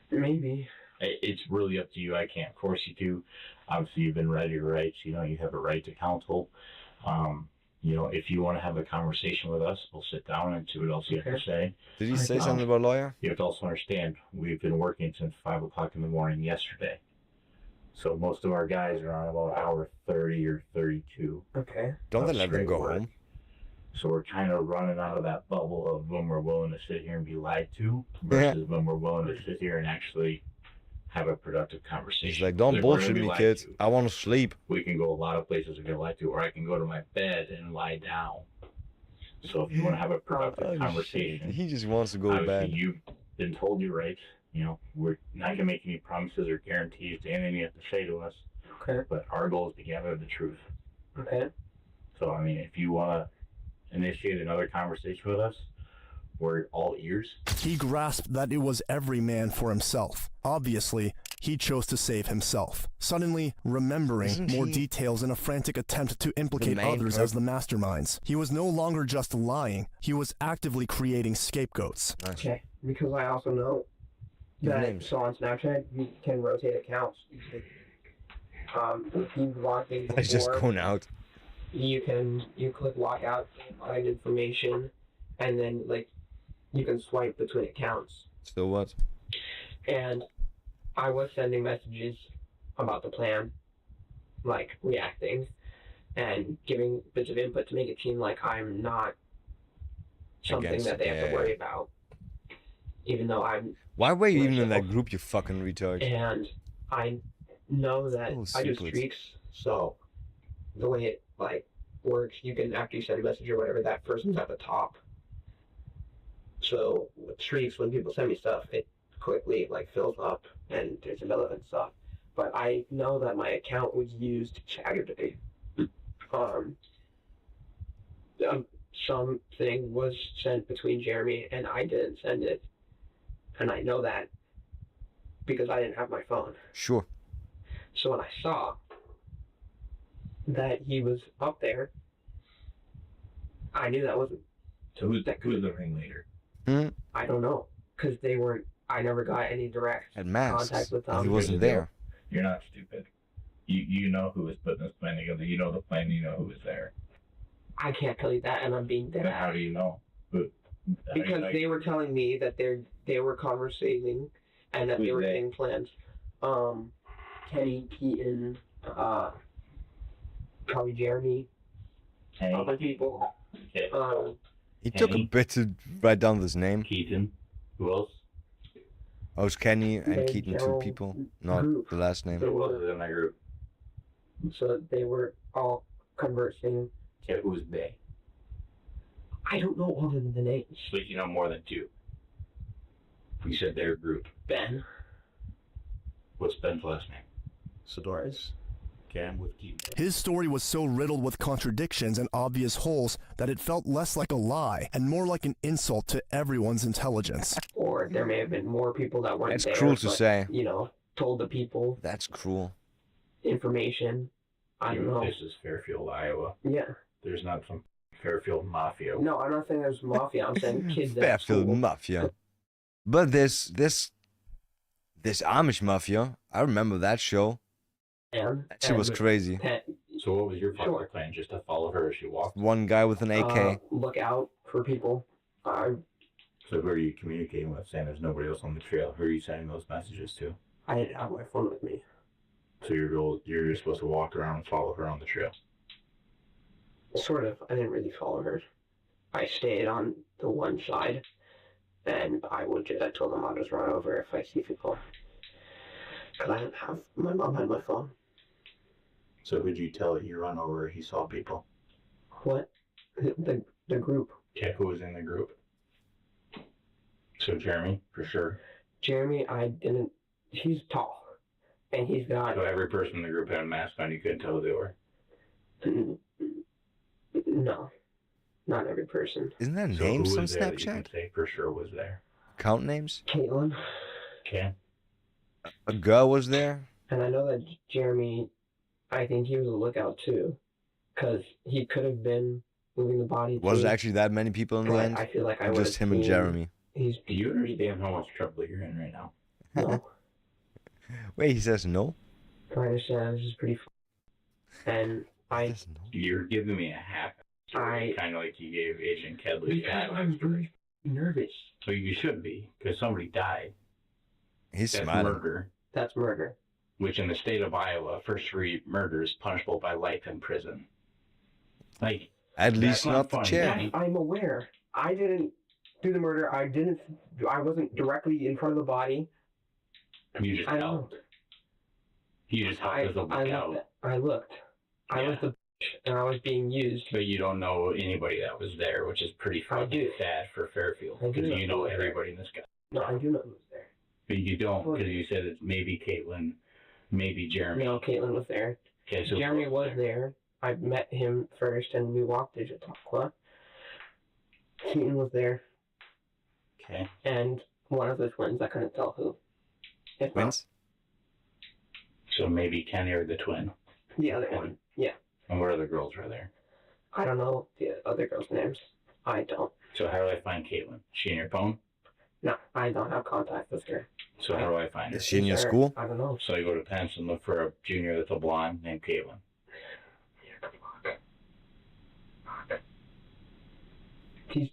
Maybe. It's really up to you. I can't force you to. Obviously, you've been read your rights. You have a right to counsel. If you want to have a conversation with us, we'll sit down and see what else you have to say. Did he say something about lawyer? You have to also understand, we've been working since 5 o'clock in the morning yesterday. So most of our guys are on about hour 30 or 32. Okay. Don't they let them go home? So we're kind of running out of that bubble of when we're willing to sit here and be lied to versus when we're willing to sit here and actually have a productive conversation. He's like, don't bullshit me, kids. I want to sleep. We can go a lot of places and get lied to, or I can go to my bed and lie down. So if you want to have a productive conversation, he just wants to go to bed. You've been told your rights. We're not going to make any promises or guarantees to anything you have to say to us. Okay. But our goal is to gather the truth. Okay. So, if you want to initiate another conversation with us, we're all ears. He grasped that it was every man for himself. Obviously, he chose to save himself, suddenly remembering more details in a frantic attempt to implicate others as the masterminds. He was no longer just lying, he was actively creating scapegoats. Okay, because I also know that so on Snapchat, you can rotate accounts. If you log in before, He's just going out. You click lock out, find information, and then you can swipe between accounts. Still what? And I was sending messages about the plan, reacting and giving bits of input to make it seem like I'm not something that they have to worry about, even though I'm. Why were you even in that group, you fucking retard? And I know that I do streaks, so the way it works, you can, after you send a message or whatever, that person's at the top. So with streaks, when people send me stuff, it quickly fills up and there's irrelevant stuff. But I know that my account was used Saturday. Something was sent between Jeremy and I didn't send it. And I know that because I didn't have my phone. Sure. So when I saw that he was up there, I knew that wasn't. So who's the ringleader? I don't know, because I never got any direct contact with them. He wasn't there. You're not stupid. You know who was putting this plan together. You know the plan. You know who was there. I can't tell you that, and I'm being dead. Then how do you know? Because they were telling me that they were conversating and that they were getting plans. Kenny, Keaton, probably Jeremy, other people. Okay. He took a bit to write down this name. Keaton. Who else? Oh, it's Kenny and Keaton, two people, not the last name. Who else is in that group? So they were all conversing. Okay, who's they? I don't know all of the names. But you know more than two. You said their group. Ben. What's Ben's last name? Sidores. Cam with Keaton. His story was so riddled with contradictions and obvious holes that it felt less like a lie and more like an insult to everyone's intelligence. Or there may have been more people that weren't there. That's cruel to say. Told the people. That's cruel. Information. I don't know. This is Fairfield, Iowa. Yeah. There's not some Fairfield Mafia. No, I'm not saying there's mafia. I'm saying kids. Fairfield Mafia. But this Amish Mafia, I remember that show. That shit was crazy. So what was your fucking plan? Just to follow her as she walked? One guy with an AK. Look out for people. So who are you communicating with, saying there's nobody else on the trail? Who are you sending those messages to? I didn't have my phone with me. So you're just supposed to walk around and follow her on the trail? Sort of. I didn't really follow her. I stayed on the one side, and I told them I'll just run over if I see people. Because I didn't have, my mom had my phone. So who'd you tell that you run over if you saw people? What? The group. Yeah, who was in the group? So Jeremy, for sure. Jeremy, he's tall. And he's got... So every person in the group had a mask on, you couldn't tell who they were? No. Not every person. Isn't there So names who on was there that you Snapchat? can say for sure was there? Count names? Caitlin. Okay. A girl was there? And I know that Jeremy, I think he was a lookout too. Because he could have been moving the body too. Was there actually that many people in the But end? I feel like I Or would just have him and seen- Jeremy? Do you understand how much trouble you're in right now? No. Wait, he says no? I understand. This is pretty fun. And You're giving me a half. Kind of like you gave Agent Kedley. I'm very nervous. So you should be, because somebody died. He's That's smiling. murder. That's murder. Which in the state of Iowa, first-degree murder is punishable by life in prison. Like, At least that's not the funny. chair. I'm aware. I didn't do the murder. I wasn't directly in front of the body. You just I helped. don't. You just helped as a lookout. I looked. I was the bitch, and I was being used. But you don't know anybody that was there, which is pretty fucking sad for Fairfield. I do Because know you who know was there. everybody in this guy. No, I do know who was there. But you don't, because you said it's maybe Caitlin, maybe Jeremy. No, Caitlin was there. Okay, so Jeremy was there. I met him first, and we walked to Chautauqua. Keaton was there. Okay. And one of the twins, I couldn't tell who. If not, Twins? So maybe Kenny or the twin. the other one. Yeah. And what other girls were there? I don't know the other girls' names. I don't. So how do I find Caitlin? Is she in your phone? No, I don't have contact with her. So how do I find her? Is she in your school? I don't know. So you go to Penn and look for a junior that's a blonde named Caitlin.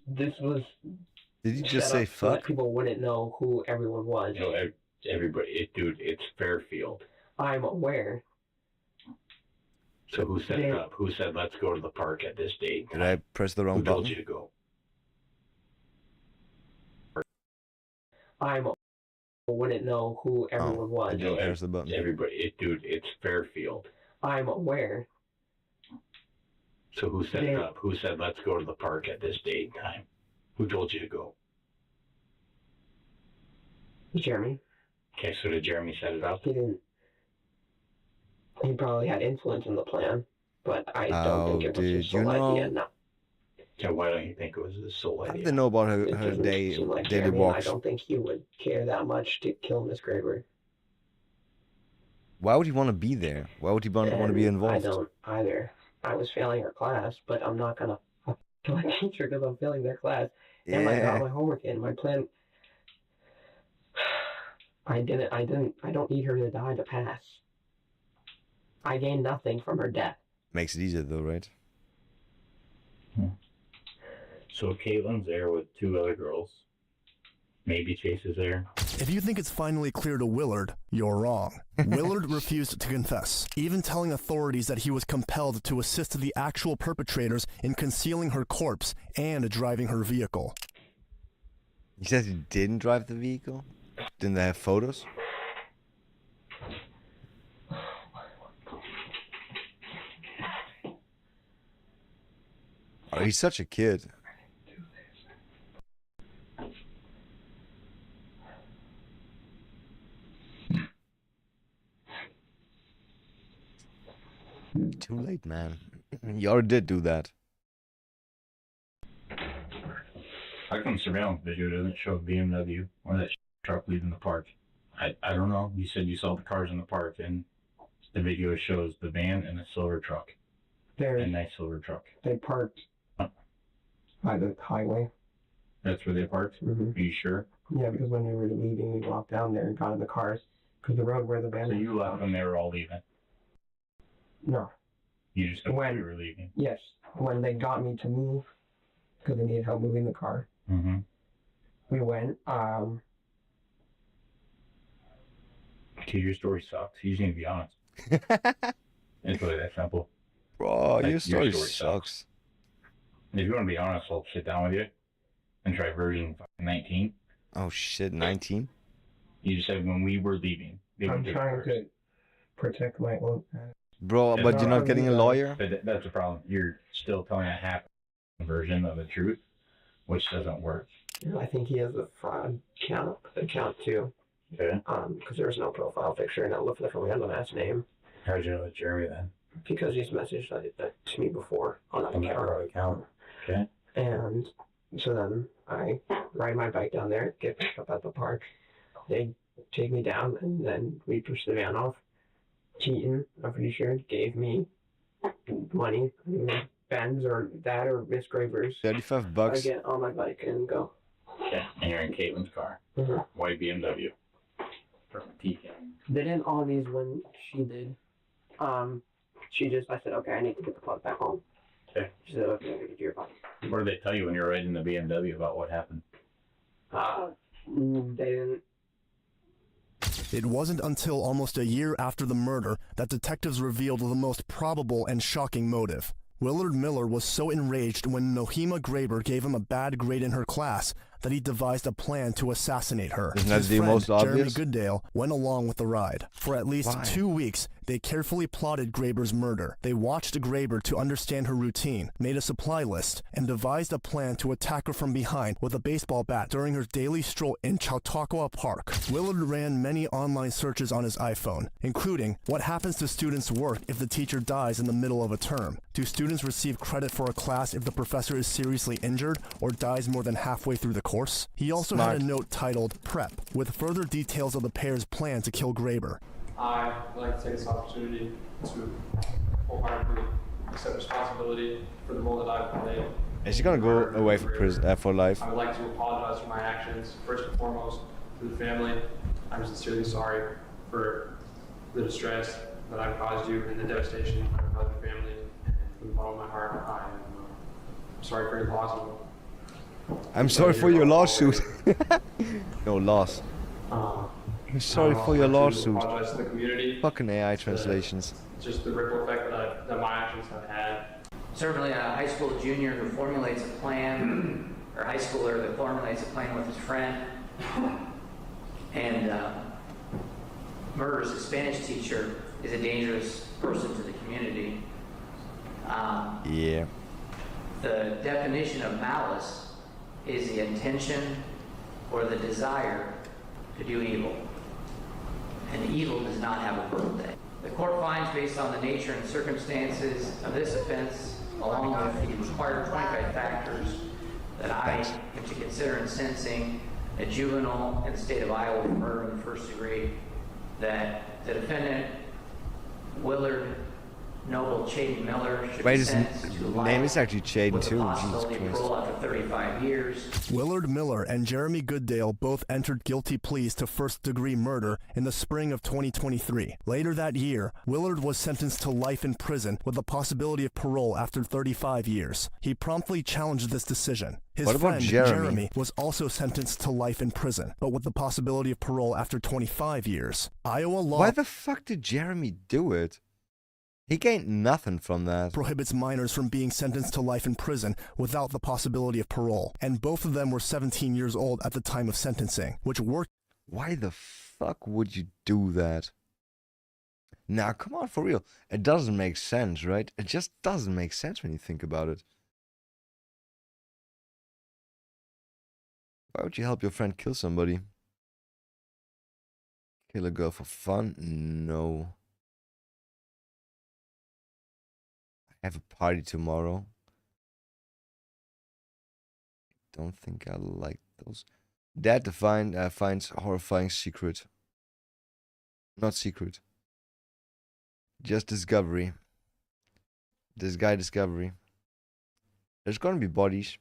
This was. Did you just set say up so that fuck? people wouldn't know who everyone was. You know, everybody, dude, it's Fairfield. I'm aware. So who set it up? Who said let's go to the park at this date? Did I press the wrong Who told button? you to go? I'm wouldn't know who everyone was. I didn't press the button. Everybody, dude, it's Fairfield. I'm aware. So who set it up? Who said let's go to the park at this date and time? Who told you to go? Jeremy. Okay, so did Jeremy set it up? He didn't. He probably had influence in the plan, but I don't think it was his did you sole idea. know? No. Yeah, why don't you think it was his sole How idea? did they know about her, It her doesn't seem like daily Jeremy, and walks? I don't think he would care that much to kill Miss Graber. Why would he want to be there? Why would he want to be involved? I don't either. I was failing her class, but I'm not gonna kill my teacher because I'm failing their class. And I got Yeah. my homework in. My plan. I don't need her to die to pass. I gained nothing from her death. Makes it easier though, right? So Caitlin's there with two other girls. Maybe Chase is there. If you think it's finally clear to Willard, you're wrong. Willard refused to confess, even telling authorities that he was compelled to assist the actual perpetrators in concealing her corpse and driving her vehicle. He says he didn't drive the vehicle? Didn't they have photos? Oh, he's such a kid. Too late, man. You already did do that. How come surveillance video doesn't show a BMW or that truck leaving the park? I don't know. You said you saw the cars in the park, and the video shows the van and a silver truck. A nice silver truck. They parked by the highway. That's where they parked? Mhm. Are you sure? Yeah, because when we were leaving, we walked down there and got in the cars. Because the road where the van So was. you left when they were all leaving? No. You just told me When- you were leaving. Yes, when they got me to move, because they needed help moving the car, Mm-hmm. we went. Dude, your story sucks. You just need to be honest. It's really that simple. Bro, Like, your story sucks. And if you want to be honest, I'll sit down with you and try version 19. Oh shit, 19? You just said when we were leaving. They I'm went to trying first. to protect my own. Bro, Yeah, but you're not getting a lawyer? But that's the problem. You're still telling a half version of the truth, which doesn't work. I think he has a fraud account too. Okay. Because there was no profile picture and it looked like a random ass name. How'd you know it's Jeremy then? Because he's messaged that to me before on that account. Okay. And so then I ride my bike down there, get picked up at the park. They take me down, and then we push the van off. Keaton, I'm pretty sure, gave me money, Ben's or that or Miss Graver's. $35. I get on my bike and go. Okay. And you're in Caitlin's car. Mm-hmm. White BMW. From Pekin. They didn't all these when she did. I said, okay, I need to get the plug back home. Okay. She said, okay, I'll get to your bike. What did they tell you when you were riding the BMW about what happened? They didn't. It wasn't until almost a year after the murder that detectives revealed the most probable and shocking motive. Willard Miller was so enraged when Nohema Graber gave him a bad grade in her class that he devised a plan to assassinate her. Isn't that His the friend, most Jeremy obvious? Gooddale, went along with the ride. For at least Why? 2 weeks, they carefully plotted Graber's murder. They watched Graber to understand her routine, made a supply list, and devised a plan to attack her from behind with a baseball bat during her daily stroll in Chautauqua Park. Willard ran many online searches on his iPhone, including what happens to students' work if the teacher dies in the middle of a term? Do students receive credit for a class if the professor is seriously injured or dies more than halfway through the course? He also Smart. had a note titled Prep, with further details of the pair's plan to kill Graber. I'd like to take this opportunity to wholeheartedly accept responsibility for the role that I've played. Is he gonna go away for prison for life? I would like to apologize for my actions, first and foremost, to the family. I'm sincerely sorry for the distress that I've caused you and the devastation I've caused your family. From the bottom of my heart, I'm sorry for your loss. I'm sorry for your lawsuit. No loss. I'm sorry for your lawsuit. Apologize to the community. Fucking AI translations. Just the ripple effect that my actions have had. Certainly a high school junior who formulates a plan, or high schooler that formulates a plan with his friend, and murders a Spanish teacher is a dangerous person to the community. Yeah. The definition of malice is the intention or the desire to do evil. And evil does not have a birthday. The court finds, based on the nature and circumstances of this offense, along with the required 25 factors that I am to consider in sentencing a juvenile in the state of Iowa for murder in the first degree, that the defendant, Willard Noble Chaden Miller, should Wait, be his sentenced to life name is actually Chaden with the too. Jesus possibility of parole Christ. after 35 years. Willard Miller and Jeremy Gooddale both entered guilty pleas to first-degree murder in the spring of 2023. Later that year, Willard was sentenced to life in prison with the possibility of parole after 35 years. He promptly challenged this decision. His What about friend, Jeremy? was also sentenced to life in prison, but with the possibility of parole after 25 years. Iowa law Why the fuck did Jeremy do it? He gained nothing from that. prohibits minors from being sentenced to life in prison without the possibility of parole, and both of them were 17 years old at the time of sentencing, which worked. Why the fuck would you do that? Now, come on, for real. It doesn't make sense, right? It just doesn't make sense when you think about it. Why would you help your friend kill somebody? Kill a girl for fun? No. I have a party tomorrow. Don't think I like those. Dad finds horrifying secret. Not secret. Just discovery. This guy discovery. There's gonna be bodies.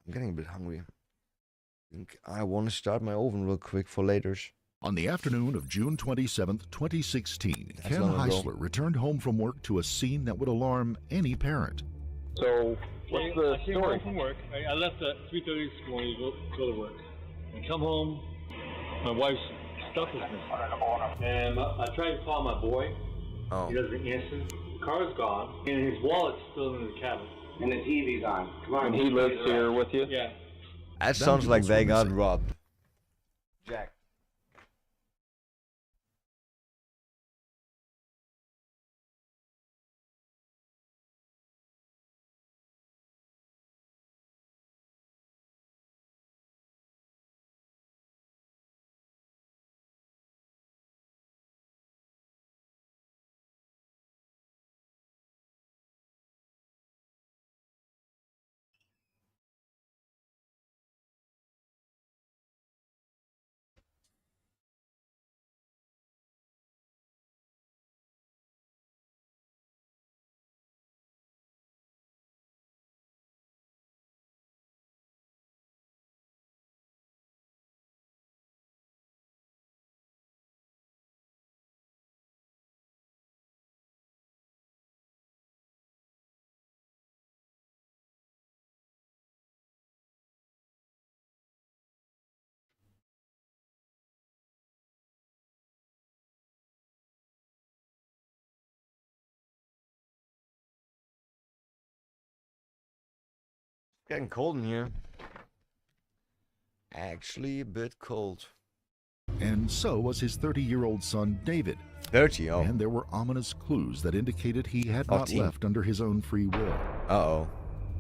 I'm getting a bit hungry. I think I want to start my oven real quick for laters. On the afternoon of June 27, 2016, That's Ken long ago. Heisler returned home from work to a scene that would alarm any parent. So, what's the I came story? home from work. I left at 3:30 this morning to go to work. I come home, my wife's stuff is missing. And I tried to call my boy. Oh. He doesn't answer. The car's gone, and his wallet's still in the cabin. And the TV's on. Come on. And he lives here with you? Yeah. That sounds like they got robbed. Jack. Getting cold in here. Actually, a bit cold. And so was his 30-year-old son, David. 30, oh. And there were ominous clues that indicated he had not 14. left under his own free will. Uh-oh.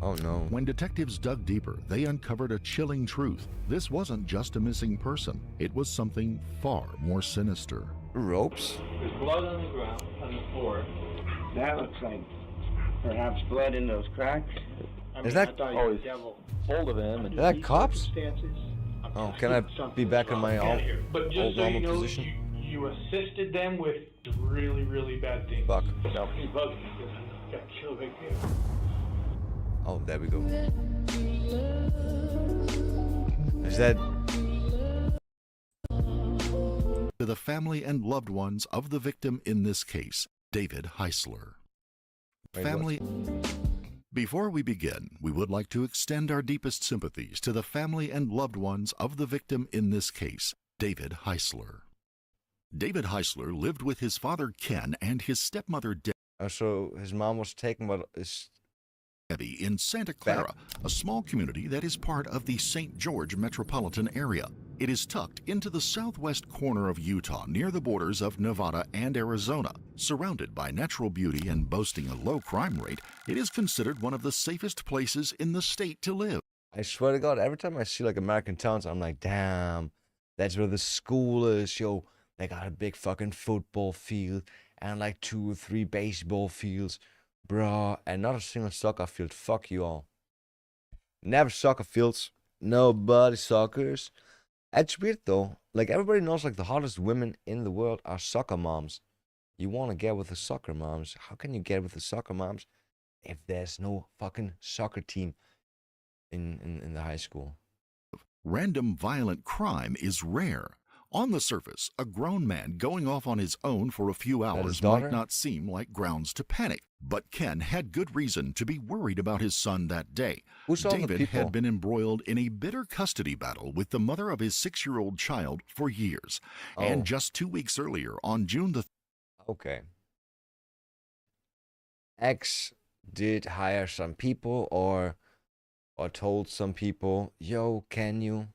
Oh, no. When detectives dug deeper, they uncovered a chilling truth. This wasn't just a missing person. It was something far more sinister. Ropes? There's blood on the ground, on the floor. That looks like perhaps blood in those cracks. Is that always hold of him? Is that cops? Oh, can I be back in my old normal position? You assisted them with really, really bad things. Fuck. No. He bugged me because I got killed right there. Oh, there we go. Is that... To the family and loved ones of the victim in this case, David Heisler. Wait, Family... Before we begin, we would like to extend our deepest sympathies to the family and loved ones of the victim in this case, David Heisler. David Heisler lived with his father Ken and his stepmother Debbie. So his mom was taken by Debbie in Santa Clara, a small community that is part of the St. George metropolitan area. It is tucked into the southwest corner of Utah near the borders of Nevada and Arizona. Surrounded by natural beauty and boasting a low crime rate, it is considered one of the safest places in the state to live. I swear to God, every time I see like American towns, I'm like, damn, that's where the school is, yo. They got a big fucking football field and like 2 or 3 baseball fields. Bruh, and not a single soccer field. Fuck you all. Never soccer fields. Nobody soccers. That's weird though. Like everybody knows like the hottest women in the world are soccer moms. You want to get with the soccer moms. How can you get with the soccer moms if there's no fucking soccer team in the high school? Random violent crime is rare. On the surface, a grown man going off on his own for a few hours might not seem like grounds to panic. But Ken had good reason to be worried about his son that day. David had been embroiled in a bitter custody battle with the mother of his 6-year-old child for years. And just 2 weeks earlier, on June the... Okay. X did hire some people or told some people, yo, can you?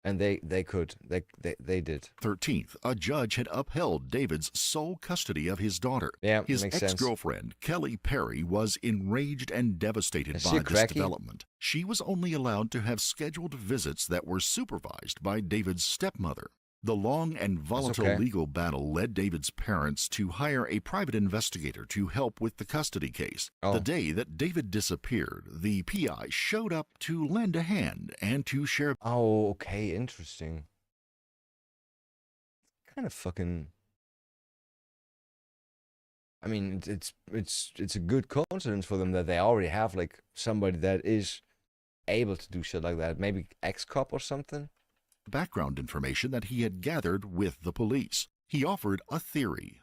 And they could. They did. 13th, a judge had upheld David's sole custody of his daughter. Yeah, his makes sense. ex-girlfriend, Kelly Perry, was enraged and devastated by this development. She was only allowed to have scheduled visits that were supervised by David's stepmother. The long and volatile legal battle led David's parents to hire a private investigator to help with the custody case. The day that David disappeared, the PI showed up to lend a hand and to share... Oh, okay, interesting. Kind of fucking... I mean, it's a good coincidence for them that they already have, like, somebody that is able to do shit like that. Maybe ex-cop or something? background information that he had gathered with the police. He offered a theory.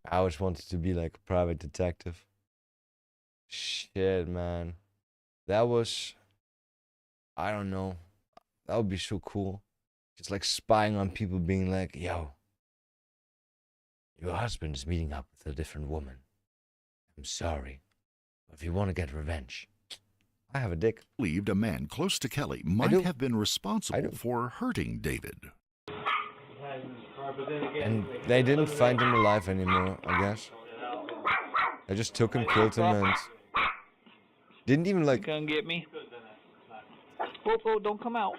I always wanted to be like a private detective. Shit, man. That was... I don't know. That would be so cool. Just like spying on people, being like, yo, your husband is meeting up with a different woman. I'm sorry. If you want to get revenge, I have a dick. Believed a man close to Kelly might have been responsible for hurting David. And they didn't find him alive anymore, I guess. They just took him, killed him, and didn't even like... Come get me. Popo, don't come out.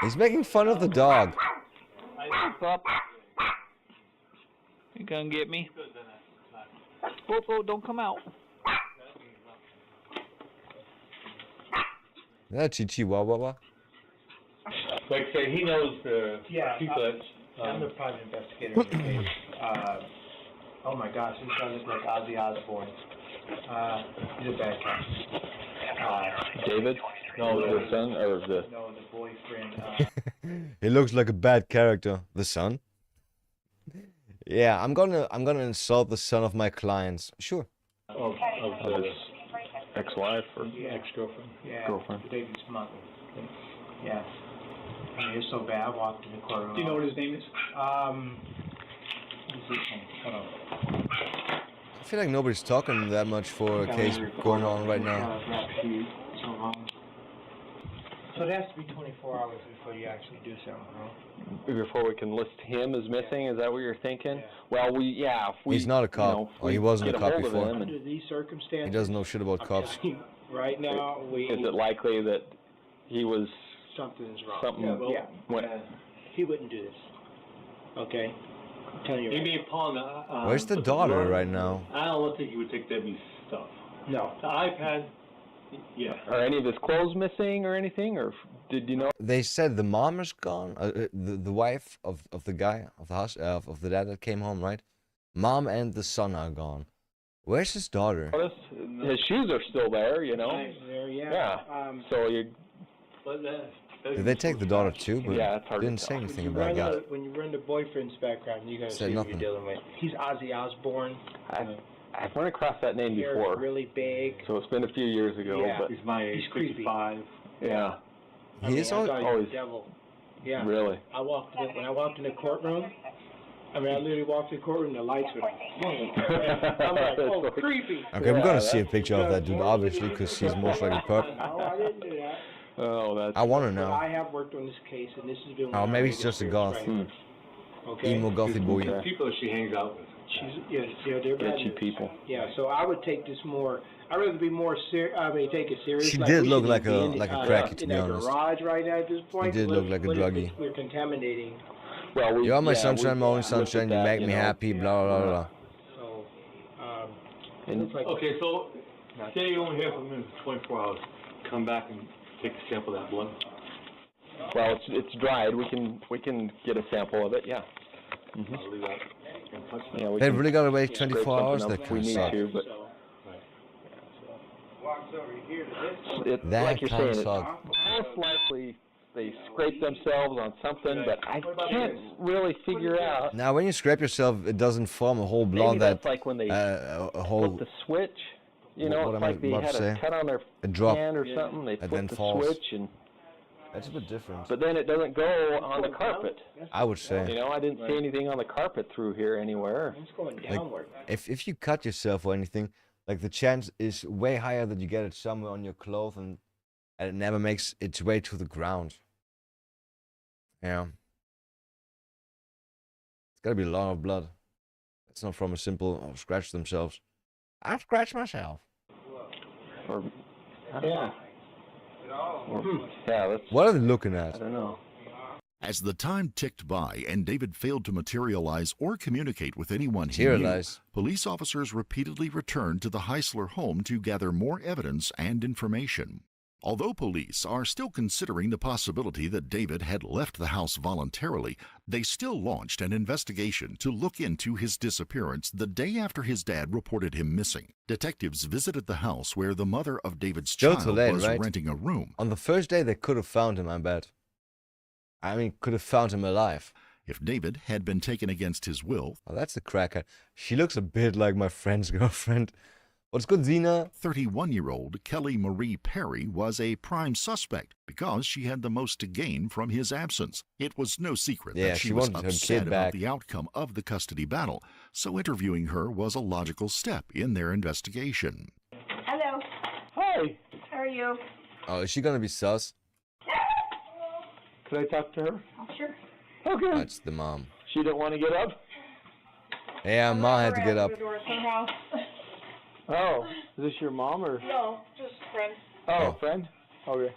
He's making fun of the dog. Pup. You gonna get me? Popo, don't come out. Is that Chihuahua? Like I say, he knows the people I'm the private investigator in the case. Oh my gosh, this guy looks like Ozzy Osbourne. He's a bad guy. David? No, the son or the... No, the boyfriend. He looks like a bad character. The son? Yeah, I'm gonna insult the son of my clients. Sure. Of his ex-wife or ex-girlfriend? Yeah, girlfriend. David's mother. Yeah. I mean, it's so bad. I walked in the courtroom. Do you know what his name is? What is his name? Hold on. I feel like nobody's talking that much for a case going on right now. So it has to be 24 hours before you actually do something, huh? Before we can list him as missing, is that what you're thinking? Yeah. Well, if we... He's not a cop. You know, or he wasn't a cop before. Under these circumstances... He doesn't know shit about cops. Right now, Is it likely that he was... Something's wrong. Something he wouldn't do this. Okay? I'm telling you He right. may pawn Where's the daughter right now? I don't think he would take Debbie's stuff. No. The iPad, yeah. Are any of his clothes missing or anything? Or did you know? They said the mom is gone. The wife of the guy of the house of the dad that came home, right? Mom and the son are gone. Where's his daughter? His shoes are still there, you know. There, Yeah. So you. Did they take the daughter too? But Yeah, it's hard to didn't say tell. anything about that. When you run the boyfriend's background, you're going to Said see nothing. what you're dealing with. He's Ozzy Osbourne. I've run across that name Hair before. really big. So it's been a few years ago, Yeah. but He's my age, He's creepy. 55. yeah. I mean, I thought he was he's- the devil. Yeah. Really? When I walked in the courtroom, I literally walked in the courtroom, the lights went I'm like, oh, creepy. Okay, we're gonna see a picture of that dude, obviously, because he's most likely perp. No, I didn't do that. Oh, that's. I want to But know. I have worked on this case, and this has been. Oh, one maybe of he's my just a biggest goth. experiences. Okay. Emo gothy boy. The people that she hangs out with. They're bad. Itchy people. Yeah, so I would take this more. I'd rather be more serious. Take it serious. She like did we look shouldn't like be a in, cracky, to in be that honest. garage right now at this point. did look like a What if druggie. We're contaminating. Well, You're my yeah, sunshine, my only looked at sunshine. You that, make me know. happy. Blah blah blah. So, And- looks like Okay, so say you only have him in 24 hours. Come back and take a sample of that blood. Well, it's dried. We can get a sample of it. Yeah. I'll leave that. Yeah. We They can really gotta wait scrape 24 something hours. up That if we kind of need sucks. to, but walks over here to this. it, That like you're kinda saying, it's sucks. most likely they scrape themselves on something, but I can't really figure out. Now, when you scrape yourself, it doesn't form a whole Maybe blood that's that like when they a flip whole the switch. You know, what it's am I like they about to had say? a cut on their A drop. hand or something. They And flip then the falls. switch, and That's a bit different. but then it doesn't go on the carpet. I would say. You know, I didn't see anything on the carpet through here anywhere. It's going Like, downward. if you cut yourself or anything, like the chance is way higher that you get it somewhere on your clothes and it never makes its way to the ground. Yeah. It's gotta be a lot of blood. It's not from a simple scratch themselves. I scratched myself. Or, Yeah. yeah, that's. What are they looking I at? don't know. As the time ticked by and David failed to materialize or communicate with anyone he knew, Materialize. police officers repeatedly returned to the Heisler home to gather more evidence and information. Although police are still considering the possibility that David had left the house voluntarily, they still launched an investigation to look into his disappearance the day after his dad reported him missing. Detectives visited the house where the mother of David's Still child too late, was right? renting a room. On the first day, they could have found him, I bet. I mean, could have found him alive. If David had been taken against his will... Oh, that's the crackhead. She looks a bit like my friend's girlfriend. What's good, Zena? 31-year-old Kelly Marie Perry was a prime suspect because she had the most to gain from his absence. It was no secret that she was upset about the outcome of the custody battle, so interviewing her was a logical step in their investigation. Hello. Hi. How are you? Oh, is she gonna be sus? Can I talk to her? Oh, sure. Okay. That's the mom. She didn't want to get up? Yeah, Ma had to get up. Oh, is this your mom or? No, just a friend. Oh, friend? Okay.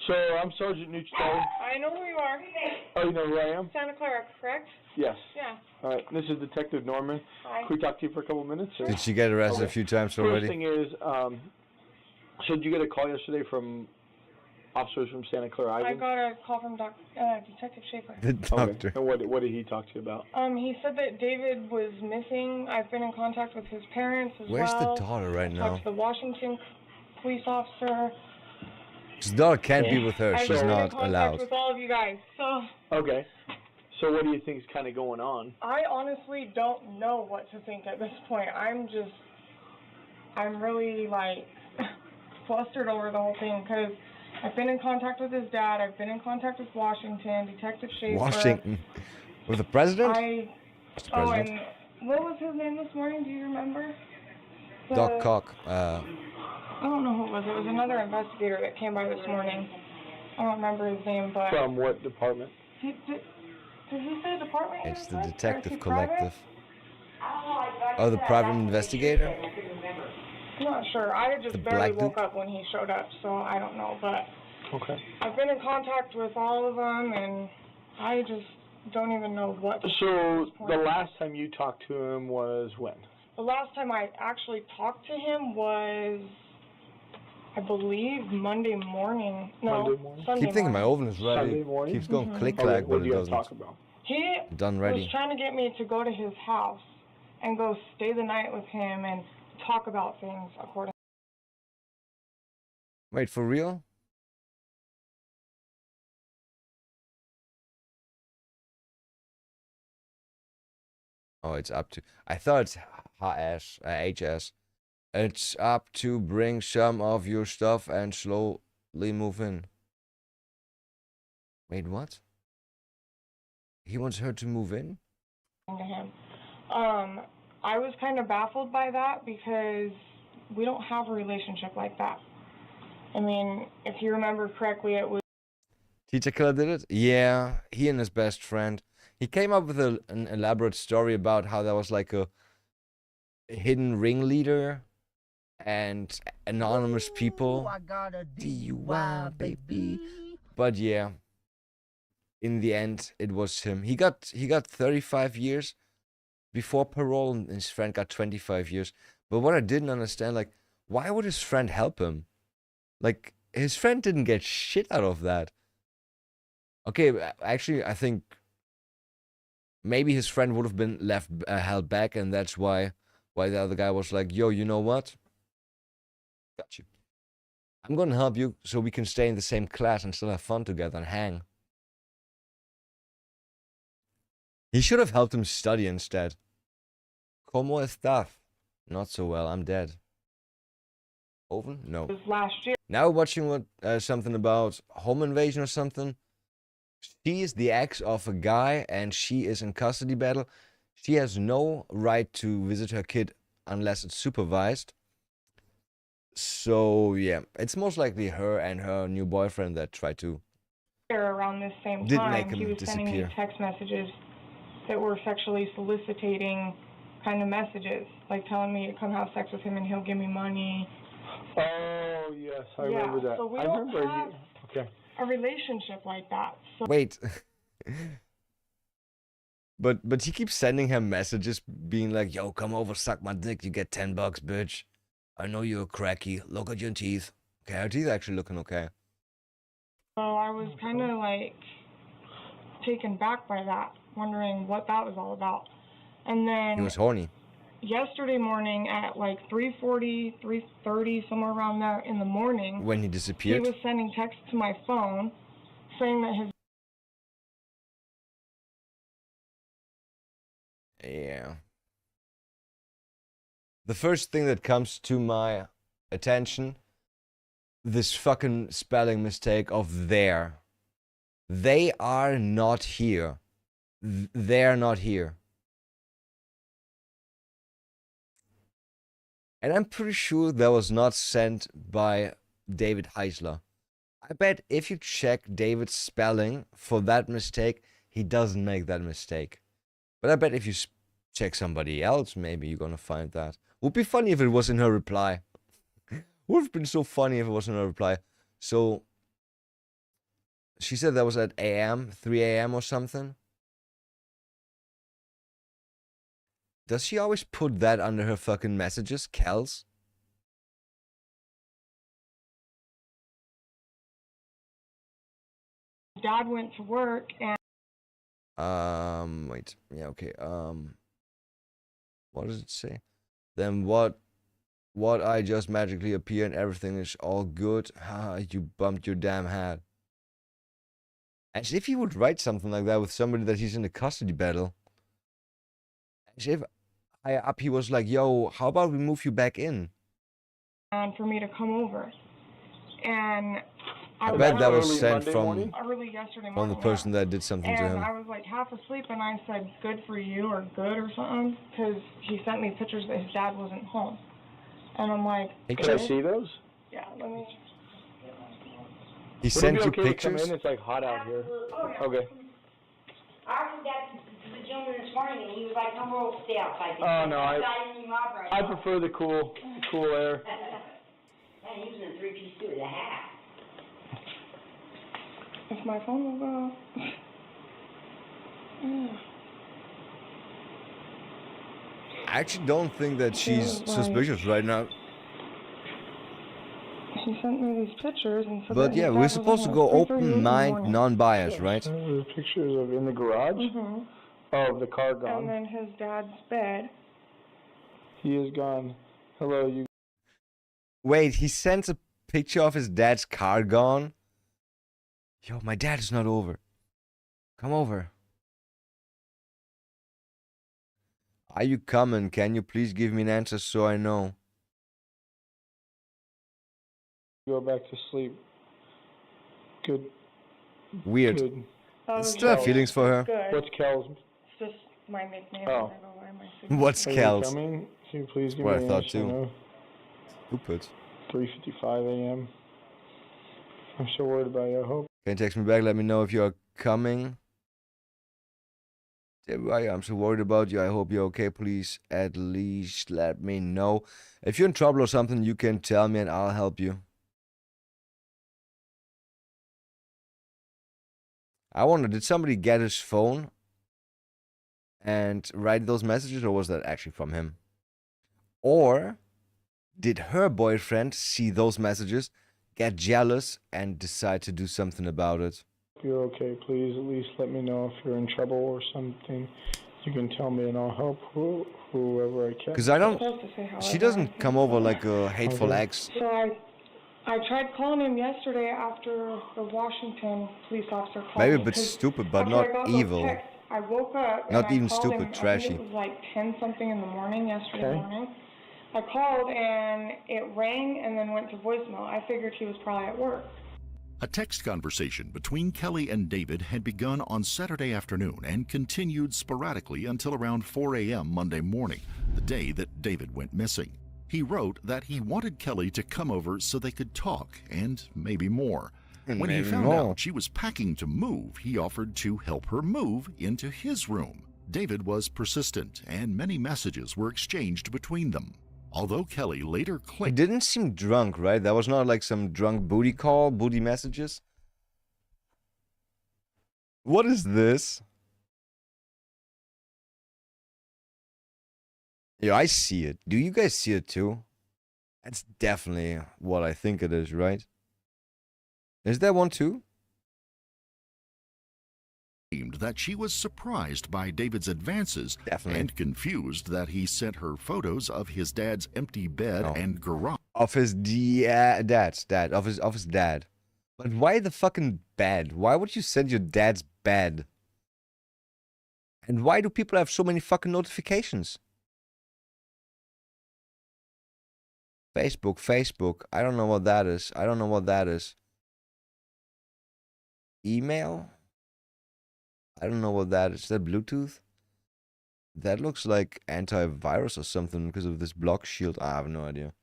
So, I'm Sergeant Nucci. I know who you are. Oh, you know who I am? Santa Clara, correct? Yes. Yeah. All right, this is Detective Norman. Hi. Can we talk to you for a couple minutes? Or? Did she get arrested a few times already? First thing is, so did you get a call yesterday from officers from Santa Clara? I got a call from Detective Schaefer. The doctor. Okay. And what did he talk to you about? He said that David was missing. I've been in contact with his parents as Where's well. the daughter right now? Talked to the Washington police officer. His daughter can't be with her. I've She's been not in contact allowed. with all of you guys, so. Okay. So what do you think is kind of going on? I honestly don't know what to think at this point. I'm really, like, flustered over the whole thing, because I've been in contact with his dad, I've been in contact with Washington, Detective Schaefer. Washington? With the president? What's the president? And what was his name this morning, do you remember? Doc Cock. I don't know who it was. It was another investigator that came by this morning. I don't remember his name, but... From what department? Did he say department? It's the Detective Collective. Oh, the private investigator? I'm not sure. I had just The barely black woke up when he showed up, so I don't know, but... Okay. I've been in contact with all of them, and I just don't even know what... So the last time you talked to him was when? The last time I actually talked to him was... I believe Monday morning. No, Monday morning? Sunday Keep thinking my morning. oven is ready. Sunday morning? Keeps going Mhm. click-clack, What but do it you guys doesn't. talk about? He Done ready. was trying to get me to go to his house and go stay the night with him and talk about things according. Wait, for real? Oh, it's up to... I thought it's HS. It's up to bring some of your stuff and slowly move in. Wait, what? He wants her to move in? To him. I was kind of baffled by that because we don't have a relationship like that. I mean, if you remember correctly, it was... Teacher Killer did it? Yeah, he and his best friend. He came up with an elaborate story about how there was like a hidden ringleader and anonymous people. I got a DUI, baby. But yeah, in the end, it was him. He got 35 years before parole, and his friend got 25 years. But what I didn't understand, like, why would his friend help him? Like, his friend didn't get shit out of that. Okay, actually, I think maybe his friend would have been held back, and that's why the other guy was like, yo, you know what? Got you. I'm gonna help you so we can stay in the same class and still have fun together and hang. He should have helped him study instead. ¿Cómo estás? Not so well, I'm dead. Oven? No. It was last year. Now watching something about home invasion or something. She is the ex of a guy and she is in custody battle. She has no right to visit her kid unless it's supervised. So yeah, it's most likely her and her new boyfriend that tried to... Around this same Did time, make him he was sending me disappear. text messages that were sexually soliciting kind of messages, like telling me to come have sex with him and he'll give me money. Oh, yes, I remember that. So we I don't remember have Okay. a relationship like that. So Wait. But he keeps sending her messages being like, yo, come over, suck my dick, you get $10, bitch. I know you're cracky. Look at your teeth. Okay, her teeth are actually looking okay. So I was kind of like taken back by that, wondering what that was all about. And He then was horny. yesterday morning at like 3:40, 3:30, somewhere around there in the morning, When he he disappeared. was sending texts to my phone saying that his Yeah. The first thing that comes to my attention, this fucking spelling mistake of there. They are not here. They're not here. And I'm pretty sure that was not sent by David Heisler. I bet if you check David's spelling for that mistake, he doesn't make that mistake. But I bet if you check somebody else, maybe you're gonna find that. Would be funny if it was in her reply. Would have been so funny if it was in her reply. So, she said that was at 3 a.m. or something. Does she always put that under her fucking messages, Kels? Dad went to work and Wait. Yeah, okay. What does it say? Then what I just magically appear and everything is all good? Haha, you bumped your damn head. As if he would write something like that with somebody that he's in a custody battle. As if higher up he was like, yo, how about we move you back in? and for me to come over. And I bet that was sent from early yesterday the morning, person that did something to and him. I was like half asleep, and I said good for you or good or something, because he sent me pictures that his dad wasn't home. And I'm like, can I see those? Yeah, let me. He Would sent it be you okay pictures? To come in? It's like hot out here. Okay. I was that the gentleman this morning, and he was like, "Come roll stay outside." Oh no, I prefer the cool air. And he was in a three-piece suit with a hat. If my phone will go. I actually don't think that she's suspicious right now. He sent me these pictures and said But that yeah, his we're dad supposed to was go home at 3:38 in the open mind, morning. non-biased, right? There's pictures of in the garage. Mhm. Of the car gone. And then his dad's bed. He is gone. Hello, you. Wait, he sends a picture of his dad's car gone? Yo, my dad is not over. Come over. Are you coming? Can you please give me an answer so I know? Go back to sleep. Good. Weird. Good. Oh, Still have feelings for her. Good. What's Kel's? It's just my nickname. Oh. I don't know why am I saying What's that? Kel's? Are you coming? Can you please give What me I an thought answer? too. No. Stupid. 3:55 a.m. I'm so worried about you. I hope. Can you text me back? Let me know if you are coming. I'm so worried about you. I hope you're okay. Please at least let me know. If you're in trouble or something, you can tell me and I'll help you. I wonder, did somebody get his phone and write those messages, or was that actually from him? Or did her boyfriend see those messages, get jealous, and decide to do something about it? If you're okay, please at least let me know if you're in trouble or something. You can tell me and I'll help whoever I can. Because I don't... She doesn't come over like a hateful ex. So I tried calling him yesterday after the Washington police officer called Maybe me. a bit 'cause stupid, but after I not got those evil. texts, I woke up Not and even I called stupid, him, I trashy. think it was like 10-something in the morning yesterday Okay. morning. I called and it rang and then went to voicemail. I figured he was probably at work. A text conversation between Kelly and David had begun on Saturday afternoon and continued sporadically until around 4 a.m. Monday morning, the day that David went missing. He wrote that he wanted Kelly to come over so they could talk, and maybe more. And When he maybe found more. out she was packing to move, he offered to help her move into his room. David was persistent, and many messages were exchanged between them. Although Kelly later He claimed didn't seem drunk, right? That was not like some drunk booty call, booty messages. What is this? Yeah, I see it. Do you guys see it too? That's definitely what I think it is, right? Is there one too? that she was surprised by David's advances Definitely. and confused that he sent her photos of his dad's empty bed and garage. Of his dad's dad. Of his dad. But why the fucking bed? Why would you send your dad's bed? And why do people have so many fucking notifications? Facebook. I don't know what that is. Email? I don't know what that is. Is that Bluetooth? That looks like antivirus or something because of this block shield. I have no idea.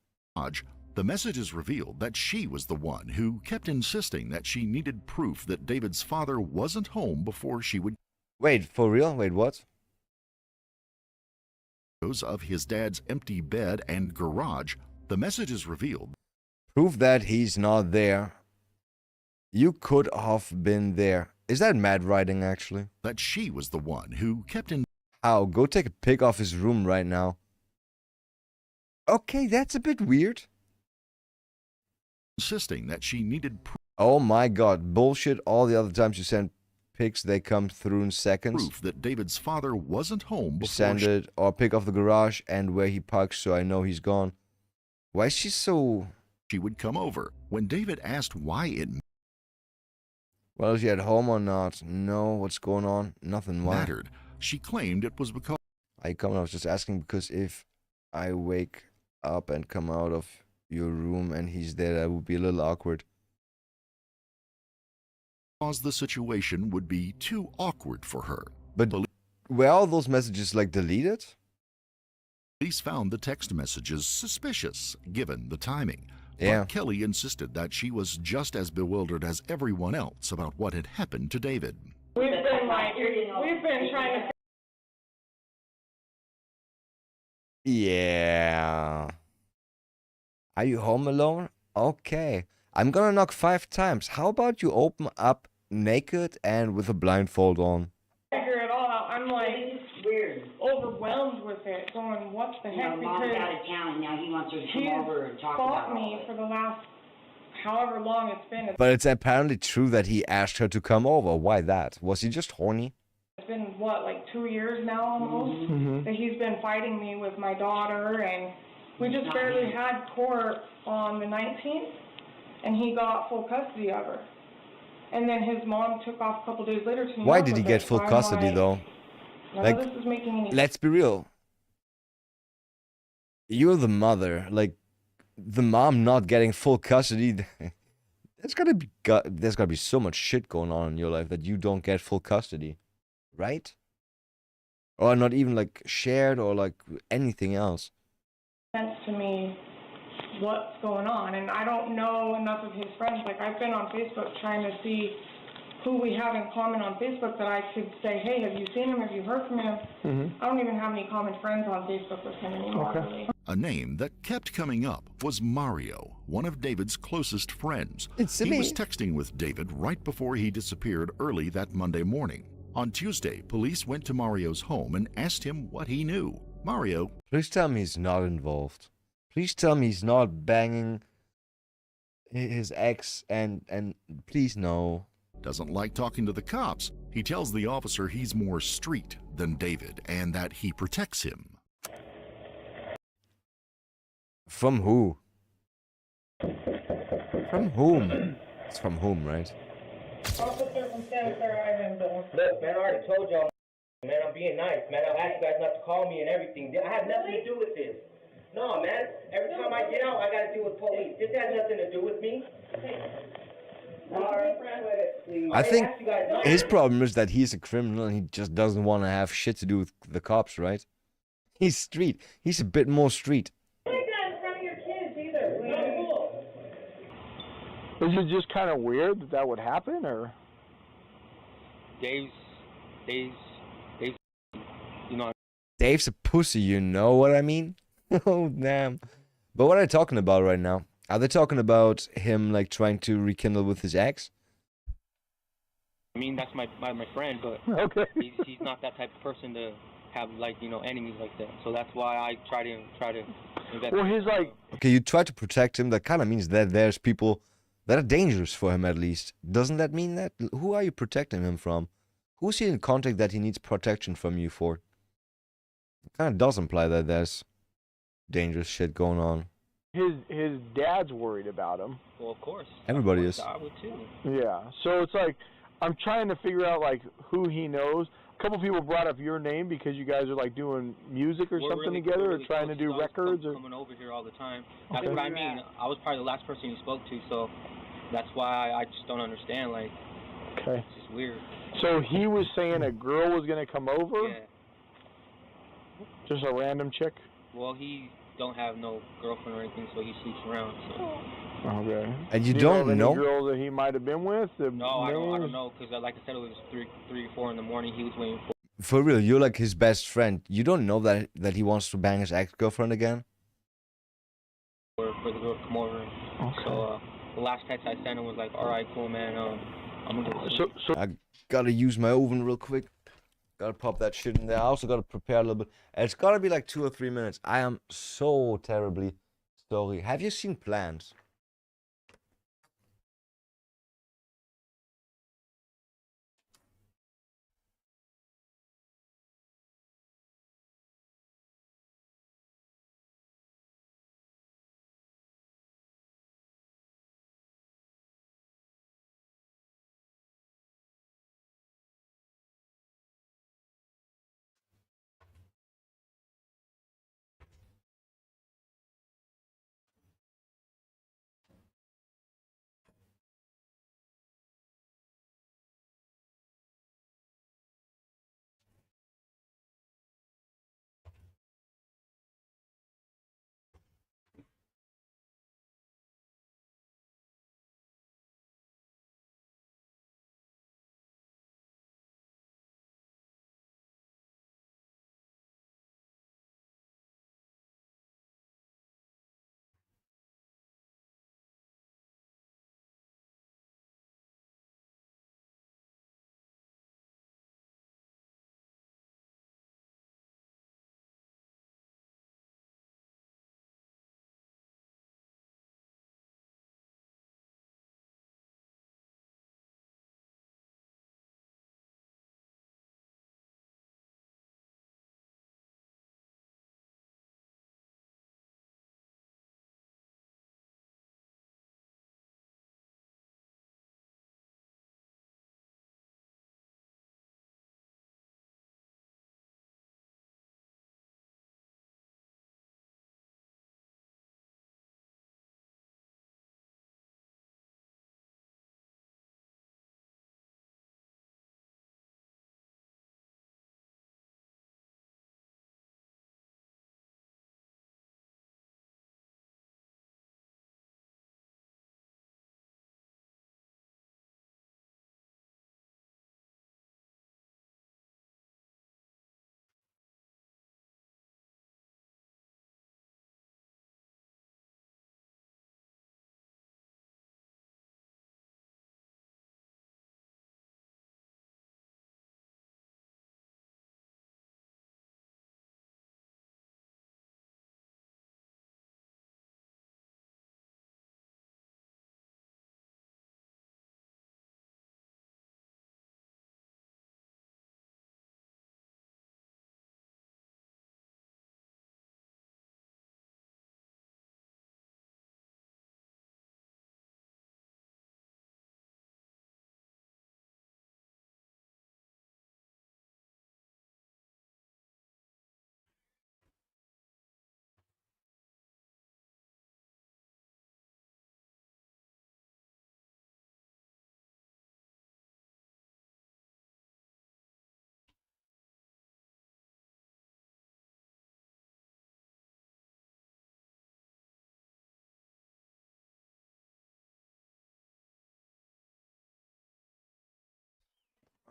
The messages revealed that she was the one who kept insisting that she needed proof that David's father wasn't home before she would... Wait, for real? Wait, what? ...of his dad's empty bed and garage. The messages revealed... Proof that he's not there. You could have been there. Is that mad writing, actually? ...that she was the one who kept in... How? Go take a pic off his room right now. Okay, that's a bit weird. ...insisting that she needed proof... Oh my god, bullshit. All the other times you send pics, they come through in seconds. ...proof that David's father wasn't home before... Send it, or pic of the garage and where he parks so I know he's gone. Why is she so... She would come over. When David asked why it... Well, is she at home or not? No, what's going on? Nothing. Why? ...mattered. She claimed it was because... I was just asking because if I wake up and come out of your room and he's there, that would be a little awkward. ...because the situation would be too awkward for her. But were all those messages like deleted? Police found the text messages suspicious, given the timing. Yeah. But Kelly insisted that she was just as bewildered as everyone else about what had happened to David. We've been trying to... Yeah. Are you home alone? Okay. I'm gonna knock 5 times. How about you open up naked and with a blindfold on? Figure it all out. I'm like weird. overwhelmed with it, going, what the heck? Mom's Because out of town and now he wants her to come over and talk fought about me it. for the last however long it's been. But it's apparently true that he asked her to come over. Why that? Was he just horny? It's been, what, like 2 years now almost, that he's been fighting me with my daughter, and we just barely had court on the 19th, and he got full custody of her. And then his mom took off a couple days later to New Why York did he with get it. full So I'm custody like, though? none of this is making any Let's be real. You're the mother. Like, the mom not getting full custody. There's gotta be so much shit going on in your life that you don't get full custody, right? Or not even like shared or like anything else. sense to me what's going on, and I don't know enough of his friends. Like, I've been on Facebook trying to see who we have in common on Facebook that I could say, hey, have you seen him? Have you heard from him? I don't even have any common friends on Facebook with him anymore. Really. A name that kept coming up was Mario, one of David's closest friends. It's he me. was texting with David right before he disappeared early that Monday morning. On Tuesday, police went to Mario's home and asked him what he knew. Mario... Please tell me he's not involved. Please tell me he's not banging his ex and please no. Doesn't like talking to the cops. He tells the officer he's more street than David and that he protects him. From who? From whom? It's from whom, right? I'll put there from Santa Clara Island. Look, man, I already told y'all, man, I'm being nice, man. I've asked you guys not to call me and everything. I have nothing to do with this. No, man. Every time I get out, I got to deal with police. This has nothing to do with me. I think his problem is that he's a criminal and he just doesn't want to have shit to do with the cops, right? He's street. He's a bit more street. Is it just kind of weird that that would happen, or? Dave's, you know. Dave's a pussy, you know what I mean? Oh, damn. But what are they talking about right now? Are they talking about him, like, trying to rekindle with his ex? I mean, that's my friend, but okay. he's not that type of person to have, like, you know, enemies like that. So that's why I try to investigate. Well, he's like... Okay, you try to protect him. That kind of means that there's people that are dangerous for him, at least. Doesn't that mean that? Who are you protecting him from? Who's he in contact that he needs protection from you for? It kind of does imply that there's dangerous shit going on. His dad's worried about him. Well, of course. Everybody is. I would too. Yeah, so it's like, I'm trying to figure out, like, who he knows. couple people brought up your name because you guys are like doing music or something together, or trying to do records, or coming over here all the time. That's Okay. what I mean. I was probably the last person you spoke to, so that's why I just don't understand. Like, Okay. it's just weird. So he was saying a girl was gonna come over, Yeah. just a random chick. Well, he don't have no girlfriend or anything, so he sleeps around. So. Okay. And you Do don't have any know? girls that he might have been with? No, I don't know, because like I said, it was 3 or 4 in the morning. He was waiting for. For real, you're like his best friend. You don't know that he wants to bang his ex-girlfriend again? For the girl to come over. Okay. So the last text I sent him was like, "All right, cool, man. I'm gonna go sleep." I gotta use my oven real quick. Gotta pop that shit in there. I also gotta prepare a little bit. It's gotta be like 2 or 3 minutes. I am so terribly sorry. Have you seen Plants?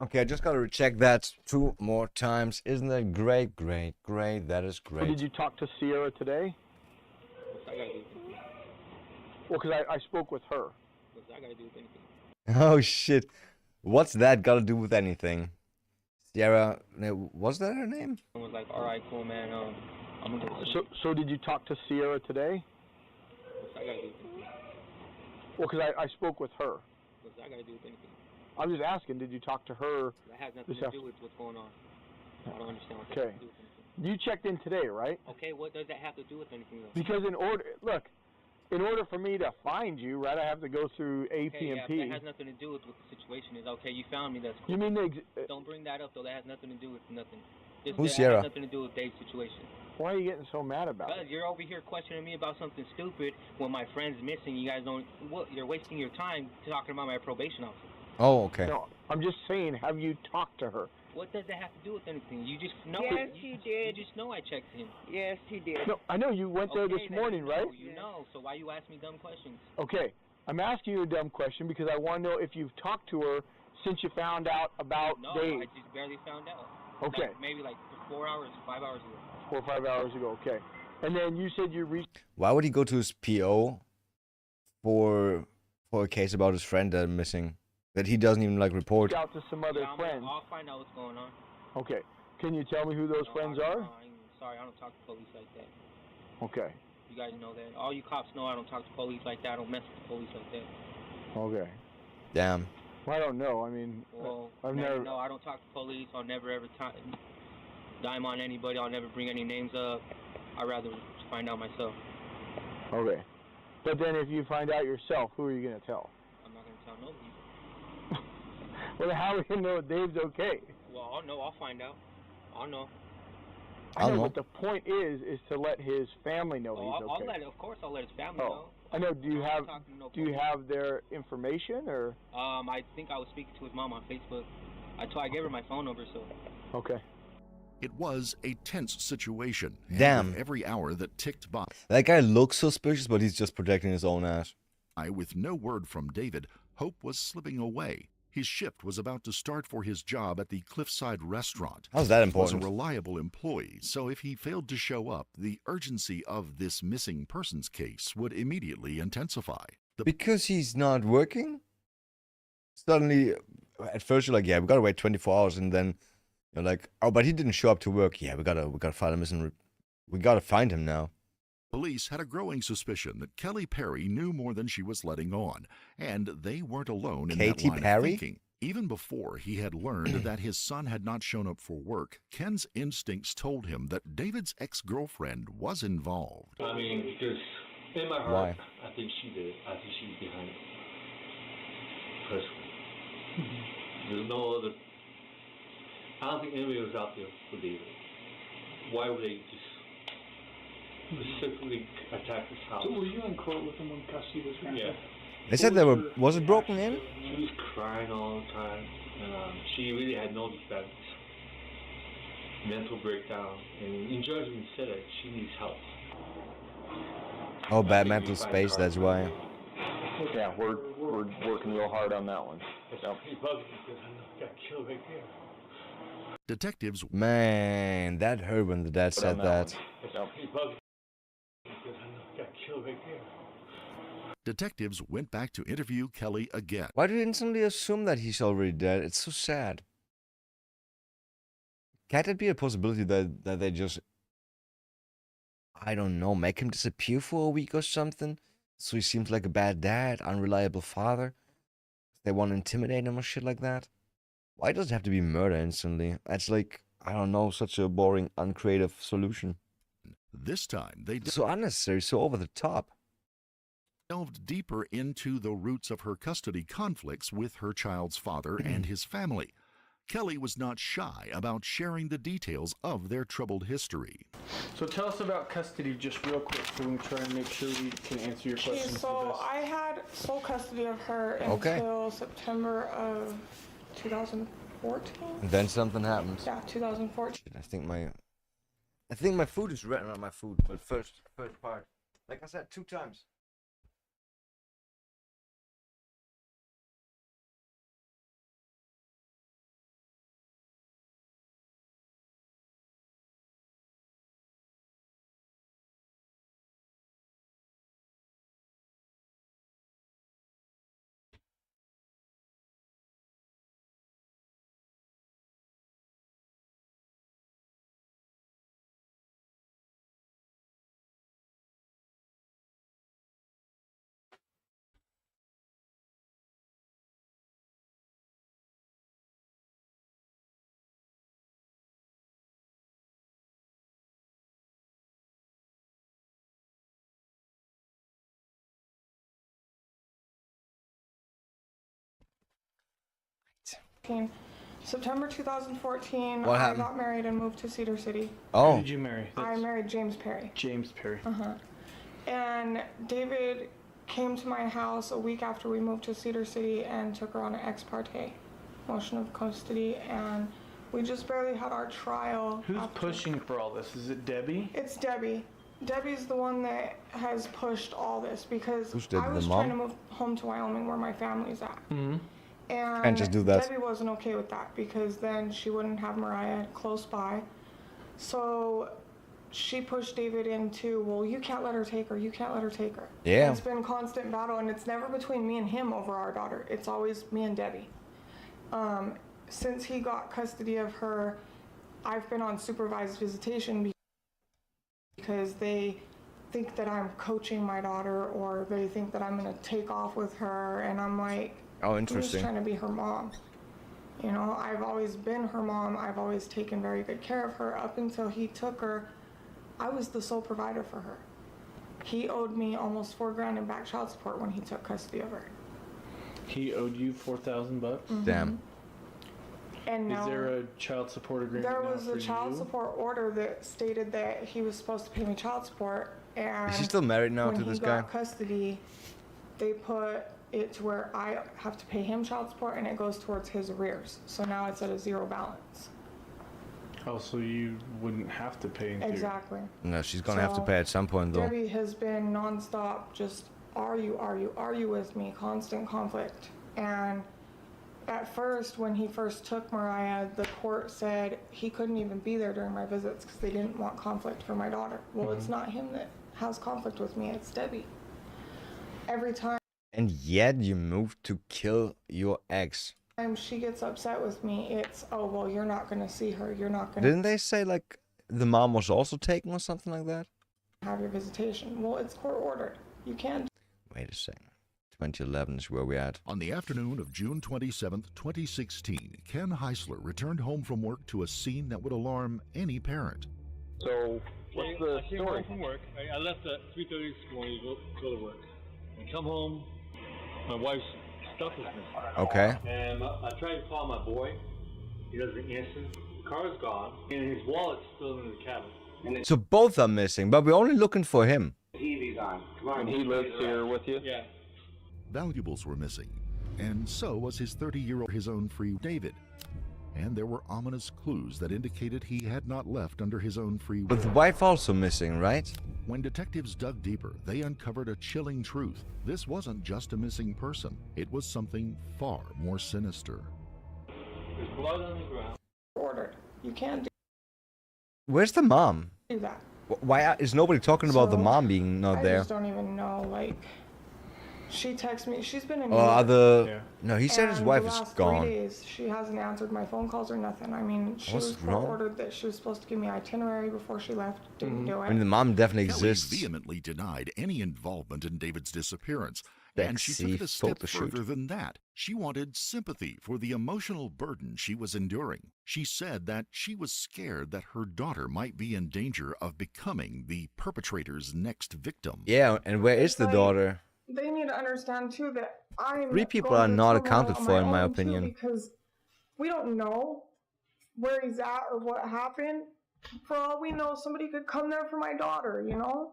Okay, I just gotta recheck that 2 more times. Isn't that great, great, great? That is So great. did you talk to Sierra today? What's that got to do with anything? Well, because I spoke with her. What's that got to do with anything? Oh shit. What's that gotta do with anything? Sierra, was that her name? I was like, "All right, cool, man. I'm gonna go sleep." So did you talk to Sierra today? What's that got to do with anything? Well, because I spoke with her. What's that got to do with anything? I'm just asking, did you talk to her? That has nothing to do with what's going on. I don't understand what that Okay. has to do with anything. You checked in today, right? Okay, what does that have to do with anything though? Because in order, look, in order for me to find you, right, I have to go through Okay, yeah, AP&P. that has nothing to do with what the situation is. Okay, you found me, that's cool. You mean Don't bring that up, though. That has nothing to do with nothing. Who's That Sierra? has nothing to do with Dave's situation. Why are you getting so mad about it? Because you're over here questioning me about something stupid when my friend's missing. You guys don't. What? You're wasting your time talking about my probation officer. Oh, okay. No, I'm just saying, have you talked to her? What does that have to do with anything? You just know. Yes, he did. You just know I checked him. Yes, he did. No, I know you went there this then morning, you know, right? You know. So why you ask me dumb questions? Okay, I'm asking you a dumb question because I want to know if you've talked to her since you found out about No, Dave. I just barely found out. Okay. Like, maybe like 4 hours, 5 hours ago. 4 or 5 hours ago, okay. And then you said you reached... Why would he go to his PO for a case about his friend that missing? That he doesn't even, like, report? out to some other friends. I'll find out what's going on. Okay. Can you tell me who those friends are? Sorry, I don't talk to police like that. Okay. You guys know that. All you cops know I don't talk to police like that. I don't mess with the police like that. Okay. Damn. Well, I don't know. I mean, Well, I've never... No, I don't talk to police. I'll never ever dime on anybody. I'll never bring any names up. I'd rather find out myself. Okay. But then if you find out yourself, who are you going to tell? I'm not going to tell nobody. Well, how are we going to know Dave's okay? Well, I'll know. I'll find out. I'll know. I know, but the point is to let his family know he's okay. I'll let. Of course, I'll let his family know. I know. Do you have their information or? I think I was speaking to his mom on Facebook. I gave her my phone number, so. Okay. It was a tense situation. and Damn. with every hour that ticked by. That guy looks suspicious, but he's just protecting his own ass. With no word from David, hope was slipping away. His shift was about to start for his job at the Cliffside restaurant. How's that He important? was a reliable employee, so if he failed to show up, the urgency of this missing persons case would immediately intensify. Because he's not working? Suddenly, at first you're like, yeah, we gotta wait 24 hours, and then you're like, oh, but he didn't show up to work. Yeah, we gotta file him missing. We gotta find him now. Police had a growing suspicion that Kelly Perry knew more than she was letting on, and they weren't alone in that Katy line Perry? of thinking. Even before he had learned that his son had not shown up for work, Ken's instincts told him that David's ex-girlfriend was involved. I mean, because in my heart, Why? I think she did. I think she's behind it. Personally. There's no other. I don't think anybody was out there for David. Why would they just specifically attack his house? So were you in court with him when custody was granted? Yeah. They said they were. Was it broken in? She was crying all the time, and she really had no defense. Mental breakdown, and in judgment said that she needs help. Oh, bad mental space. That's why. Yeah, we're working real hard on that one. It's pretty bugging because I got killed right there. Detectives. Man, that hurt when the dad said that. It's pretty bugging because I got killed right there. Detectives went back to interview Kelly again. Why do you instantly assume that he's already dead? It's so sad. Can't it be a possibility that they just, I don't know, make him disappear for a week or something? So he seems like a bad dad, unreliable father. They want to intimidate him or shit like that. Why does it have to be murder instantly? That's like, I don't know, such a boring, uncreative solution. This time, they So unnecessary, so over the top. delved deeper into the roots of her custody conflicts with her child's father and his family. Kelly was not shy about sharing the details of their troubled history. So tell us about custody just real quick so we can try and make sure we can answer your Okay, questions the so best. I had sole custody of her Okay. until September of 2014. And then something happened. Yeah, 2014. I think my food is ready. Not my food, but first part. Like I said, 2 times. September 2014, What I happened? got married and moved to Cedar City. Oh. Who did you marry? I married James Perry. James Perry. And David came to my house a week after we moved to Cedar City and took her on an ex parte motion of custody, and we just barely had our trial. Who's pushing for all this? Is it Debbie? It's Debbie. Debbie's the one that has pushed all this because Who's Debbie, I the was mom? trying to move home to Wyoming where my family's at. Mm-hmm. And Can't just do that. Debbie wasn't okay with that because then she wouldn't have Mariah close by. So she pushed David into, well, you can't let her take her. You can't let her take her. Yeah. It's been constant battle, and it's never between me and him over our daughter. It's always me and Debbie. Since he got custody of her, I've been on supervised visitation because they think that I'm coaching my daughter, or they think that I'm going to take off with her, and I'm like, Oh, I'm just interesting. trying to be her mom. You know, I've always been her mom. I've always taken very good care of her. Up until he took her, I was the sole provider for her. He owed me almost $4,000 in back child support when he took custody of her. He owed you $4,000. Damn. And now Is there a child support agreement? there now was a for child you? support order that stated that he was supposed to pay me child support. And Is he still married now when to this he guy? got custody, they put it to where I have to pay him child support, and it goes towards his arrears. So now it's at a zero balance. Oh, so you wouldn't have to pay into Exactly. No, she's gonna have to So, pay at some point though. Debbie has been nonstop, just argue with me, constant conflict. And at first, when he first took Mariah, the court said he couldn't even be there during my visits because they didn't want conflict for my daughter. Well, it's not him that has conflict with me, it's Debbie. Every time And yet you moved to kill your ex. she gets upset with me, it's, oh, well, you're not going to see her, you're not going to Didn't they say like the mom was also taken or something like that? have your visitation. Well, it's court ordered. You can't. Wait a second. 2011 is where we're at. On the afternoon of June 27, 2016, Ken Heisler returned home from work to a scene that would alarm any parent. So, what's the I came story? home from work. I left at 3:30 this morning to go to work. I come home, my wife's stuff is missing. Okay. And I tried to call my boy. He doesn't answer. The car's gone, and his wallet's still in the cabin. So both are missing, but we're only looking for him. TV's on. Come on. And he lives here with you? Yeah. Valuables were missing, and so was his 30-year-old his own free David. And there were ominous clues that indicated he had not left under his own free will. But the wife also missing, right? When detectives dug deeper, they uncovered a chilling truth. This wasn't just a missing person. It was something far more sinister. There's blood on the ground. Ordered. You can't Where's the mom? do that. Why is nobody talking about the So, mom being not I there? just don't even know, like, she texts me, she's been in Or New York. other... No, he said his And wife the is last gone. 3 days, she hasn't answered my phone calls or nothing. I mean, she What's was wrong? ordered that she was supposed to give me itinerary before she left. Didn't do it. I mean, the mom definitely Kelly exists. vehemently denied any involvement in David's disappearance, and she took Sexy it a step photo shoot. further than that. She wanted sympathy for the emotional burden she was enduring. She said that she was scared that her daughter might be in danger of becoming the perpetrator's next victim. Yeah, and where is the like- daughter? They need to understand too that I'm 3 people going are to not trouble accounted on for, in my own, too, opinion. because we don't know where he's at or what happened. For all we know, somebody could come there for my daughter, you know?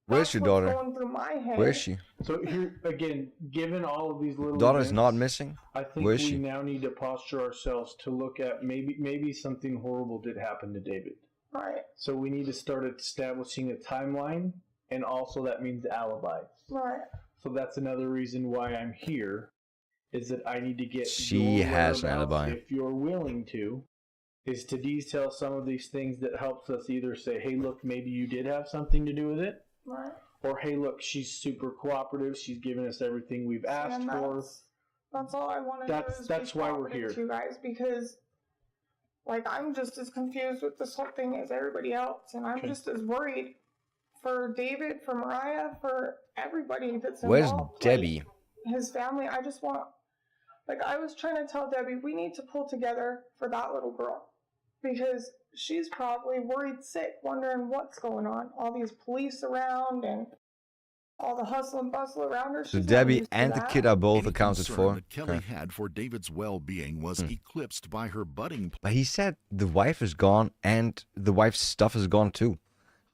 Where's your That's what's daughter? going through my head. Where is she? So here again, given all of these little Daughter's events, not missing? I think Where is we she? now need to posture ourselves to look at maybe something horrible did happen to David. Right, So we need to start establishing a timeline, and also that means alibis. right. So that's another reason why I'm here, is that I need to get She your has an whereabouts, alibi. if you're willing to, is to detail some of these things that helps us either say, hey, look, maybe you did have something to do with it, Right. or hey, look, she's super cooperative, she's given us everything we've asked And for. that's all I want to do is That's be why we're cooperative here. to you guys, because like I'm just as confused with this whole thing as everybody else, and I'm Okay. just as worried for David, for Mariah, for everybody that's Where's involved. like, Debbie? his family. I just want, like, I was trying to tell Debbie, we need to pull together for that little girl, because she's probably worried sick, wondering what's going on. All these police around, and all the hustle and bustle around her. So She's not Debbie used to and the that. kid are both Any accounted concern for. that Kelly Okay. had for David's well-being was eclipsed by her budding But he said the wife is gone and the wife's stuff is gone too.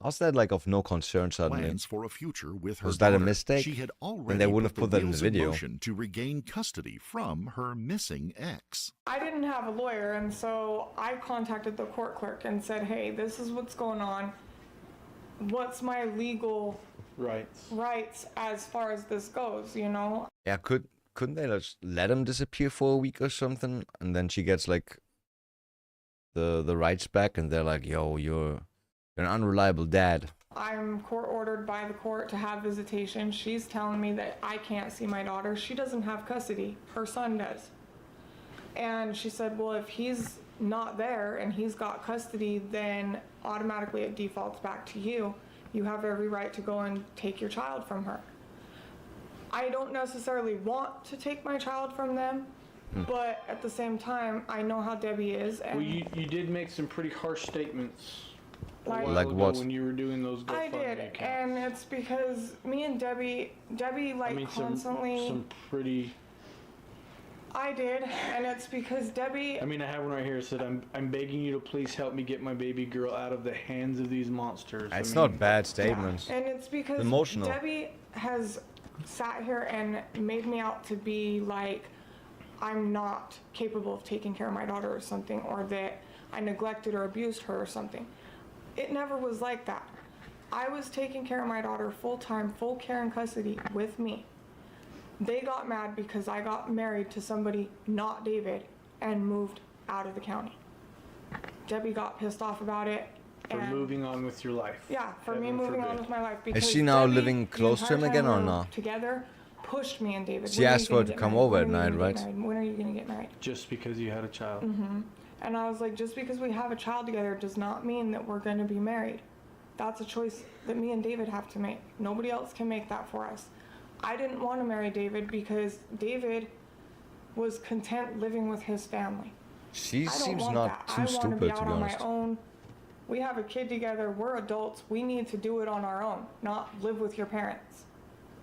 How's that like of no concern suddenly? plans for a future with her Was that a daughter. mistake? She had Then already they wouldn't have put put the that in the wheels video. motion to regain custody from her missing ex. I didn't have a lawyer, and so I contacted the court clerk and said, hey, this is what's going on. What's my legal rights as far as this goes, you know? Yeah, couldn't they just let him disappear for a week or something, and then she gets like the rights back, and they're like, yo, you're an unreliable dad. I'm court ordered by the court to have visitation. She's telling me that I can't see my daughter. She doesn't have custody. Her son does. And she said, well, if he's not there and he's got custody, then automatically it defaults back to you. You have every right to go and take your child from her. I don't necessarily want to take my child from them, but at the same time, I know how Debbie is. And Well, you did make some pretty harsh statements a Like- while Like ago what? when you were doing those GoFundMe I did, accounts. and it's because me and Debbie like I mean, constantly. some pretty. I did, and it's because Debbie. I mean, I have one right here. It said, "I'm begging you to please help me get my baby girl out of the hands of these monsters." It's I not mean, bad statements. And it's because Emotional. Debbie has sat here and made me out to be like I'm not capable of taking care of my daughter or something, or that I neglected or abused her or something. It never was like that. I was taking care of my daughter full time, full care and custody with me. They got mad because I got married to somebody not David and moved out of the county. Debbie got pissed off about it. For and moving on with your life. Yeah, for me Heaven moving on forbid. with my life. Is Because she now Debbie, living the close to him entire again time or we were no? Together, pushed me and David. She "When are asked you for gonna her to get come married? over When at are you night, gonna right? get married? When are you gonna get married?" Just because you had a child. And I was like, just because we have a child together does not mean that we're going to be married. That's a choice that me and David have to make. Nobody else can make that for us. I didn't want to marry David because David was content living with his family. She I don't seems want not that. too I want to stupid, be to out be on honest. my own. We have a kid together. We're adults. We need to do it on our own, not live with your parents.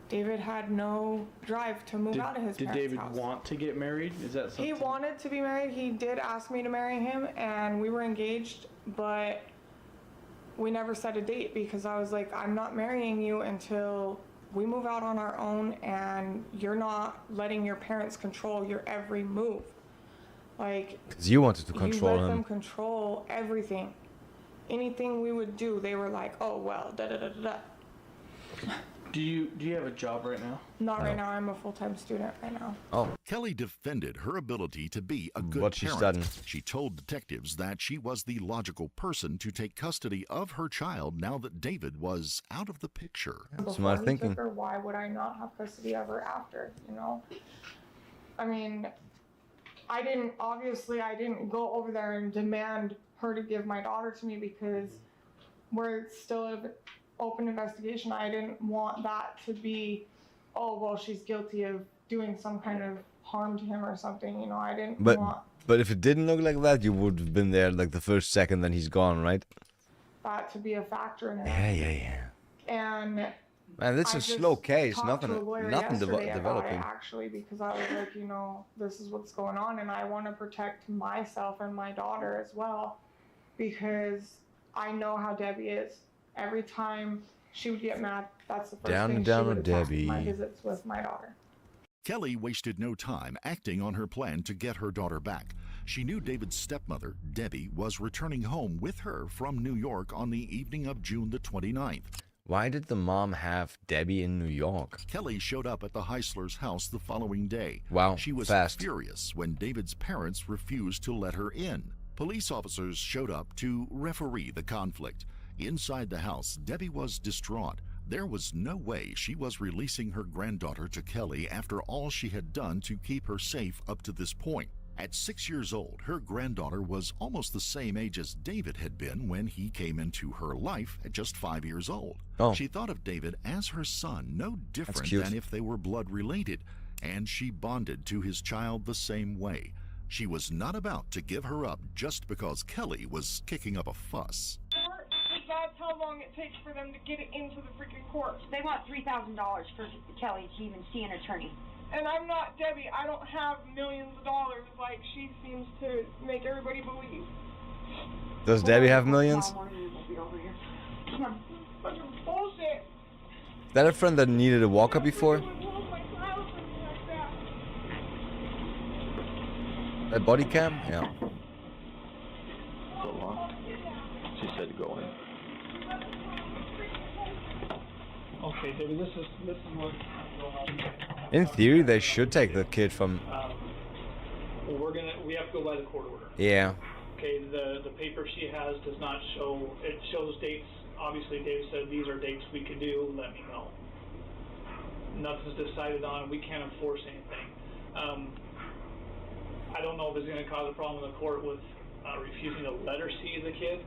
David had no drive to move out of his Did parents' David house. want to get married? Is that something? He wanted to be married. He did ask me to marry him, and we were engaged, but we never set a date because I was like, I'm not marrying you until we move out on our own and you're not letting your parents control your every move. Like, 'Cause you wanted to you control let them him. control everything. Anything we would do, they were like, oh, well, da-da-da-da-da. Do you have a job right now? Not right now. I'm a full-time student right now. Oh. Kelly defended her ability to be a good What's she parent. studying? She told detectives that she was the logical person to take custody of her child now that David was out of the picture. Before Smart he thinking. took her, why would I not have custody of her after, you know? I mean, I didn't go over there and demand her to give my daughter to me because we're still in an open investigation. I didn't want that to be, oh, well, she's guilty of doing some kind of harm to him or something, you know? I didn't But want if it didn't look like that, you would have been there like the first second, then he's gone, right? that to be a factor in it. Yeah. And Man, this I is a just slow case. talked Nothing, to a lawyer nothing yesterday about developing. it, actually, because I was like, you know, this is what's going on, and I want to protect myself and my daughter as well, because I know how Debbie is. Every time she would get mad, that's the first Down thing and she down would with attack Debbie. my visits with my daughter. Kelly wasted no time acting on her plan to get her daughter back. She knew David's stepmother, Debbie, was returning home with her from New York on the evening of June the 29th. Why did the mom have Debbie in New York? Kelly showed up at the Heisler's house the following day. Wow, She was fast. furious when David's parents refused to let her in. Police officers showed up to referee the conflict. Inside the house, Debbie was distraught. There was no way she was releasing her granddaughter to Kelly after all she had done to keep her safe up to this point. At 6 years old, her granddaughter was almost the same age as David had been when he came into her life at just 5 years old. Oh. She thought of David as her son, no different cute. than if they were blood related, and she bonded to his child the same way. She was not about to give her up just because Kelly was kicking up a fuss. He got how long it takes for them to get it into the freaking court. They want $3,000 for Kelly to even see an attorney. And I'm not Debbie. I don't have millions of dollars like she seems to make everybody believe. Does Debbie have millions? Come on. Bunch of bullshit. Is that a friend that needed a walk-up before? That body cam? Yeah. So long. She said to go in. Okay, David, this is what. In theory, they should take the kid from... Well, we have to go by the court order. Yeah. Okay, the paper she has does not show, it shows dates. Obviously, Dave said these are dates we could do, let me know. Nothing's decided on, we can't enforce anything. I don't know if it's going to cause a problem in the court with refusing to let her see the kid.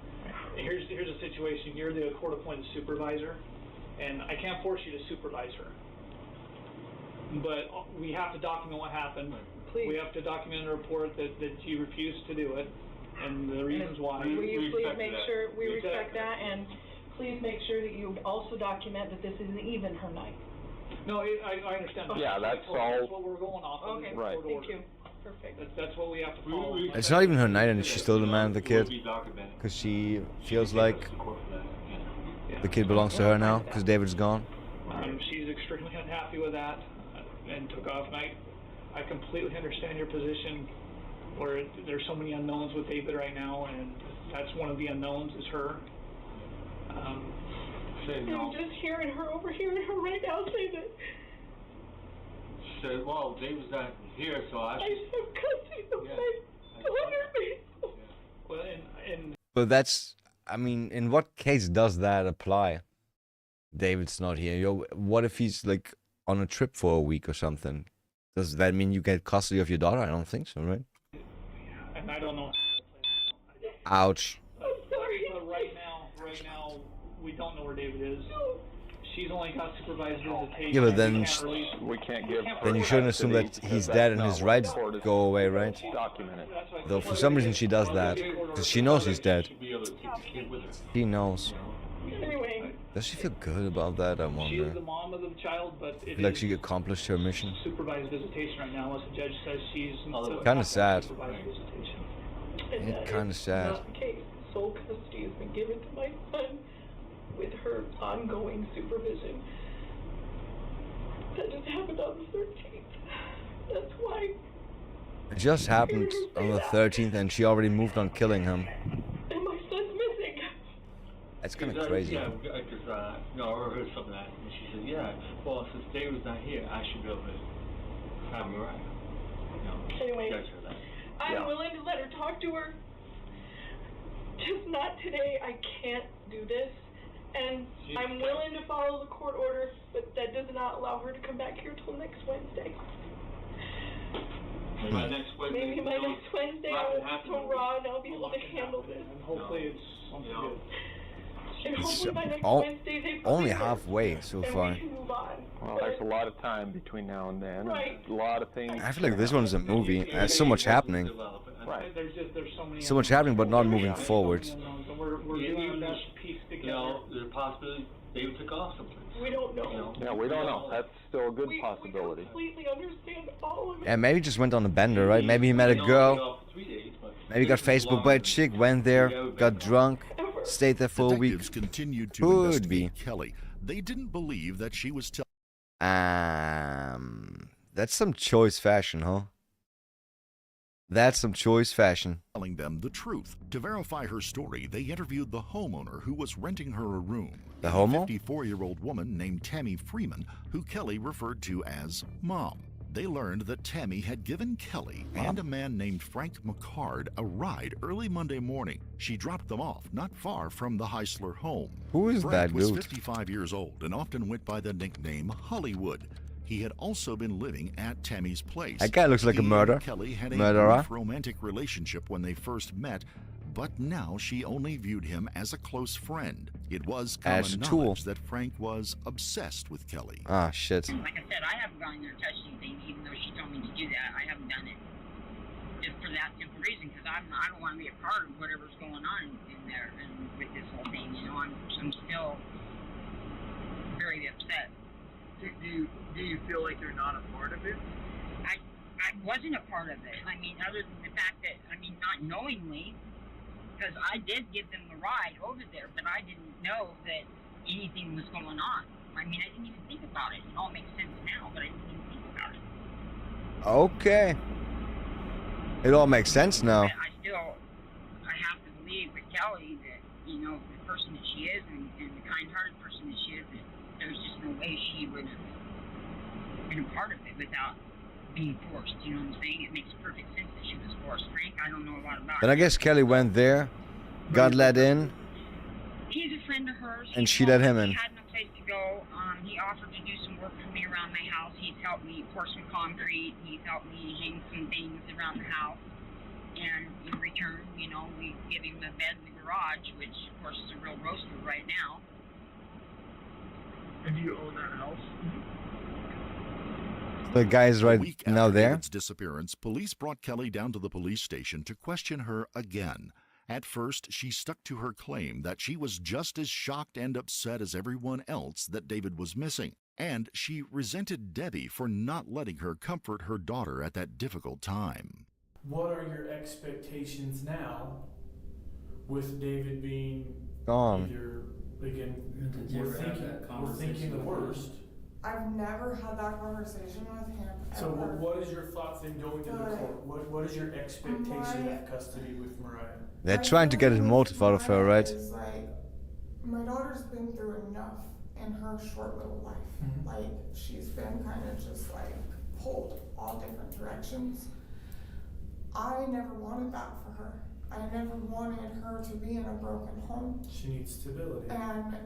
Here's a situation, you're the court-appointed supervisor, and I can't force you to supervise her. But we have to document what happened. Please. We have to document in a report that you refused to do it, and the reasons why. Will you please make sure we respect that, and please make sure that you also document that this isn't even her night. No, I understand. Yeah, that's all. That's what we're going off of. Okay, right. Thank you. Perfect. That's what we have to follow. It's not even her night and she still demanded the kid. Because she feels like the kid belongs to her now, because David's gone. She's extremely unhappy with that and took off. And I completely understand your position where there's so many unknowns with David right now, and that's one of the unknowns is her. I'm just hearing her, overhearing her right now say that. Said, well, David's not here, so I have custody of my daughter. Well, But that's, I mean, in what case does that apply? David's not here. Yo, what if he's like on a trip for a week or something? Does that mean you get custody of your daughter? I don't think so, right? and I don't know. Ouch. I'm sorry. But right now, we don't know where David is. She's only got supervised visitation. Yeah, but then we can't give. Then you shouldn't assume that he's dead and his rights go away, right? Documented. Though for some reason she does that, because she knows he's dead. She knows. Anyway. Does she feel good about that? I She wonder. is the mom of the child, but it Like is she accomplished her mission. supervised visitation right now, unless the judge says she's Kind of sad. supervised visitation. And that Kind of is sad. not the case. Sole custody has been given to my son with her ongoing supervision. That just happened on the 13th. That's why. It just happened on the 13th, and she already moved on killing him. And my son's missing. That's kind of crazy. Yeah, because I heard something like that, and she said, yeah, well, since David's not here, I should be able to have him right. Anyway, Judge her that. I'm willing to let her talk to her. Just not today. I can't do this. And I'm willing to follow the court order, but that does not allow her to come back here till next Wednesday. Maybe by next Wednesday. Maybe by next Wednesday I won't be so raw and I'll be able to handle this. And hopefully it's something good. And It's hopefully by next all- Wednesday they only believe her halfway so and far. we can move on. Well, there's a lot of time between now and then. Right. A lot of things. I feel like this one's a movie. There's so much happening. Right. There's so many. So much happening, but not moving forward. We're doing our best to piece together. There's a possibility David took off someplace. We don't know. Yeah, we don't know. That's still a good We possibility. completely understand all of it. Yeah, maybe he just went on a bender, right? Maybe he met a girl. Maybe he got Facebook by a chick, went there, got drunk, stayed there for a week. Detectives continued to Could investigate be. Kelly. They didn't believe that she was telling. That's some choice fashion, huh? That's some choice fashion. Telling them the truth. To verify her story, they interviewed the homeowner who was renting her a room. The homo? A 54-year-old woman named Tammy Freeman, who Kelly referred to as Mom. They learned that Tammy had given Kelly and a man named Frank McCard a ride early Monday morning. She dropped them off not far from the Heisler home. Who is Frank that was dude? 55 years old and often went by the nickname Hollywood. He had also been living at Tammy's place. That guy looks like a He murderer. and Kelly had a Murderer. brief romantic relationship when they first met, but now she only viewed him as a close friend. It was As common a tool. knowledge that Frank was obsessed with Kelly. Ah, shit. Like I said, I haven't gone there and touched anything, even though she told me to do that. I haven't done it. just for that simple reason, because I don't want to be a part of whatever's going on in there and with this whole thing. You know, I'm still very upset. Do you feel like you're not a part of it? I wasn't a part of it. I mean, other than the fact that, not knowingly, because I did give them the ride over there, but I didn't know that anything was going on. I didn't even think about it. It all makes sense now, but I didn't even think about it. Okay. It all makes sense now. I have to believe with Kelly that, the person that she is and the kind-hearted person that she is, that there's just no way she would have been a part of it without being forced. You know what I'm saying? It makes perfect sense that she was forced. Frank, I don't know a lot about Then I guess Kelly went there, got let in, He's a friend of hers. and she let him in. He had no place to go. He offered to do some work for me around my house. He's helped me pour some concrete. He's helped me hang some things around the house. And in return, we give him a bed in the garage, which of course is a real roaster right now. And do you own that house? The guy's right A week now after there. David's disappearance, police brought Kelly down to the police station to question her again. At first, she stuck to her claim that she was just as shocked and upset as everyone else that David was missing, and she resented Debbie for not letting her comfort her daughter at that difficult time. What are your expectations now with David being Gone. either, again, Did you ever have that we're thinking the conversation with worst. I've never had that conversation with him. So ever. what is your thoughts in going to the court? What is your expectation of custody with Mariah? They're trying to get a motive out of her, right? Is like, my daughter's been through enough in her short little life. Mm-hmm. Like, she's been kind of just like pulled all different directions. I never wanted that for her. I never wanted her to be in a broken home. She needs stability. And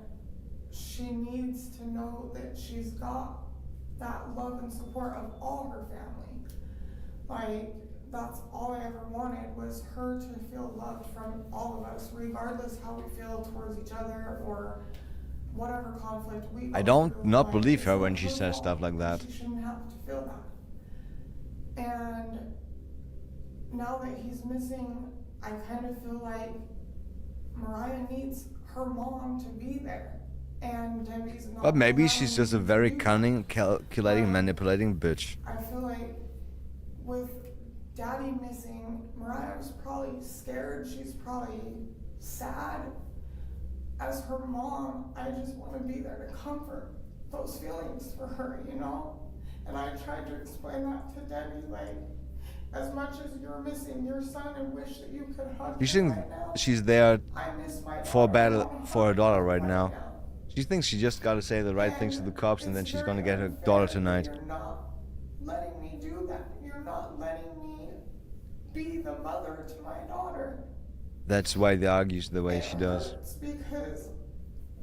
she needs to know that she's got that love and support of all her family. Like, that's all I ever wanted, was her to feel loved from all of us, regardless how we feel towards each other or whatever conflict we go I don't through. not Like, believe it's her not when she her says fault. stuff like that. She shouldn't have to feel that. And now that he's missing, I kind of feel like Mariah needs her mom to be there. And Debbie's not. But maybe allowing she's just a me to very do that. cunning, calculating, manipulating bitch. I feel like with Daddy missing, Mariah was probably scared. She's probably sad. As her mom, I just want to be there to comfort those feelings for her, And I tried to explain that to Debbie, like, as much as you're missing your son and wish that you could hug You him think right now, she's there I miss my for a daughter. battle I wanna for her hug daughter her right now? She thinks she just gotta say the right things to the cops and then she's gonna get her daughter tonight. You're not letting me do that. You're not letting me be the mother to my daughter. That's why they argue the way she does. It's because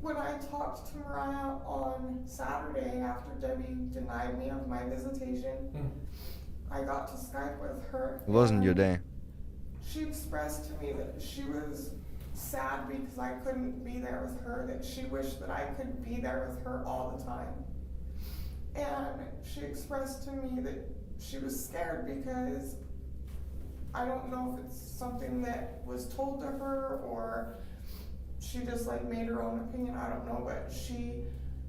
when I talked to Mariah on Saturday after Debbie denied me of my visitation, I got to Skype with her. It wasn't your day. She expressed to me that she was sad because I couldn't be there with her, that she wished that I could be there with her all the time. And she expressed to me that she was scared because I don't know if it's something that was told to her or she just made her own opinion, I don't know, but she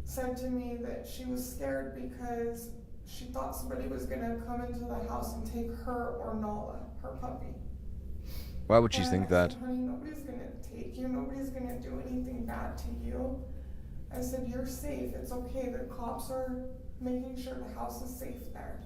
said to me that she was scared because she thought somebody was gonna come into the house and take her or Nala, her puppy. Why would she And think I that? said, honey, nobody's gonna take you, nobody's gonna do anything bad to you. I said, you're safe, it's okay, the cops are making sure the house is safe there.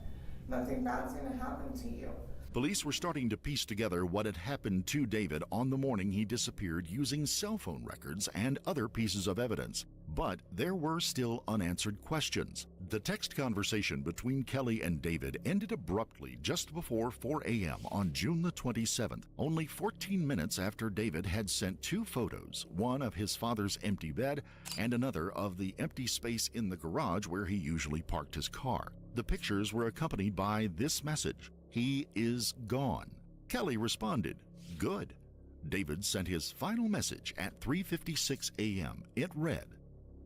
Nothing bad's gonna happen to you. Police were starting to piece together what had happened to David on the morning he disappeared using cell phone records and other pieces of evidence. But there were still unanswered questions. The text conversation between Kelly and David ended abruptly just before 4 a.m. on June the 27th, only 14 minutes after David had sent two photos, one of his father's empty bed and another of the empty space in the garage where he usually parked his car. The pictures were accompanied by this message: "He is gone." Kelly responded, "Good." David sent his final message at 3:56 a.m. It read,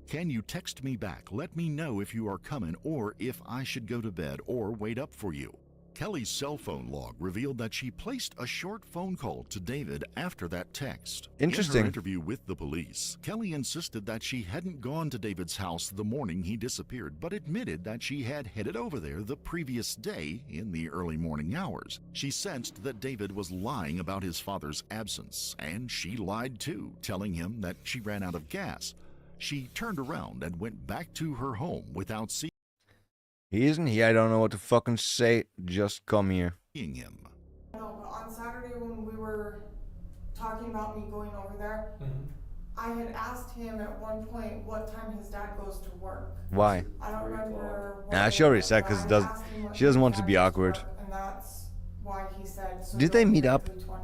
"Can you text me back? Let me know if you are coming or if I should go to bed or wait up for you." Kelly's cell phone log revealed that she placed a short phone call to David after that text. Interesting. In her interview with the police, Kelly insisted that she hadn't gone to David's house the morning he disappeared, but admitted that she had headed over there the previous day in the early morning hours. She sensed that David was lying about his father's absence, and she lied too, telling him that she ran out of gas. She turned around and went back to her home without seeing He isn't here. I don't know what to fucking say. Just come here. him. No, but on Saturday when we were talking about me going over there, I had asked him at one point what time his dad goes to work. Why? I don't remember. Nah, she already said because she doesn't want to be awkward. And that's why he said. So Did they meet up 20,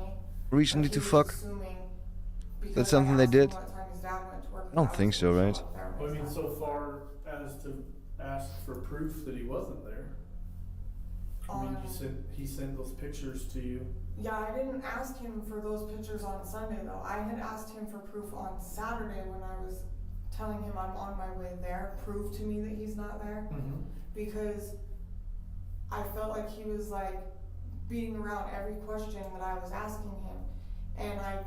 recently to fuck? That's something they did? I don't think so, right? Well, I mean, so far as to ask for proof that he wasn't there. I mean, he sent those pictures to you. Yeah, I didn't ask him for those pictures on Sunday though. I had asked him for proof on Saturday when I was telling him I'm on my way there. Prove to me that he's not there. Because I felt like he was like beating around every question that I was asking him. And I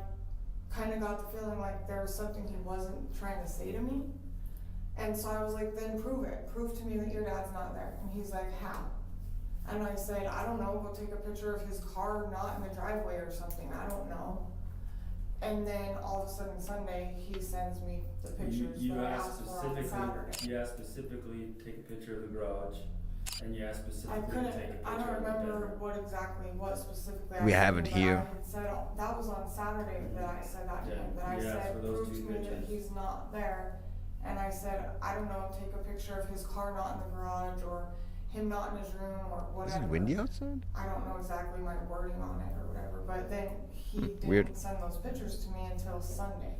kind of got the feeling like there was something he wasn't trying to say to me. And so I was like, then prove it. Prove to me that your dad's not there. And he's like, how? And I said, I don't know, go take a picture of his car not in the driveway or something, I don't know. And then all of a sudden Sunday, he sends me the pictures You that I asked asked for on Saturday. You asked specifically to take a picture of the garage, and you asked I specifically to couldn't, take a picture I of don't the remember bedroom. what specifically I We said, have it but here. I had said, that was on Saturday that I said that to him, that I you asked said, for those prove to two me that pictures. he's not there. And I said, I don't know, take a picture of his car not in the garage, or him not in his room, or Is whatever. it windy outside? I don't know exactly my wording on it or whatever, but then he didn't Weird. send those pictures to me until Sunday.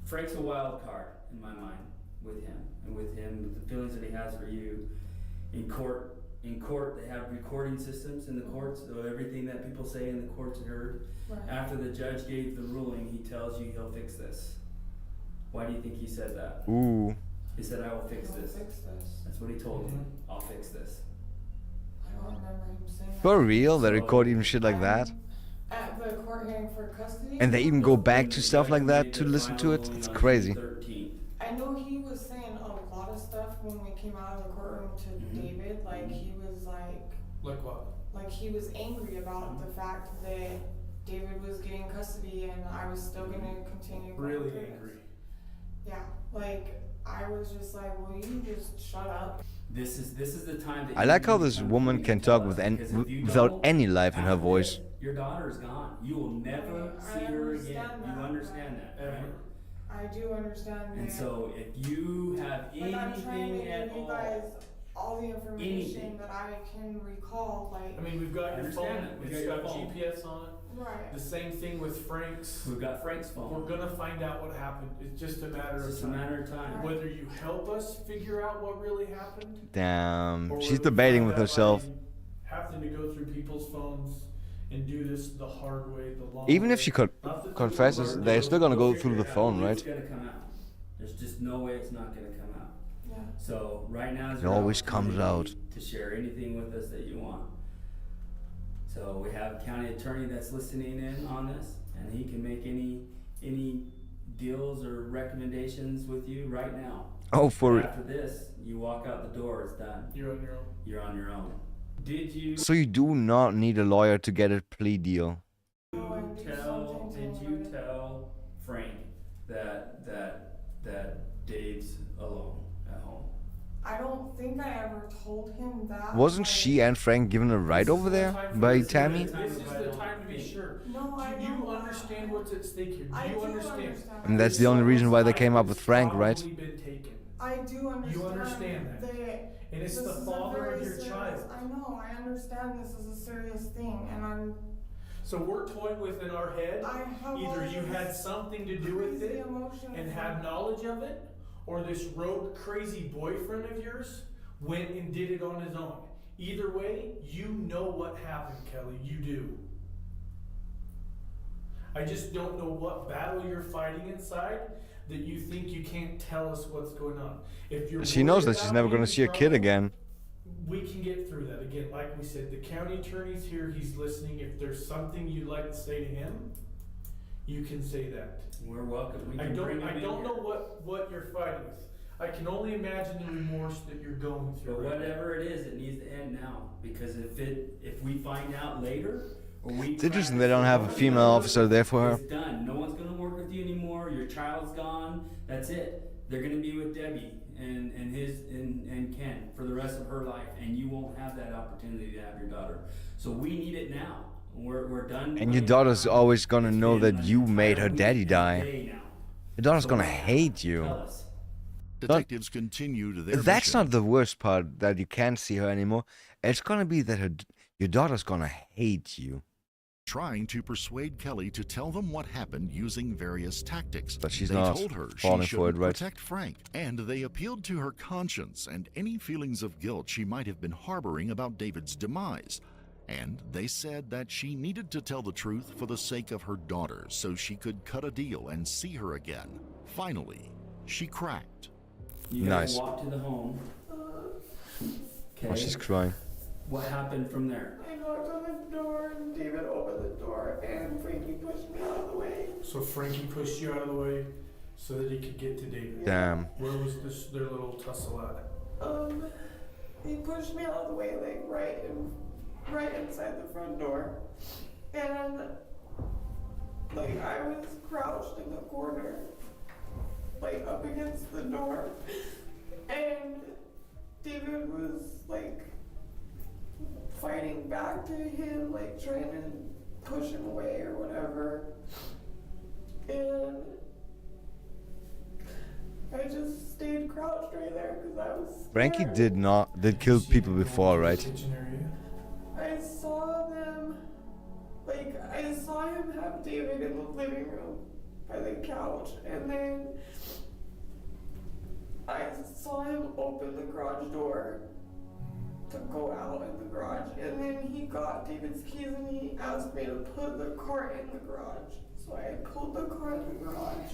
Frank's a wild card in my mind with him, and with the feelings that he has for you. In court, they have recording systems in the courts, so everything that people say in the courts are heard. Right. After the judge gave the ruling, he tells you he'll fix this. Why do you think he said that? Ooh. He said, I will fix He'll this. fix this. That's what he told you. I'll fix this. I don't remember him saying that. For real? They record even shit like that? At the court hearing for custody? And they even go back to stuff like that to listen to it? It's crazy. I know he was saying a lot of stuff when we came out of the courtroom to David, like he was like... Like what? Like he was angry about the fact that David was getting custody and I was still gonna continue going Really through angry. this. Yeah, like I was just like, will you just shut up? This is the time that I like how this woman can talk with without any life in her voice. Your daughter is gone. You will never see her again. You understand that, right? I do understand And that. so if you have But I'm trying to anything at give you all, guys all the information anything. that I can recall, like. I mean, we've got your phone, understand it. We it's got got your phone. GPS on it. Right. The same thing with Frank's. We've got Frank's phone. We're gonna find out what happened. It's just a matter It's of just a time. matter of time. Whether you help us figure out what really happened. Damn. or She's whether we debating find with out herself. by having to go through people's phones and do this the hard way, the long Even if way. she Not that confesses, they're still gonna go through the phone, right? It's gonna come out. There's just no way it's not gonna come out. Yeah. So right now is It your always comes opportunity out. to share anything with us that you want. So we have a county attorney that's listening in on this, and he can make any deals or recommendations with you right now. Oh, for After this, you walk out the door, it's done. You're on your own. You're on your own. Did you So you do not need a lawyer to get a plea deal. did you tell Frank that Dave's alone at home? I don't think I ever told him that. Wasn't she and Frank given a ride over there by Tammy? This is the time to be sure. No, I Do you understand what's at stake here? I Do you do understand? And that's the only reason why they came up with Frank, right? Probably been taken. I do understand. You understand that. And it's this the is a father very of your serious- child. I know, I understand this is a serious thing, and I'm. So we're toying with in our head, I have either all you this had something to do with crazy it emotions and had knowledge of it, or this rogue crazy boyfriend of yours went and did it on his own. Either way, you know what happened, Kelly, you do. I just don't know what battle you're fighting inside that you think you can't tell us what's going on. If you're She knows worried that she's about never being gonna in see her kid trouble, again. we can get through that. Again, like we said, the county attorney's here, he's listening. If there's something you'd like to say to him, you can say that. We're welcome. We I can bring him in don't here. know what you're fighting with. I can only imagine the remorse that you're going through. But whatever it is, it needs to end now. Because if we find out later, or we It's interesting they don't have a female officer there for her. it's done. No one's gonna work with you anymore. Your child's gone. That's it. They're gonna be with Debbie and Ken for the rest of her life, and you won't have that opportunity to have your daughter. So we need it now. We're done. And your daughter's always gonna know that you made her daddy die. Your daughter's gonna hate you. Detectives continued their That's mission. not the worst part, that you can't see her anymore. It's gonna be that your daughter's gonna hate you. Trying to persuade Kelly to tell them what happened using various tactics. But she's they not told her falling she for it, should right? protect Frank, and they appealed to her conscience and any feelings of guilt she might have been harboring about David's demise. And they said that she needed to tell the truth for the sake of her daughter so she could cut a deal and see her again. Finally, she cracked. You guys Nice. walk to the home. Okay. Oh, she's crying. What happened from there? I knocked on the door and David opened the door and Frankie pushed me out of the way. So Frankie pushed you out of the way so that he could get to David. Damn. Where was their little tussle at? He pushed me out of the way, like right inside the front door. And like I was crouched in the corner, like up against the door. And David was like fighting back to him, like trying to push him away or whatever. And I just stayed crouched right there because I was scared. Frankie did kill people before, right? I saw them, like, I saw him have David in the living room by the couch, and then I saw him open the garage door to go out in the garage, and then he got David's keys and he asked me to put the car in the garage. So I pulled the car in the garage,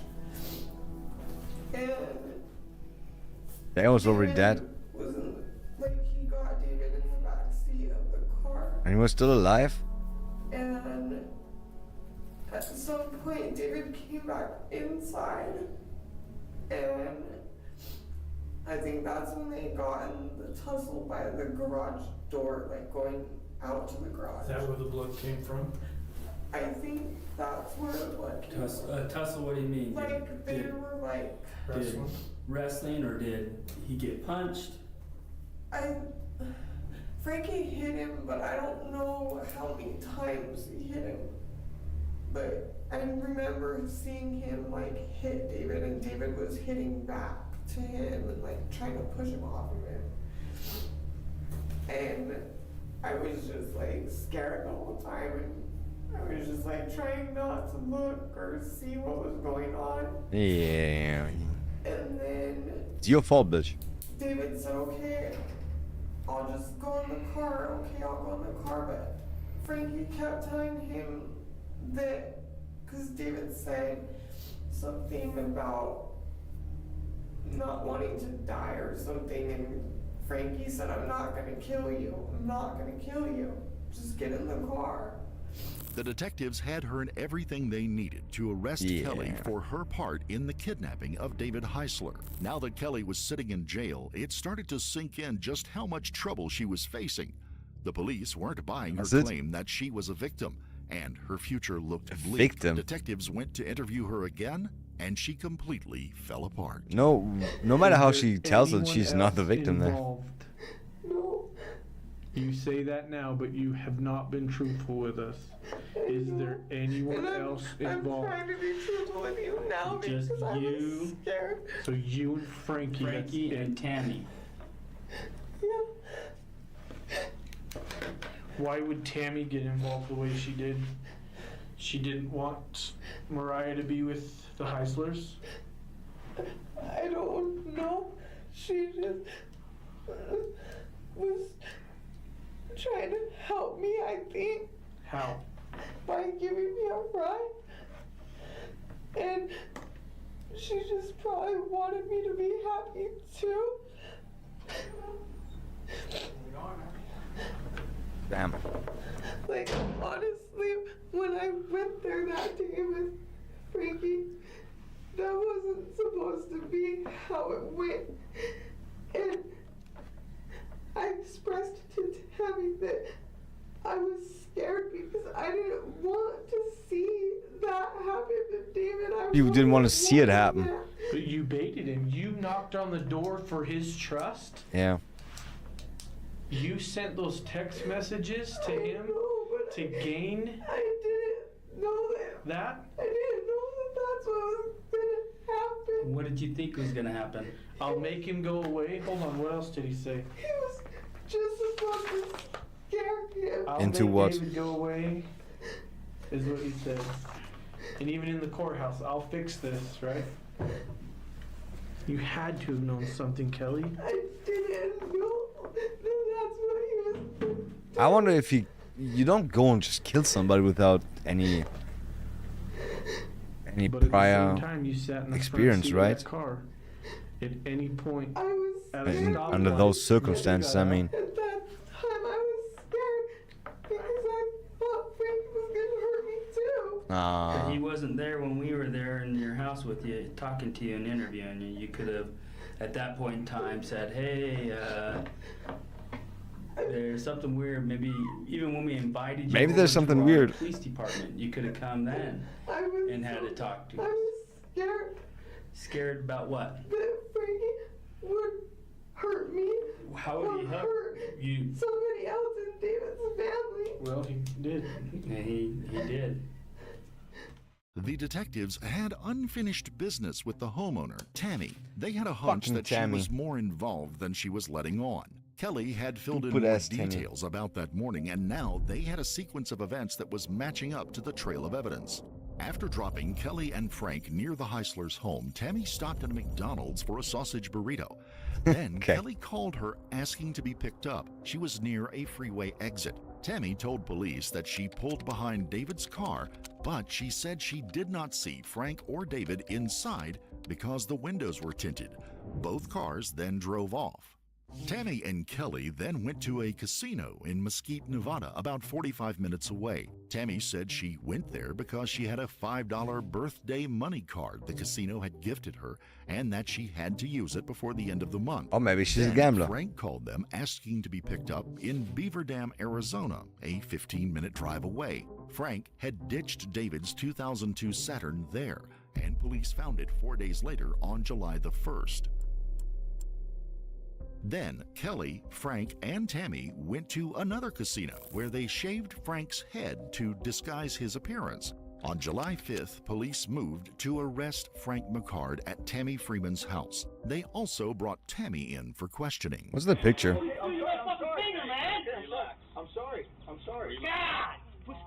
and They was already dead. like he got David in the back seat of the car. And he was still alive? And at some point, David came back inside, and I think that's when they got in the tussle by the garage door, like going out to the garage. Is that where the blood came from? I think that's where the blood came from. Tussle, what do you mean? Like, they were like... Did wrestling, or did he get punched? Frankie hit him, but I don't know how many times he hit him. But I remember seeing him like hit David, and David was hitting back to him and like trying to push him off of him. And I was just like scared the whole time, and I was just like trying not to look or see what was going on. Yeah. And then It's your fault, bitch. David said, okay, I'll just go in the car. Okay, I'll go in the car. But Frankie kept telling him that, because David said something about not wanting to die or something, and Frankie said, I'm not going to kill you. I'm not going to kill you. Just get in the car. The detectives had her in everything they needed to arrest Kelly for her part in the kidnapping of David Heisler. Now that Kelly was sitting in jail, it started to sink in just how much trouble she was facing. The police weren't buying her claim that she was a victim, and her future looked bleak. Victim? Detectives went to interview her again, and she completely fell apart. No matter how she tells us, she's not the victim there. No. You say that now, but you have not been truthful with us. Is there anyone else involved? I'm trying to be truthful with you now Just because I was scared. So you and Frankie and Tammy. Yeah. Why would Tammy get involved the way she did? She didn't want Mariah to be with the Heislers? I don't know. She just was trying to help me, I think. How? By giving me a ride. And she just probably wanted me to be happy too. Frankie, that wasn't supposed to be how it went. And I expressed to Tammy that I was scared because I didn't want to see that happen to David. You didn't want to see it happen. But you baited him. You knocked on the door for his trust. Yeah. You sent those text messages to him to gain. I didn't know that. I didn't know that that's what was gonna happen. What did you think was gonna happen? I'll make him go away. Hold on, what else did he say? He was just supposed to scare him. I'll Into make what? David go away, is what he said. And even in the courthouse, I'll fix this, right? You had to have known something, Kelly. I didn't know that that's what he was doing. I wonder if you don't go and just kill somebody without any But prior at the same time, you sat in the experience, front seat right? of that car. At any point, at a And stoplight, under those circumstances, I mean. At that time, I was scared because I thought Frankie was gonna hurt me too. But he wasn't there when we were there in your house with you, talking to you and interviewing you. You could have, at that point in time, said, hey, there's something weird. Maybe even when we invited you Maybe there's over something to our weird. police department, you could have come then and had to talk to I us. was scared Scared about what? that Frankie would hurt me. How would he hurt you? Somebody else in David's family. Well, he did. Yeah, he did. The detectives had unfinished business with the homeowner, Tammy. They had a hunch Fucking that Tammy. she was more involved than she was letting on. Kelly had filled in more Stupid-ass Tammy. details about that morning, and now they had a sequence of events that was matching up to the trail of evidence. After dropping Kelly and Frank near the Heislers' home, Tammy stopped at a McDonald's for a sausage burrito. Then Kelly called her asking to be picked up. She was near a freeway exit. Tammy told police that she pulled behind David's car, but she said she did not see Frank or David inside because the windows were tinted. Both cars then drove off. Tammy and Kelly then went to a casino in Mesquite, Nevada, about 45 minutes away. Tammy said she went there because she had a $5 birthday money card the casino had gifted her and that she had to use it before the end of the month. Or maybe she's a Then gambler. Frank called them asking to be picked up in Beaver Dam, Arizona, a 15-minute drive away. Frank had ditched David's 2002 Saturn there, and police found it 4 days later on July the 1st. Then Kelly, Frank, and Tammy went to another casino where they shaved Frank's head to disguise his appearance. On July 5th, police moved to arrest Frank McCard at Tammy Freeman's house. They also brought Tammy in for questioning. What's the picture? I'm sorry. I'm sorry. God! What's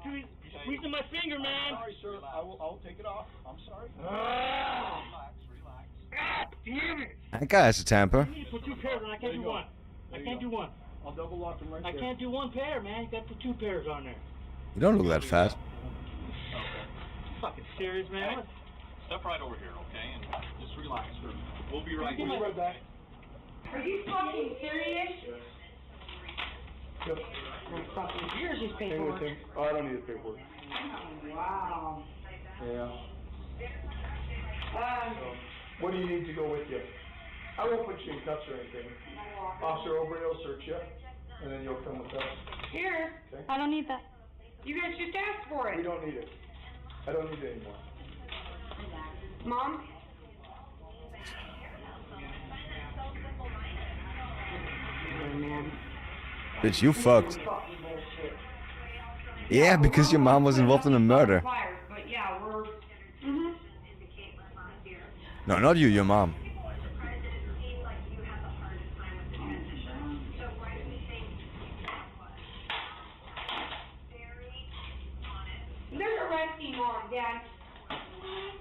squeezing my finger, man? I'm sorry, sir. I'll take it off. I'm sorry. God damn it! That guy has a temper. You need to put two pairs on. I can't do one. I can't do one. I'll double lock them right I there. can't do one pair, man. You got to put two pairs on there. You don't look that fat. Fucking serious, man. Step right over here, okay? And just relax. We'll be right Give me right back. Are you fucking serious? Yep. Fucking here's his Hang paperwork. with him. Oh, I don't need the paperwork. Wow. Yeah. What do you need to go with you? I won't put you in cuffs or anything. Officer Overy will search you, and then you'll come with us. Here. Okay. I don't need that. You guys just asked for it. We don't need it. I don't need it anymore. Mom? Bitch, you fucked. Yeah, because your mom was involved in a murder. But yeah, we're. Mm-hmm. No, not you, your mom. They're arresting Mom, Dad.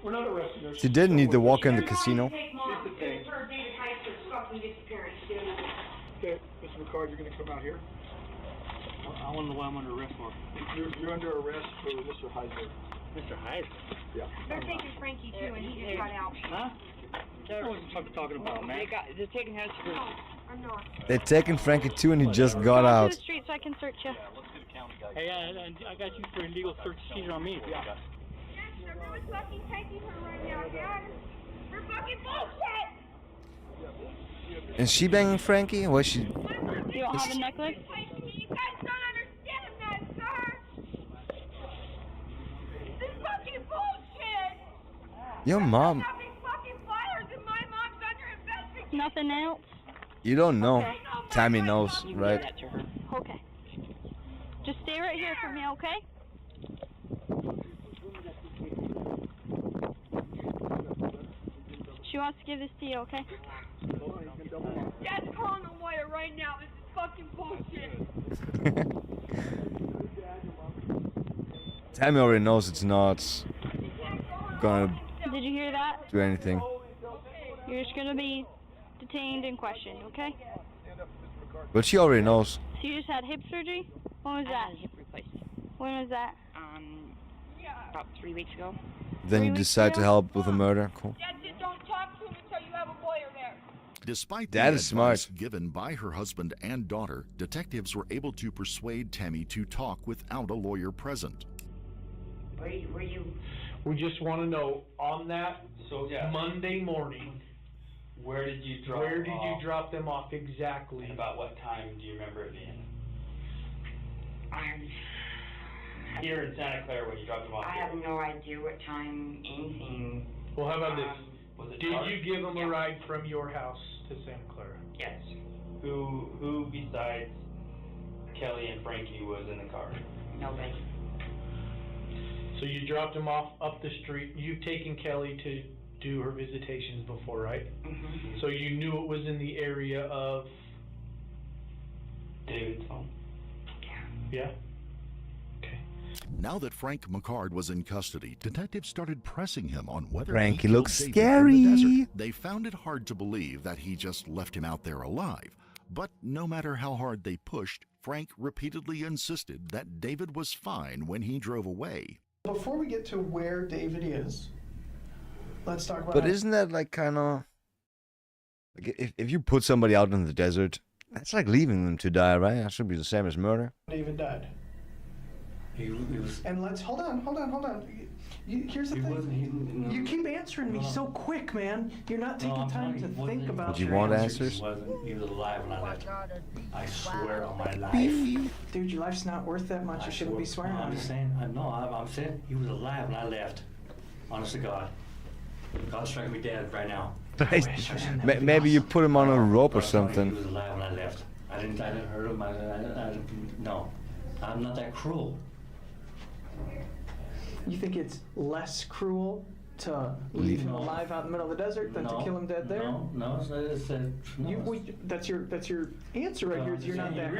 We're not arresting her. She didn't need to walk in the casino. Take Mom for David Heister's fucking disappearance, dude. Okay, Mr. McCard, you're going to come out here. I want to know what I'm under arrest for. You're under arrest for Mr. Heisler. Mr. Heisler? Yeah. They're taking Frankie too, and he just got out. Huh? What are you talking about, man? They're taking Heisler. No, I'm not. They're taking Frankie too and he just got out. To the street so I can search you. Hey, and I got you for illegal search and seizure on me. Yeah. Who's fucking taking her right now, Dad? We're fucking bullshit! Is she banging Frankie? Was she? You don't have a necklace? You guys don't understand that, sir! This is fucking bullshit! Your mom. Having fucking flyers and my mom's under investigation! Nothing else? You don't know. Okay. Tammy knows, right? Okay. Just stay right here for me, okay? She wants to give this to you, okay? Dad's calling the lawyer right now. This is fucking bullshit. Tammy already knows it's not gonna Did you hear that? do anything. You're just gonna be detained and questioned, okay? But she already knows. So you just had hip surgery? When was that? Hip replacement. When was that? About 3 weeks ago. Then you decide to help with the murder. Cool. That's it. Don't talk to him until you have a lawyer there. Despite That the is smart. advice given by her husband and daughter, detectives were able to persuade Tammy to talk without a lawyer present. Were you? We just want to know on that Monday morning. Where did you drop Where them did off? you drop them off exactly? And about what time do you remember it being? Here in Santa Clara when you dropped them off. I have no idea what time anything. Well, how about this? Was it Did dark? you give them a ride from your house to Santa Clara? Yes. Who besides Kelly and Frankie was in the car? Nobody. So you dropped them off up the street. You've taken Kelly to do her visitations before, right? Mm-hmm. So you knew it was in the area of David's home. Yeah? Now that Frank McCard was in custody, detectives started pressing him on whether Frankie he killed looks David scary. in the desert. They found it hard to believe that he just left him out there alive. But no matter how hard they pushed, Frank repeatedly insisted that David was fine when he drove away. Before we get to where David is, let's talk about. But isn't that like kind of like if you put somebody out in the desert, that's like leaving them to die, right? That should be the same as murder. David died. He was. And let's hold on. Here's the thing. You keep answering me so quick, man. You're not taking time to think about. Do you want answers? He was alive when I left. I swear on my life. Dude, your life's not worth that much. You shouldn't be swearing on I'm me. saying, I'm saying he was alive when I left. Honest to God. God strike me dead right now. Maybe you put him on a rope or He something. was alive when I left. I didn't hurt him. No, I'm not that cruel. You think it's less cruel to leave him alive out in the middle of the desert than to kill him dead there? No, That's your answer right here. Is you're not that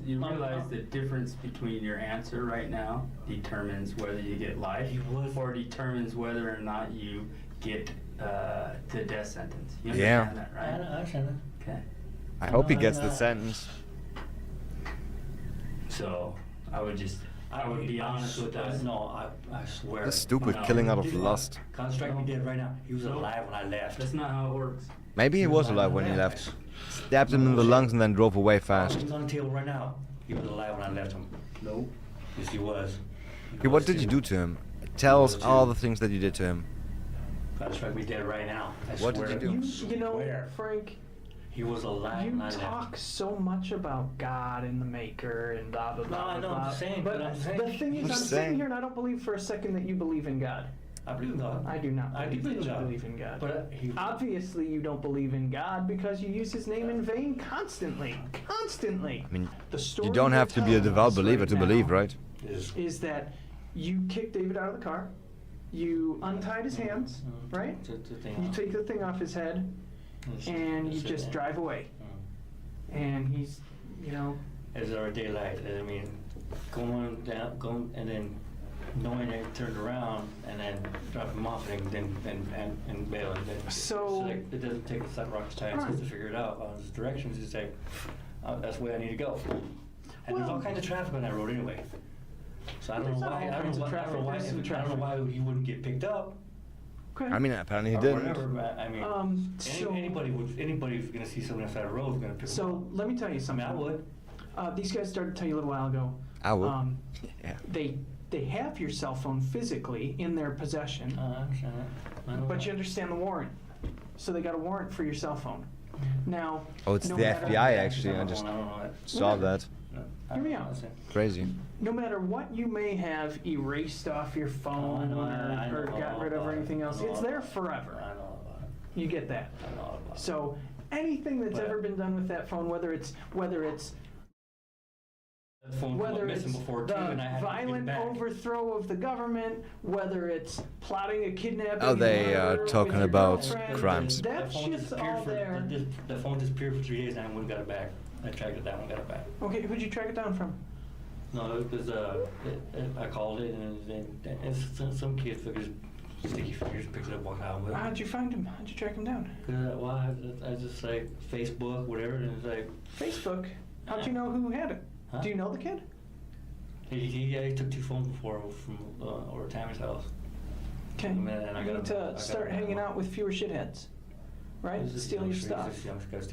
You realize the difference between your answer right now determines whether you get life or determines whether or not you get the death sentence. You understand that, right? I understand that. Okay. I hope he gets the sentence. So I would be honest with that. No, I swear. That's stupid, killing out of lust. God strike me dead right now. He was alive when I left. That's not how it works. Maybe he was alive when he left. Stabbed him in the lungs and then drove away fast. He's on the table right now. He was alive when I left him. No. Yes, he was. Okay, what did you do to him? Tell us all the things that you did to him. God strike me dead right now. What did you do? You know, Frank. He was alive when I left. You talk so much about God and the Maker and blah blah blah. No, I know. blah. I'm just saying. But I'm saying. the thing is, I'm sitting here and I don't believe for a second that you believe in God. I believe in God. I do not. I do believe believe in that God. you believe in God. But obviously, you don't believe in God because you use His name in vain constantly. Constantly. I mean, The story you don't have to be a devout believer to believe, right? Is that you kicked David out of the car, you untied his hands, right? You take the thing off his head, and you just drive away. And he's, you know. As our daylight, I mean, going and then knowing they turned around and then drop him off and then bail. So like, it doesn't take us that rocket science to figure it out on his directions. He's like, that's the way I need to go. And there's all kinds of traffic on that road anyway. So I don't know why. I don't know why he wouldn't get picked up. Okay. I mean, apparently he Or didn't. whatever, I mean, anybody who's gonna see someone outside the road is gonna pick them up. So let me tell you something. I mean, I would. These guys started to tell you a little while ago. I would. They they have your cell phone physically in their possession, but you understand the warrant. So they got a warrant for your cell phone. Now, Oh, it's no the matter- FBI actually. I just saw that. Hear me out. Crazy. No matter what you may have erased off your phone or got rid of or anything else, it's there forever. You get that? So anything that's ever been done with that phone, whether it's the violent overthrow of the government, whether it's plotting a kidnapping. Oh, they are murder talking with your about girlfriend, crimes. That's just all there. The phone disappeared for 3 days and I went and got it back. I tracked it down and got it back. Okay, who'd you track it down from? No, it was, I called it and some kid took his sticky fingers, picked it up, walked out with it. How'd you find him? How'd you track him down? Well, I just like Facebook, whatever, and it's like... Facebook? How'd you know who had it? Huh? Do you know the kid? He took 2 phones before from over Tammy's house. Okay. And I You got need to start hanging out with fewer shitheads, right? Steal your stuff.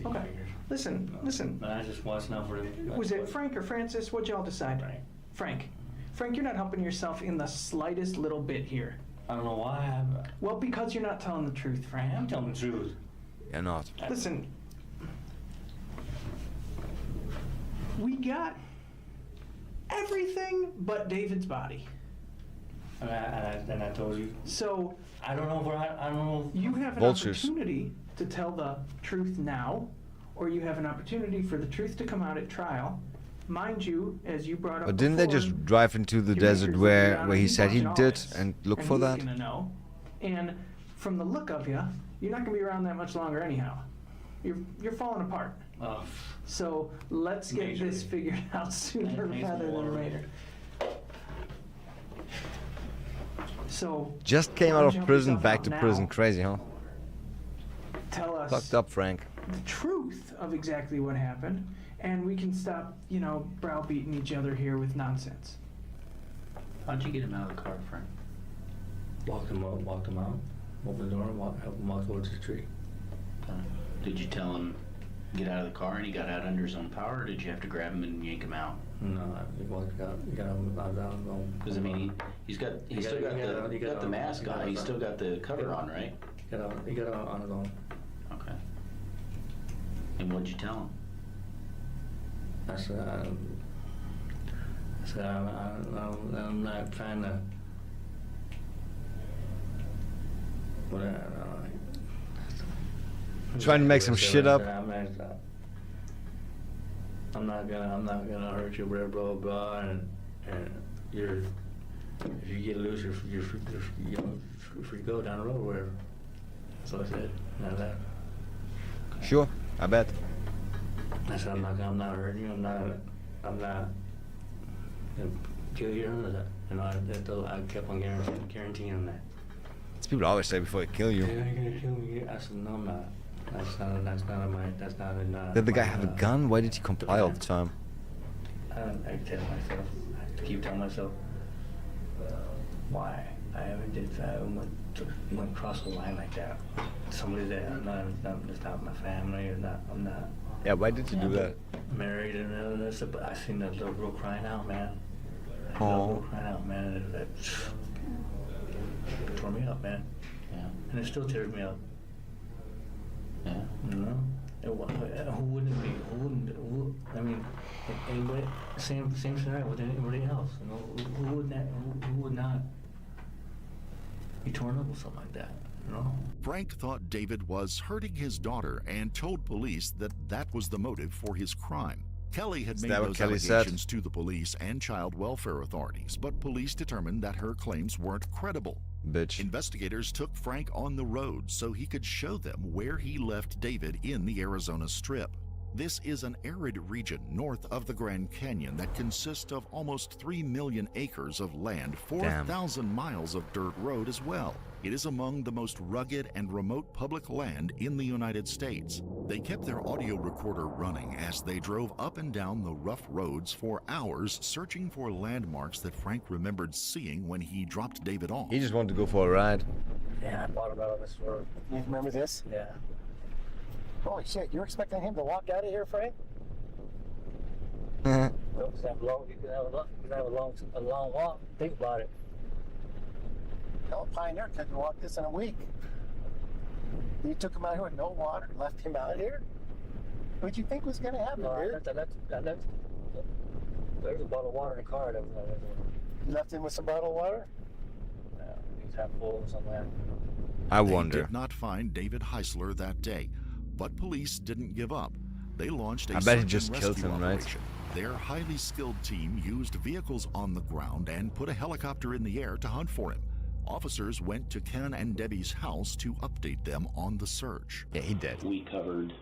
Okay. Listen. I just watching out for him. Was it Frank or Francis? What'd y'all decide? Frank. Frank, you're not helping yourself in the slightest little bit here. I don't know why. Well, because you're not telling the truth, Frank. I'm telling the truth. You're not. Listen. We got everything but David's body. And I told you. So I don't know where I don't know. You have an opportunity to tell the truth now, or you have an opportunity for the truth to come out at trial. Mind you, as you brought up But didn't they before, just drive into the your desert maker's where looking around he and said he watching all did this, and look and for he's that? gonna know. And from the look of you, you're not gonna be around that much longer anyhow. You're falling apart. Oh. So let's get this figured out sooner rather than later. So Just came out of prison, back to now. prison. Crazy, huh? Tell us Fucked up, Frank. the truth of exactly what happened, and we can stop, browbeating each other here with nonsense. How'd you get him out of the car, Frank? Walked him out, opened the door, and helped him walk towards the tree. Did you tell him get out of the car and he got out under his own power, or did you have to grab him and yank him out? No, he walked out. He got him out of his own. Because I mean, he's still got the mask on. He's still got the cover on, right? He got out on his own. Okay. And what'd you tell him? I said I'm not trying to. Trying to make some shit up. I'm not gonna hurt you, blah blah blah, and if you get loose, you're free to go down the road, or wherever. That's what I said. Not that. Sure, I bet. I said I'm not hurting you. I'm not gonna kill you or that. I kept on guaranteeing him that. It's people always say before they kill you. You're gonna kill me. I said no, I'm not. That's not in. Did the guy have a gun? Why did he comply all the time? I tell myself. I keep telling myself why I haven't did that. I went across the line like that. Somebody that that's not my family or not. I'm not. Yeah, why did you do that? Married and all that stuff, but I seen that little girl crying out, man. Oh. Crying out, man. And that tore me up, man. Yeah. And it still tears me up. Yeah. You know? Who wouldn't be? Who, I mean, anybody, same scenario with anybody else. You know, who would not be torn up with something like that? You know? Frank thought David was hurting his daughter and told police that was the motive for his crime. Kelly had made those allegations to the police and child welfare authorities, but police determined that her claims weren't credible. Bitch. Investigators took Frank on the road so he could show them where he left David in the Arizona Strip. This is an arid region north of the Grand Canyon that consists of almost 3 million acres of land, 4,000 miles of dirt road as well. It is among the most rugged and remote public land in the United States. They kept their audio recorder running as they drove up and down the rough roads for hours, searching for landmarks that Frank remembered seeing when he dropped David off. He just wanted to go for a ride. Yeah, I thought about this road. You remember this? Yeah. Holy shit, you're expecting him to walk out of here, Frank? Well, you could have a long walk. Think about it. Hell, Pioneer couldn't walk this in a week. You took him out here with no water, left him out here. What'd you think was going to happen, No, I dude? left. There's a bottle of water in the car. You left him with some bottled water? Yeah, he's half full or something. I They wonder. did not find David Heisler that day, but police didn't give up. They launched a I bet he search just and killed rescue him, right? operation. Their highly skilled team used vehicles on the ground and put a helicopter in the air to hunt for him. Officers went to Ken and Debbie's house to update them on the search. Yeah, he did. We covered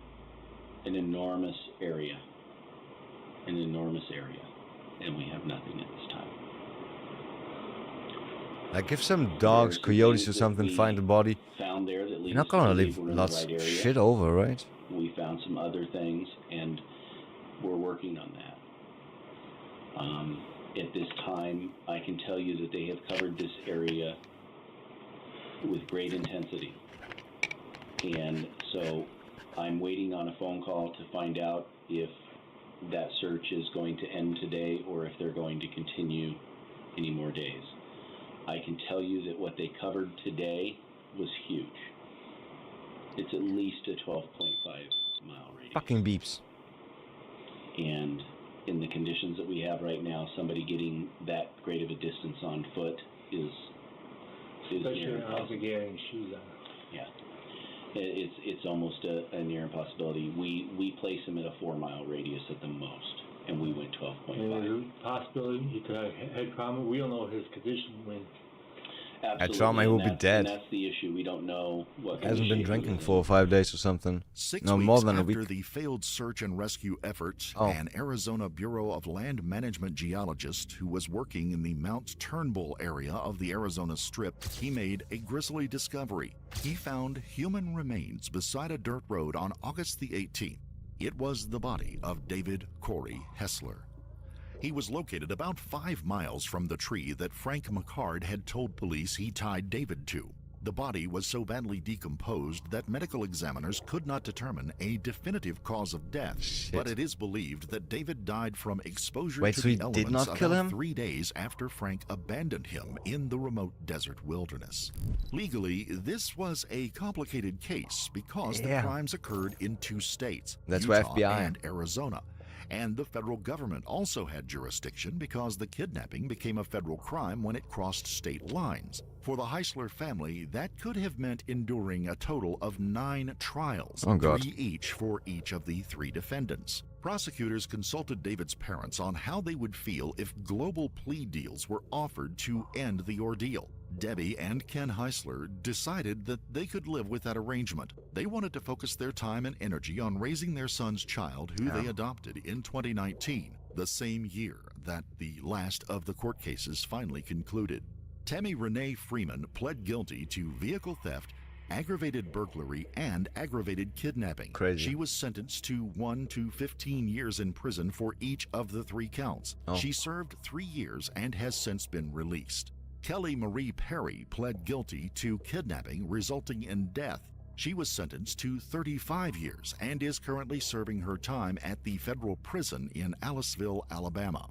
an enormous area, and we have nothing at this time. Like if some dogs, coyotes or something find the body, Found there that you're not gonna leave we're in lots the right of area. shit over, right? We found some other things, and we're working on that. At this time, I can tell you that they have covered this area with great intensity. And so I'm waiting on a phone call to find out if that search is going to end today or if they're going to continue any more days. I can tell you that what they covered today was huge. It's at least a 12.5 mile radius. Fucking beeps. And in the conditions that we have right now, somebody getting that great of a distance on foot is Especially near when impossible. I'll be getting shoes on. Yeah, it's almost a near impossibility. We place them at a 4 mile radius at the most, and we went 12.5. There's a possibility he could have head trauma. We don't know his condition when. Absolutely. At trauma, he will be And dead. that's the issue. We don't know what. Hasn't been condition he drinking was in. 4 or 5 days or something. 6 No, weeks more than a after week. the failed search and rescue efforts, Oh. an Arizona Bureau of Land Management geologist who was working in the Mount Turnbull area of the Arizona Strip, he made a grisly discovery. He found human remains beside a dirt road on August the 18th. It was the body of David Corey Hessler. He was located about 5 miles from the tree that Frank McCard had told police he tied David to. The body was so badly decomposed that medical examiners could not determine a definitive cause of death. Shit. But it is believed that David died from exposure Wait, to so he the did elements not kill about him? 3 days after Frank abandoned him in the remote desert wilderness. Legally, this was a complicated case because the Yeah. crimes occurred in 2 states, That's why Utah FBI. and Arizona. And the federal government also had jurisdiction because the kidnapping became a federal crime when it crossed state lines. For the Heisler family, that could have meant enduring a total of 9 trials, Oh, God. 3 each for each of the 3 defendants. Prosecutors consulted David's parents on how they would feel if global plea deals were offered to end the ordeal. Debbie and Ken Heisler decided that they could live with that arrangement. They wanted to focus their time and energy on raising their son's child, who they adopted in 2019, the same year that the last of the court cases finally concluded. Tammy Renee Freeman pled guilty to vehicle theft, aggravated burglary, and aggravated kidnapping. Crazy. She was sentenced to 1 to 15 years in prison for each of the 3 counts. Oh. She served 3 years and has since been released. Kelly Marie Perry pled guilty to kidnapping resulting in death. She was sentenced to 35 years and is currently serving her time at the federal prison in Aliceville, Alabama.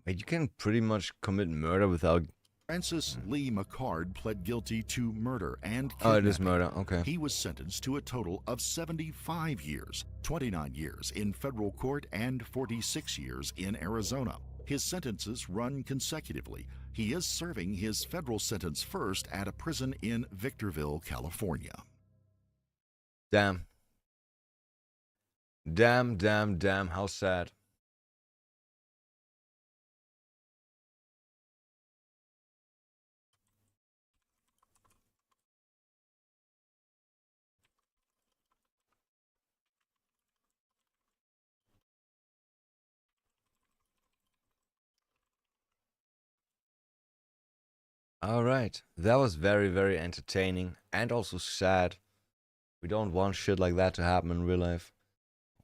Wait, you can pretty much commit murder without... Francis Lee McCard pled guilty to murder and Oh, kidnapping. it is murder, okay. He was sentenced to a total of 75 years, 29 years in federal court and 46 years in Arizona. His sentences run consecutively. He is serving his federal sentence first at a prison in Victorville, California. Damn. Damn, how sad. Alright, that was very, very entertaining and also sad. We don't want shit like that to happen in real life.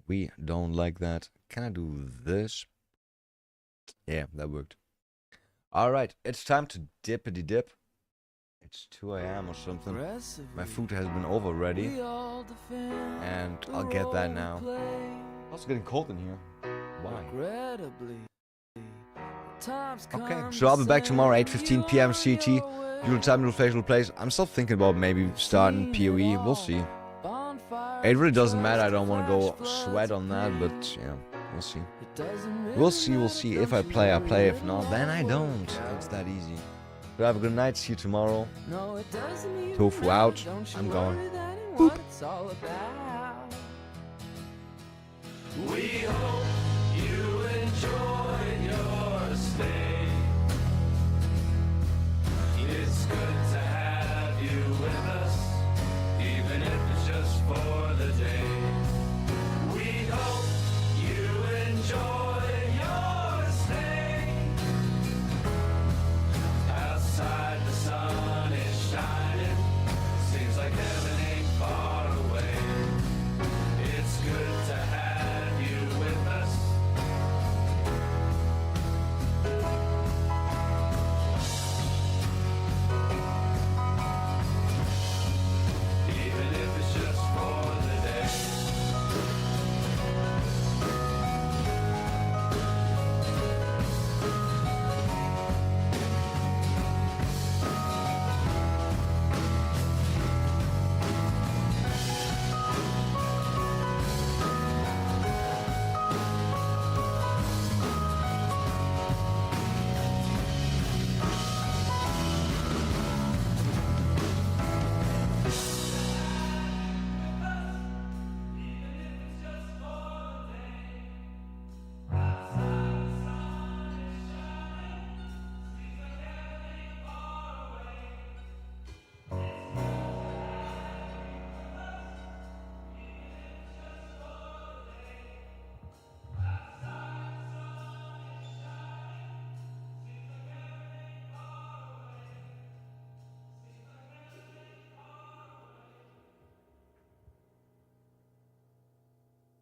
We don't like that. Can I do this? Yeah, that worked. Alright, it's time to dippity dip. It's 2 a.m. or something. My food has been over already. And I'll get that now. It's getting cold in here. Why? Okay, so I'll be back tomorrow, 8:15 p.m. CT. Usual time, usual facial place. I'm still thinking about maybe starting PoE. We'll see. It really doesn't matter. I don't want to go sweat on that, but yeah, we'll see. We'll see. If I play, I play. If not, then I don't. It's that easy. So have a good night. See you tomorrow. Tofu out. I'm gone. Boop. We hope